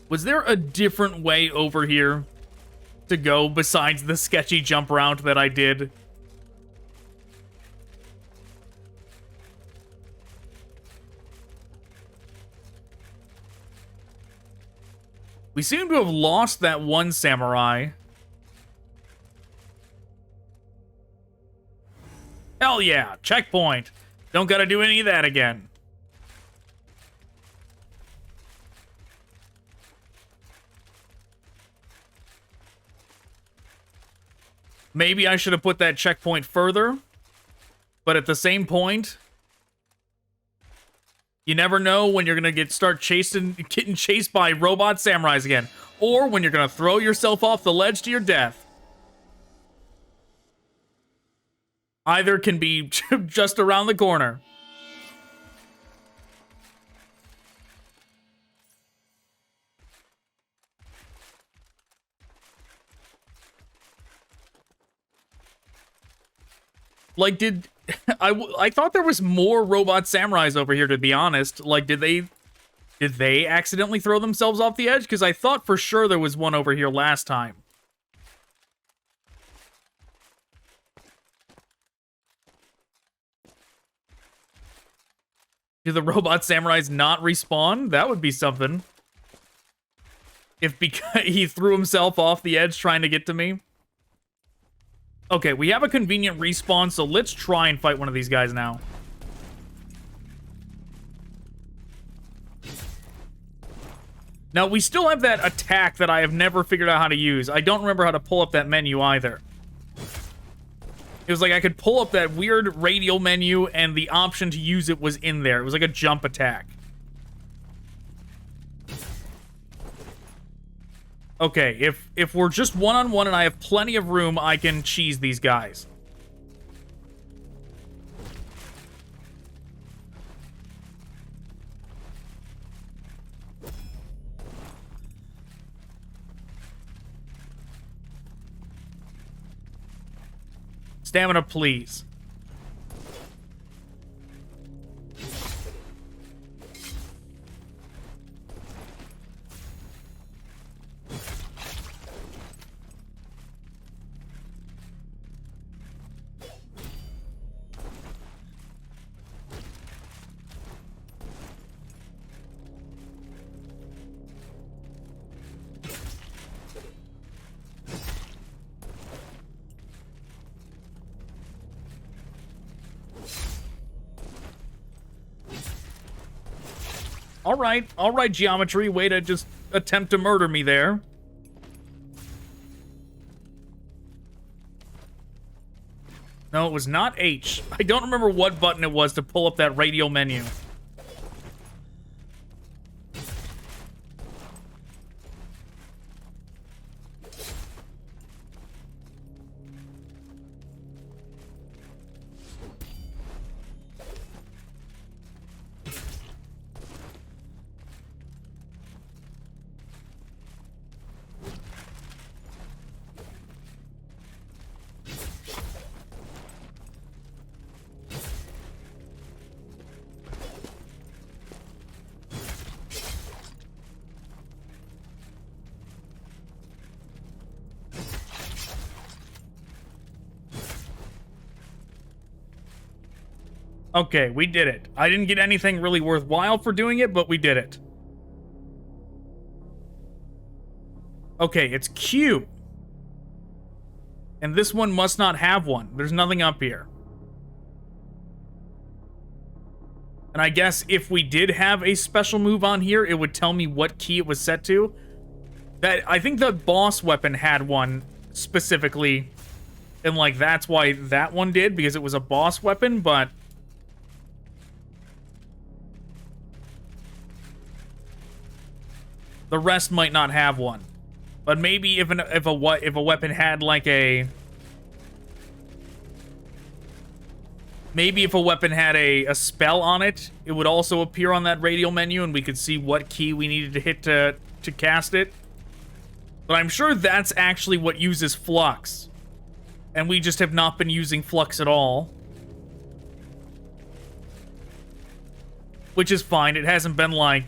Was there a different way over here to go besides the sketchy jump route that I did? We seem to have lost that one samurai. Hell yeah, checkpoint. Don't gotta do any of that again. Maybe I should have put that checkpoint further, but at the same point, you never know when you're gonna getting chased by robot samurais again, or when you're gonna throw yourself off the ledge to your death. Either can be just around the corner. Like, I thought there was more robot samurais over here, to be honest. Like, did they accidentally throw themselves off the edge? Because I thought for sure there was one over here last time. Do the robot samurais not respawn? That would be something. If because he threw himself off the edge trying to get to me. Okay, we have a convenient respawn, so let's try and fight one of these guys now. Now, we still have that attack that I have never figured out how to use. I don't remember how to pull up that menu either. It was like I could pull up that weird radial menu, and the option to use it was in there. It was like a jump attack. Okay, if we're just one-on-one and I have plenty of room, I can cheese these guys. Stamina, please. All right, geometry, way to just attempt to murder me there. No, it was not H. I don't remember what button it was to pull up that radial menu. Okay, we did it. I didn't get anything really worthwhile for doing it, but we did it. Okay, it's Q. And this one must not have one. There's nothing up here. And I guess if we did have a special move on here, it would tell me what key it was set to. I think the boss weapon had one specifically. And, like, that's why that one did, because it was a boss weapon, but... The rest might not have one. But maybe if a weapon had like a... Maybe if a weapon had a spell on it, it would also appear on that radial menu and we could see what key we needed to hit to cast it. But I'm sure that's actually what uses flux. And we just have not been using flux at all. Which is fine. It hasn't been, like,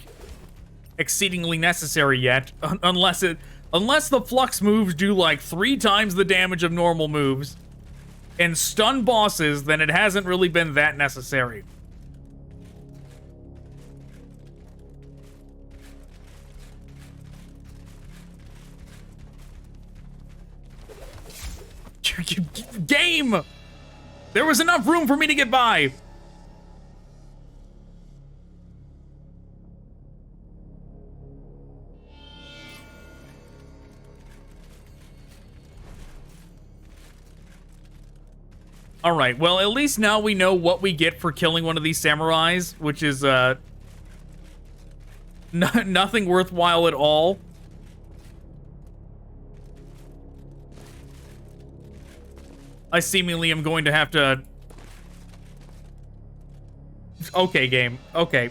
exceedingly necessary yet. Unless the flux moves do, like, 3 times the damage of normal moves and stun bosses, then it hasn't really been that necessary. Game! There was enough room for me to get by. All right, well, at least now we know what we get for killing one of these samurais, which is, nothing worthwhile at all. I seemingly am going to have to... Okay, game. Okay.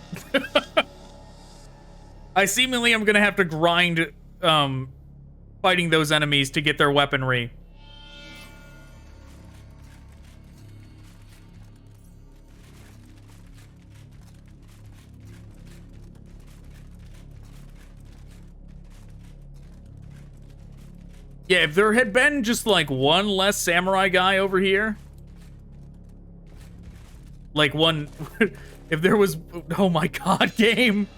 I seemingly am going to have to grind, fighting those enemies to get their weaponry. Yeah, if there had been just, like, one less samurai guy over here... Like, one... if there was... Oh my god, game!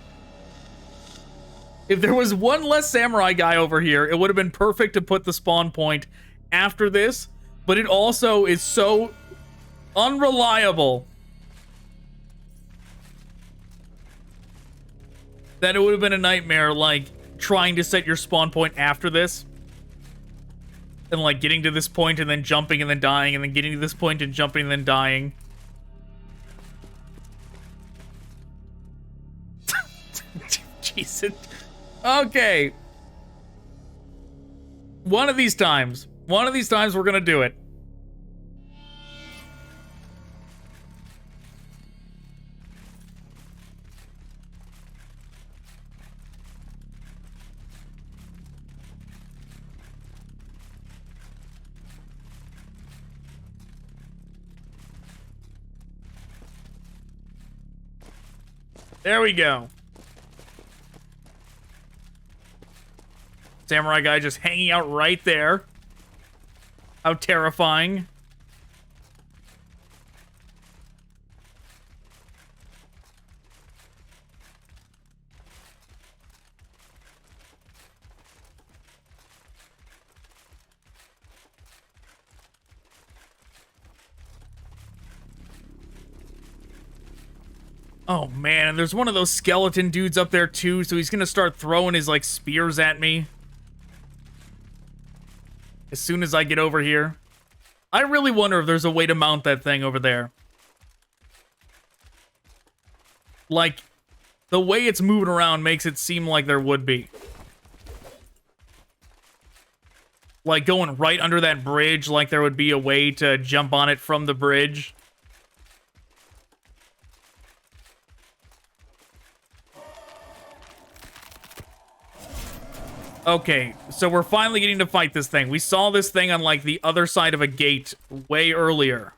If there was one less samurai guy over here, it would have been perfect to put the spawn point after this, but it also is so unreliable that it would have been a nightmare, like, trying to set your spawn point after this. And, like, getting to this point and then jumping and then dying, and then getting to this point and jumping and then dying. Jesus. Okay. One of these times we're gonna do it. There we go. Samurai guy just hanging out right there. How terrifying. Oh man, and there's one of those skeleton dudes up there too, so he's gonna start throwing his, like, spears at me as soon as I get over here. I really wonder if there's a way to mount that thing over there. Like, the way it's moving around makes it seem like there would be. Like, going right under that bridge, like there would be a way to jump on it from the bridge. Okay, so we're finally getting to fight this thing. We saw this thing on, like, the other side of a gate way earlier.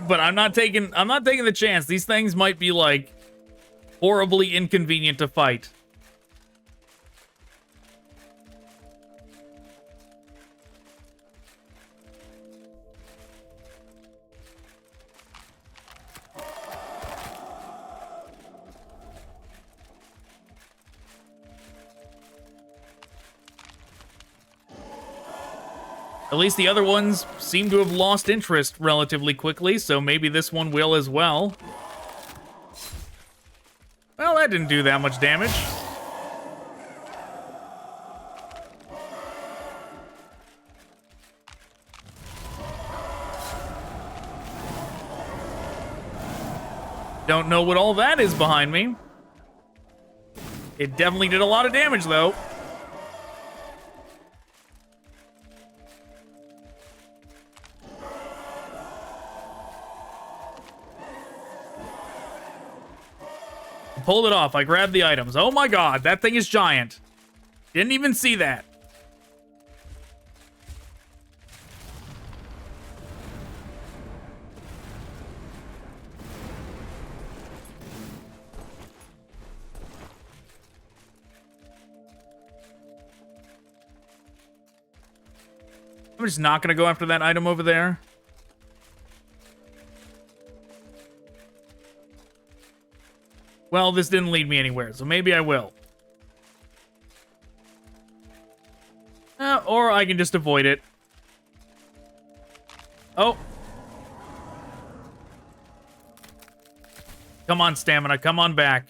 But I'm not taking the chance. These things might be, like, horribly inconvenient to fight. At least the other ones seem to have lost interest relatively quickly, so maybe this one will as well. Well, that didn't do that much damage. Don't know what all that is behind me. It definitely did a lot of damage, though. Pulled it off. I grabbed the items. Oh my god, that thing is giant. Didn't even see that. I'm just not going to go after that item over there. Well, this didn't lead me anywhere, so maybe I will. Or I can just avoid it. Oh. Come on, stamina. Come on back.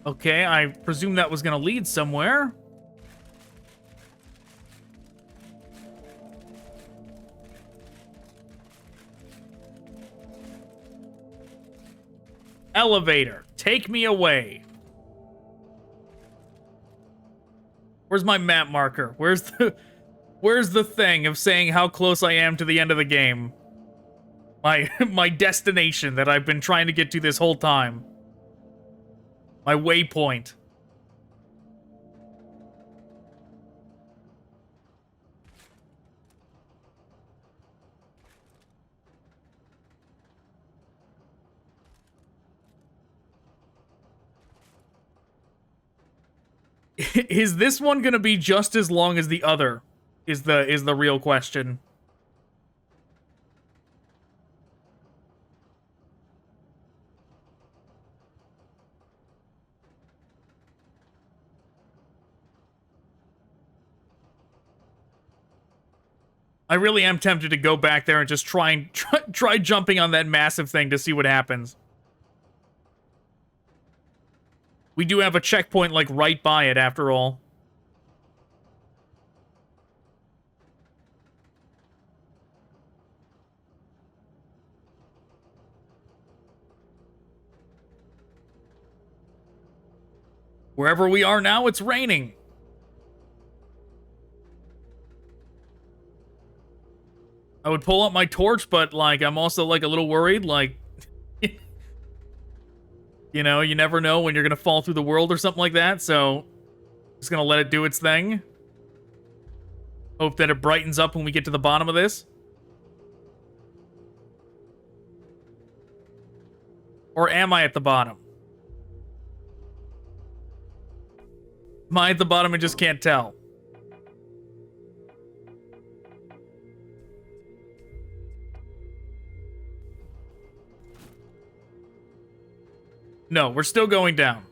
Okay, I presume that was going to lead somewhere. Elevator, take me away. Where's my map marker? Where's the thing of saying how close I am to the end of the game? My destination that I've been trying to get to this whole time. My waypoint. Is this one gonna be just as long as the other? Is the real question. I really am tempted to go back there and just try jumping on that massive thing to see what happens. We do have a checkpoint, like, right by it, after all. Wherever we are now, it's raining. I would pull up my torch, but, like, I'm also, like, a little worried, like... You know, you never know when you're gonna fall through the world or something like that, so... Just gonna let it do its thing. Hope that it brightens up when we get to the bottom of this. Or am I at the bottom? Am I at the bottom and just can't tell? No, we're still going down.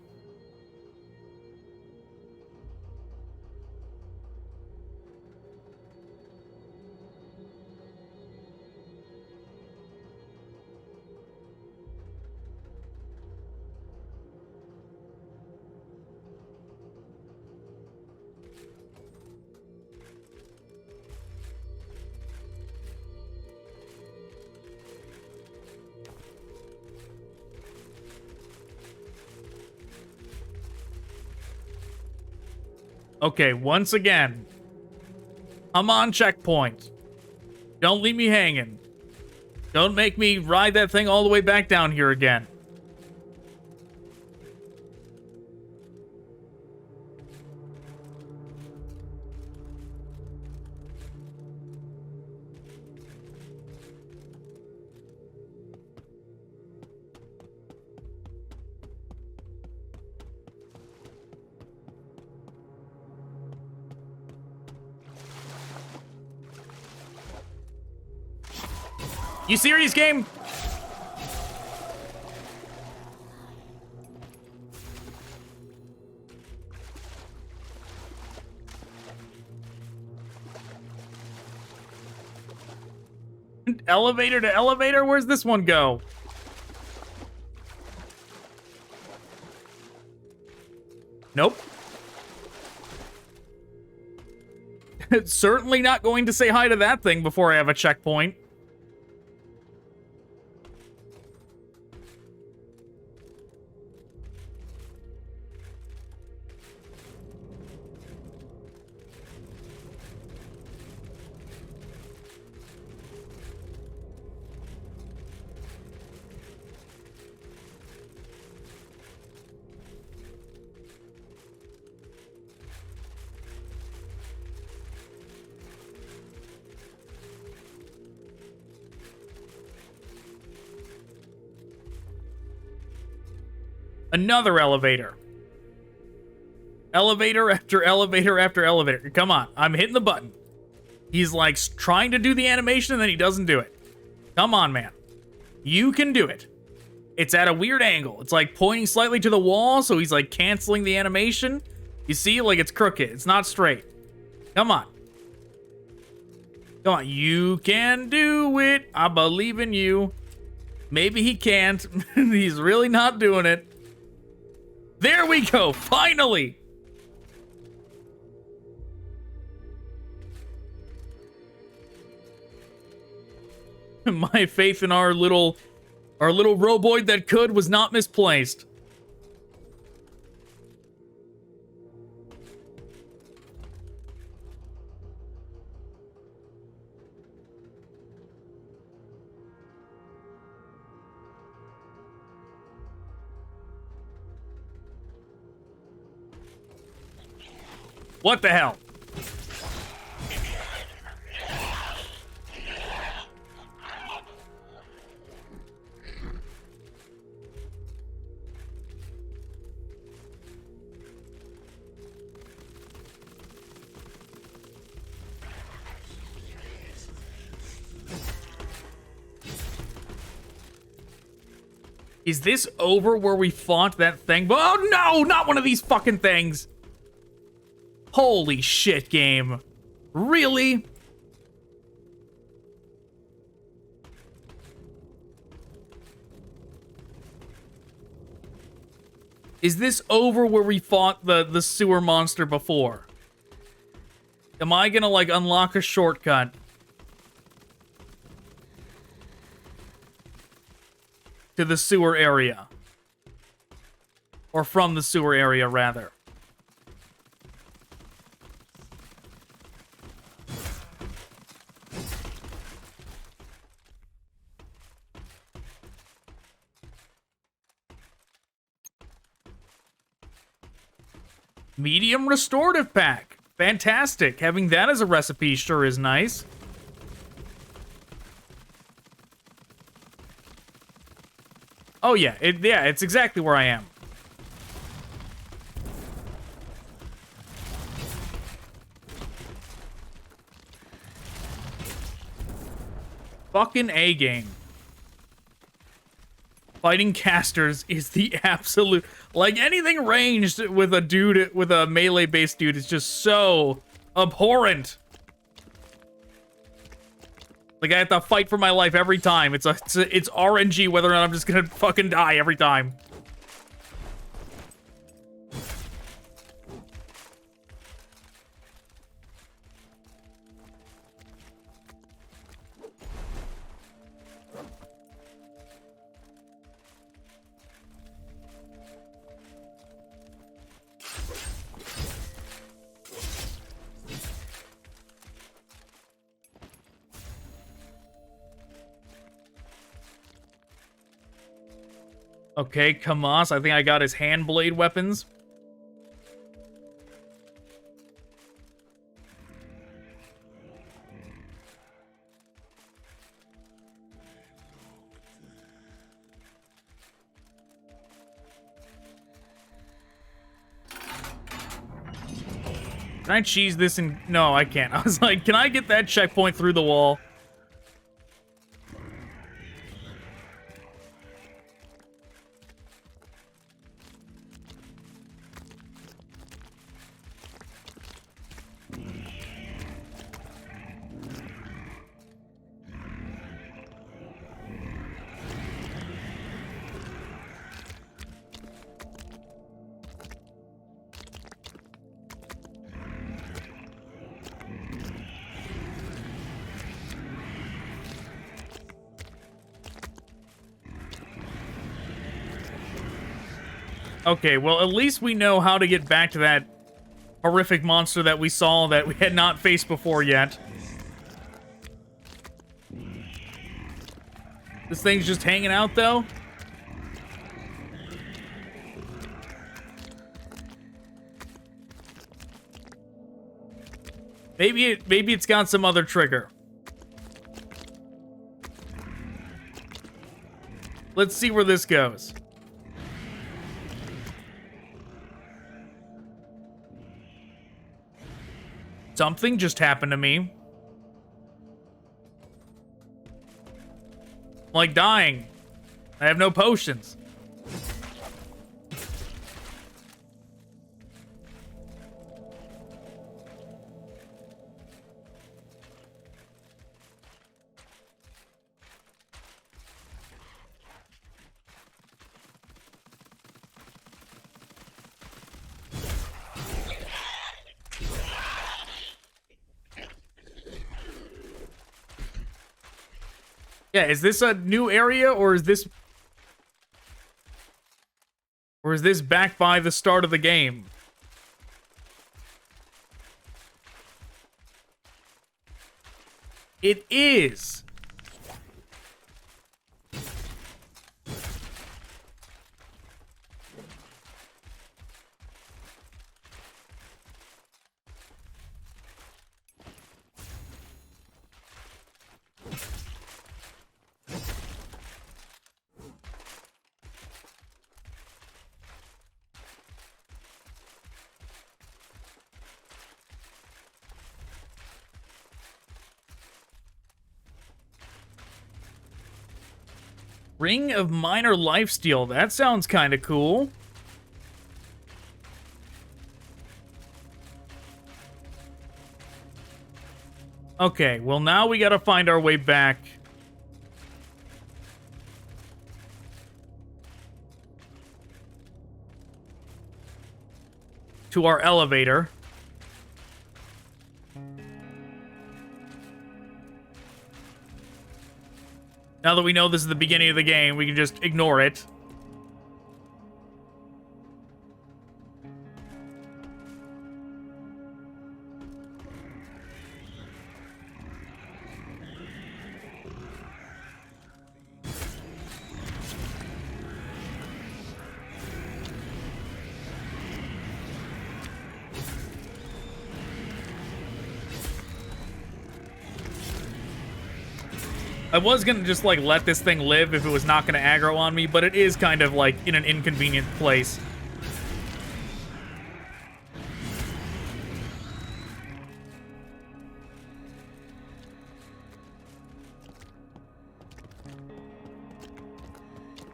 Okay, once again, I'm on checkpoint. Don't leave me hanging. Don't make me ride that thing all the way back down here again. You serious, game? Elevator to elevator? Where's this one go? Nope. Certainly not going to say hi to that thing before I have a checkpoint. Another elevator. Elevator after elevator after elevator. Come on, I'm hitting the button. He's like trying to do the animation and then he doesn't do it. Come on, man. You can do it. It's at a weird angle. It's like pointing slightly to the wall, so he's like canceling the animation. You see, like it's crooked. It's not straight. Come on. Come on, you can do it. I believe in you. Maybe he can't. He's really not doing it. There we go, finally! My faith in our little roboid that could was not misplaced. What the hell? Is this over where we fought that thing? Oh no, not one of these fucking things. Holy shit, game. Really? Is this over where we fought the sewer monster before? Am I gonna, like, unlock a shortcut to the sewer area? Or from the sewer area, rather. Medium restorative pack. Fantastic. Having that as a recipe sure is nice. Oh yeah, it's exactly where I am. Fucking A game. Fighting casters is the absolute... Like, anything ranged with a dude, with a melee-based dude is just so abhorrent. Like, I have to fight for my life every time. It's RNG whether or not I'm just gonna fucking die every time. Okay, Kamas, I think I got his hand blade weapons. Can I cheese this and... No, I can't. I was like, can I get that checkpoint through the wall? Okay, well, at least we know how to get back to that horrific monster that we saw that we had not faced before yet. This thing's just hanging out, though? Maybe it's got some other trigger. Let's see where this goes. Something just happened to me. I'm like dying. I have no potions. Yeah, is this a new area, or is this back by the start of the game? It is. Ring of Minor Lifesteal. That sounds kind of cool. Okay, well now we gotta find our way back. To our elevator. Now that we know this is the beginning of the game, we can just ignore it. I was gonna just, like, let this thing live if it was not gonna aggro on me, but it is kind of, like, in an inconvenient place.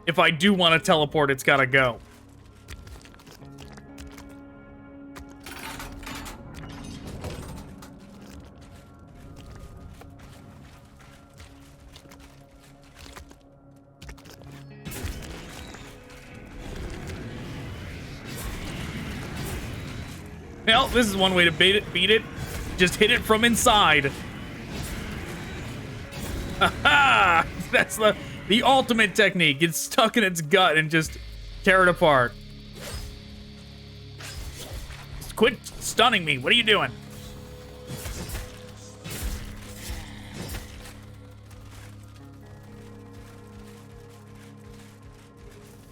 If I do want to teleport, it's gotta go. Well, this is one way to beat it. Just hit it from inside. Aha! That's the ultimate technique. Get stuck in its gut and just tear it apart. Just quit stunning me. What are you doing?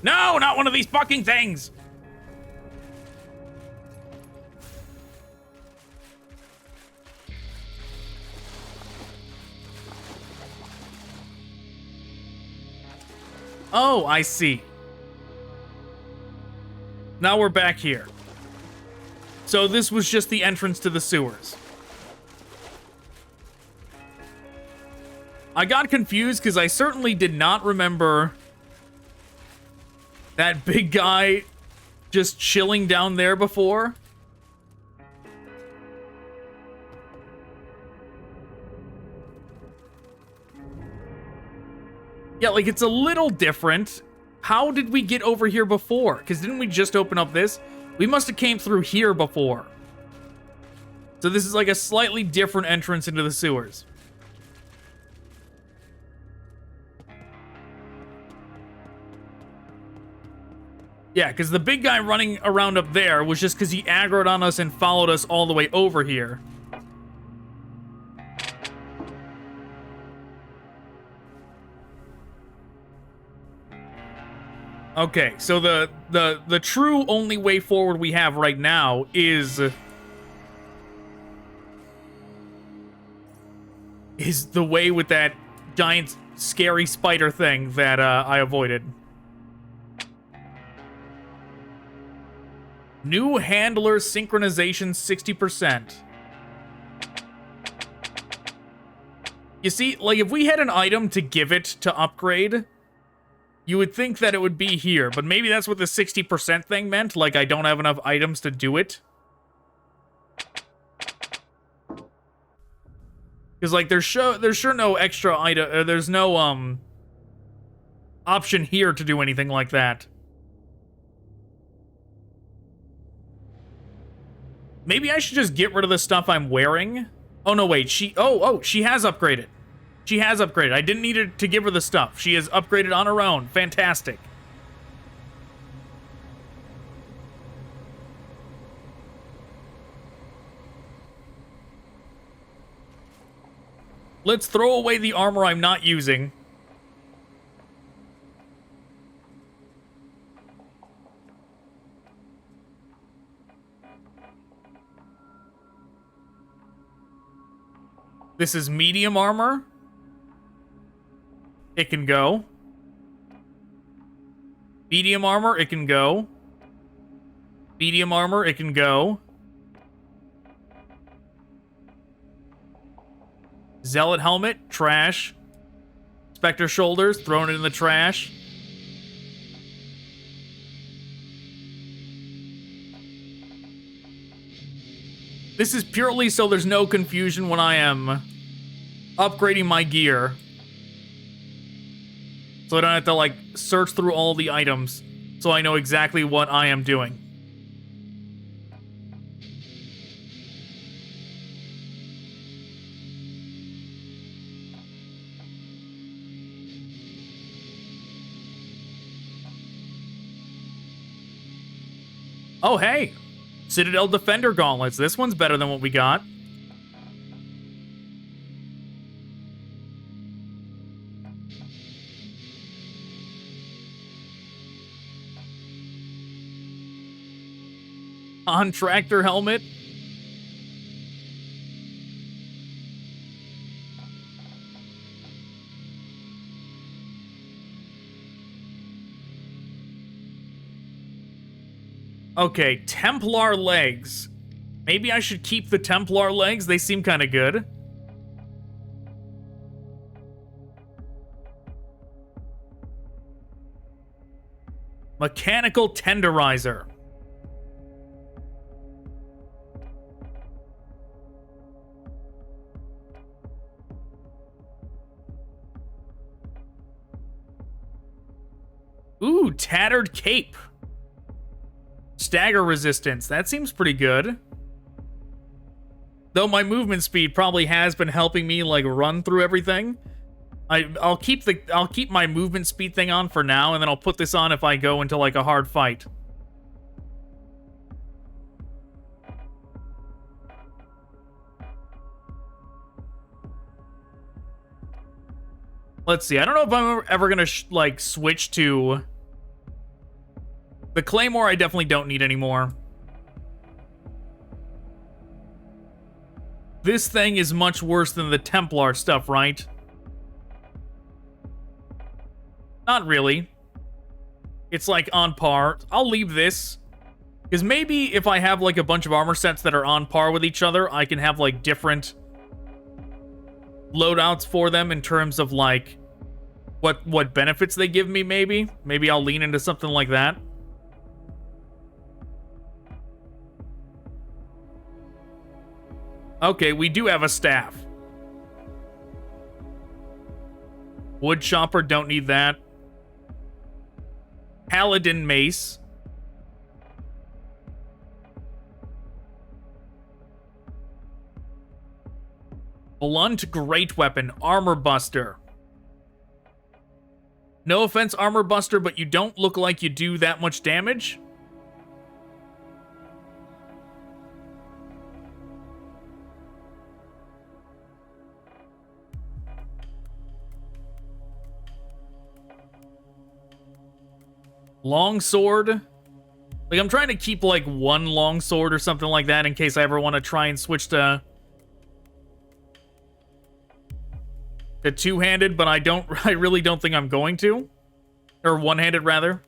No, not one of these fucking things! Oh, I see. Now we're back here. So this was just the entrance to the sewers. I got confused because I certainly did not remember that big guy just chilling down there before. Yeah, like, it's a little different. How did we get over here before? Because didn't we just open up this? We must have came through here before. So this is like a slightly different entrance into the sewers. Yeah, because the big guy running around up there was just because he aggroed on us and followed us all the way over here. Okay, so the true only way forward we have right now is the way with that giant scary spider thing that I avoided. New handler synchronization 60%. You see, like, if we had an item to give it to upgrade, you would think that it would be here, but maybe that's what the 60% thing meant, like I don't have enough items to do it. Because, like, there's sure no extra item, there's no, option here to do anything like that. Maybe I should just get rid of the stuff I'm wearing. Oh, no, wait. She has upgraded. She has upgraded. I didn't need to give her the stuff. She has upgraded on her own. Fantastic. Let's throw away the armor I'm not using. This is medium armor. It can go. Medium armor, it can go. Medium armor, it can go. Zealot helmet, trash. Spectre shoulders, throwing it in the trash. This is purely so there's no confusion when I am upgrading my gear. So I don't have to, like, search through all the items, so I know exactly what I am doing. Oh, hey! Citadel Defender Gauntlets. This one's better than what we got. Contractor helmet. Okay, Templar legs. Maybe I should keep the Templar legs. They seem kind of good. Mechanical tenderizer. Ooh, tattered cape. Stagger resistance. That seems pretty good. Though my movement speed probably has been helping me, like, run through everything. I'll keep my movement speed thing on for now, and then I'll put this on if I go into, like, a hard fight. Let's see. I don't know if I'm ever gonna like switch to the Claymore. I definitely don't need anymore. This thing is much worse than the Templar stuff, right? Not really. It's like on par. I'll leave this. Because maybe if I have like a bunch of armor sets that are on par with each other, I can have like different loadouts for them in terms of like what benefits they give me, maybe. Maybe I'll lean into something like that. Okay, we do have a staff. Wood chopper, don't need that. Paladin mace. Blunt great weapon, armor buster. No offense, Armor Buster, but you don't look like you do that much damage. Longsword. Like, I'm trying to keep, like, one longsword or something like that in case I ever want to try and switch to two-handed, but I really don't think I'm going to. Or one-handed, rather.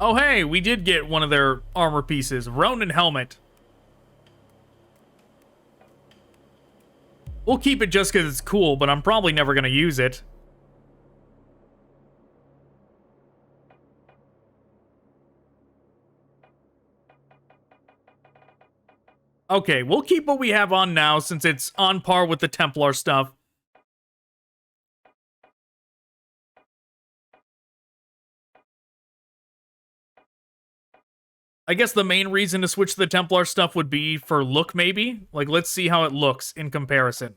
Oh, hey, we did get one of their armor pieces. Ronin helmet. We'll keep it just because it's cool, but I'm probably never going to use it. Okay, we'll keep what we have on now since it's on par with the Templar stuff. I guess the main reason to switch to the Templar stuff would be for look, maybe? Like, let's see how it looks in comparison.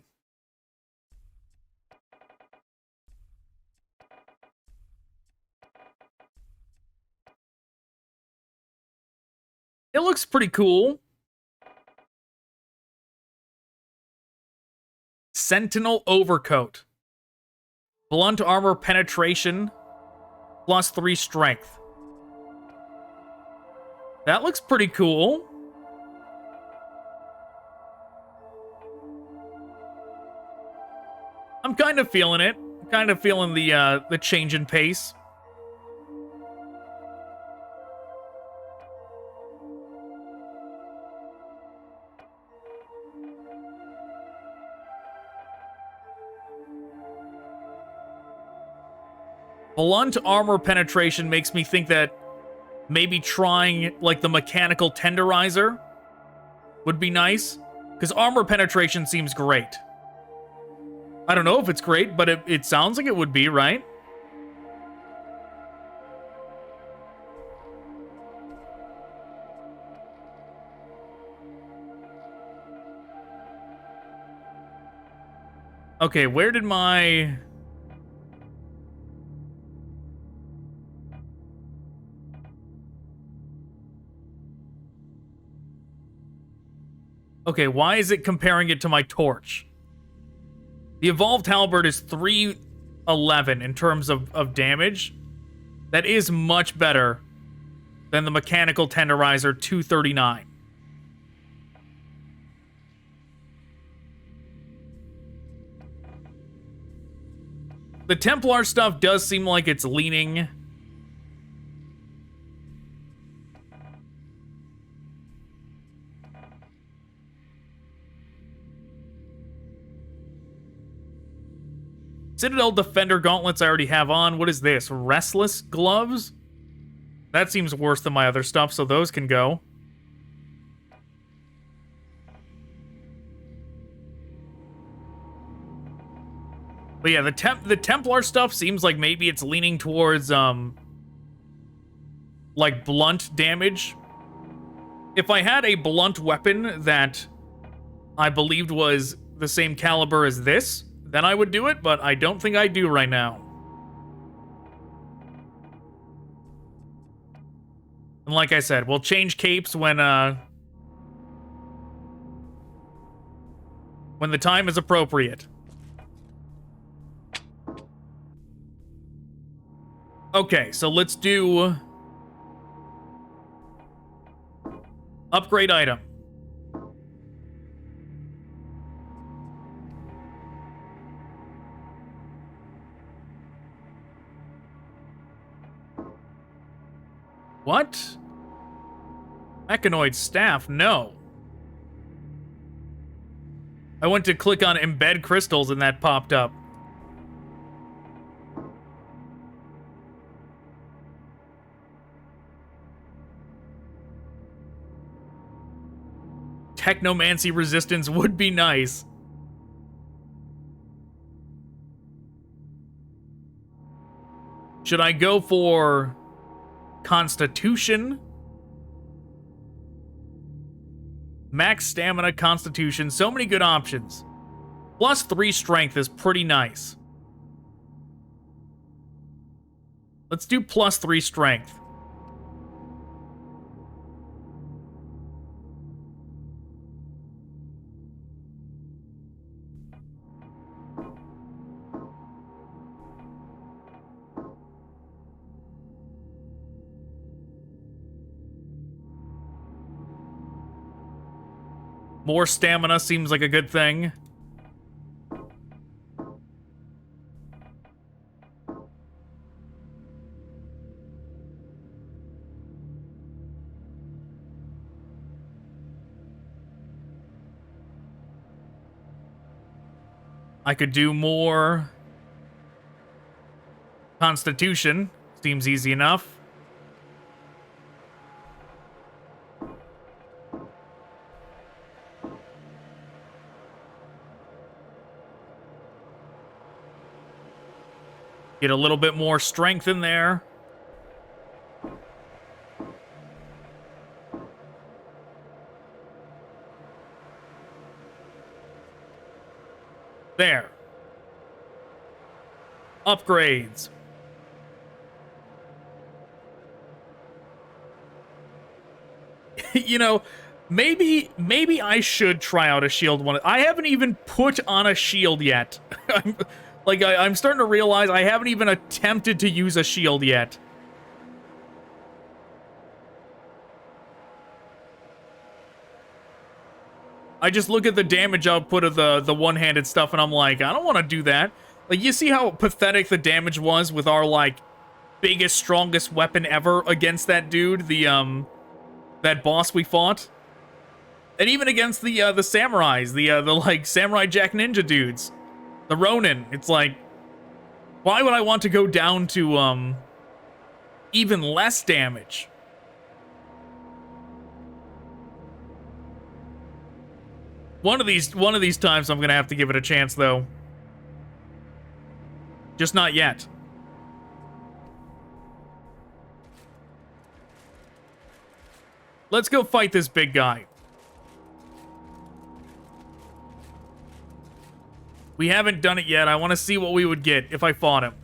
It looks pretty cool. Sentinel Overcoat. Blunt armor penetration. +3 strength. That looks pretty cool. I'm kind of feeling it. Kind of feeling the change in pace. Blunt armor penetration makes me think that maybe trying, like, the mechanical tenderizer would be nice. Because armor penetration seems great. I don't know if it's great, but it sounds like it would be, right? Okay, where did my... Okay, why is it comparing it to my torch? The Evolved Halberd is 311 in terms of damage. That is much better than the Mechanical Tenderizer 239. The Templar stuff does seem like it's leaning... Citadel Defender gauntlets I already have on. What is this? Restless gloves? That seems worse than my other stuff, so those can go. But yeah, the Templar stuff seems like maybe it's leaning towards, like, blunt damage. If I had a blunt weapon that I believed was the same caliber as this, then I would do it, but I don't think I do right now. And like I said, we'll change capes when the time is appropriate. Okay, so let's do upgrade item. What? Mechanoid staff? No. I went to click on embed crystals and that popped up. technomancy resistance would be nice. Should I go for Constitution? Max stamina, Constitution, so many good options. Plus 3 strength is pretty nice. Let's do plus 3 strength. More stamina seems like a good thing. I could do more Constitution. Seems easy enough. Get a little bit more strength in there. There. Upgrades. You know, maybe I should try out a shield one. I haven't even put on a shield yet. I'm starting to realize I haven't even attempted to use a shield yet. I just look at the damage output of the one-handed stuff and I'm like, I don't want to do that. Like, you see how pathetic the damage was with our, like, biggest, strongest weapon ever against that dude, that boss we fought? And even against the samurais, the samurai Jack Ninja dudes. The Ronin. It's like, why would I want to go down to, even less damage? One of these times I'm gonna have to give it a chance, though. Just not yet. Let's go fight this big guy. We haven't done it yet. I want to see what we would get if I fought him.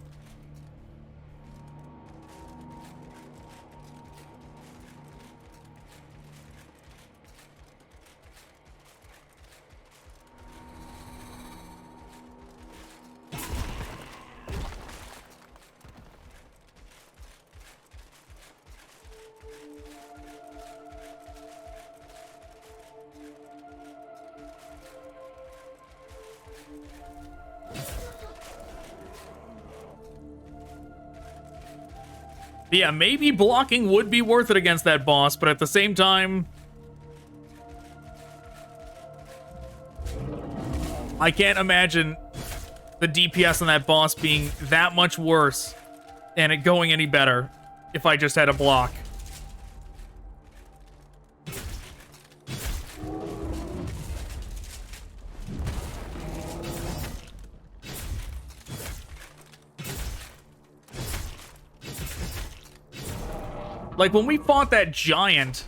Yeah, maybe blocking would be worth it against that boss, but at the same time, I can't imagine the DPS on that boss being that much worse and it going any better if I just had a block. Like, when we fought that giant,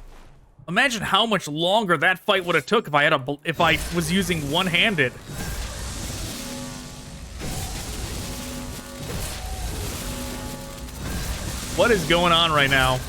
imagine how much longer that fight would have took if I was using one-handed. What is going on right now?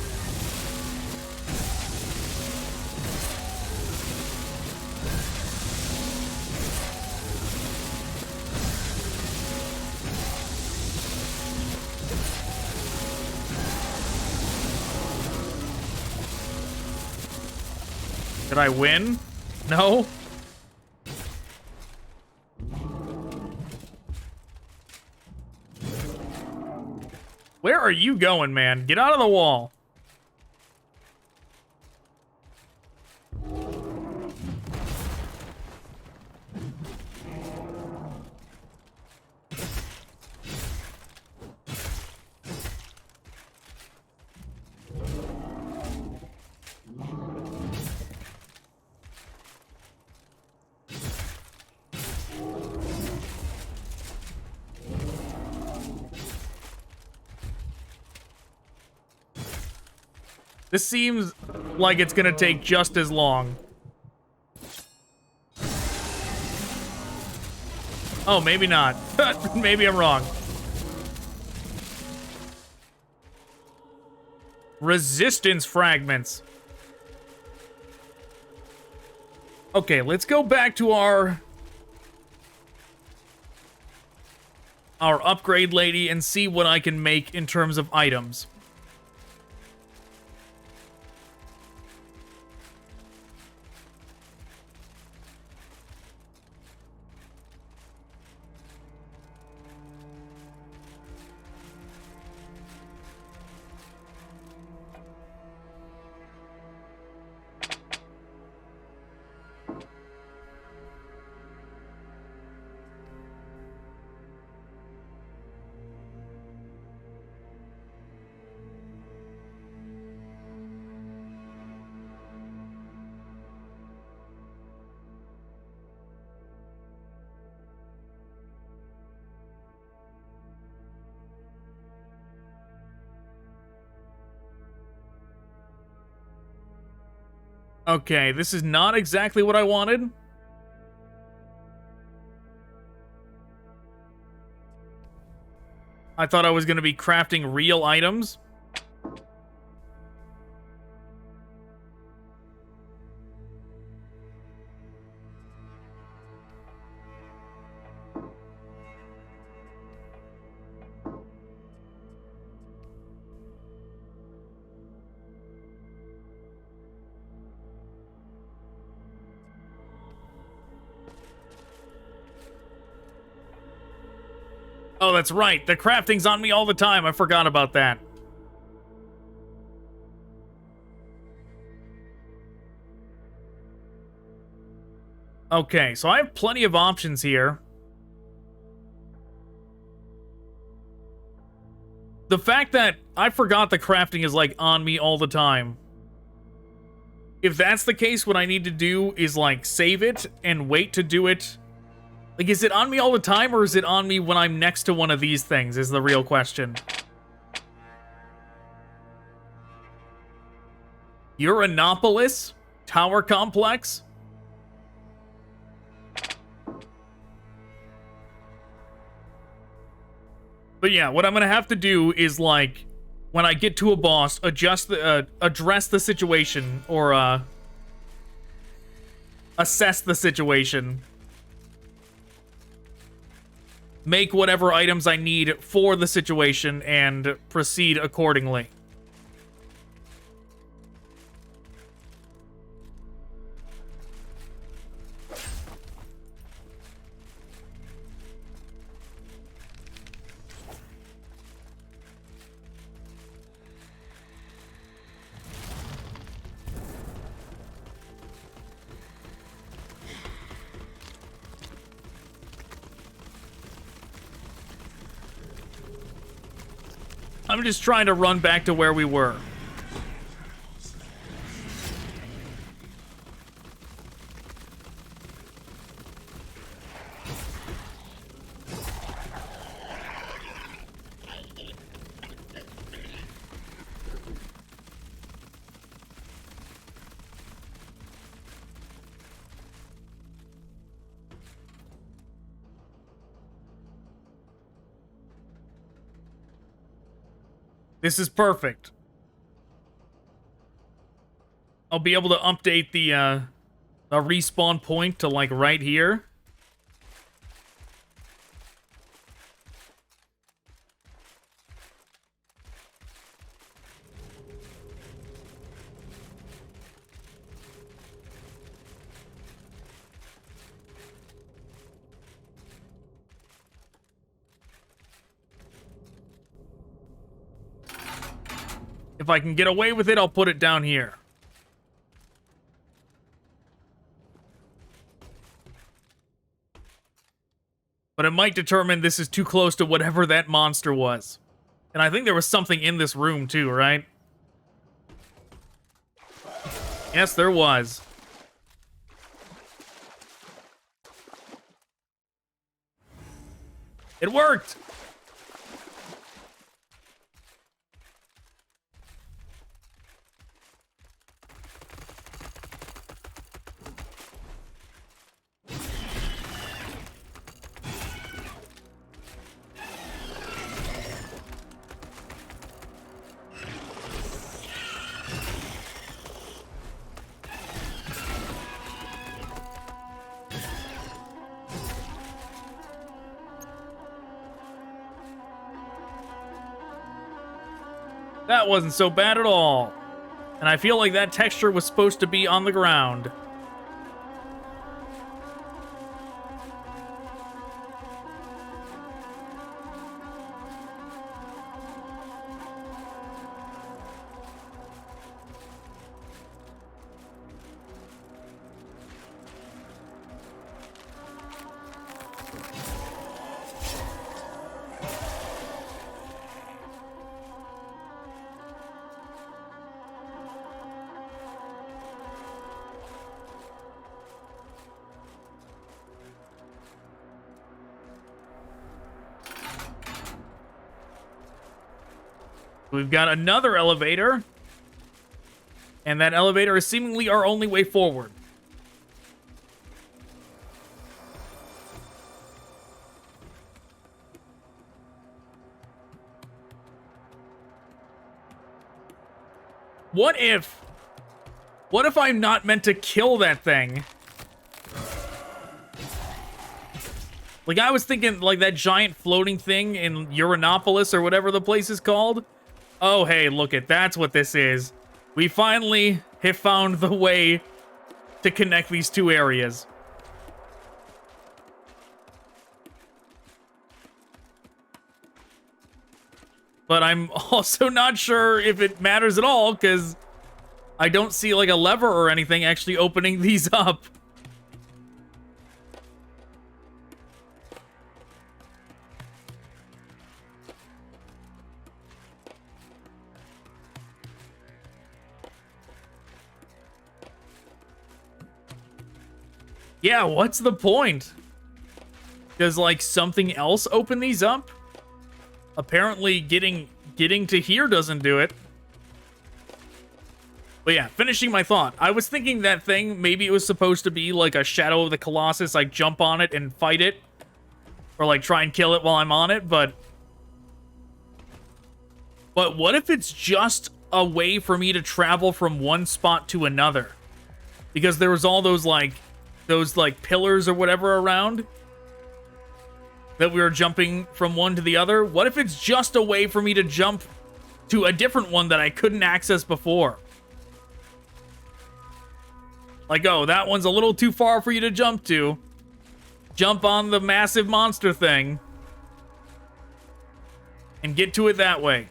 Did I win? No? Where are you going, man? Get out of the wall. This seems like it's gonna take just as long. Oh, maybe not. Maybe I'm wrong. Resistance fragments. Okay, let's go back to our upgrade lady and see what I can make in terms of items. Okay, this is not exactly what I wanted. I thought I was going to be crafting real items. Oh, that's right. The crafting's on me all the time. I forgot about that. Okay, so I have plenty of options here. The fact that I forgot the crafting is, like, on me all the time. If that's the case, what I need to do is, like, save it and wait to do it. Like, is it on me all the time, or is it on me when I'm next to one of these things, is the real question. Uranopolis? Tower complex? But yeah, what I'm gonna have to do is, like, when I get to a boss, address the situation, or, assess the situation. Make whatever items I need for the situation and proceed accordingly. I'm just trying to run back to where we were. This is perfect. I'll be able to update the respawn point to, like, right here. If I can get away with it, I'll put it down here. But it might determine this is too close to whatever that monster was. And I think there was something in this room too, right? Yes, there was. It worked! That wasn't so bad at all. And I feel like that texture was supposed to be on the ground. We've got another elevator. And that elevator is seemingly our only way forward. What if I'm not meant to kill that thing? Like, I was thinking, like, that giant floating thing in Uranopolis or whatever the place is called. Oh, hey, look it. That's what this is. We finally have found the way to connect these two areas. But I'm also not sure if it matters at all, because I don't see, like, a lever or anything actually opening these up. Yeah, what's the point? Does, like, something else open these up? Apparently, getting to here doesn't do it. But yeah, finishing my thought. I was thinking that thing, maybe it was supposed to be like a Shadow of the Colossus, like jump on it and fight it. Or like try and kill it while I'm on it, but what if it's just a way for me to travel from one spot to another? Because there was all those pillars or whatever around that we were jumping from one to the other. What if it's just a way for me to jump to a different one that I couldn't access before? Like, oh, that one's a little too far for you to jump to. Jump on the massive monster thing and get to it that way.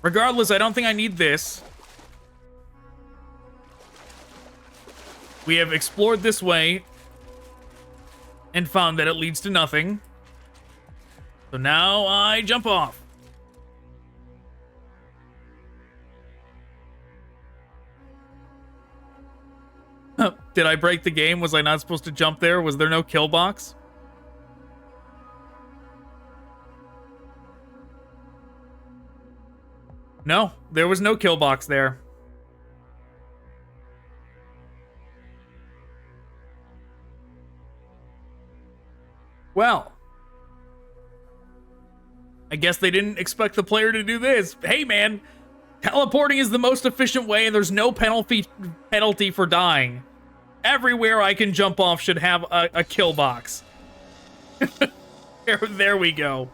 Regardless, I don't think I need this. We have explored this way and found that it leads to nothing. So now I jump off. Did I break the game? Was I not supposed to jump there? Was there no kill box? No, there was no kill box there. Well, I guess they didn't expect the player to do this. Hey, man, teleporting is the most efficient way, and there's no penalty for dying. Everywhere I can jump off should have a kill box. There we go.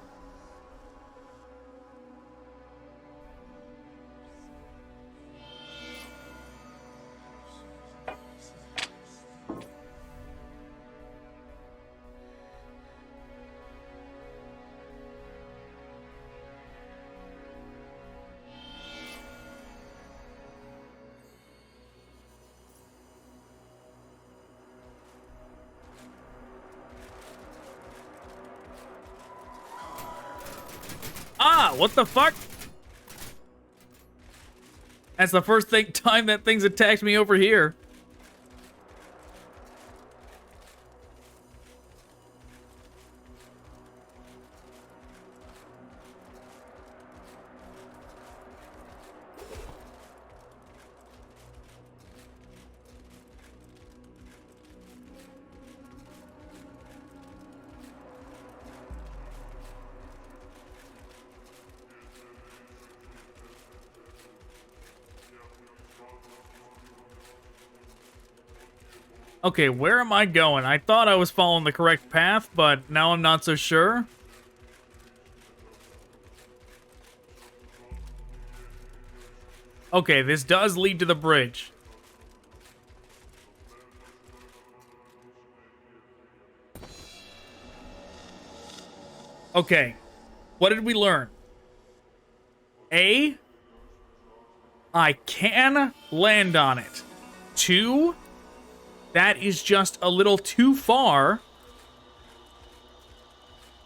Ah, what the fuck? That's the first time that thing's attacked me over here. Okay, where am I going? I thought I was following the correct path, but now I'm not so sure. Okay, this does lead to the bridge. Okay, what did we learn? A, I can land on it. 2, that is just a little too far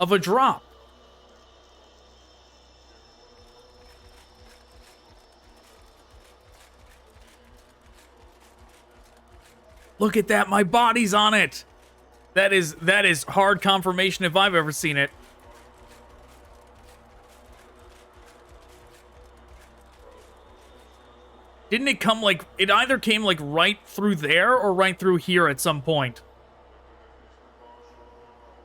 of a drop. Look at that, my body's on it. That is hard confirmation if I've ever seen it. Didn't it come like, it either came like right through there or right through here at some point.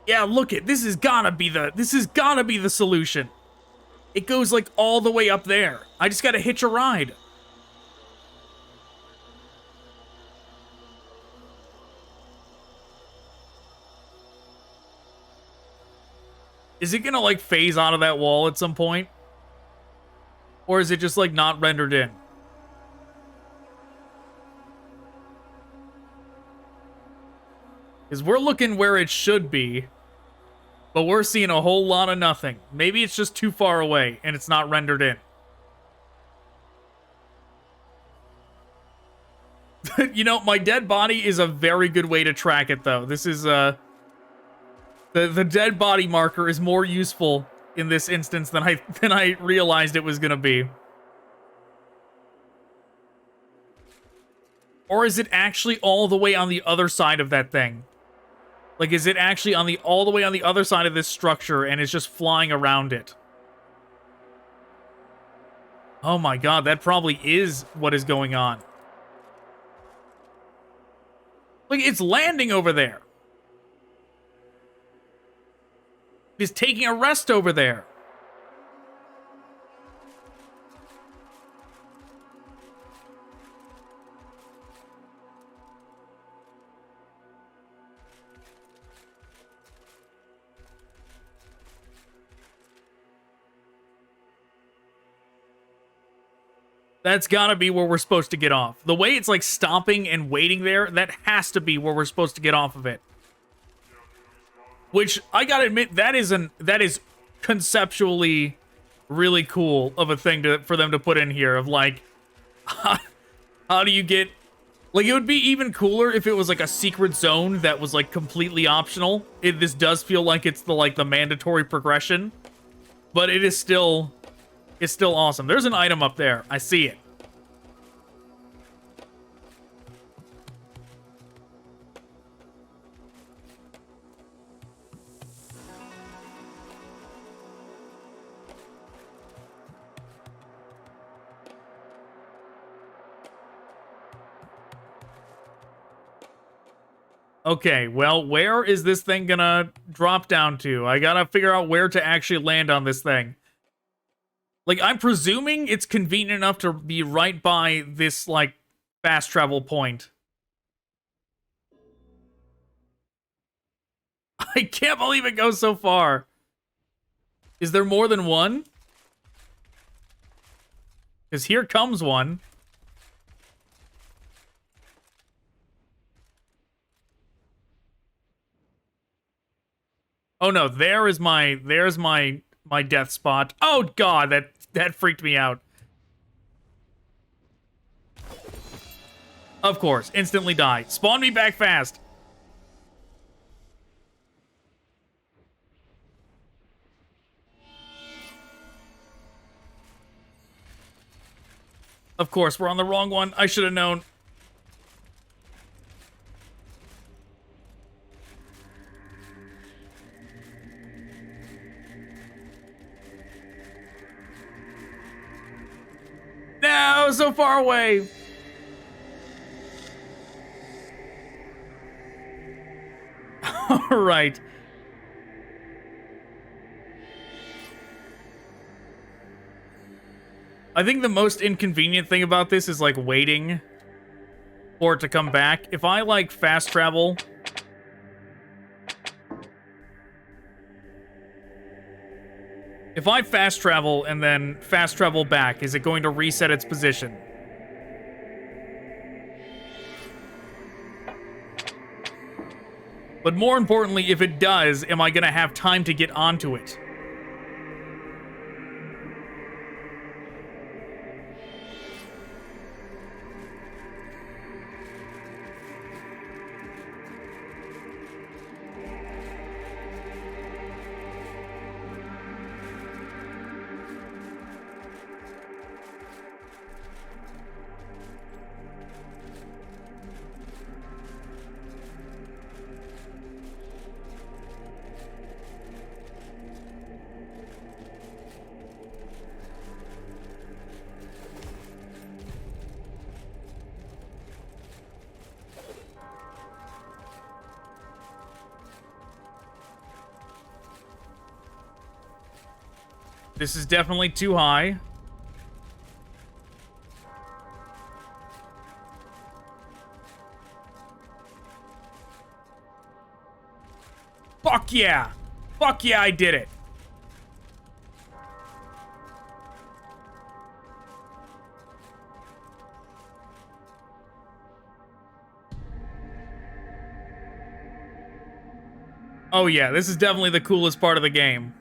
Yeah, look it, this has gotta be the solution. It goes like all the way up there. I just gotta hitch a ride. Is it gonna like phase out of that wall at some point? Or is it just like not rendered in? Because we're looking where it should be, but we're seeing a whole lot of nothing. Maybe it's just too far away and it's not rendered in. You know, my dead body is a very good way to track it, though. This is, the dead body marker is more useful in this instance than I realized it was gonna be. Or is it actually all the way on the other side of that thing? Like, is it actually on all the way on the other side of this structure and it's just flying around it? Oh my god, that probably is what is going on. Look, it's landing over there. It's taking a rest over there. That's gotta be where we're supposed to get off. The way it's like stopping and waiting there, that has to be where we're supposed to get off of it. Which, I gotta admit, that is conceptually really cool of a thing for them to put in here, of like, how do you get... Like, it would be even cooler if it was like a secret zone that was like completely optional. This does feel like it's the mandatory progression, but it is still... It's still awesome. There's an item up there. I see it. Okay, well, where is this thing gonna drop down to? I gotta figure out where to actually land on this thing. Like, I'm presuming it's convenient enough to be right by this, like, fast travel point. I can't believe it goes so far. Is there more than one? Because here comes one. Oh no, there's my death spot. Oh god, that freaked me out. Of course, instantly die. Spawn me back fast. Of course, we're on the wrong one. I should have known. No, so far away. All right. I think the most inconvenient thing about this is, like, waiting for it to come back. If I, like, fast travel... If I fast travel and then fast travel back, is it going to reset its position? But more importantly, if it does, am I going to have time to get onto it? This is definitely too high. Fuck yeah! Fuck yeah, I did it! Oh yeah, this is definitely the coolest part of the game.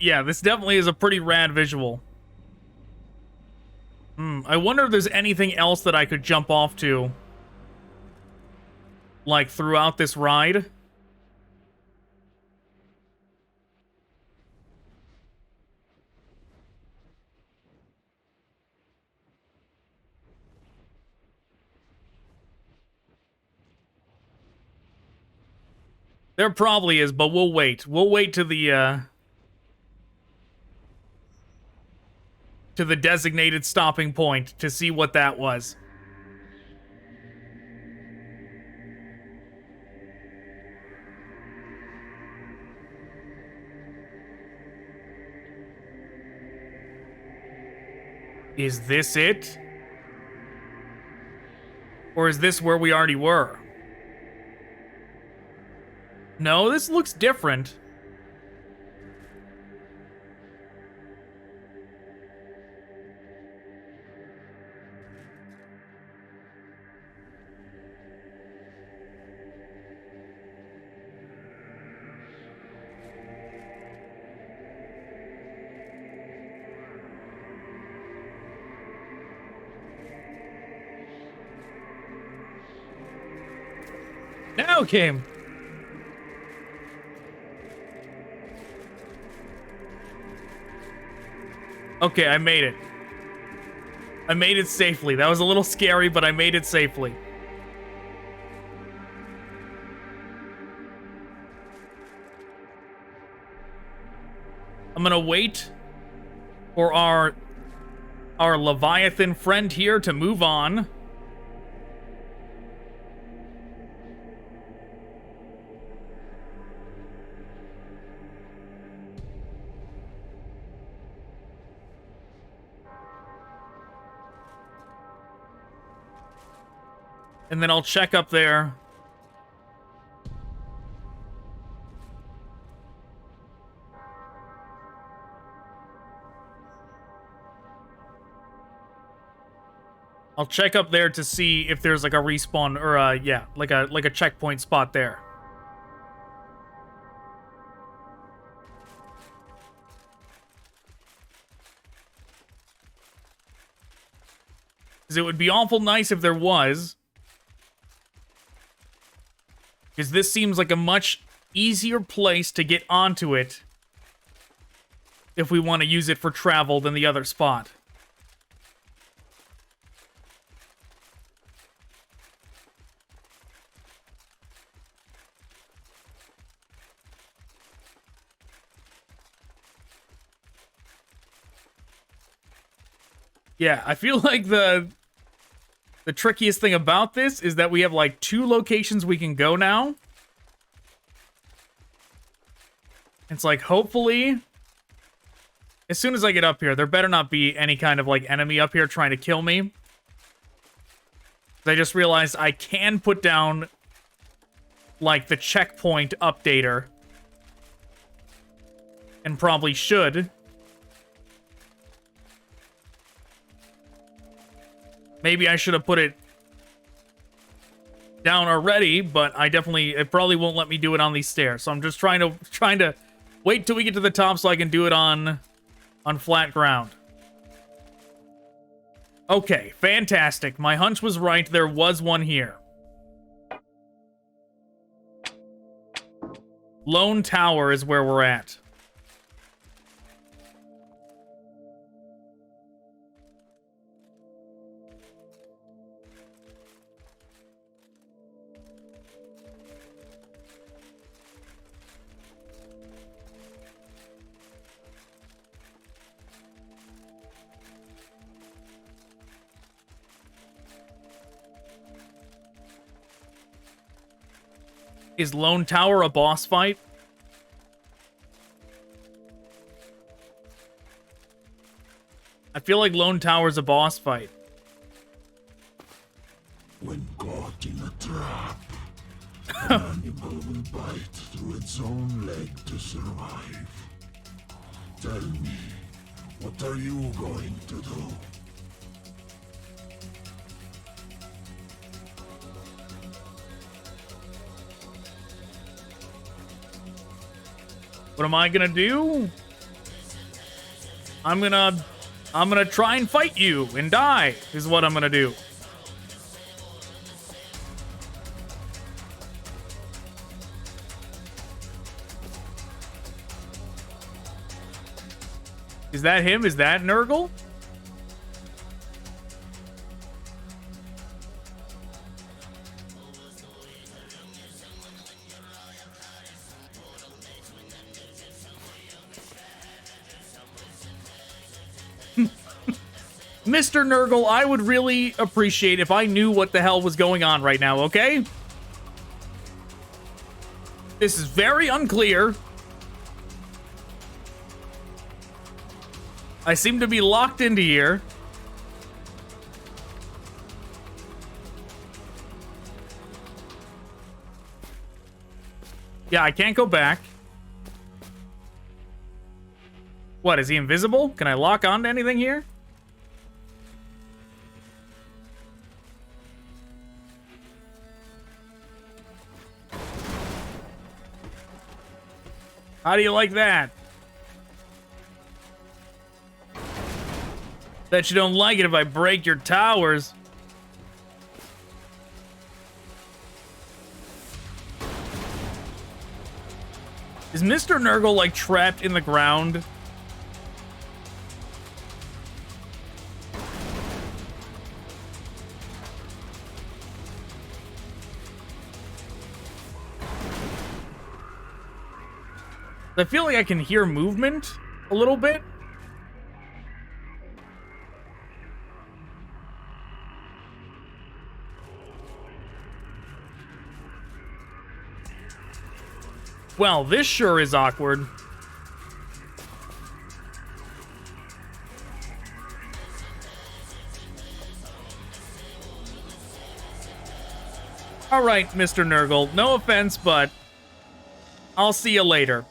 Yeah, this definitely is a pretty rad visual. I wonder if there's anything else that I could jump off to, like, throughout this ride. There probably is, but we'll wait. We'll wait to the designated stopping point to see what that was. Is this it? Or is this where we already were? No, this looks different. Now came. Okay, I made it. I made it safely. That was a little scary, but I made it safely. I'm gonna wait for our Leviathan friend here to move on. And then I'll check up there. I'll check up there to see if there's like a respawn or yeah, like a checkpoint spot there. Because it would be awful nice if there was. Because this seems like a much easier place to get onto it if we want to use it for travel than the other spot. Yeah, I feel like the The trickiest thing about this is that we have like 2 locations we can go now. It's like, hopefully, as soon as I get up here, there better not be any kind of like enemy up here trying to kill me. I just realized I can put down like the checkpoint updater. And probably should. Maybe I should have put it down already, but it probably won't let me do it on these stairs. So I'm just trying to wait till we get to the top so I can do it on flat ground. Okay, fantastic. My hunch was right. There was one here. Lone Tower is where we're at. Is Lone Tower a boss fight? I feel like Lone Tower's a boss fight. When caught in a trap, an animal will bite through its own leg to survive. Tell me, what are you going to do? What am I gonna do? I'm gonna try and fight you and die, is what I'm gonna do. Is that him? Is that Nurgle? Mr. Nurgle, I would really appreciate if I knew what the hell was going on right now, okay? This is very unclear. I seem to be locked into here. Yeah, I can't go back. What, is he invisible? Can I lock onto anything here? How do you like that? Bet you don't like it if I break your towers. Is Mr. Nurgle, like, trapped in the ground? I feel like I can hear movement a little bit. Well, this sure is awkward. All right, Mr. Nurgle, no offense, but I'll see you later.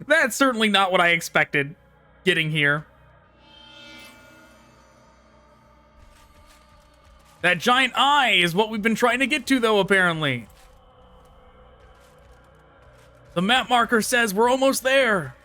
That's certainly not what I expected getting here. That giant eye is what we've been trying to get to, though, apparently. The map marker says we're almost there.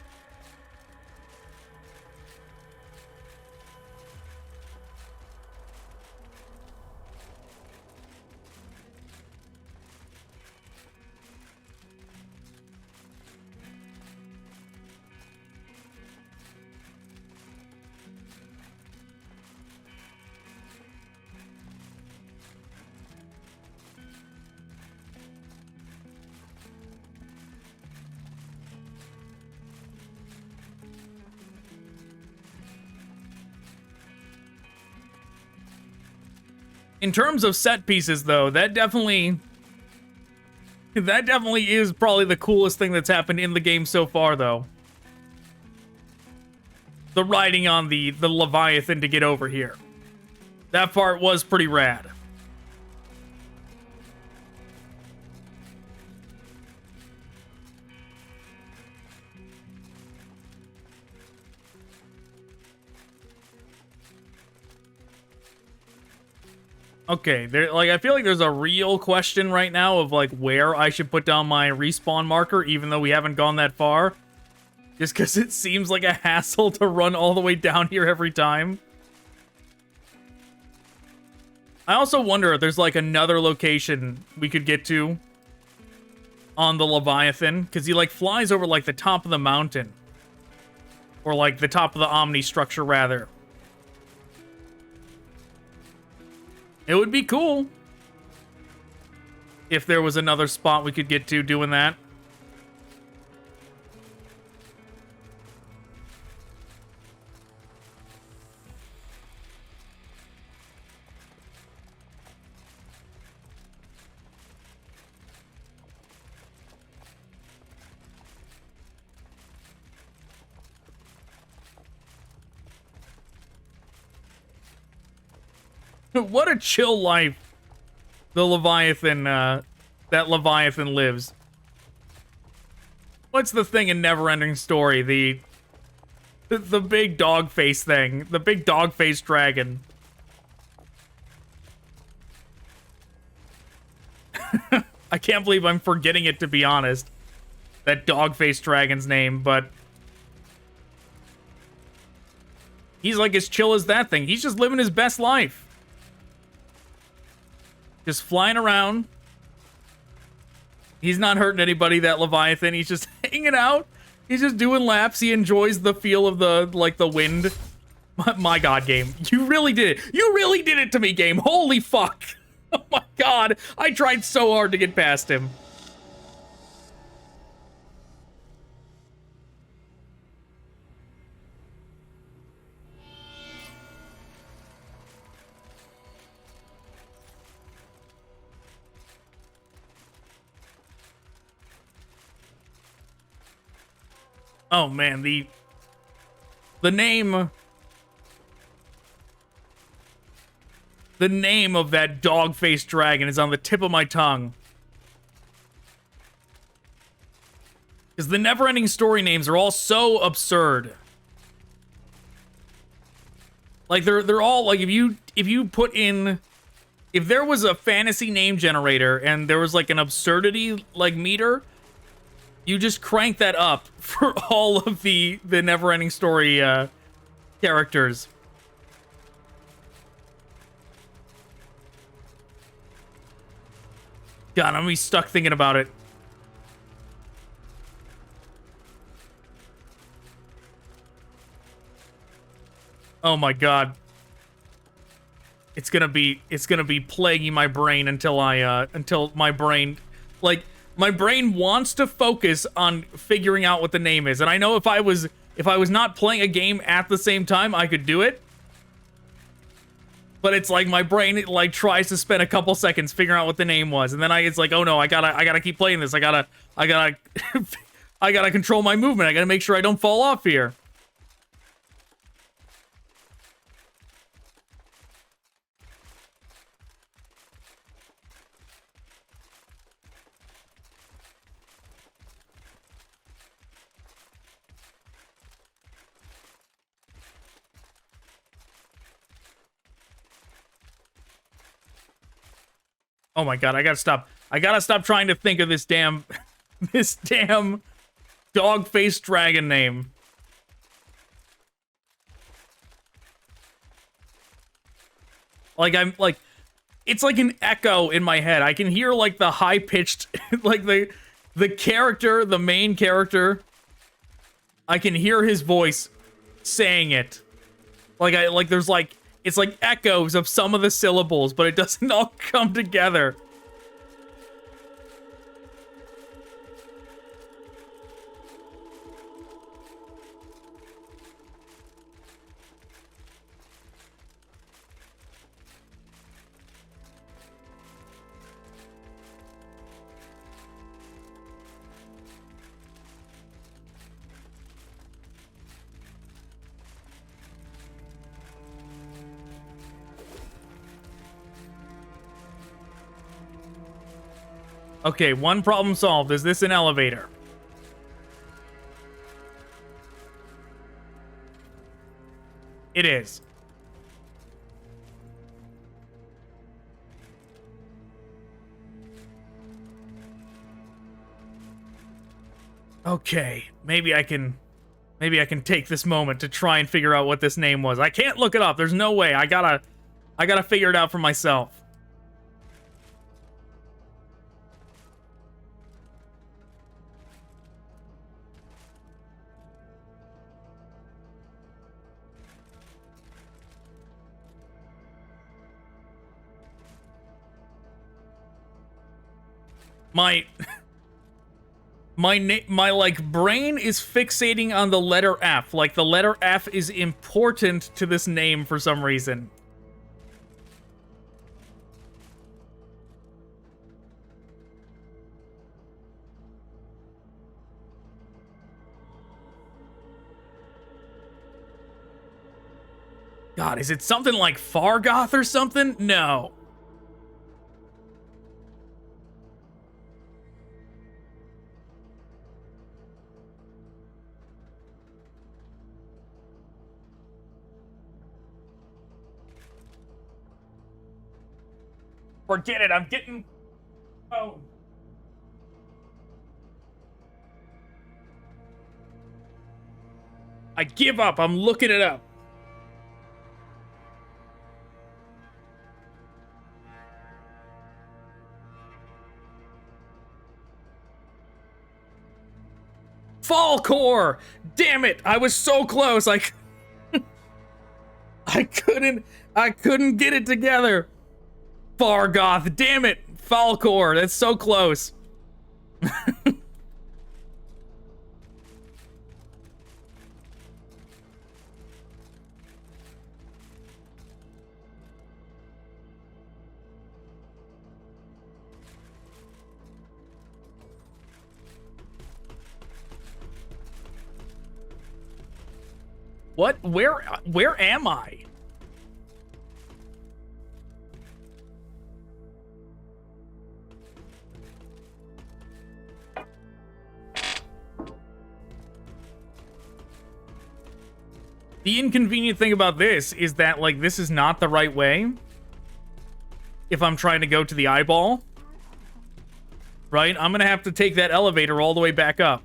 In terms of set pieces, though, that definitely is probably the coolest thing that's happened in the game so far, though. The riding on the Leviathan to get over here. That part was pretty rad. Okay, I feel like there's a real question right now of like where I should put down my respawn marker, even though we haven't gone that far. Just because it seems like a hassle to run all the way down here every time. I also wonder if there's like another location we could get to on the Leviathan, because he like flies over like the top of the mountain. Or like the top of the Omnistructure, rather. It would be cool if there was another spot we could get to doing that. What a chill life the Leviathan, that Leviathan lives. What's the thing in Neverending Story? The big dog face thing. The big dog face dragon. I can't believe I'm forgetting it, to be honest. That dog face dragon's name, but... he's like as chill as that thing. He's just living his best life. Just flying around. He's not hurting anybody, that Leviathan. He's just hanging out. He's just doing laps. He enjoys the feel of the wind. My god, game. You really did it. You really did it to me, game. Holy fuck. Oh my god. I tried so hard to get past him. Oh man, the name of that dog-faced dragon is on the tip of my tongue. Because the Neverending Story names are all so absurd. Like they're all like if you put in, if there was a fantasy name generator and there was like an absurdity like meter, you just crank that up for all of the Neverending Story characters. God, I'm gonna be stuck thinking about it. Oh my god. It's gonna be plaguing my brain until my brain, like, my brain wants to focus on figuring out what the name is. And I know if I was not playing a game at the same time, I could do it. But it's like my brain, it like tries to spend a couple seconds figuring out what the name was. And then it's like, oh no, I gotta keep playing this. I gotta I gotta control my movement. I gotta make sure I don't fall off here. Oh my god, I gotta stop. I gotta stop trying to think of this damn dog-faced dragon name. Like, it's like an echo in my head. I can hear like the high-pitched, like the character, the main character. I can hear his voice saying it. Like there's like, it's like echoes of some of the syllables, but it doesn't all come together. Okay, one problem solved. Is this an elevator? It is. Okay, maybe I can take this moment to try and figure out what this name was. I can't look it up. There's no way. I gotta figure it out for myself. My like brain is fixating on the letter F. Like the letter F is important to this name for some reason. God, is it something like Fargoth or something? No. Forget it, I'm getting... Oh. I give up, I'm looking it up. Falcor! Damn it, I was so close, I couldn't get it together. Fargoth, damn it! Falcor, that's so close. What? Where am I? The inconvenient thing about this is that, like, this is not the right way. If I'm trying to go to the eyeball. Right? I'm gonna have to take that elevator all the way back up.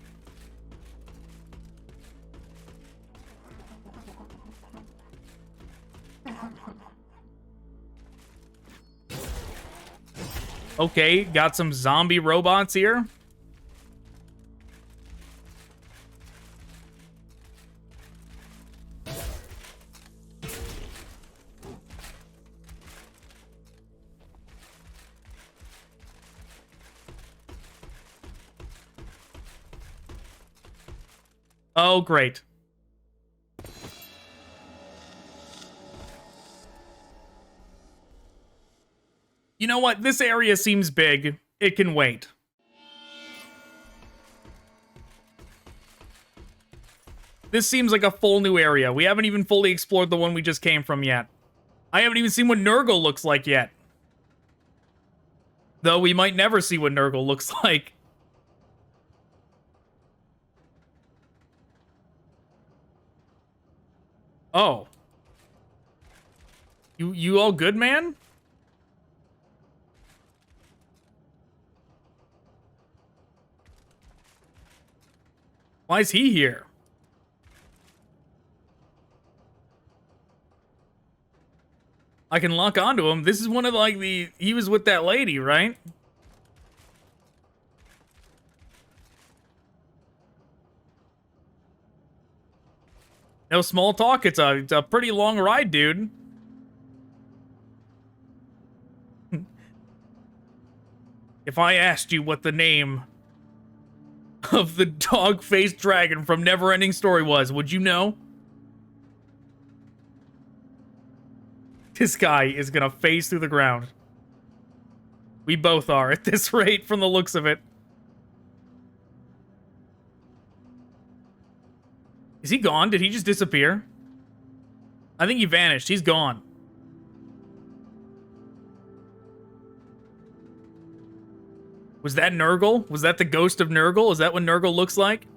Okay, got some zombie robots here. Oh, great. You know what? This area seems big. It can wait. This seems like a full new area. We haven't even fully explored the one we just came from yet. I haven't even seen what Nurgle looks like yet. Though we might never see what Nurgle looks like. Oh. You all good, man? Why is he here? I can lock onto him. This is one of like he was with that lady, right? No small talk. It's a pretty long ride, dude. If I asked you what the name of the dog-faced dragon from Neverending Story was, would you know? This guy is gonna phase through the ground. We both are at this rate from the looks of it. Is he gone? Did he just disappear? I think he vanished. He's gone. Was that Nurgle? Was that the ghost of Nurgle? Is that what Nurgle looks like?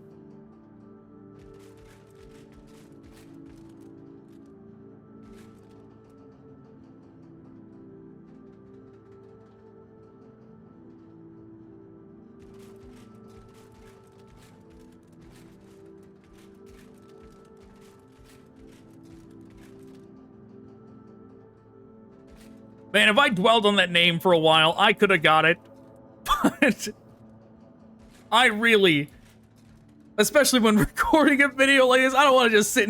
Man, if I dwelled on that name for a while, I could have got it. But I really, especially when recording a video like this, I don't want to just sit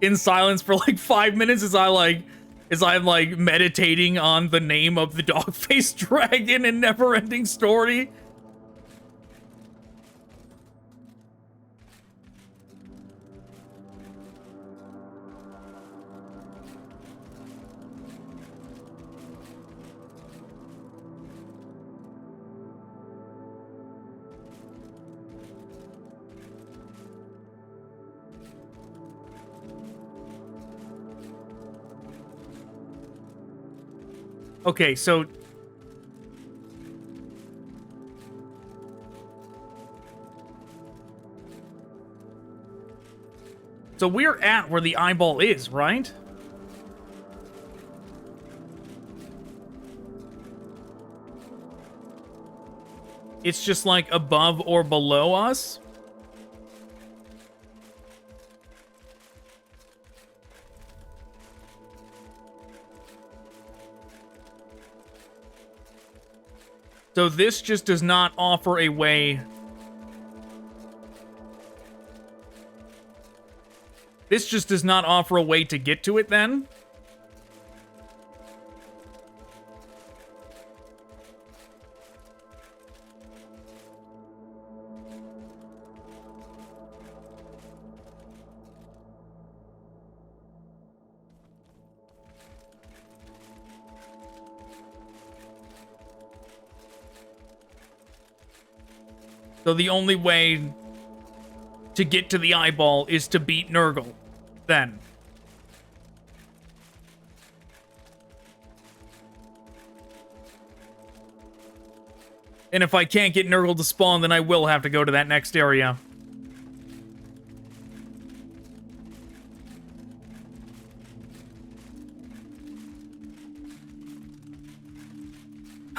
in silence for like 5 minutes as I'm like meditating on the name of the dog-faced dragon in Neverending Story. Okay, so we're at where the eyeball is, right? It's just like above or below us? So this just does not offer a way. This just does not offer a way to get to it then? So the only way to get to the eyeball is to beat Nurgle, then. And if I can't get Nurgle to spawn, then I will have to go to that next area.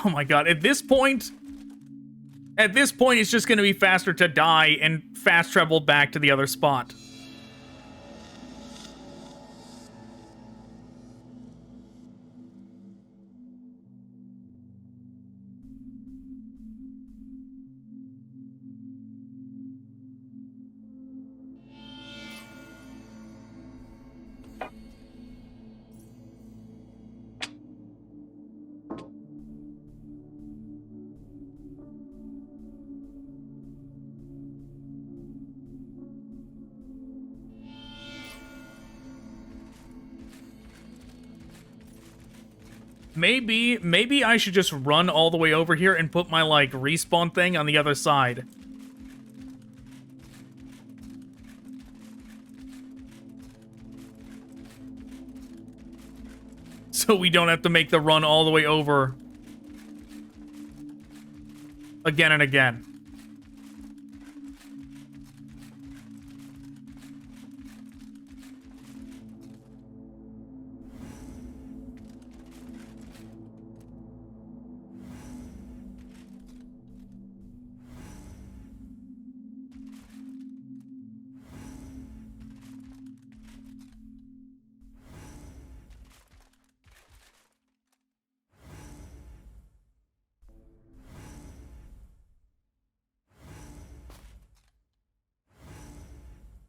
Oh my god, at this point, it's just going to be faster to die and fast travel back to the other spot. Maybe I should just run all the way over here and put my, like, respawn thing on the other side. So we don't have to make the run all the way over again and again.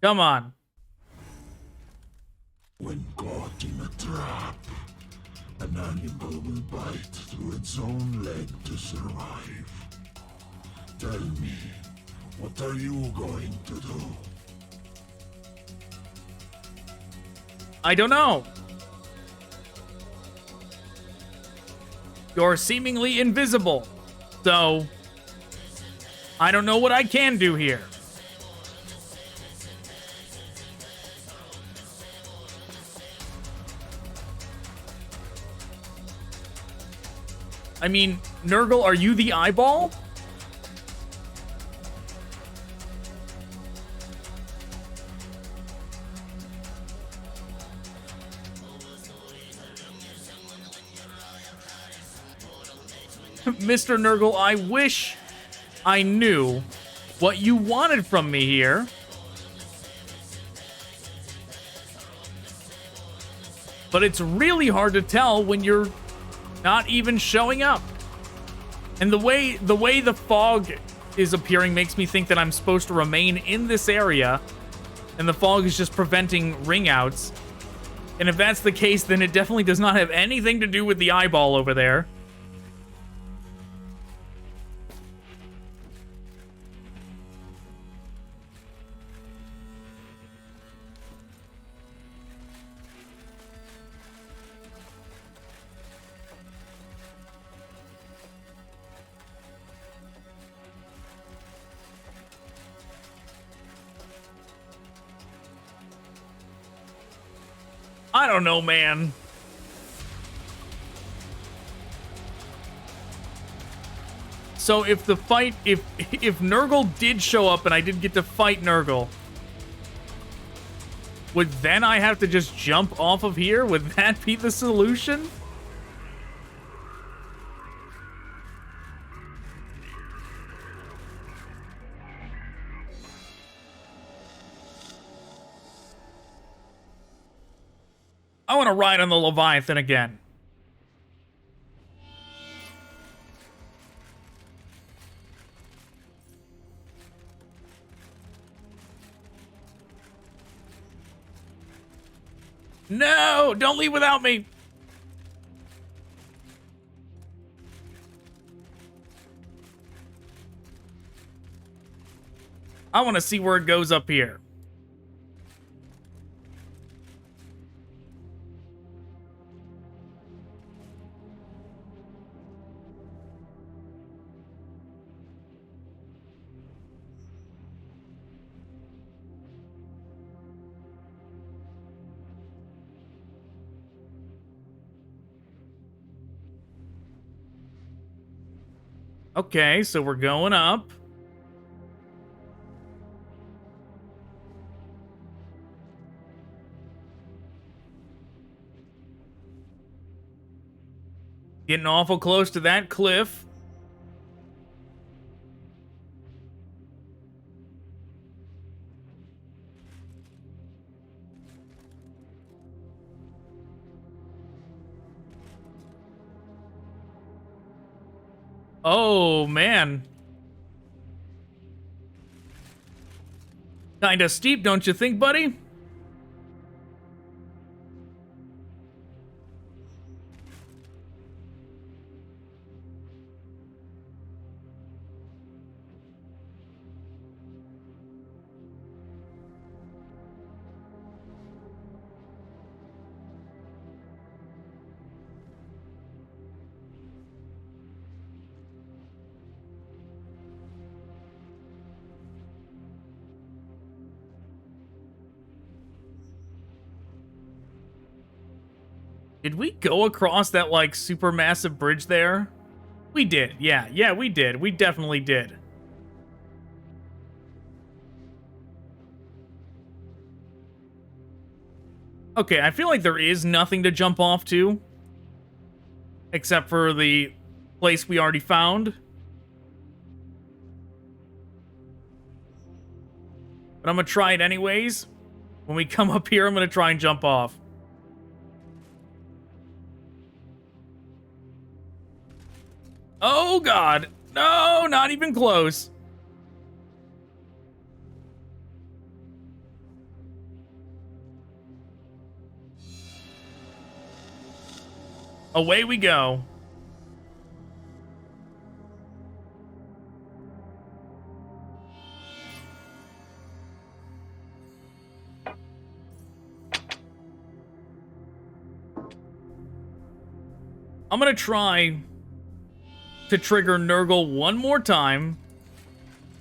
Come on. When caught in a trap, an animal will bite through its own leg to survive. Tell me, what are you going to do? I don't know. You're seemingly invisible, so I don't know what I can do here. I mean, Nurgle, are you the eyeball? Mr. Nurgle, I wish I knew what you wanted from me here. But it's really hard to tell when you're not even showing up. And the way the fog is appearing makes me think that I'm supposed to remain in this area, and the fog is just preventing ring outs. And if that's the case, then it definitely does not have anything to do with the eyeball over there. I don't know, man. So if the fight, if Nurgle did show up and I did get to fight Nurgle, would then I have to just jump off of here? Would that be the solution? I want to ride on the Leviathan again. No, don't leave without me. I want to see where it goes up here. Okay, so we're going up. Getting awful close to that cliff. Oh, man. Kinda steep, don't you think, buddy? Did we go across that, like, super massive bridge there? We did. Yeah, we did. We definitely did. Okay, I feel like there is nothing to jump off to. Except for the place we already found. But I'm gonna try it anyways. When we come up here, I'm gonna try and jump off. Oh, God. No, not even close. Away we go. I'm gonna try to trigger Nurgle one more time.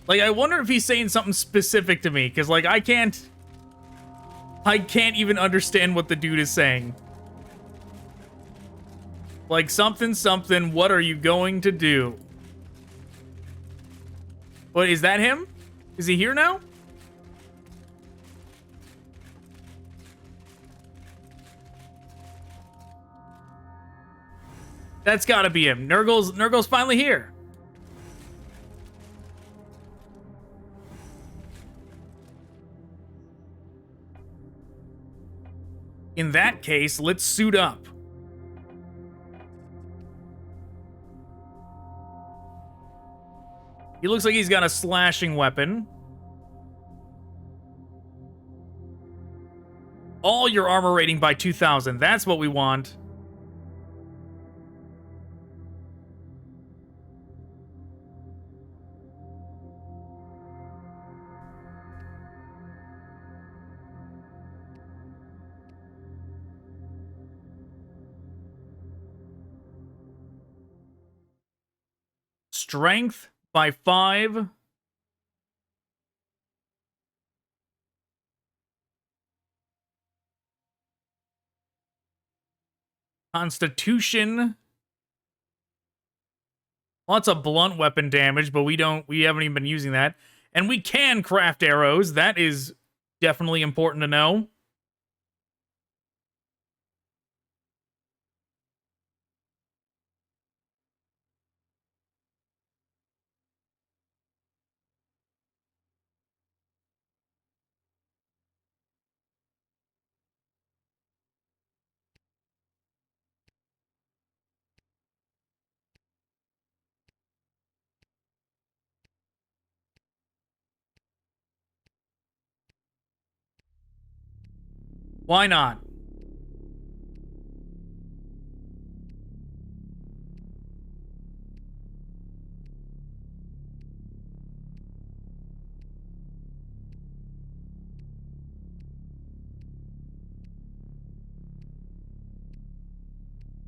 Like, I wonder if he's saying something specific to me, because, like, I can't even understand what the dude is saying. Like, something, what are you going to do? What, is that him? Is he here now? That's gotta be him. Nurgle's finally here. In that case, let's suit up. He looks like he's got a slashing weapon. All your armor rating by 2,000. That's what we want. Strength by 5. Constitution. Lots of blunt weapon damage, but we haven't even been using that. And we can craft arrows. That is definitely important to know. Why not?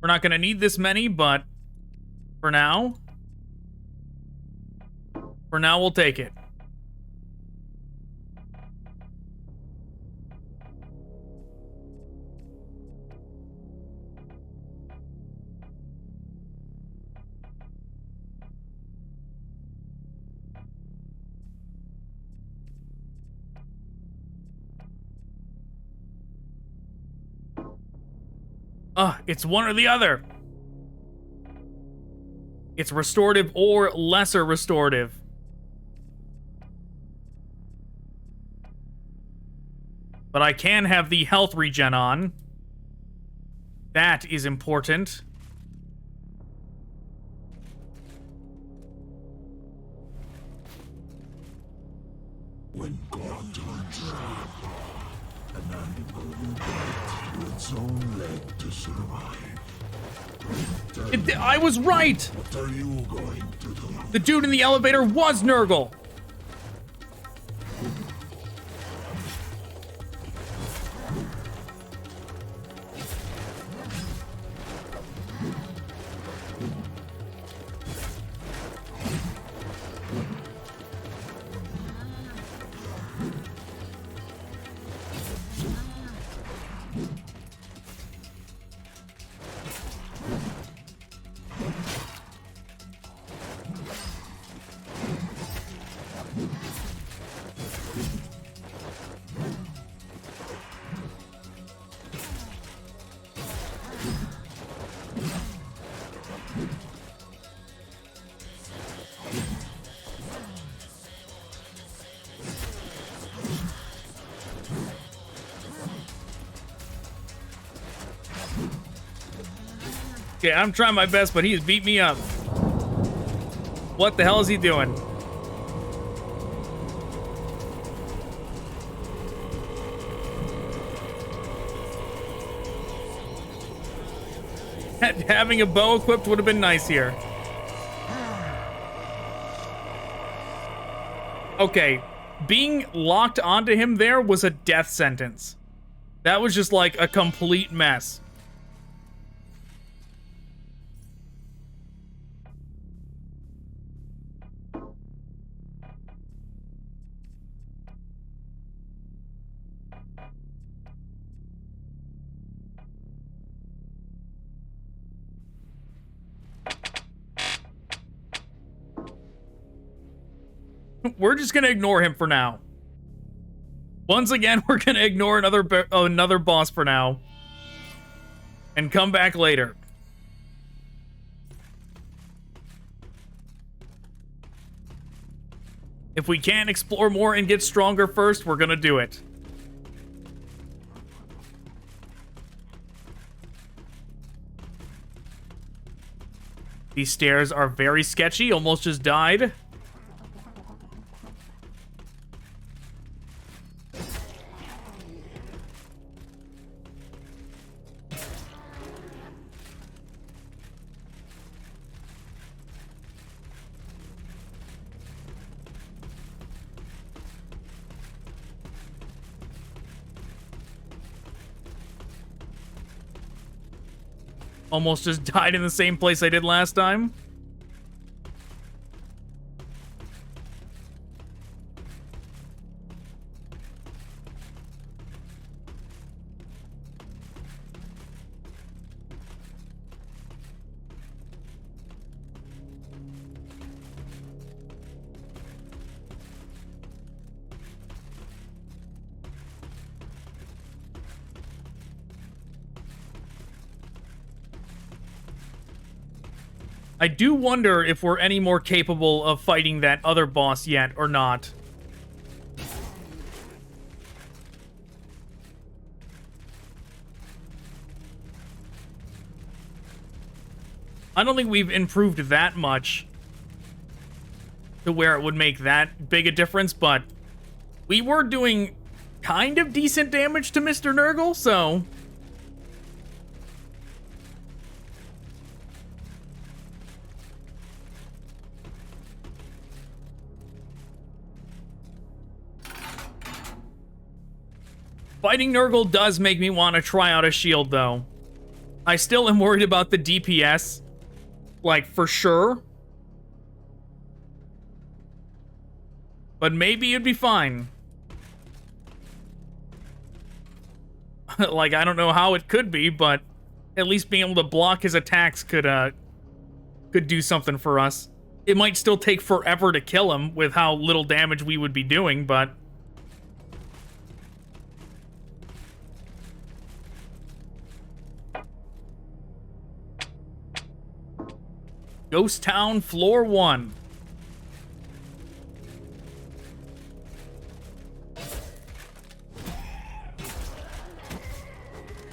We're not going to need this many, but for now, we'll take it. It's one or the other. It's restorative or lesser restorative. But I can have the health regen on. That is important. When caught in a trap, an animal will bite through its own leg to survive. I was right! What are you going to do? The dude in the elevator was Nurgle! Okay, I'm trying my best, but he's beat me up. What the hell is he doing? Having a bow equipped would have been nice here. Okay, being locked onto him there was a death sentence. That was just like a complete mess. We're just gonna ignore him for now. Once again, we're gonna ignore another boss for now. And come back later. If we can explore more and get stronger first, we're gonna do it. These stairs are very sketchy. Almost just died. Almost just died in the same place I did last time. I do wonder if we're any more capable of fighting that other boss yet or not. I don't think we've improved that much to where it would make that big a difference, but we were doing kind of decent damage to Mr. Nurgle, so... Fighting Nurgle does make me want to try out a shield, though. I still am worried about the DPS. Like, for sure. But maybe it'd be fine. Like, I don't know how it could be, but at least being able to block his attacks could do something for us. It might still take forever to kill him with how little damage we would be doing, but... Ghost Town, Floor 1.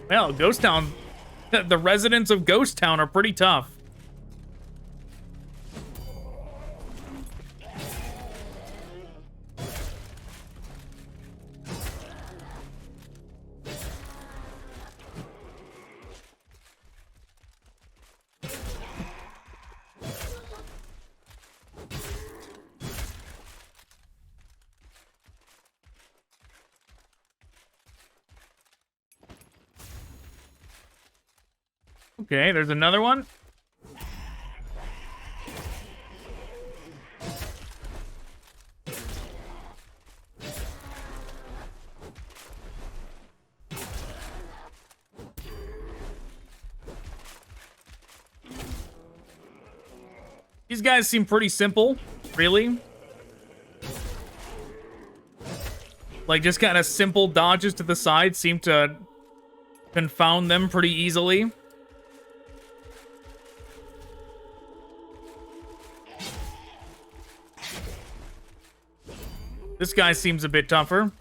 Well, Ghost Town... The residents of Ghost Town are pretty tough. Okay, there's another one. These guys seem pretty simple, really. Like, just kind of simple dodges to the side seem to confound them pretty easily. This guy seems a bit tougher.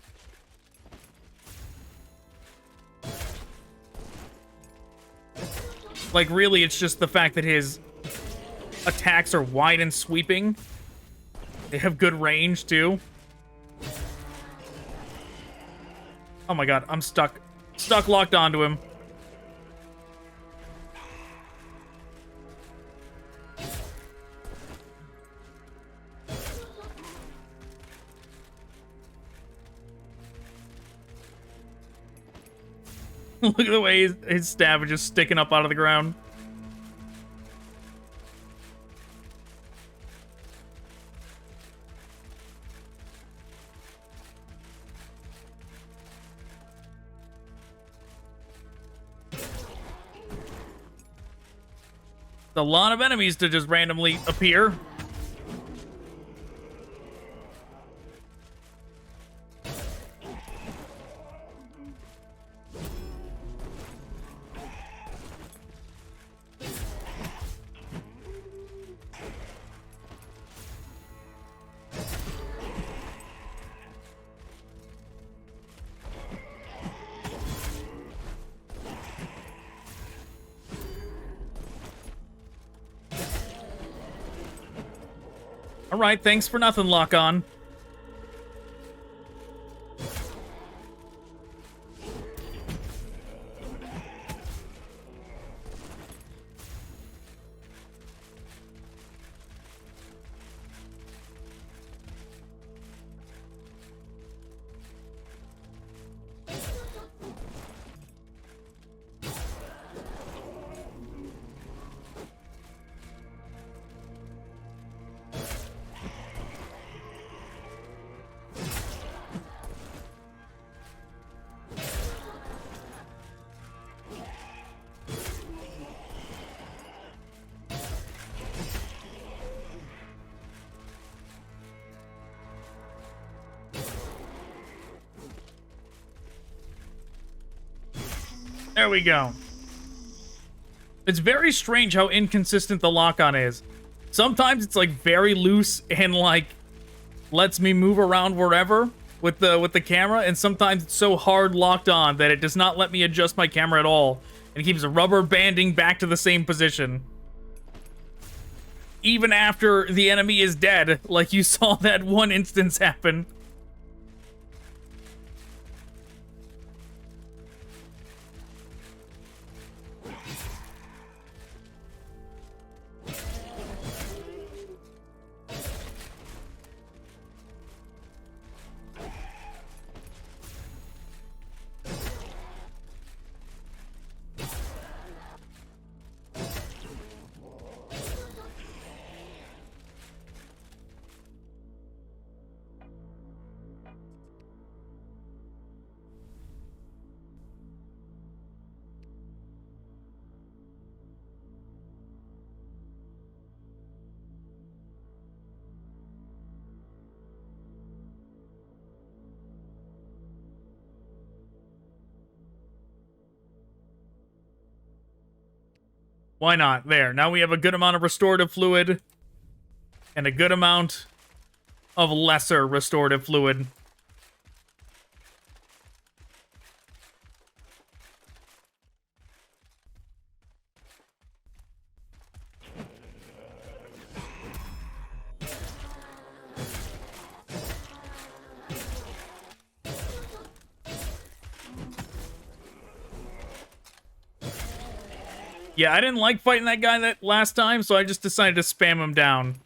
Like, really, it's just the fact that his attacks are wide and sweeping. They have good range, too. Oh my god, I'm stuck. Stuck locked onto him. Look at the way his stab is just sticking up out of the ground. A lot of enemies to just randomly appear. Alright, thanks for nothing, lock on. There we go. It's very strange how inconsistent the lock-on is. Sometimes it's like very loose and like lets me move around wherever with the camera, and sometimes it's so hard locked on that it does not let me adjust my camera at all and keeps rubber banding back to the same position. Even after the enemy is dead, like you saw that one instance happen. Why not? There. Now we have a good amount of restorative fluid and a good amount of lesser restorative fluid. Yeah, I didn't like fighting that guy that last time, so I just decided to spam him down.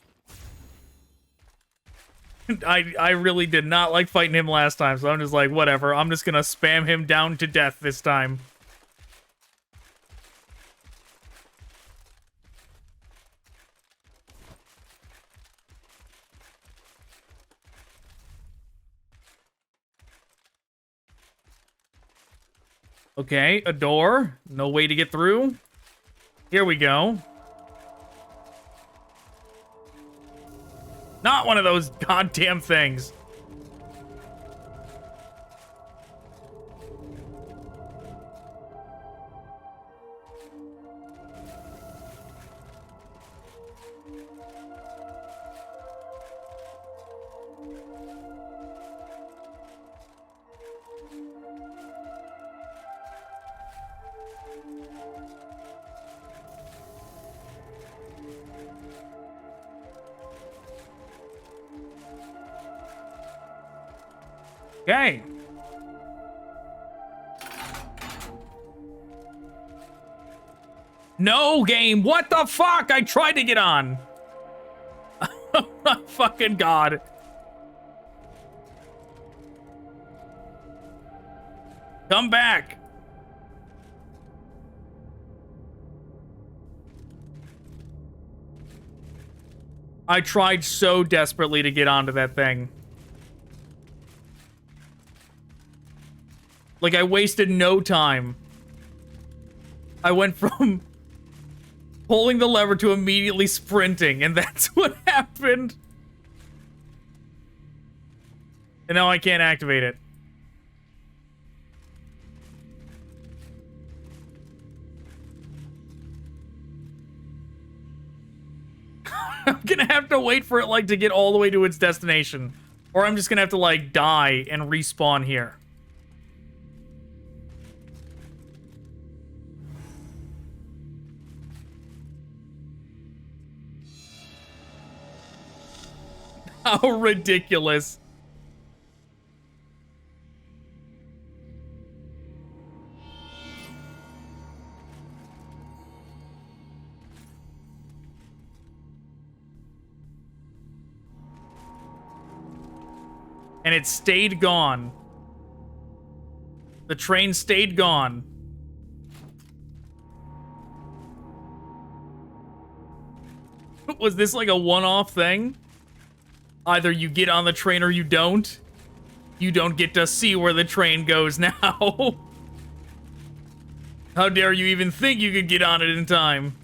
I really did not like fighting him last time, so I'm just like, whatever. I'm just gonna spam him down to death this time. Okay, a door. No way to get through. Here we go. Not one of those goddamn things. Okay. No, game. What the fuck? I tried to get on. Oh my fucking god. Come back. I tried so desperately to get onto that thing. Like, I wasted no time. I went from pulling the lever to immediately sprinting, and that's what happened. And now I can't activate it. I'm gonna have to wait for it, like, to get all the way to its destination. Or I'm just gonna have to, like, die and respawn here. How ridiculous. And it stayed gone. The train stayed gone. Was this like a one-off thing? Either you get on the train or you don't. You don't get to see where the train goes now. How dare you even think you could get on it in time?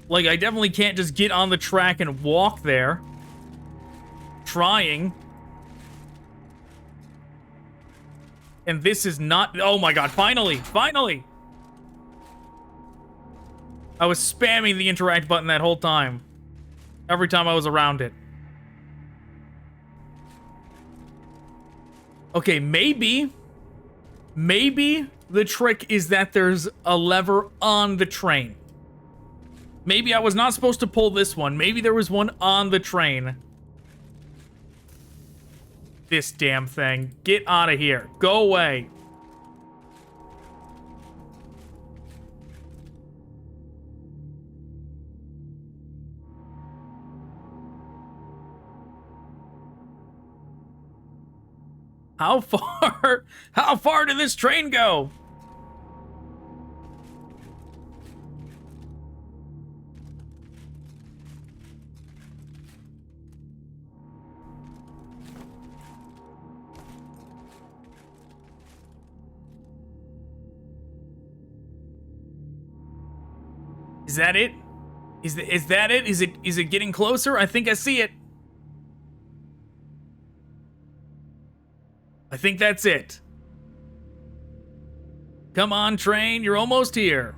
Like, I definitely can't just get on the track and walk there. Trying. And this is not... Oh my god, finally! Finally! I was spamming the interact button that whole time. Every time I was around it. Okay, maybe the trick is that there's a lever on the train. Maybe I was not supposed to pull this one. Maybe there was one on the train. This damn thing. Get out of here. Go away. How far did this train go? Is that it? Is that it? Is it getting closer? I think I see it. I think that's it. Come on, train, you're almost here.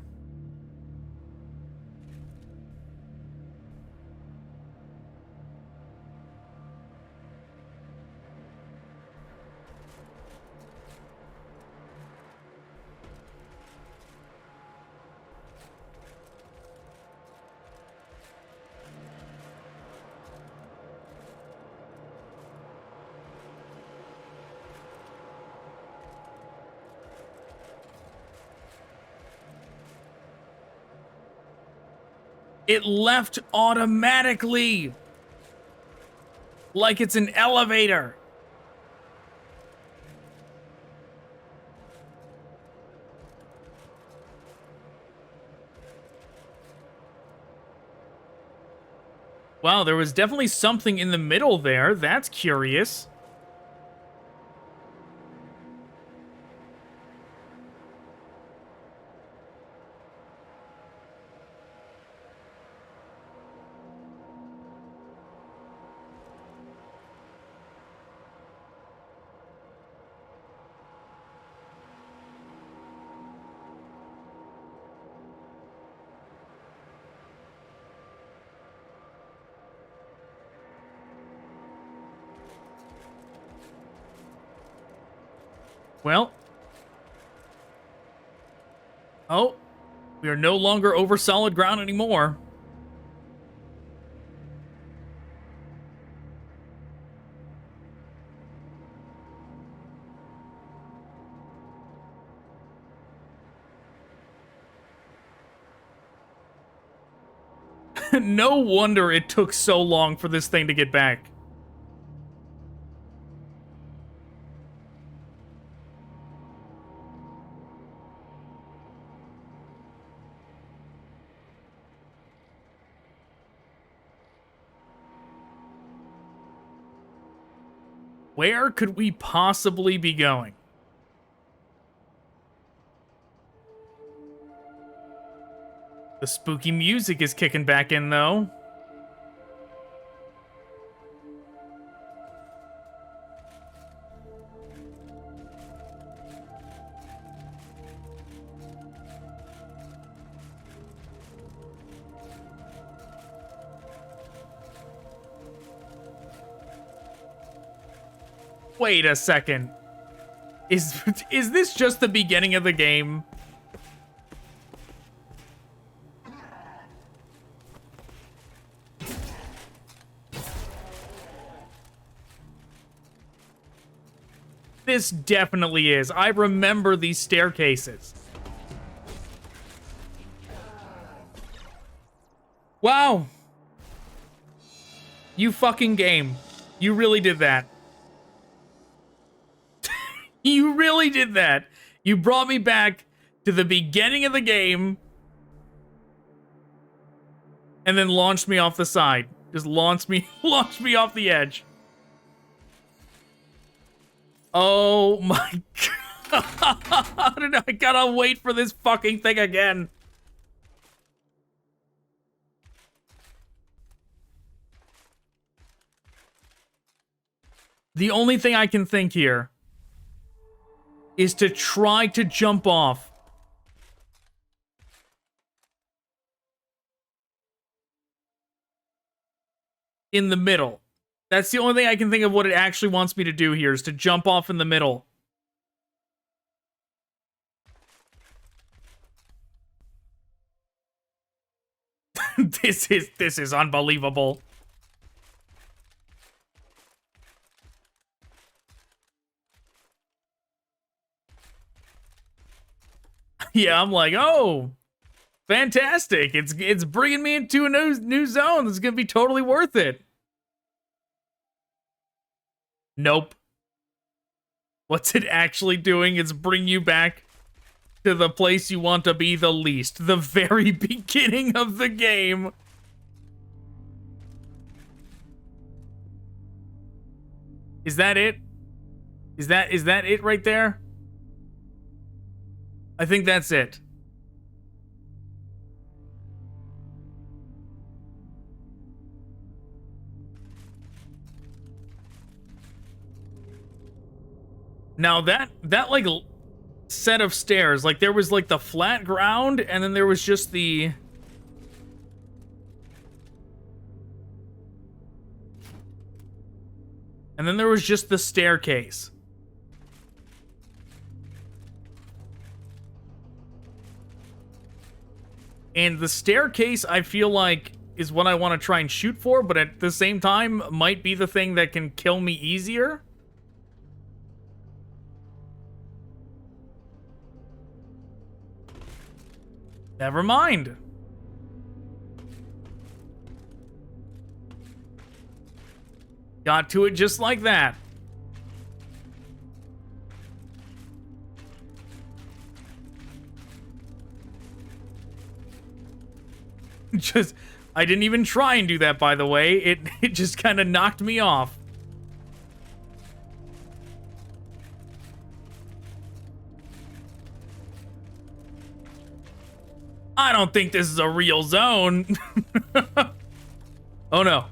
It left automatically. Like it's an elevator. Wow, there was definitely something in the middle there. That's curious. Well. Oh. We are no longer over solid ground anymore. No wonder it took so long for this thing to get back. Where could we possibly be going? The spooky music is kicking back in, though. Wait a second. Is this just the beginning of the game? this definitely is. I remember these staircases. Wow. You fucking game. You really did that. You really did that. You brought me back to the beginning of the game and then launched me off the side. Just launched me off the edge. Oh my god. I gotta wait for this fucking thing again. The only thing I can think here is to try to jump off. In the middle. That's the only thing I can think of what it actually wants me to do here, is to jump off in the middle. This is unbelievable. Yeah, I'm like, oh, fantastic. It's bringing me into a new zone. This is going to be totally worth it. Nope. What's it actually doing? It's bringing you back to the place you want to be the least. The very beginning of the game. Is that it? Is that it right there? I think that's it. Now that like set of stairs, like there was like the flat ground and then there was just the staircase. And the staircase, I feel like, is what I want to try and shoot for, but at the same time, might be the thing that can kill me easier. Never mind. Got to it just like that. I didn't even try and do that, by the way. It just kind of knocked me off. I don't think this is a real zone. Oh no.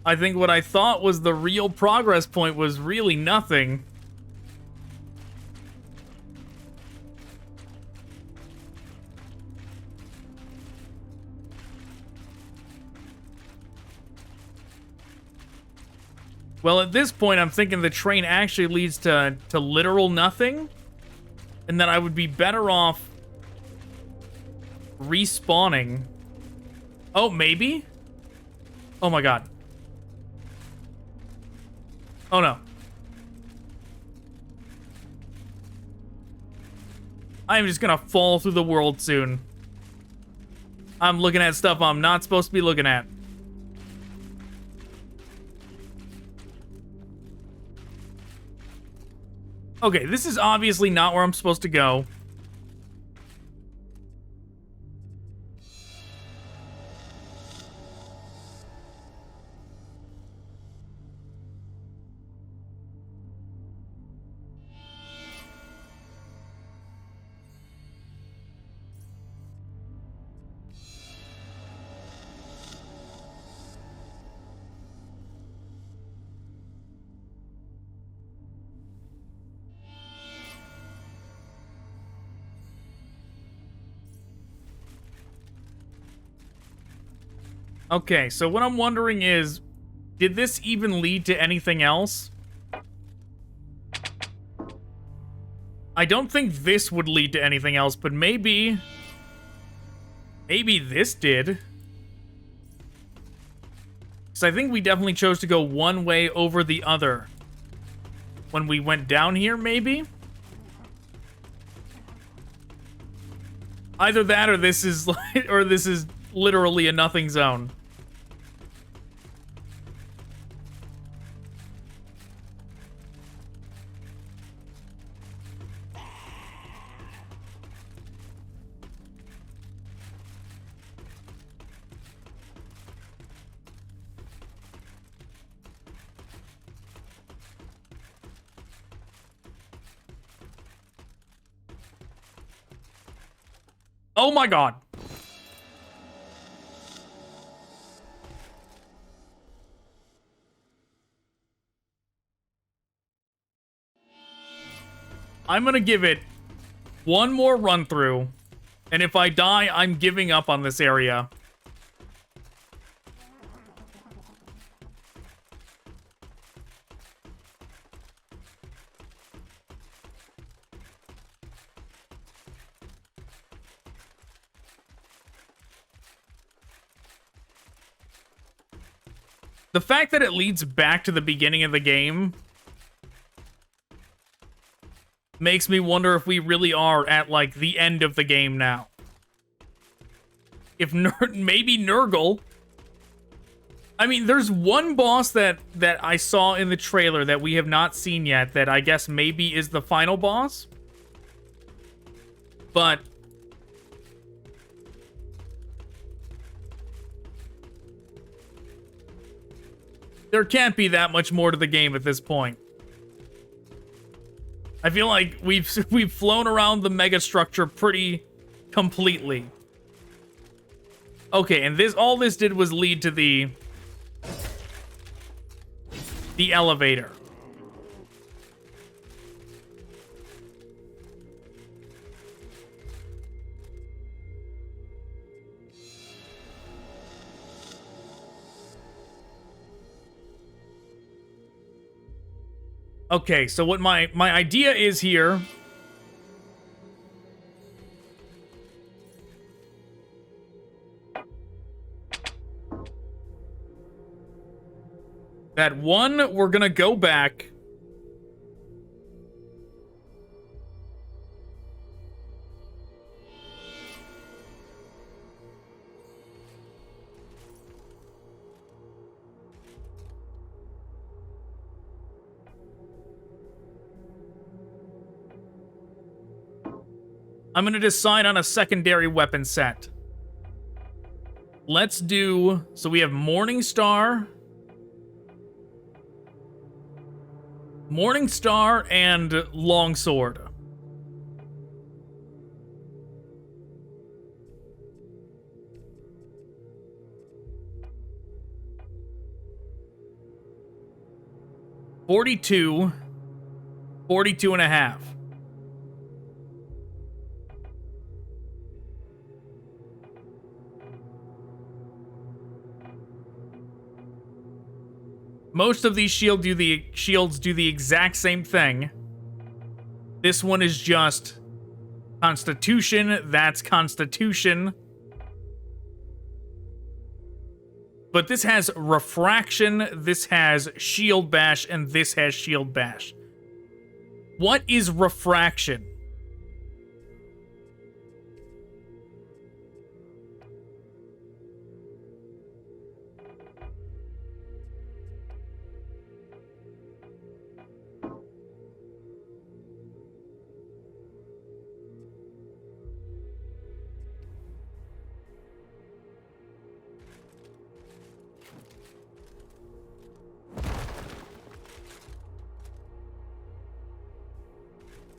I think what I thought was the real progress point was really nothing. Well, at this point, I'm thinking the train actually leads to literal nothing, and that I would be better off respawning. Oh, maybe? Oh my god. Oh no. I'm just gonna fall through the world soon. I'm looking at stuff I'm not supposed to be looking at. Okay, this is obviously not where I'm supposed to go. Okay, so what I'm wondering is, did this even lead to anything else? I don't think this would lead to anything else, but maybe this did. So I think we definitely chose to go one way over the other. When we went down here, maybe? Either that or this is or this is literally a nothing zone. Oh my god. I'm gonna give it one more run through, and if I die, I'm giving up on this area. The fact that it leads back to the beginning of the game makes me wonder if we really are at, like, the end of the game now. If maybe Nurgle... I mean, there's one boss that I saw in the trailer that we have not seen yet that I guess maybe is the final boss. But... there can't be that much more to the game at this point. I feel like we've flown around the mega structure pretty completely. Okay, and all this did was lead to the elevator. Okay, so what my idea is here... that one, we're gonna go back... I'm gonna decide on a secondary weapon set. Let's do... so we have Morningstar... Morningstar and Longsword. $42 and a half. Most of these shields do the exact same thing. This one is just Constitution, that's Constitution. But this has Refraction, this has Shield Bash, and this has Shield Bash. What is Refraction?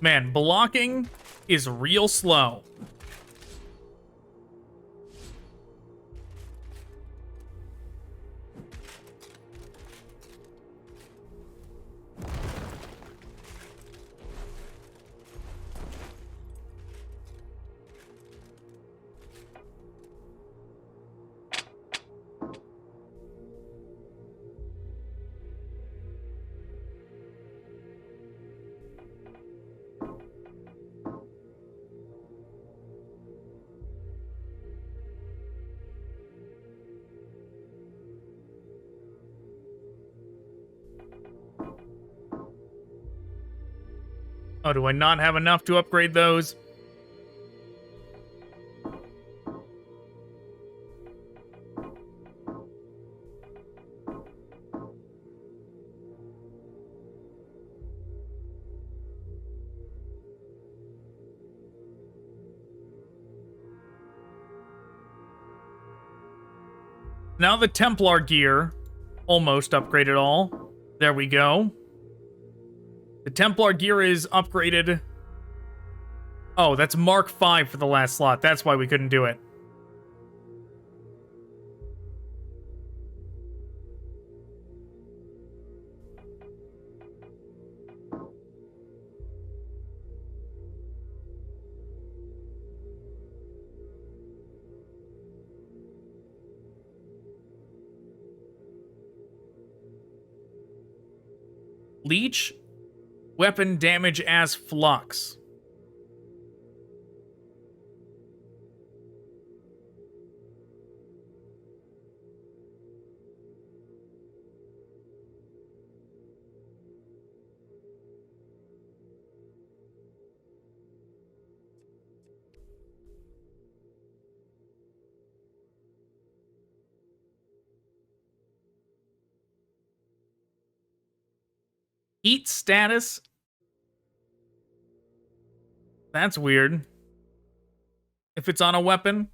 Man, blocking is real slow. Oh, do I not have enough to upgrade those? Now the Templar gear, almost upgraded all. There we go. The Templar gear is upgraded. Oh, that's Mark 5 for the last slot. That's why we couldn't do it. Leech, weapon damage as flux. Eat status. That's weird. If it's on a weapon.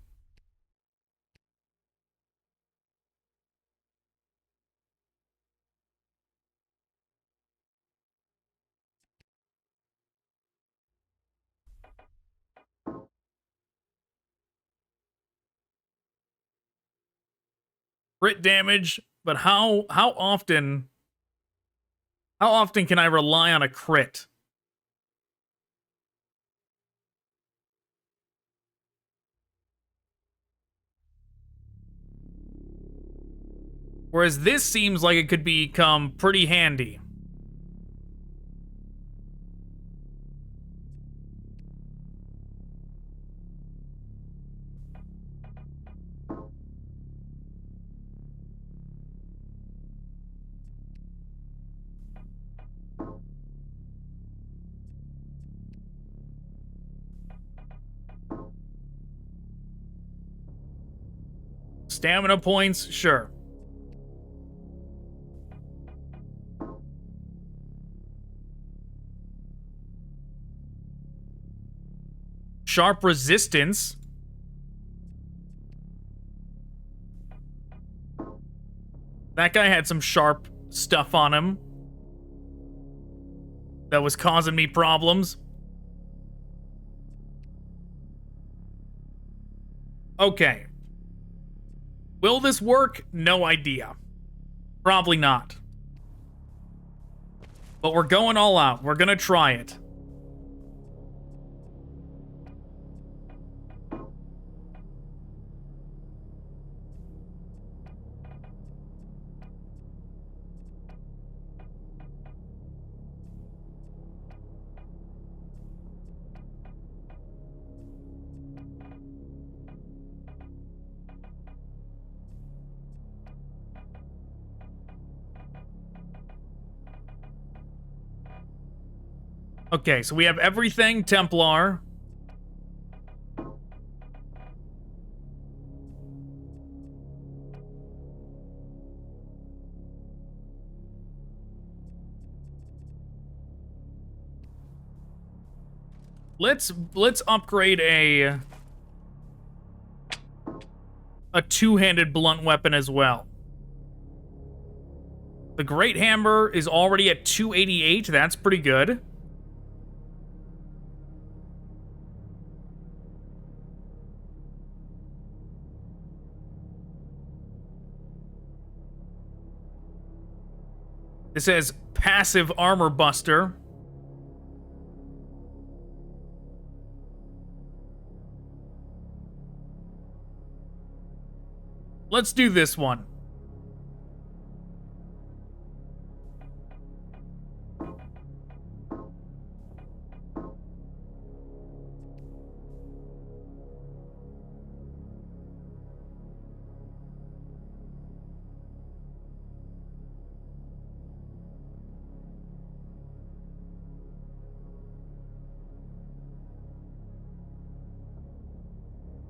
Crit damage, but how often can I rely on a crit? Whereas this seems like it could become pretty handy. Stamina points, sure. Sharp resistance. That guy had some sharp stuff on him that was causing me problems. Okay. Will this work? No idea. Probably not. But we're going all out. We're gonna try it. Okay, so we have everything Templar. Let's upgrade a two-handed blunt weapon as well. The Great Hammer is already at 288. That's pretty good. It says passive armor buster. Let's do this one.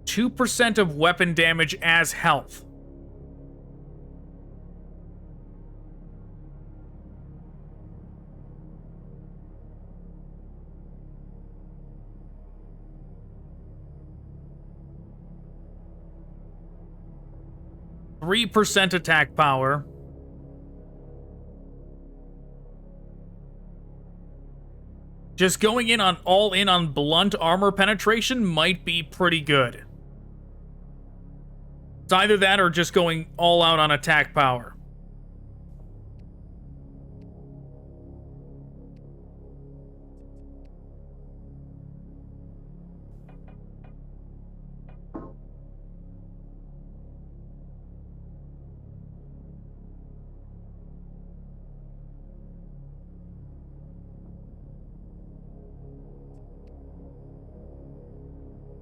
2% of weapon damage as health. %3 attack power. Just going in on all in on blunt armor penetration might be pretty good. It's either that or just going all out on attack power.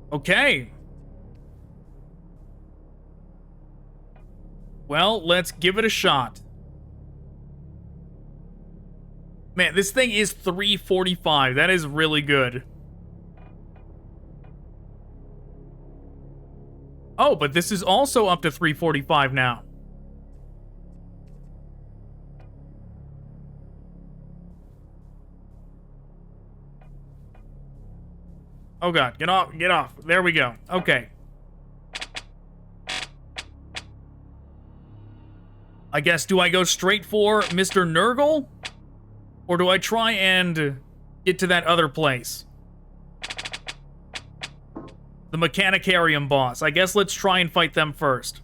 Okay. Well, let's give it a shot. Man, this thing is 345. That is really good. Oh, but this is also up to 345 now. Oh god, get off, get off. There we go. Okay. I guess, do I go straight for Mr. Nurgle? Or do I try and get to that other place? The Machinarium boss. I guess let's try and fight them first.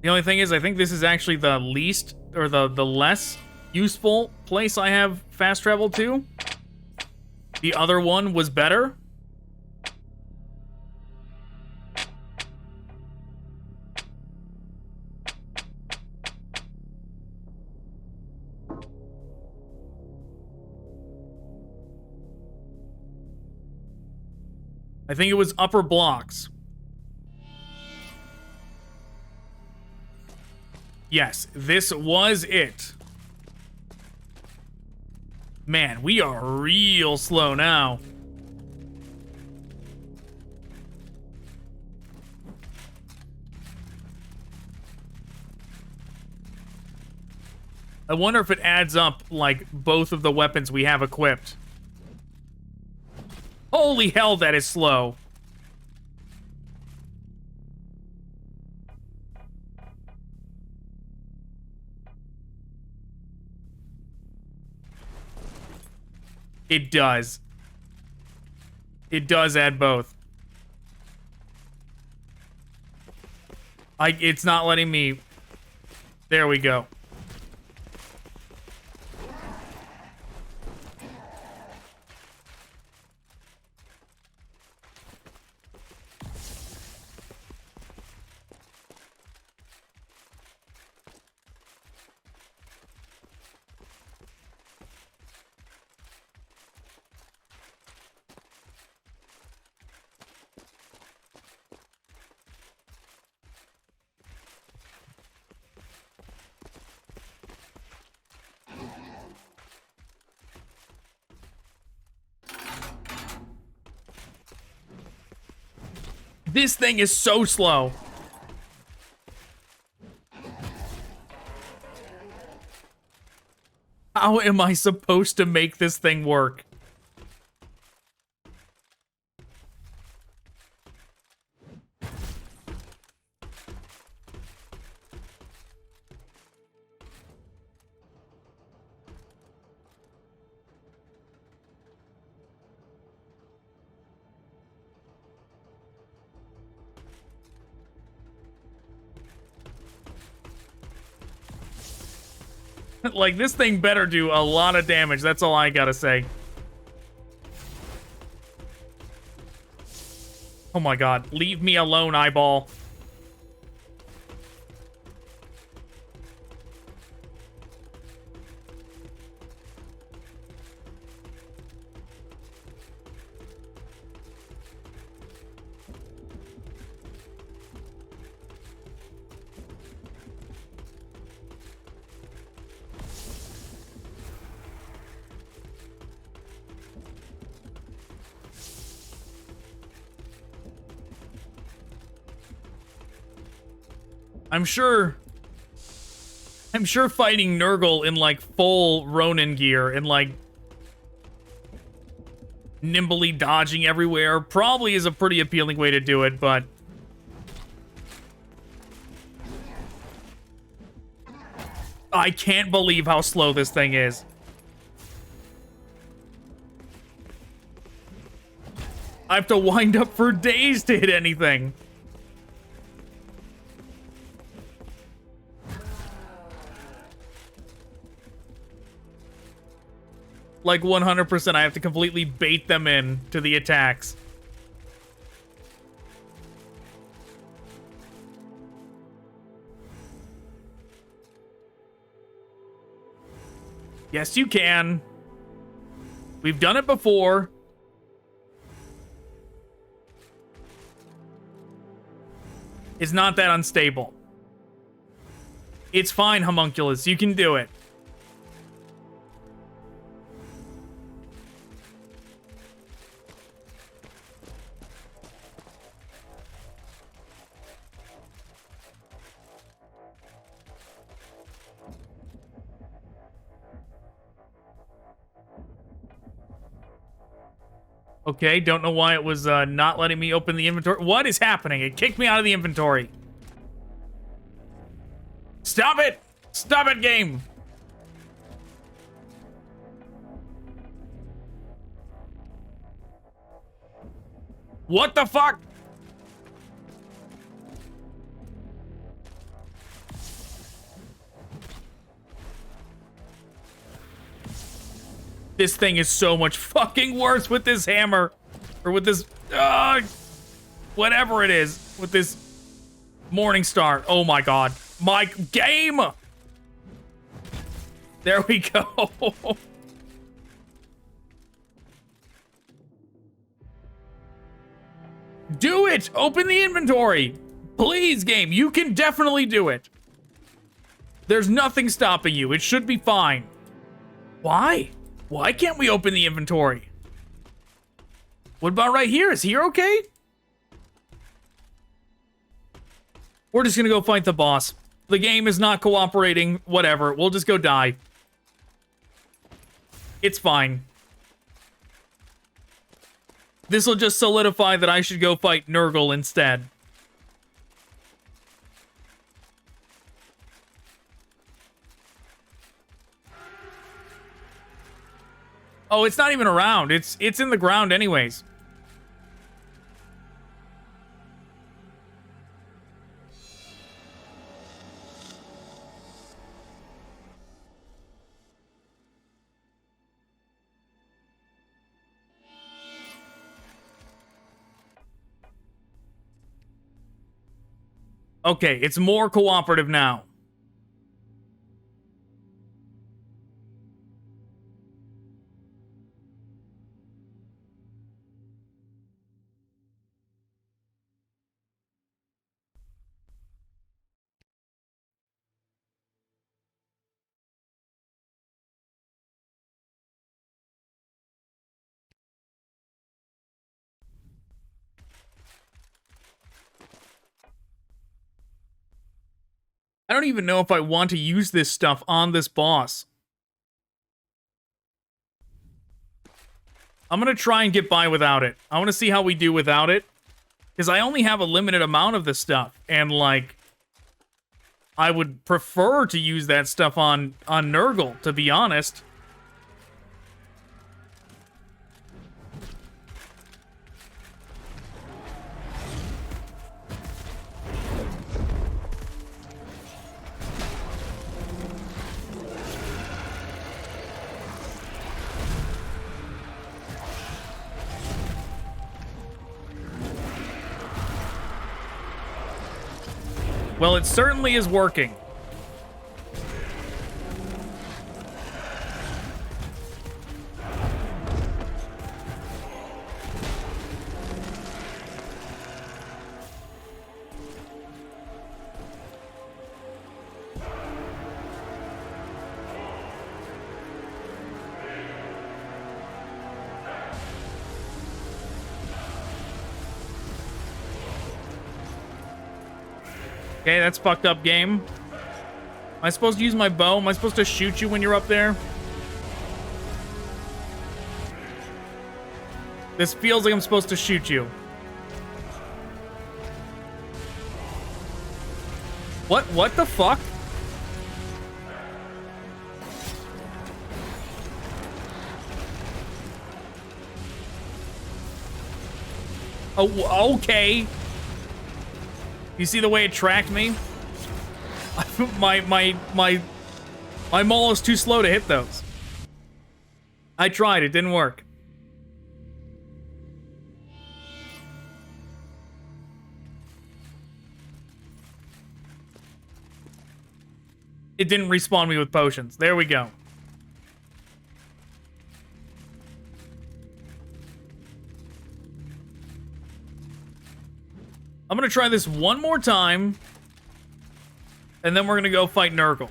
The only thing is, I think this is actually the least, or the less useful place I have fast travel to. The other one was better. I think it was upper blocks. Yes, this was it. Man, we are real slow now. I wonder if it adds up, like, both of the weapons we have equipped. Holy hell, that is slow. It does. It does add both. It's not letting me... There we go. This thing is so slow. How am I supposed to make this thing work? Like, this thing better do a lot of damage. That's all I gotta say. Oh my god. Leave me alone, eyeball. I'm sure fighting Nurgle in, like, full Ronin gear and, like, nimbly dodging everywhere probably is a pretty appealing way to do it, but... I can't believe how slow this thing is. I have to wind up for days to hit anything. Like 100%, I have to completely bait them in to the attacks. Yes, you can. We've done it before. It's not that unstable. It's fine, Homunculus. You can do it. Okay, don't know why it was not letting me open the inventory. What is happening? It kicked me out of the inventory. Stop it! Stop it, game! What the fuck? This thing is so much fucking worse with this hammer. Or with this... whatever it is. With this... Morning Star. Oh my god. My game! There we go. Do it! Open the inventory! Please, game. You can definitely do it. There's nothing stopping you. It should be fine. Why? Why can't we open the inventory? What about right here? Is here okay? We're just gonna go fight the boss. The game is not cooperating. Whatever. We'll just go die. It's fine. This will just solidify that I should go fight Nurgle instead. Oh, it's not even around. It's in the ground anyways. Okay, it's more cooperative now. I don't even know if I want to use this stuff on this boss. I'm gonna try and get by without it. I want to see how we do without it. Because I only have a limited amount of this stuff. And, like, I would prefer to use that stuff on Nurgle, to be honest. Well, it certainly is working. Okay, that's fucked up, game. Am I supposed to use my bow? Am I supposed to shoot you when you're up there? This feels like I'm supposed to shoot you. What the fuck? Oh, okay. You see the way it tracked me? my maul is too slow to hit those. I tried, it didn't work. It didn't respawn me with potions. There we go. I'm gonna try this one more time, and then we're gonna go fight Nurgle.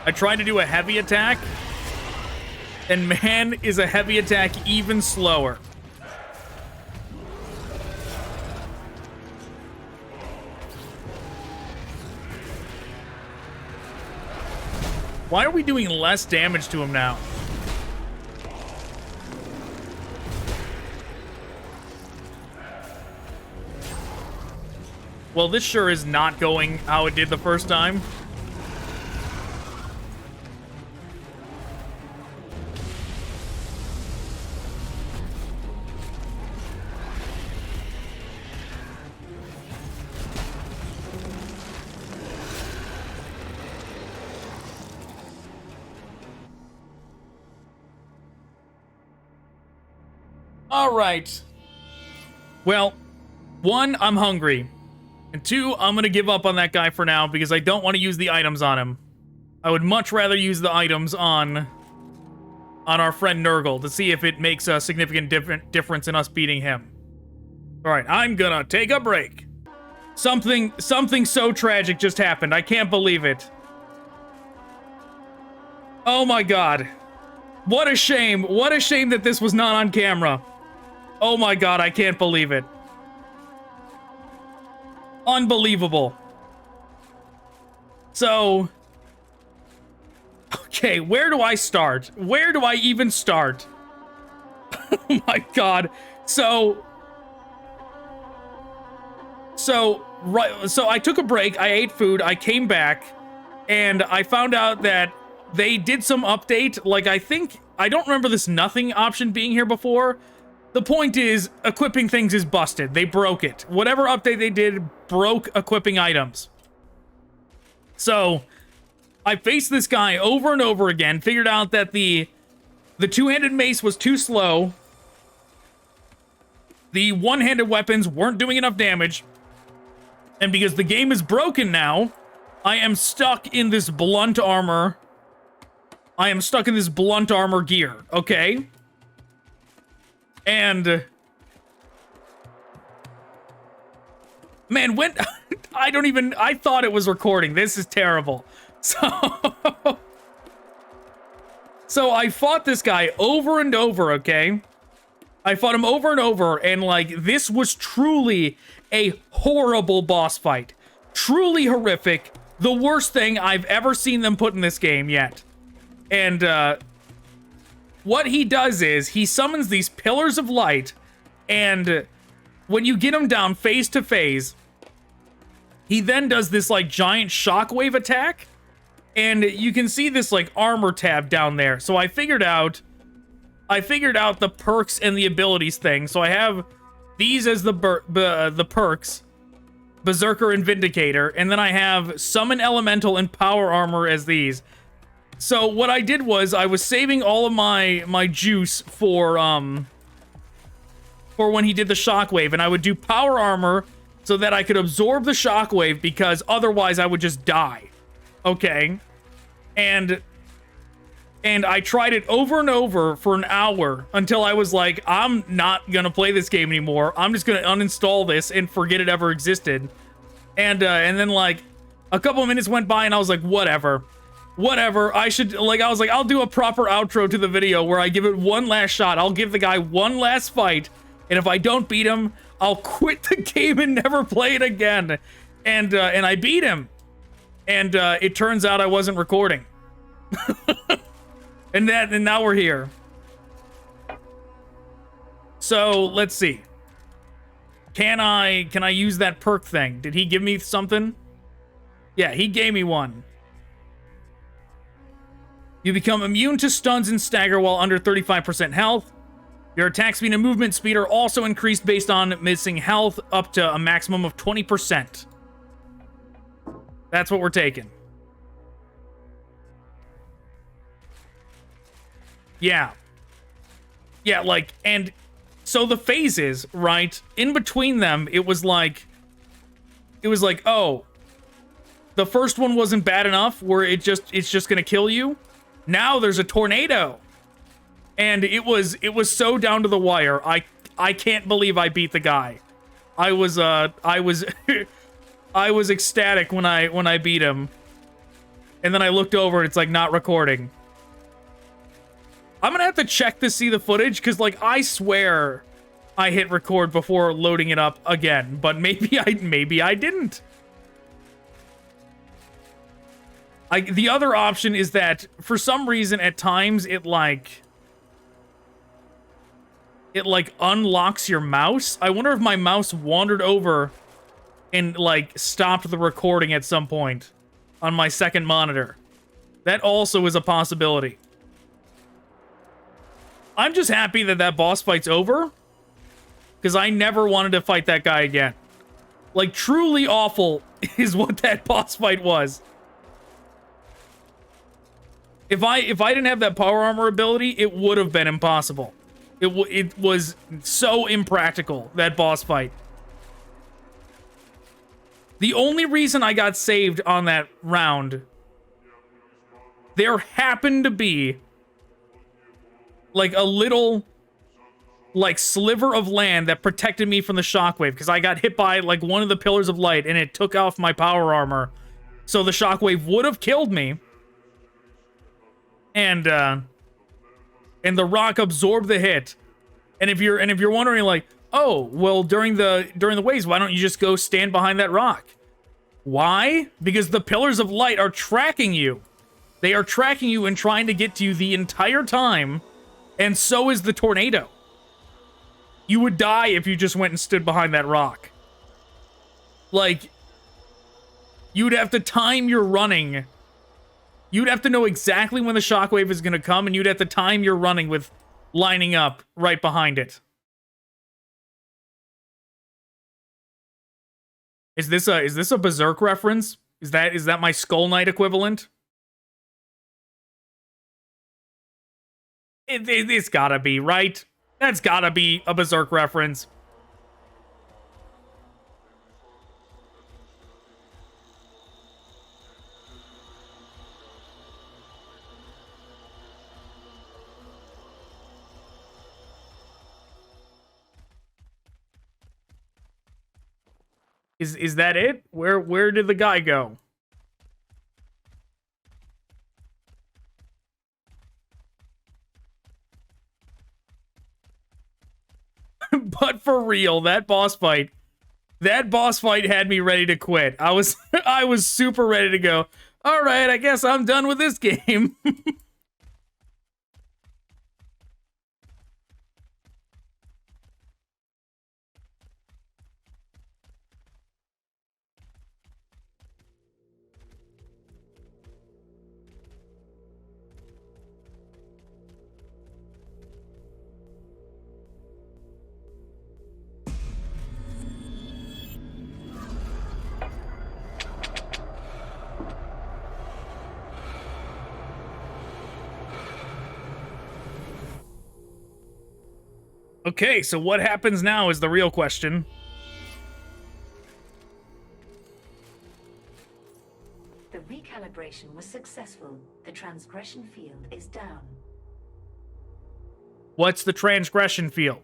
I tried to do a heavy attack, and man, is a heavy attack even slower. Why are we doing less damage to him now? Well, this sure is not going how it did the first time. All right. Well, one, I'm hungry. And two, I'm going to give up on that guy for now because I don't want to use the items on him. I would much rather use the items on our friend Nurgle to see if it makes a significant difference in us beating him. All right, I'm going to take a break. Something so tragic just happened. I can't believe it. Oh my God. What a shame. What a shame that this was not on camera. Oh my God, I can't believe it. Unbelievable. So, okay, where do I start? Where do I even start? Oh my God. So I took a break, I ate food, I came back, and I found out that they did some update. Like, I don't remember this nothing option being here before. The point is, equipping things is busted. They broke it. Whatever update they did broke equipping items. So, I faced this guy over and over again, figured out that the two-handed mace was too slow. The one-handed weapons weren't doing enough damage. And because the game is broken now, I am stuck in this blunt armor. I am stuck in this blunt armor gear, okay? And man, when I thought it was recording. This is terrible. So I fought this guy over and over, okay? I fought him over and over, and like, this was truly a horrible boss fight. Truly horrific. The worst thing I've ever seen them put in this game yet. And what he does is, he summons these pillars of light, and when you get him down phase to phase, he then does this, like, giant shockwave attack, and you can see this, like, armor tab down there. So I figured out the perks and the abilities thing. So I have these as the perks, Berserker and Vindicator, and then I have Summon Elemental and Power Armor as these. So what I did was I was saving all of my juice for when he did the shockwave, and I would do power armor so that I could absorb the shockwave because otherwise I would just die. Okay. And And I tried it over and over for an hour until I was like, I'm not gonna play this game anymore. I'm just gonna uninstall this and forget it ever existed. And then like a couple of minutes went by and I was like, whatever. I was like, I'll do a proper outro to the video where I give it one last shot. I'll give the guy one last fight. And if I don't beat him, I'll quit the game and never play it again. And I beat him. And it turns out I wasn't recording. And now we're here. So let's see. Can I use that perk thing? Did he give me something? Yeah, he gave me one. You become immune to stuns and stagger while under 35% health. Your attack speed and movement speed are also increased based on missing health up to a maximum of 20%. That's what we're taking. Yeah. Yeah, like, and so the phases, right? In between them, it was like, oh, the first one wasn't bad enough where it's just gonna kill you. Now there's a tornado. And it was so down to the wire. I can't believe I beat the guy. I was I was ecstatic when I beat him. And then I looked over and it's like not recording. I'm gonna have to check to see the footage, because, like, I swear I hit record before loading it up again, but maybe I didn't. The other option is that, for some reason, at times, it unlocks your mouse. I wonder if my mouse wandered over and, like, stopped the recording at some point on my second monitor. That also is a possibility. I'm just happy that boss fight's over, because I never wanted to fight that guy again. Like, truly awful is what that boss fight was. If I didn't have that power armor ability, it would have been impossible. It was so impractical, that boss fight. The only reason I got saved on that round, there happened to be like a little, like, sliver of land that protected me from the shockwave, because I got hit by, like, one of the pillars of light, and it took off my power armor. So the shockwave would have killed me. And the rock absorbed the hit. And if you're wondering, like, oh, well, during the waves, why don't you just go stand behind that rock? Why? Because the pillars of light are tracking you. They are tracking you and trying to get to you the entire time. And so is the tornado. You would die if you just went and stood behind that rock. Like, you'd have to time your running. You'd have to know exactly when the shockwave is going to come, and you'd have to time your running with lining up right behind it. Is this a Berserk reference? Is that my Skull Knight equivalent? It's gotta be, right? That's gotta be a Berserk reference. Is that it? Where did the guy go? But for real, that boss fight had me ready to quit. I was super ready to go. All right, I guess I'm done with this game. Okay, so what happens now is the real question. The recalibration was successful. The transgression field is down. What's the transgression field?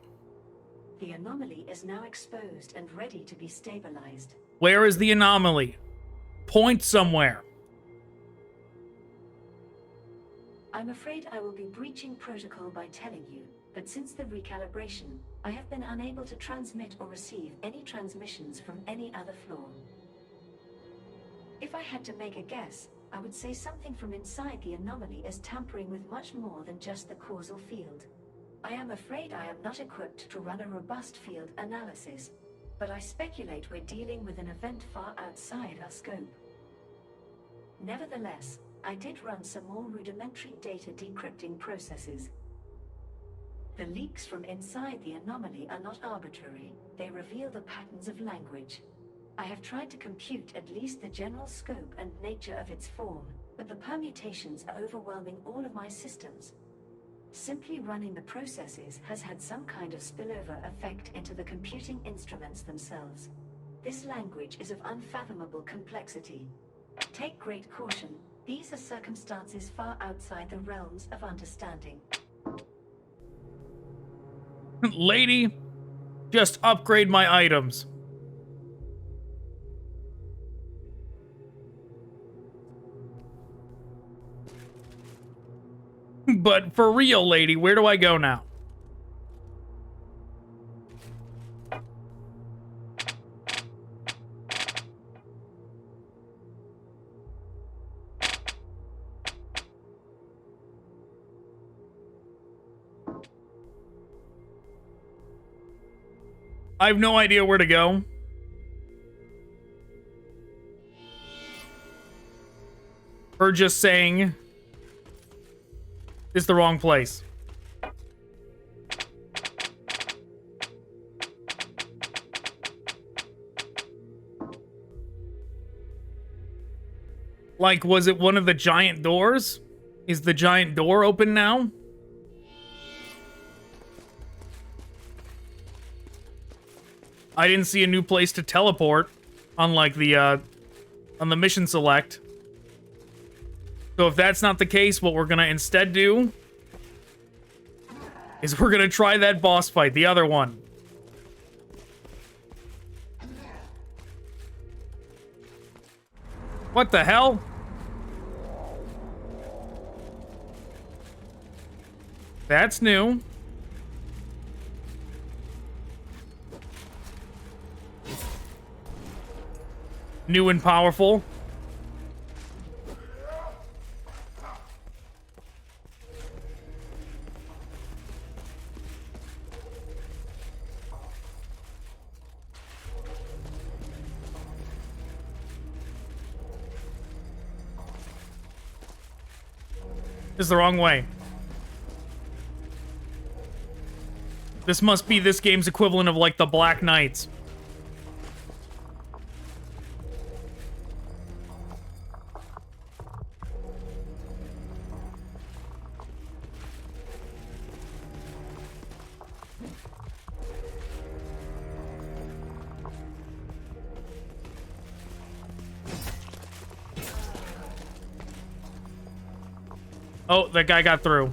The anomaly is now exposed and ready to be stabilized. Where is the anomaly? Point somewhere. I'm afraid I will be breaching protocol by telling you, but since the recalibration, I have been unable to transmit or receive any transmissions from any other floor. If I had to make a guess, I would say something from inside the anomaly is tampering with much more than just the causal field. I am afraid I am not equipped to run a robust field analysis, but I speculate we're dealing with an event far outside our scope. Nevertheless, I did run some more rudimentary data decrypting processes. The leaks from inside the anomaly are not arbitrary, they reveal the patterns of language. I have tried to compute at least the general scope and nature of its form, but the permutations are overwhelming all of my systems. Simply running the processes has had some kind of spillover effect into the computing instruments themselves. This language is of unfathomable complexity. Take great caution. These are circumstances far outside the realms of understanding. Lady, just upgrade my items. But for real, lady, where do I go now? I have no idea where to go. Her just saying it's the wrong place. Like, was it one of the giant doors? Is the giant door open now? I didn't see a new place to teleport, unlike the, on the mission select. So if that's not the case, what we're gonna instead do is we're gonna try that boss fight, the other one. What the hell? That's new. New and powerful. This is the wrong way. This must be this game's equivalent of, like, the Black Knights. Oh, that guy got through.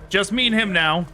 Just me and him now.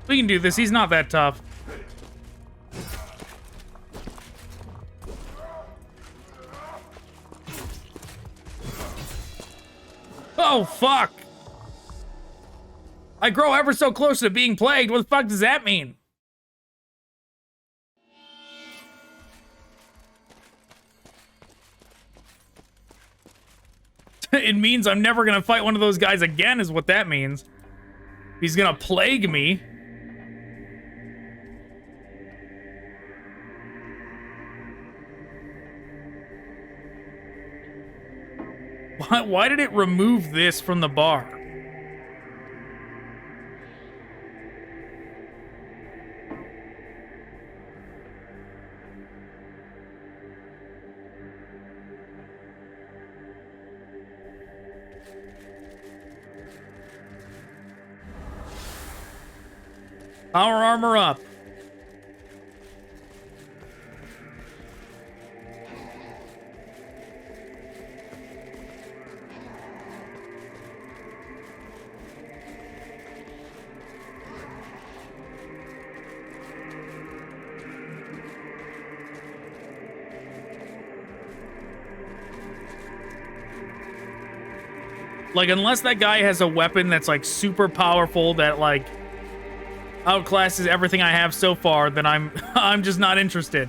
We can do this. He's not that tough. Oh, fuck! I grow ever so close to being plagued. What the fuck does that mean? It means I'm never gonna fight one of those guys again, is what that means. He's gonna plague me. Why did it remove this from the bar? Power armor up. Like, unless that guy has a weapon that's, like, super powerful that, like, outclasses everything I have so far, then I'm just not interested.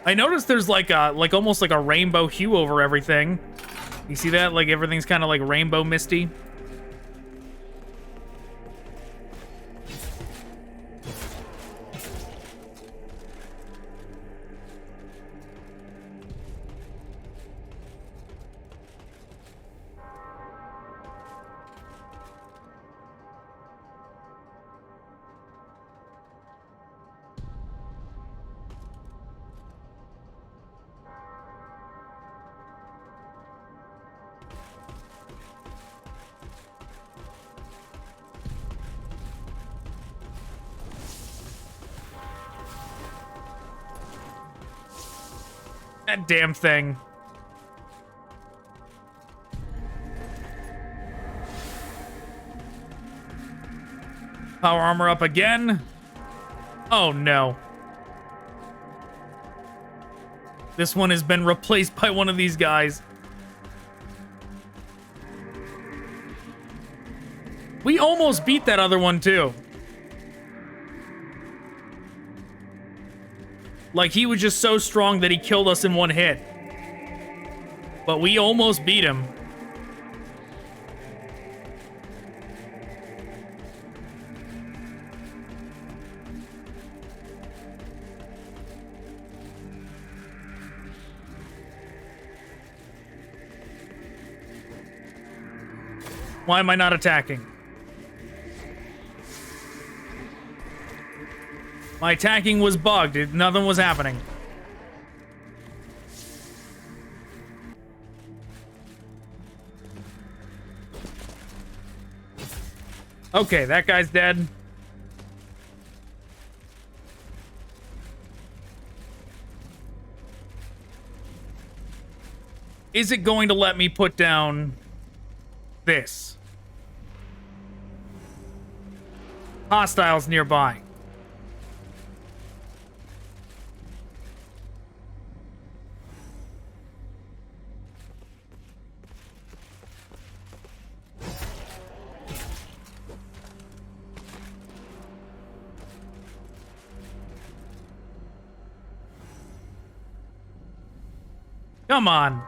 I noticed there's, like, almost like a rainbow hue over everything. You see that? Like, everything's kind of, like, rainbow misty. That damn thing. Power armor up again. Oh no. This one has been replaced by one of these guys. We almost beat that other one too. Like, he was just so strong that he killed us in one hit. But we almost beat him. Why am I not attacking? My attacking was bugged. Nothing was happening. Okay, that guy's dead. Is it going to let me put down this? Hostiles nearby. Come on.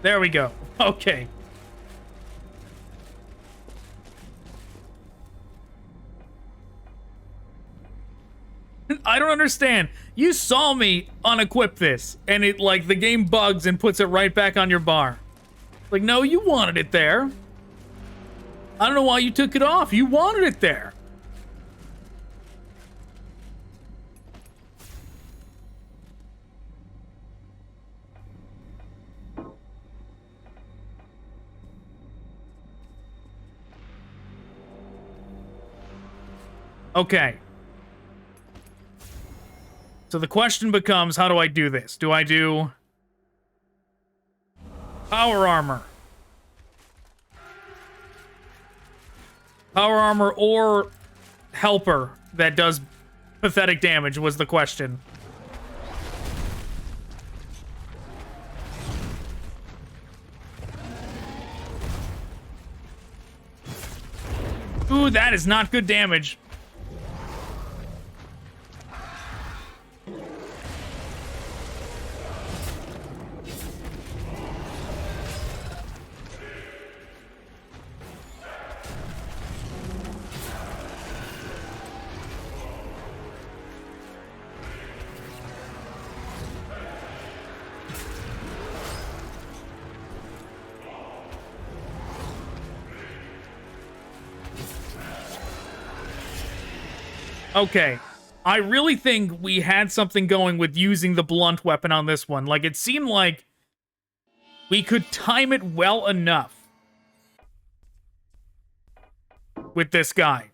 There we go. Okay. I don't understand. You saw me unequip this, and it, like, the game bugs and puts it right back on your bar. Like, no, you wanted it there. I don't know why you took it off. You wanted it there. Okay. So the question becomes, how do I do this? Do I do power armor? Power armor or helper that does Pathetic damage was the question. Ooh, that is not good damage. Okay, I really think we had something going with using the blunt weapon on this one. Like, it seemed like we could time it well enough with this guy.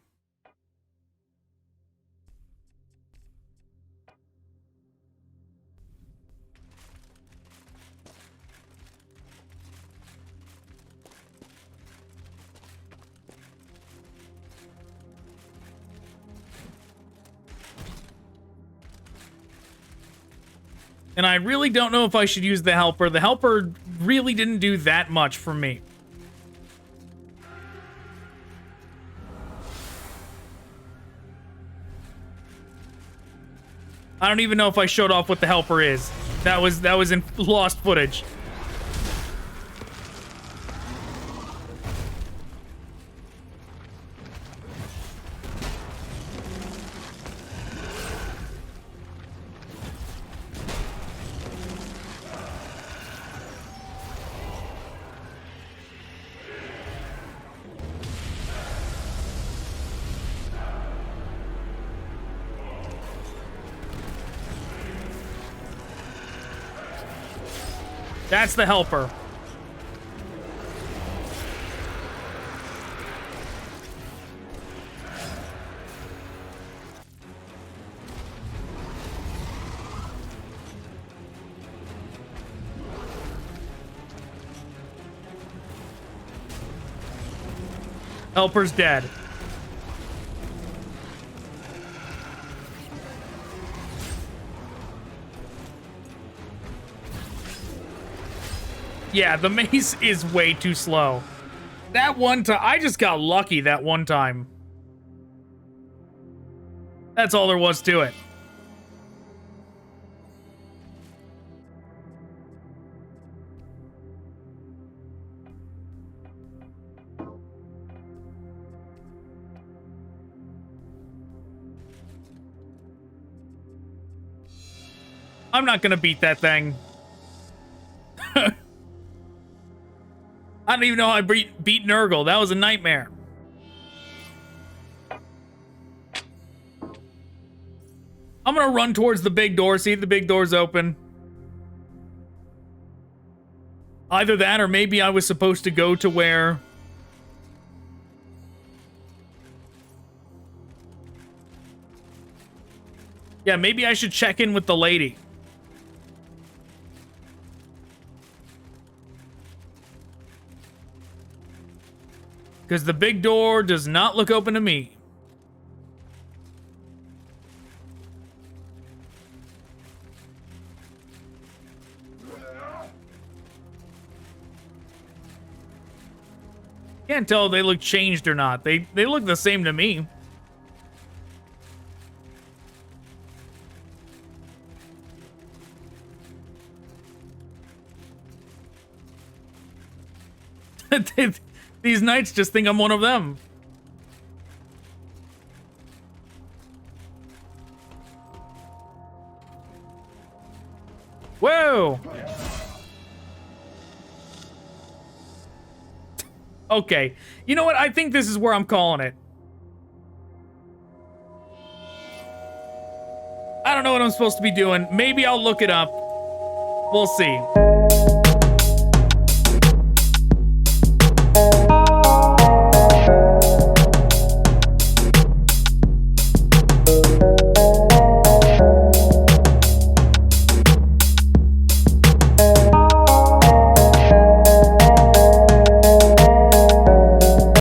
And I really don't know if I should use the helper. The helper really didn't do that much for me. I don't even know if I showed off what the helper is. That was in lost footage. That's the helper. Helper's dead. Yeah, the mace is way too slow. That one time, I just got lucky that one time. That's all there was to it. I'm not gonna beat that thing. I don't even know how I beat Nurgle. That was a nightmare. I'm gonna run towards the big door, see if the big door's open. Either that, or maybe I was supposed to go to where... Yeah, maybe I should check in with the lady. Because the big door does not look open to me. Can't tell if they look changed or not. They look the same to me. These knights just think I'm one of them. Whoa! Okay. You know what? I think this is where I'm calling it. I don't know what I'm supposed to be doing. Maybe I'll look it up. We'll see.